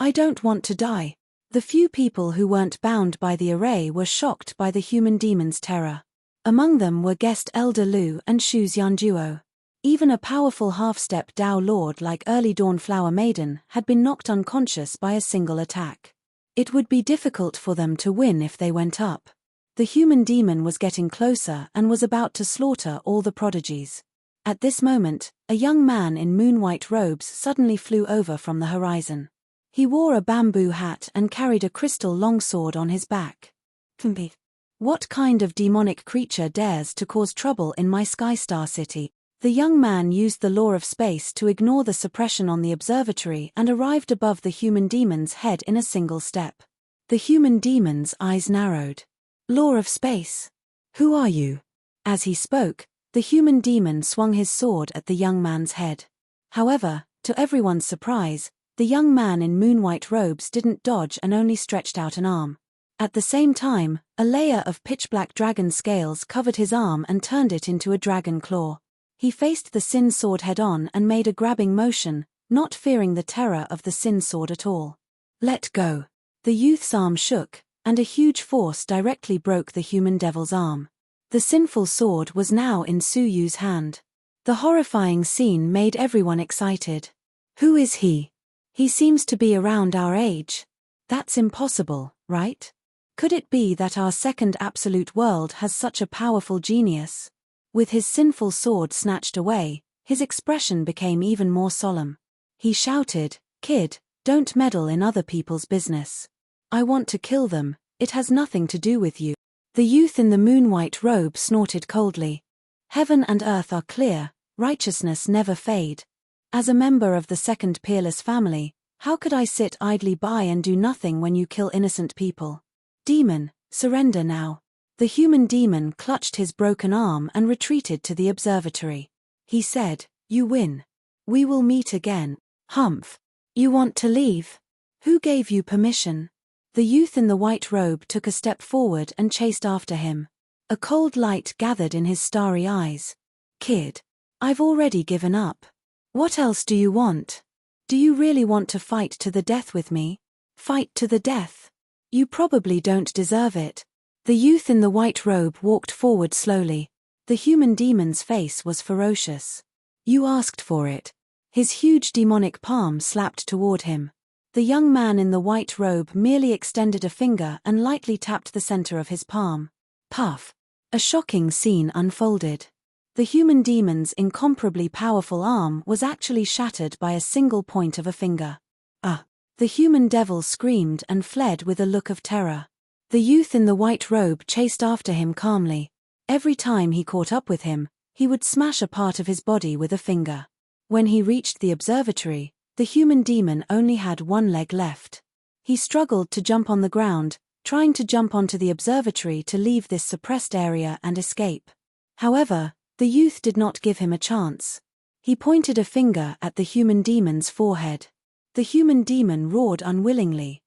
I don't want to die. The few people who weren't bound by the array were shocked by the human demon's terror. Among them were guest Elder Lu and Shu's Yanduo. Even a powerful half-step Dao Lord like Early Dawn Flower Maiden had been knocked unconscious by a single attack. It would be difficult for them to win if they went up. The human demon was getting closer and was about to slaughter all the prodigies. At this moment, a young man in moon-white robes suddenly flew over from the horizon. He wore a bamboo hat and carried a crystal longsword on his back. What kind of demonic creature dares to cause trouble in my Skystar City? The young man used the law of space to ignore the suppression on the observatory and arrived above the human demon's head in a single step. The human demon's eyes narrowed. Law of space? Who are you? As he spoke, the human demon swung his sword at the young man's head. However, to everyone's surprise, the young man in moon-white robes didn't dodge and only stretched out an arm. At the same time, a layer of pitch-black dragon scales covered his arm and turned it into a dragon claw. He faced the sin sword head-on and made a grabbing motion, not fearing the terror of the sin sword at all. Let go. The youth's arm shook, and a huge force directly broke the human devil's arm. The sinful sword was now in Suyu's hand. The horrifying scene made everyone excited. Who is he? He seems to be around our age. That's impossible, right? Could it be that our second absolute world has such a powerful genius? With his sinful sword snatched away, his expression became even more solemn. He shouted, "Kid, don't meddle in other people's business. I want to kill them, it has nothing to do with you." The youth in the moon-white robe snorted coldly. Heaven and earth are clear, righteousness never fade. As a member of the second peerless family, how could I sit idly by and do nothing when you kill innocent people? Demon, surrender now. The human demon clutched his broken arm and retreated to the observatory. He said, "You win. We will meet again." Humph. You want to leave? Who gave you permission? The youth in the white robe took a step forward and chased after him. A cold light gathered in his starry eyes. Kid, I've already given up. What else do you want? Do you really want to fight to the death with me? Fight to the death? You probably don't deserve it. The youth in the white robe walked forward slowly. The human demon's face was ferocious. You asked for it. His huge demonic palm slapped toward him. The young man in the white robe merely extended a finger and lightly tapped the center of his palm. Puff. A shocking scene unfolded. The human demon's incomparably powerful arm was actually shattered by a single point of a finger. The human devil screamed and fled with a look of terror. The youth in the white robe chased after him calmly. Every time he caught up with him, he would smash a part of his body with a finger. When he reached the observatory, the human demon only had one leg left. He struggled to jump on the ground, trying to jump onto the observatory to leave this suppressed area and escape. However, the youth did not give him a chance. He pointed a finger at the human demon's forehead. The human demon roared unwillingly,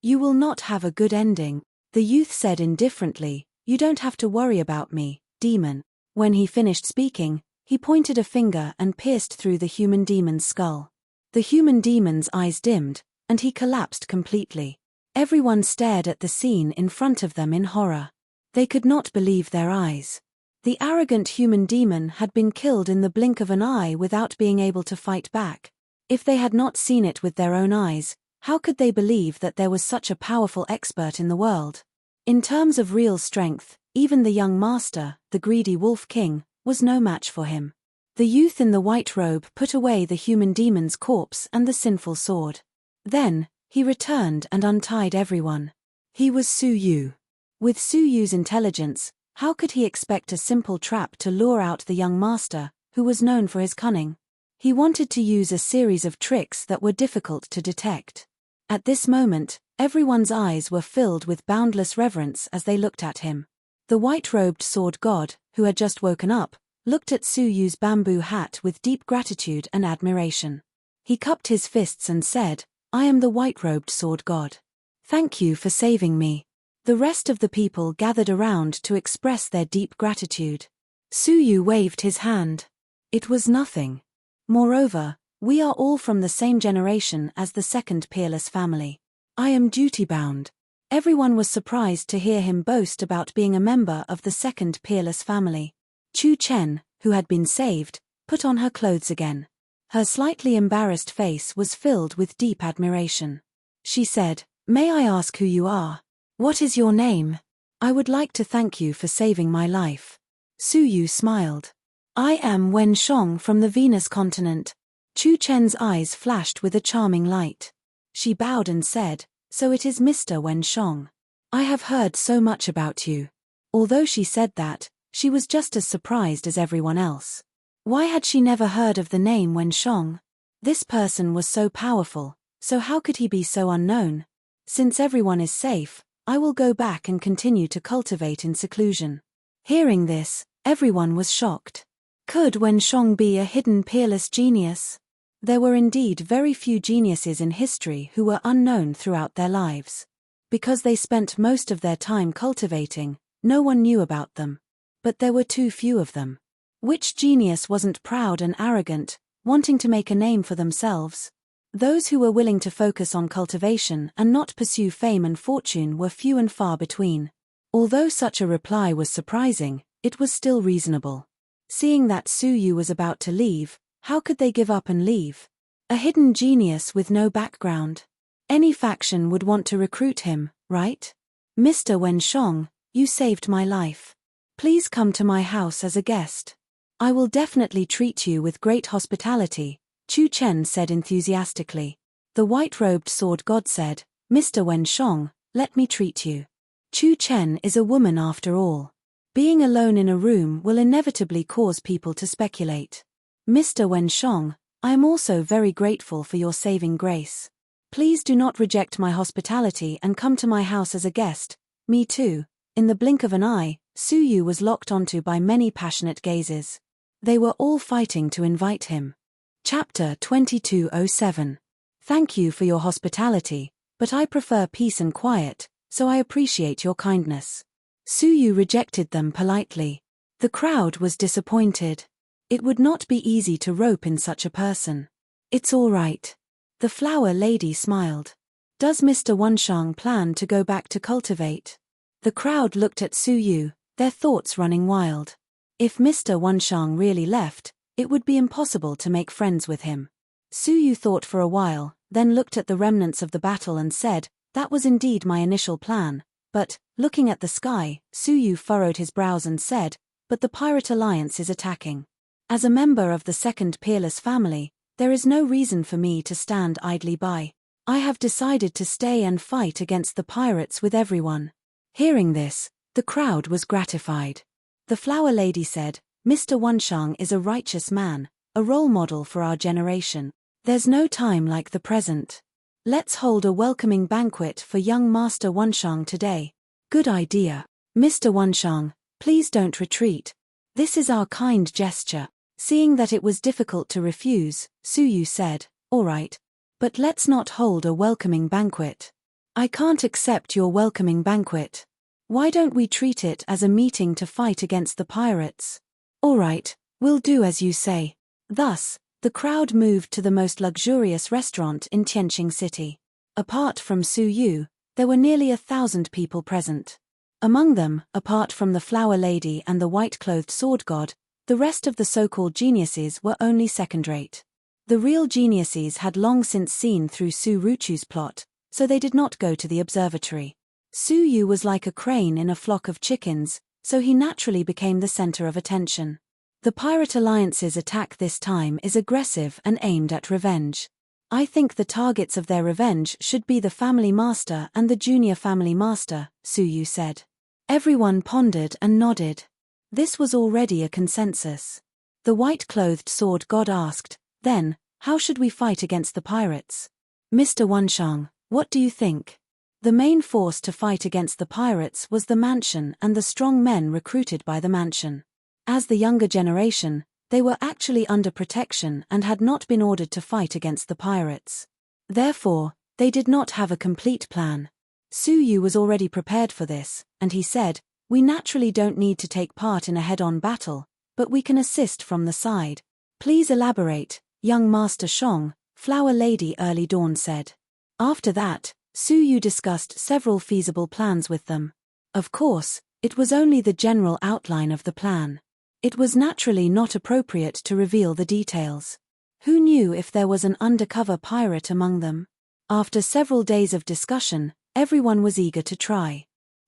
"You will not have a good ending." The youth said indifferently, "You don't have to worry about me, demon." When he finished speaking, he pointed a finger and pierced through the human demon's skull. The human demon's eyes dimmed, and he collapsed completely. Everyone stared at the scene in front of them in horror. They could not believe their eyes. The arrogant human demon had been killed in the blink of an eye without being able to fight back. If they had not seen it with their own eyes, how could they believe that there was such a powerful expert in the world? In terms of real strength, even the young master, the greedy Wolf King, was no match for him. The youth in the white robe put away the human demon's corpse and the sinful sword. Then, he returned and untied everyone. He was Su Yu. With Su Yu's intelligence, how could he expect a simple trap to lure out the young master, who was known for his cunning? He wanted to use a series of tricks that were difficult to detect. At this moment, everyone's eyes were filled with boundless reverence as they looked at him. The white-robed sword god, who had just woken up, looked at Su Yu's bamboo hat with deep gratitude and admiration. He cupped his fists and said, "I am the white-robed sword god. Thank you for saving me." The rest of the people gathered around to express their deep gratitude. Su Yu waved his hand. "It was nothing. Moreover, we are all from the same generation as the second peerless family. I am duty-bound." Everyone was surprised to hear him boast about being a member of the second peerless family. Chu Chen, who had been saved, put on her clothes again. Her slightly embarrassed face was filled with deep admiration. She said, "May I ask who you are? What is your name? I would like to thank you for saving my life." Su Yu smiled. "I am Wen Shong from the Venus continent." Chu Chen's eyes flashed with a charming light. She bowed and said, "So it is Mr. Wen Shong. I have heard so much about you." Although she said that, she was just as surprised as everyone else. Why had she never heard of the name Wen Shong? This person was so powerful, so how could he be so unknown? Since everyone is safe, I will go back and continue to cultivate in seclusion. Hearing this, everyone was shocked. Could Wen Shong be a hidden peerless genius? There were indeed very few geniuses in history who were unknown throughout their lives. Because they spent most of their time cultivating, no one knew about them. But there were too few of them. Which genius wasn't proud and arrogant, wanting to make a name for themselves? Those who were willing to focus on cultivation and not pursue fame and fortune were few and far between. Although such a reply was surprising, it was still reasonable. Seeing that Su Yu was about to leave, how could they give up and leave? A hidden genius with no background. Any faction would want to recruit him, right? "Mr. Wen Shong, you saved my life. Please come to my house as a guest. I will definitely treat you with great hospitality," Chu Chen said enthusiastically. The white-robed sword god said, "Mr. Wen Shong, let me treat you." Chu Chen is a woman after all. Being alone in a room will inevitably cause people to speculate. "Mr. Wen Shong, I am also very grateful for your saving grace. Please do not reject my hospitality and come to my house as a guest." "Me too." In the blink of an eye, Su Yu was locked onto by many passionate gazes. They were all fighting to invite him. Chapter 2207. "Thank you for your hospitality, but I prefer peace and quiet, so I appreciate your kindness." Su Yu rejected them politely. The crowd was disappointed. It would not be easy to rope in such a person. "It's all right." The flower lady smiled. "Does Mr. Wenshang plan to go back to cultivate?" The crowd looked at Su Yu, their thoughts running wild. If Mr. Wenshang really left, it would be impossible to make friends with him. Su Yu thought for a while, then looked at the remnants of the battle and said, "That was indeed my initial plan, but," looking at the sky, Su Yu furrowed his brows and said, "But the Pirate Alliance is attacking. As a member of the second peerless family, there is no reason for me to stand idly by. I have decided to stay and fight against the pirates with everyone." Hearing this, the crowd was gratified. The flower lady said, "Mr. Wenshang is a righteous man, a role model for our generation. There's no time like the present. Let's hold a welcoming banquet for young Master Wenshang today." "Good idea. Mr. Wenshang, please don't retreat. This is our kind gesture." Seeing that it was difficult to refuse, Su Yu said, "All right. But let's not hold a welcoming banquet. I can't accept your welcoming banquet. Why don't we treat it as a meeting to fight against the pirates?" "All right, we'll do as you say." Thus, the crowd moved to the most luxurious restaurant in Tianqing City. Apart from Su Yu, there were nearly 1,000 people present. Among them, apart from the flower lady and the white-clothed sword god, the rest of the so-called geniuses were only second-rate. The real geniuses had long since seen through Su Ruchu's plot, so they did not go to the observatory. Su Yu was like a crane in a flock of chickens, so he naturally became the center of attention. The Pirate Alliance's attack this time is aggressive and aimed at revenge. I think the targets of their revenge should be the family master and the junior family master, Suyu said. Everyone pondered and nodded. This was already a consensus. The white-clothed sword god asked, "Then, how should we fight against the pirates?" Mr. Wanshang, what do you think? The main force to fight against the pirates was the mansion and the strong men recruited by the mansion. As the younger generation, they were actually under protection and had not been ordered to fight against the pirates. Therefore, they did not have a complete plan. Suyu was already prepared for this, and he said, "We naturally don't need to take part in a head-on battle, but we can assist from the side." "Please elaborate, young Master Shong," Flower Lady Early Dawn said. After that, Suyu discussed several feasible plans with them. Of course, it was only the general outline of the plan. It was naturally not appropriate to reveal the details. Who knew if there was an undercover pirate among them? After several days of discussion, everyone was eager to try.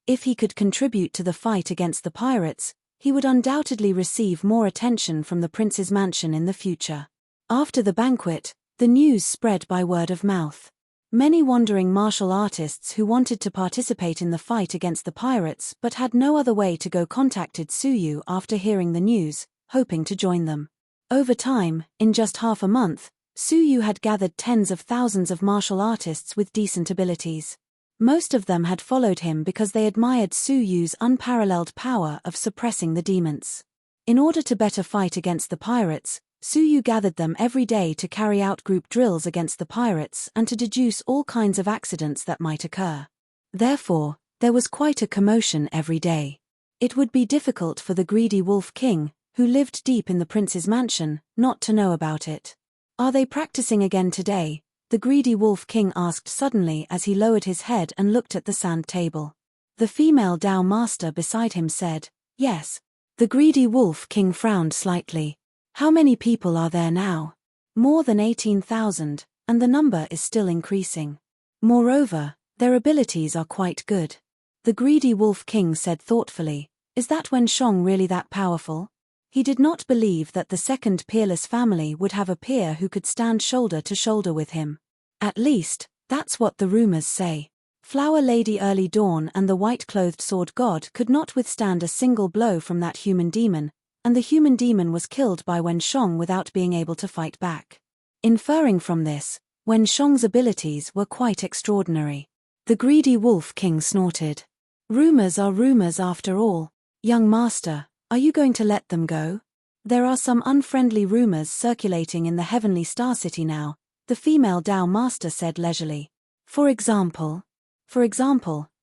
If he could contribute to the fight against the pirates, he would undoubtedly receive more attention from the prince's mansion in the future. After the banquet, the news spread by word of mouth. Many wandering martial artists who wanted to participate in the fight against the pirates but had no other way to go contacted Suyu after hearing the news, hoping to join them. Over time, in just half a month, Suyu had gathered tens of thousands of martial artists with decent abilities. Most of them had followed him because they admired Suyu's unparalleled power of suppressing the demons. In order to better fight against the pirates, Suyu gathered them every day to carry out group drills against the pirates and to deduce all kinds of accidents that might occur. Therefore, there was quite a commotion every day. It would be difficult for the greedy Wolf King, who lived deep in the prince's mansion, not to know about it. "Are they practicing again today?" the greedy Wolf King asked suddenly as he lowered his head and looked at the sand table. The female Dao master beside him said, "Yes." The greedy Wolf King frowned slightly. "How many people are there now?" "More than 18,000, and the number is still increasing. Moreover, their abilities are quite good." The greedy Wolf King said thoughtfully, "Is that Wenshong really that powerful?" He did not believe that the second peerless family would have a peer who could stand shoulder to shoulder with him. At least, that's what the rumors say. Flower Lady Early Dawn and the white-clothed sword god could not withstand a single blow from that human demon, and the human demon was killed by Wenshong without being able to fight back. Inferring from this, Wenshong's abilities were quite extraordinary. The greedy Wolf King snorted. "Rumors are rumors after all. Young master, are you going to let them go? There are some unfriendly rumors circulating in the Heavenly Star City now," the female Dao master said leisurely. For example,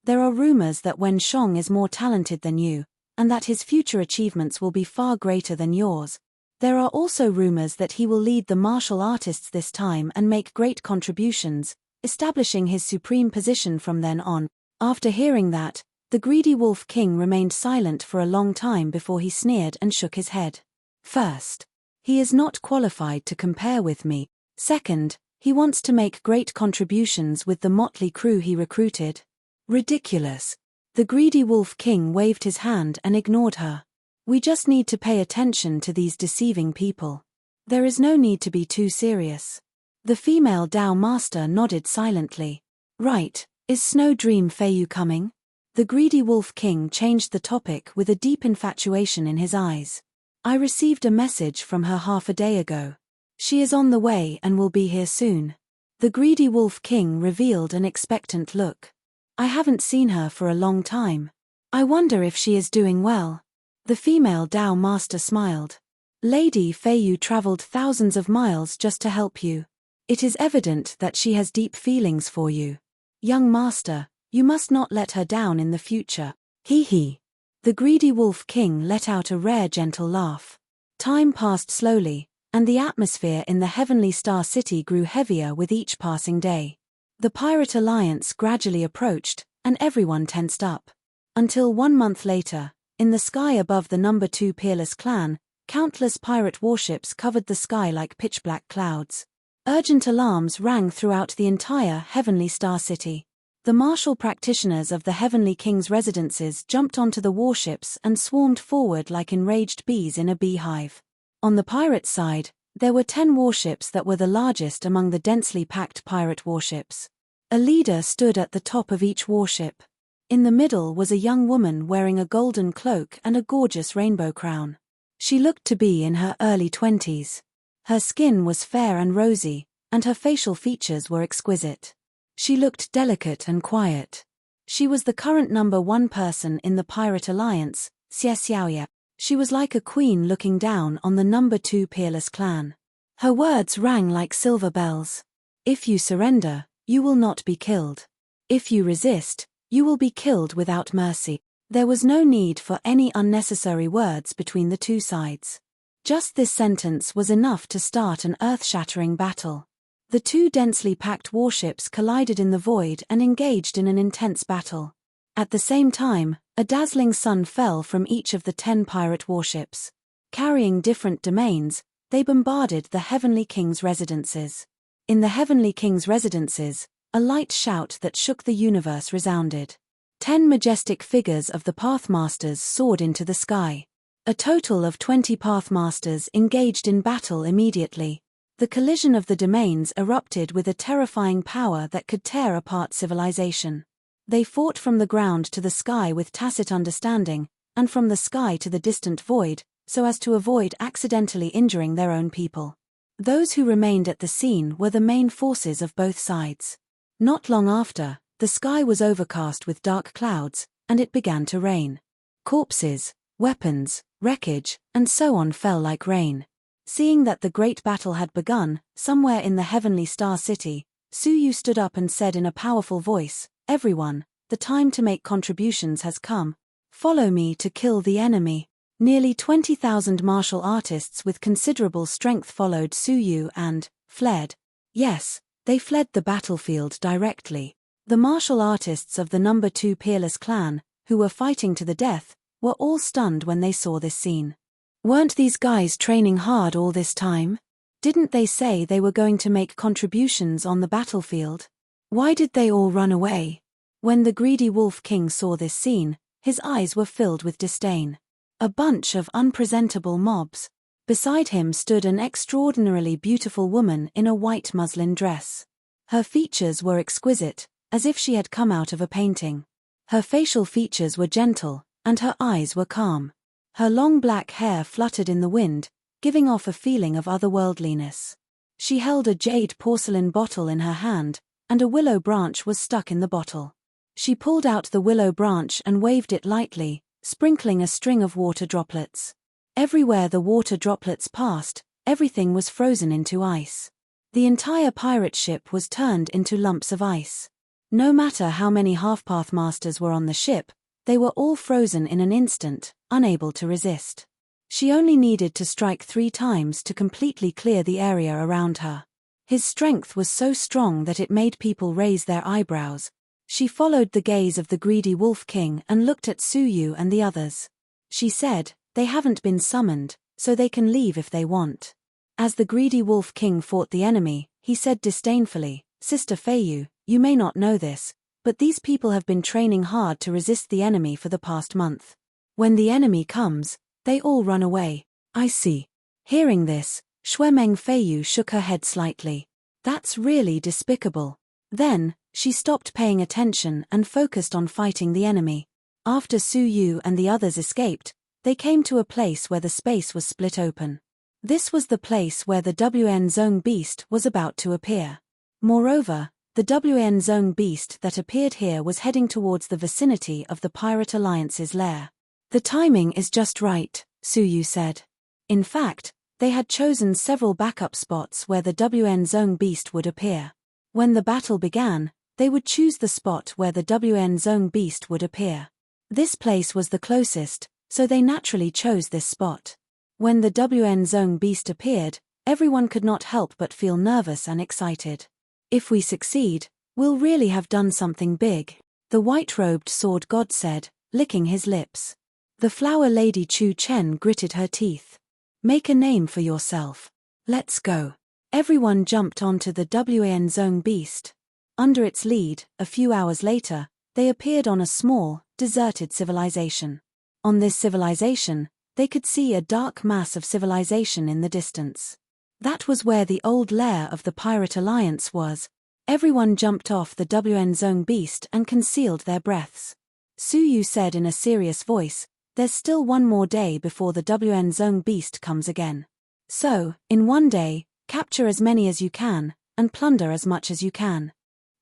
there are rumors that Wenshong is more talented than you, and that his future achievements will be far greater than yours. There are also rumors that he will lead the martial artists this time and make great contributions, establishing his supreme position from then on." After hearing that, the greedy Wolf King remained silent for a long time before he sneered and shook his head. "First, he is not qualified to compare with me. Second, he wants to make great contributions with the motley crew he recruited. Ridiculous." The greedy Wolf King waved his hand and ignored her. "We just need to pay attention to these deceiving people. There is no need to be too serious." The female Dao master nodded silently. "Right, is Snow Dream Feiyu coming?" The greedy Wolf King changed the topic with a deep infatuation in his eyes. "I received a message from her half a day ago. She is on the way and will be here soon." The greedy Wolf King revealed an expectant look. "I haven't seen her for a long time. I wonder if she is doing well." The female Dao master smiled. "Lady Feiyu traveled thousands of miles just to help you. It is evident that she has deep feelings for you. Young master, you must not let her down in the future. Hee hee." The greedy Wolf King let out a rare gentle laugh. Time passed slowly, and the atmosphere in the Heavenly Star City grew heavier with each passing day. The Pirate Alliance gradually approached, and everyone tensed up. Until 1 month later, in the sky above the number 2 Peerless clan, countless pirate warships covered the sky like pitch-black clouds. Urgent alarms rang throughout the entire Heavenly Star City. The martial practitioners of the Heavenly King's residences jumped onto the warships and swarmed forward like enraged bees in a beehive. On the pirate side, There were 10 warships that were the largest among the densely packed pirate warships. A leader stood at the top of each warship. In the middle was a young woman wearing a golden cloak and a gorgeous rainbow crown. She looked to be in her early 20s. Her skin was fair and rosy, and her facial features were exquisite. She looked delicate and quiet. She was the current #1 person in the Pirate Alliance, Xie Xiaoye. She was like a queen looking down on the #2 peerless clan. Her words rang like silver bells. If you surrender, you will not be killed. If you resist, you will be killed without mercy. There was no need for any unnecessary words between the two sides. Just this sentence was enough to start an earth-shattering battle. The two densely packed warships collided in the void and engaged in an intense battle. At the same time, a dazzling sun fell from each of the 10 pirate warships. Carrying different domains, they bombarded the Heavenly King's residences. In the Heavenly King's residences, a light shout that shook the universe resounded. 10 majestic figures of the Pathmasters soared into the sky. A total of 20 Pathmasters engaged in battle immediately. The collision of the domains erupted with a terrifying power that could tear apart civilization. They fought from the ground to the sky with tacit understanding, and from the sky to the distant void, so as to avoid accidentally injuring their own people. Those who remained at the scene were the main forces of both sides. Not long after, the sky was overcast with dark clouds, and it began to rain. Corpses, weapons, wreckage, and so on fell like rain. Seeing that the great battle had begun, somewhere in the Heavenly Star City, Suyu stood up and said in a powerful voice, "Everyone, the time to make contributions has come. Follow me to kill the enemy." Nearly 20,000 martial artists with considerable strength followed Suyu and fled. Yes, they fled the battlefield directly. The martial artists of the #2 peerless clan, who were fighting to the death, were all stunned when they saw this scene. Weren't these guys training hard all this time? Didn't they say they were going to make contributions on the battlefield? Why did they all run away? When the greedy Wolf King saw this scene, his eyes were filled with disdain. A bunch of unpresentable mobs. Beside him stood an extraordinarily beautiful woman in a white muslin dress. Her features were exquisite, as if she had come out of a painting. Her facial features were gentle, and her eyes were calm. Her long black hair fluttered in the wind, giving off a feeling of otherworldliness. She held a jade porcelain bottle in her hand, and a willow branch was stuck in the bottle. She pulled out the willow branch and waved it lightly, sprinkling a string of water droplets. Everywhere the water droplets passed, everything was frozen into ice. The entire pirate ship was turned into lumps of ice. No matter how many half-pathmasters were on the ship, they were all frozen in an instant, unable to resist. She only needed to strike 3 times to completely clear the area around her. His strength was so strong that it made people raise their eyebrows. She followed the gaze of the greedy Wolf King and looked at Suyu and the others. She said, "They haven't been summoned, so they can leave if they want." As the greedy Wolf King fought the enemy, he said disdainfully, "Sister Feiyu, you may not know this, but these people have been training hard to resist the enemy for the past month. When the enemy comes, they all run away." "I see." Hearing this, Shuemeng Feiyu shook her head slightly. "That's really despicable." Then, she stopped paying attention and focused on fighting the enemy. After Suyu and the others escaped, they came to a place where the space was split open. This was the place where the WN Zone beast was about to appear. Moreover, the WN Zone beast that appeared here was heading towards the vicinity of the Pirate Alliance's lair. "The timing is just right," Suyu said. In fact, they had chosen several backup spots where the WN Zone beast would appear. When the battle began, they would choose the spot where the WN Zone beast would appear. This place was the closest, so they naturally chose this spot. When the WN Zone beast appeared, everyone could not help but feel nervous and excited. "If we succeed, we'll really have done something big," the white-robed sword god said, licking his lips. The flower lady Chu Chen gritted her teeth. "Make a name for yourself. Let's go." Everyone jumped onto the WN Zone beast. Under its lead, a few hours later, they appeared on a small, deserted civilization. On this civilization, they could see a dark mass of civilization in the distance. That was where the old lair of the Pirate Alliance was. Everyone jumped off the WN Zone beast and concealed their breaths. Suyu said in a serious voice, "There's still one more day before the WN Zone beast comes again. So, in one day, capture as many as you can, and plunder as much as you can.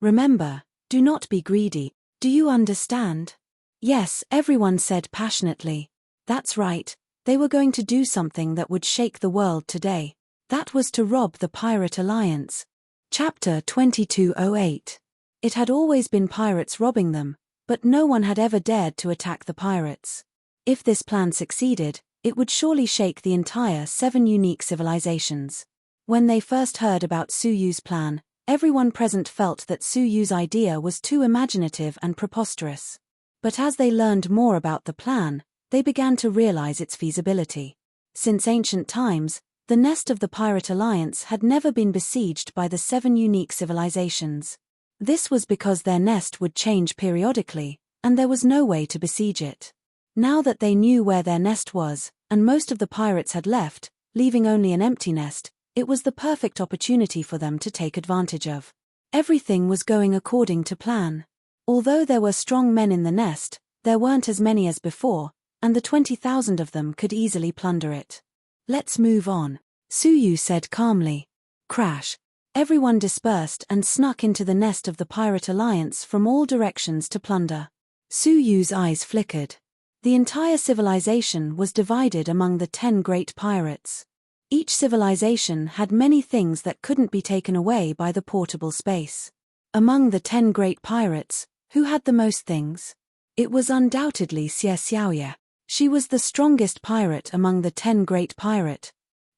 Remember, do not be greedy. Do you understand?" Yes, everyone said passionately. That's right, they were going to do something that would shake the world today. That was to rob the Pirate Alliance. Chapter 2208. It had always been pirates robbing them, but no one had ever dared to attack the pirates. If this plan succeeded, it would surely shake the entire 7 unique civilizations. When they first heard about Suyu's plan, everyone present felt that Suyu's idea was too imaginative and preposterous. But as they learned more about the plan, they began to realize its feasibility. Since ancient times, the nest of the Pirate Alliance had never been besieged by the 7 unique civilizations. This was because their nest would change periodically, and there was no way to besiege it. Now that they knew where their nest was, and most of the pirates had left, leaving only an empty nest, it was the perfect opportunity for them to take advantage of. Everything was going according to plan. Although there were strong men in the nest, there weren't as many as before, and the 20,000 of them could easily plunder it. "Let's move on," Suyu said calmly. Crash. Everyone dispersed and snuck into the nest of the Pirate Alliance from all directions to plunder. Suyu's eyes flickered. The entire civilization was divided among the 10 great pirates. Each civilization had many things that couldn't be taken away by the portable space. Among the 10 great pirates, who had the most things? It was undoubtedly Xie Xiaoye. She was the strongest pirate among the 10 great pirate.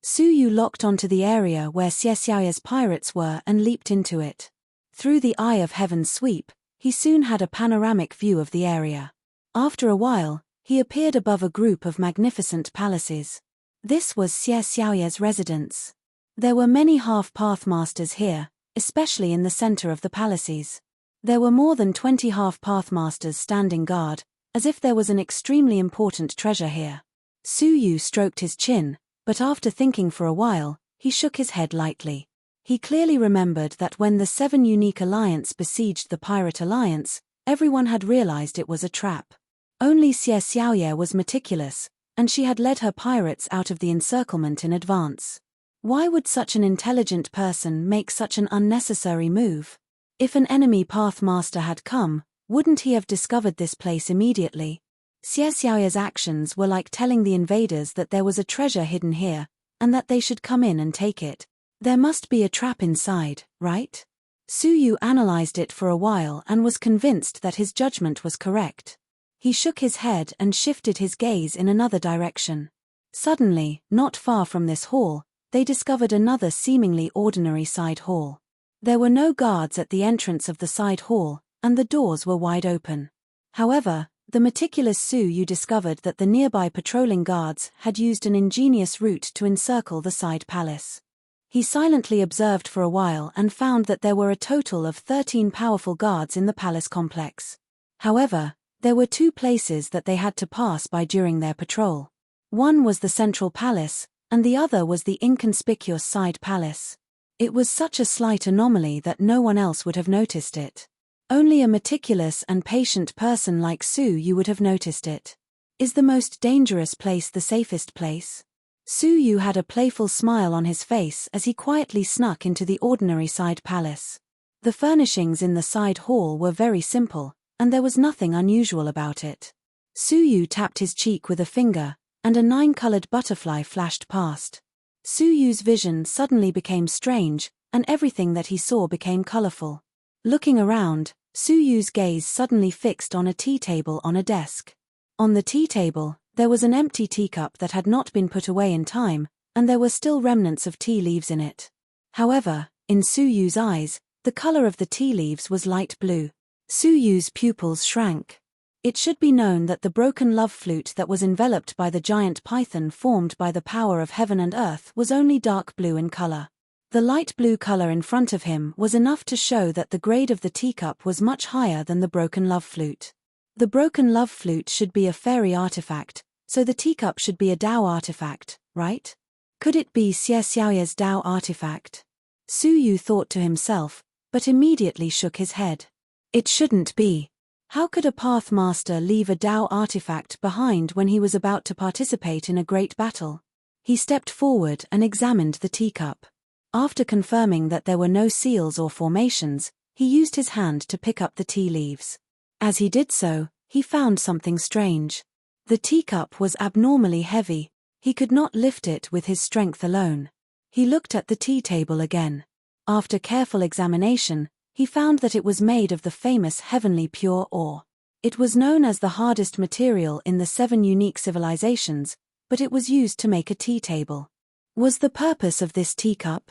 Suyu locked onto the area where Xie Xiaoye's pirates were and leaped into it. Through the Eye of Heaven's sweep, he soon had a panoramic view of the area. After a while, he appeared above a group of magnificent palaces. This was Xie Xiaoye's residence. There were many half-pathmasters here, especially in the center of the palaces. There were more than 20 half-pathmasters standing guard, as if there was an extremely important treasure here. Suyu stroked his chin, but after thinking for a while, he shook his head lightly. He clearly remembered that when the 7 unique alliance besieged the Pirate Alliance, everyone had realized it was a trap. Only Xie Xiaoye was meticulous, and she had led her pirates out of the encirclement in advance. Why would such an intelligent person make such an unnecessary move? If an enemy pathmaster had come, wouldn't he have discovered this place immediately? Xie Xiaoye's actions were like telling the invaders that there was a treasure hidden here, and that they should come in and take it. There must be a trap inside, right? Suyu analyzed it for a while and was convinced that his judgment was correct. He shook his head and shifted his gaze in another direction. Suddenly, not far from this hall, they discovered another seemingly ordinary side hall. There were no guards at the entrance of the side hall, and the doors were wide open. However, the meticulous Suyu discovered that the nearby patrolling guards had used an ingenious route to encircle the side palace. He silently observed for a while and found that there were a total of 13 powerful guards in the palace complex. However, there were 2 places that they had to pass by during their patrol. One was the central palace, and the other was the inconspicuous side palace. It was such a slight anomaly that no one else would have noticed it. Only a meticulous and patient person like Suyu would have noticed it. Is the most dangerous place the safest place? Suyu had a playful smile on his face as he quietly snuck into the ordinary side palace. The furnishings in the side hall were very simple, and there was nothing unusual about it. Suyu tapped his cheek with a finger, and a 9-colored butterfly flashed past. Suyu's vision suddenly became strange, and everything that he saw became colorful. Looking around, Suyu's gaze suddenly fixed on a tea table on a desk. On the tea table, there was an empty teacup that had not been put away in time, and there were still remnants of tea leaves in it. However, in Suyu's eyes, the color of the tea leaves was light blue. Suyu's pupils shrank. It should be known that the broken love flute that was enveloped by the giant python formed by the power of heaven and earth was only dark blue in color. The light blue color in front of him was enough to show that the grade of the teacup was much higher than the broken love flute. The broken love flute should be a fairy artifact, so the teacup should be a Tao artifact, right? Could it be Xie Xiaoya's Dao artifact? Su Yu thought to himself, but immediately shook his head. It shouldn't be. How could a Pathmaster leave a Dao artifact behind when he was about to participate in a great battle? He stepped forward and examined the teacup. After confirming that there were no seals or formations, he used his hand to pick up the tea leaves. As he did so, he found something strange. The teacup was abnormally heavy. He could not lift it with his strength alone. He looked at the tea table again. After careful examination, he found that it was made of the famous heavenly pure ore. It was known as the hardest material in the 7 unique civilizations, but it was used to make a tea table. Was the purpose of this teacup?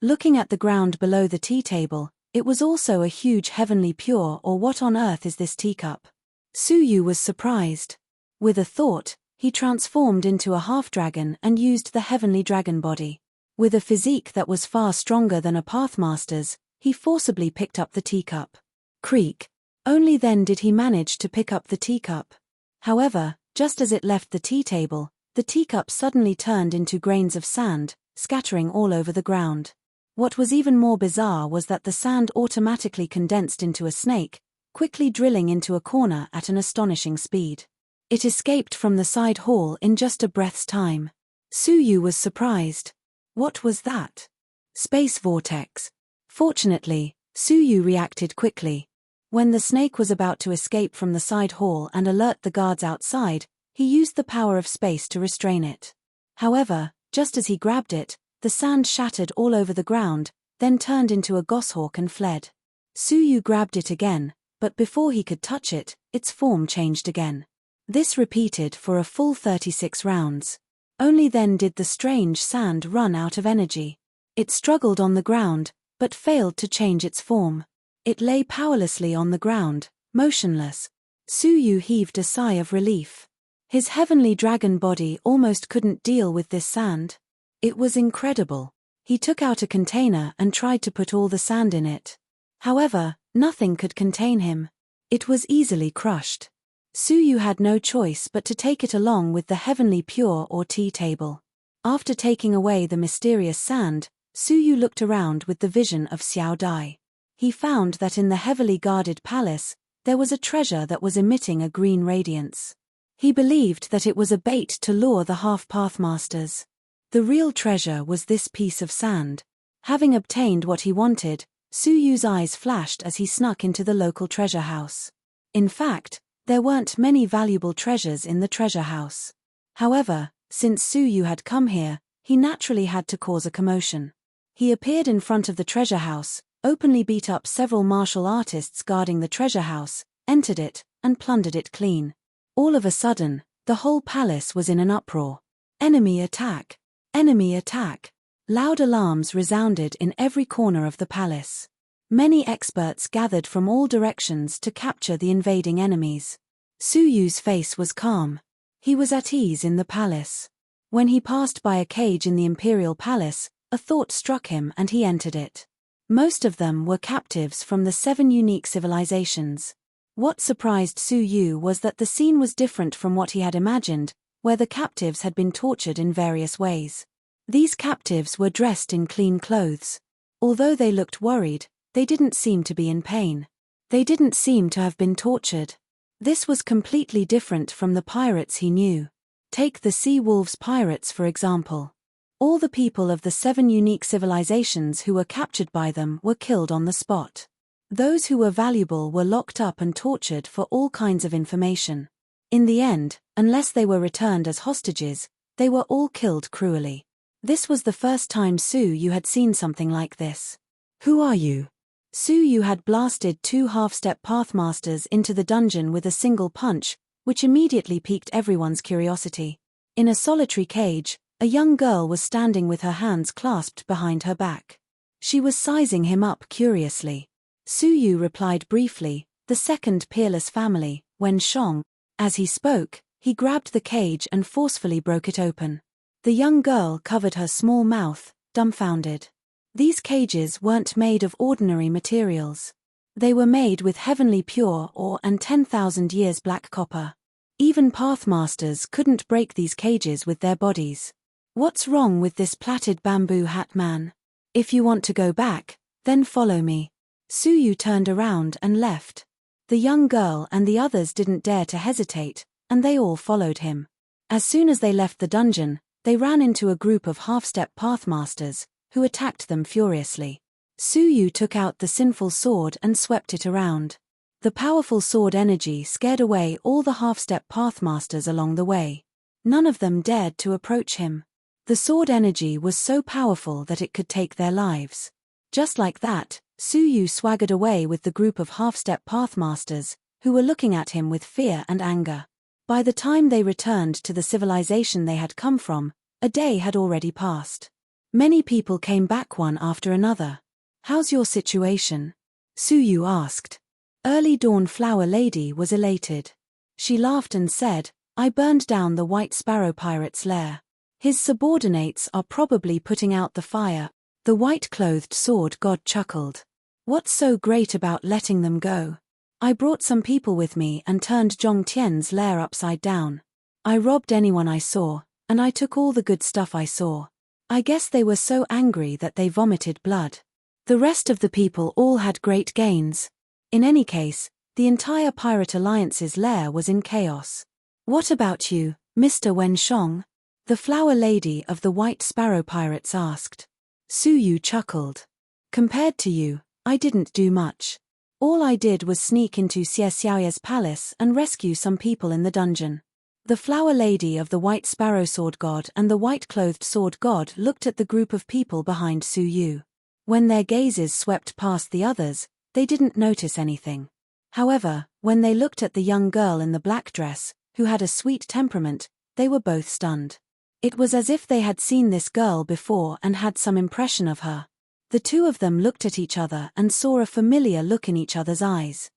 Looking at the ground below the tea table, it was also a huge heavenly pure ore. What on earth is this teacup? Su Yu was surprised. With a thought, he transformed into a half-dragon and used the heavenly dragon body. With a physique that was far stronger than a Pathmaster's, he forcibly picked up the teacup. Creak. Only then did he manage to pick up the teacup. However, just as it left the tea table, the teacup suddenly turned into grains of sand, scattering all over the ground. What was even more bizarre was that the sand automatically condensed into a snake, quickly drilling into a corner at an astonishing speed. It escaped from the side hall in just a breath's time. Su Yu was surprised. What was that? Space vortex. Fortunately, Su Yu reacted quickly. When the snake was about to escape from the side hall and alert the guards outside, he used the power of space to restrain it. However, just as he grabbed it, the sand shattered all over the ground, then turned into a goshawk and fled. Su Yu grabbed it again, but before he could touch it, its form changed again. This repeated for a full 36 rounds. Only then did the strange sand run out of energy. It struggled on the ground, but failed to change its form. It lay powerlessly on the ground, motionless. Su Yu heaved a sigh of relief. His heavenly dragon body almost couldn't deal with this sand. It was incredible. He took out a container and tried to put all the sand in it. However, nothing could contain him. It was easily crushed. Su Yu had no choice but to take it along with the heavenly pure or tea table. After taking away the mysterious sand, Su Yu looked around with the vision of Xiao Dai. He found that in the heavily guarded palace, there was a treasure that was emitting a green radiance. He believed that it was a bait to lure the half-Pathmasters. The real treasure was this piece of sand. Having obtained what he wanted, Su Yu's eyes flashed as he snuck into the local treasure house. In fact, there weren't many valuable treasures in the treasure house. However, since Su Yu had come here, he naturally had to cause a commotion. He appeared in front of the treasure house, openly beat up several martial artists guarding the treasure house, entered it, and plundered it clean. All of a sudden, the whole palace was in an uproar. Enemy attack! Enemy attack! Loud alarms resounded in every corner of the palace. Many experts gathered from all directions to capture the invading enemies. Su Yu's face was calm. He was at ease in the palace. When he passed by a cage in the imperial palace, a thought struck him and he entered it. Most of them were captives from the 7 unique civilizations. What surprised Su Yu was that the scene was different from what he had imagined, where the captives had been tortured in various ways. These captives were dressed in clean clothes. Although they looked worried, they didn't seem to be in pain. They didn't seem to have been tortured. This was completely different from the pirates he knew. Take the Sea Wolves pirates for example. All the people of the 7 unique civilizations who were captured by them were killed on the spot. Those who were valuable were locked up and tortured for all kinds of information. In the end, unless they were returned as hostages, they were all killed cruelly. This was the first time Su Yu had seen something like this. Who are you? Su Yu had blasted 2 half-step Pathmasters into the dungeon with a single punch, which immediately piqued everyone's curiosity. In a solitary cage, a young girl was standing with her hands clasped behind her back. She was sizing him up curiously. Su Yu replied briefly, "The second peerless family, Wen Shong." As he spoke, he grabbed the cage and forcefully broke it open. The young girl covered her small mouth, dumbfounded. These cages weren't made of ordinary materials. They were made with heavenly pure ore and 10,000 years black copper. Even Pathmasters couldn't break these cages with their bodies. What's wrong with this plaited bamboo hat man? If you want to go back, then follow me. Su Yu turned around and left. The young girl and the others didn't dare to hesitate, and they all followed him. As soon as they left the dungeon, they ran into a group of half-step pathmasters, who attacked them furiously. Su Yu took out the sinful sword and swept it around. The powerful sword energy scared away all the half-step pathmasters along the way. None of them dared to approach him. The sword energy was so powerful that it could take their lives. Just like that, Su Yu swaggered away with the group of half-step pathmasters, who were looking at him with fear and anger. By the time they returned to the civilization they had come from, a day had already passed. Many people came back one after another. How's your situation? Su Yu asked. Early Dawn Flower Lady was elated. She laughed and said, I burned down the White Sparrow Pirate's lair. His subordinates are probably putting out the fire. The white-clothed sword god chuckled. What's so great about letting them go? I brought some people with me and turned Zhong Tian's lair upside down. I robbed anyone I saw, and I took all the good stuff I saw. I guess they were so angry that they vomited blood. The rest of the people all had great gains. In any case, the entire Pirate Alliance's lair was in chaos. What about you, Mr. Wenshong? The Flower Lady of the White Sparrow Pirates asked. Su Yu chuckled. Compared to you, I didn't do much. All I did was sneak into Xie Xiaoye's palace and rescue some people in the dungeon. The Flower Lady of the White Sparrow Sword God and the White-Clothed Sword God looked at the group of people behind Su Yu. When their gazes swept past the others, they didn't notice anything. However, when they looked at the young girl in the black dress, who had a sweet temperament, they were both stunned. It was as if they had seen this girl before and had some impression of her. The two of them looked at each other and saw a familiar look in each other's eyes.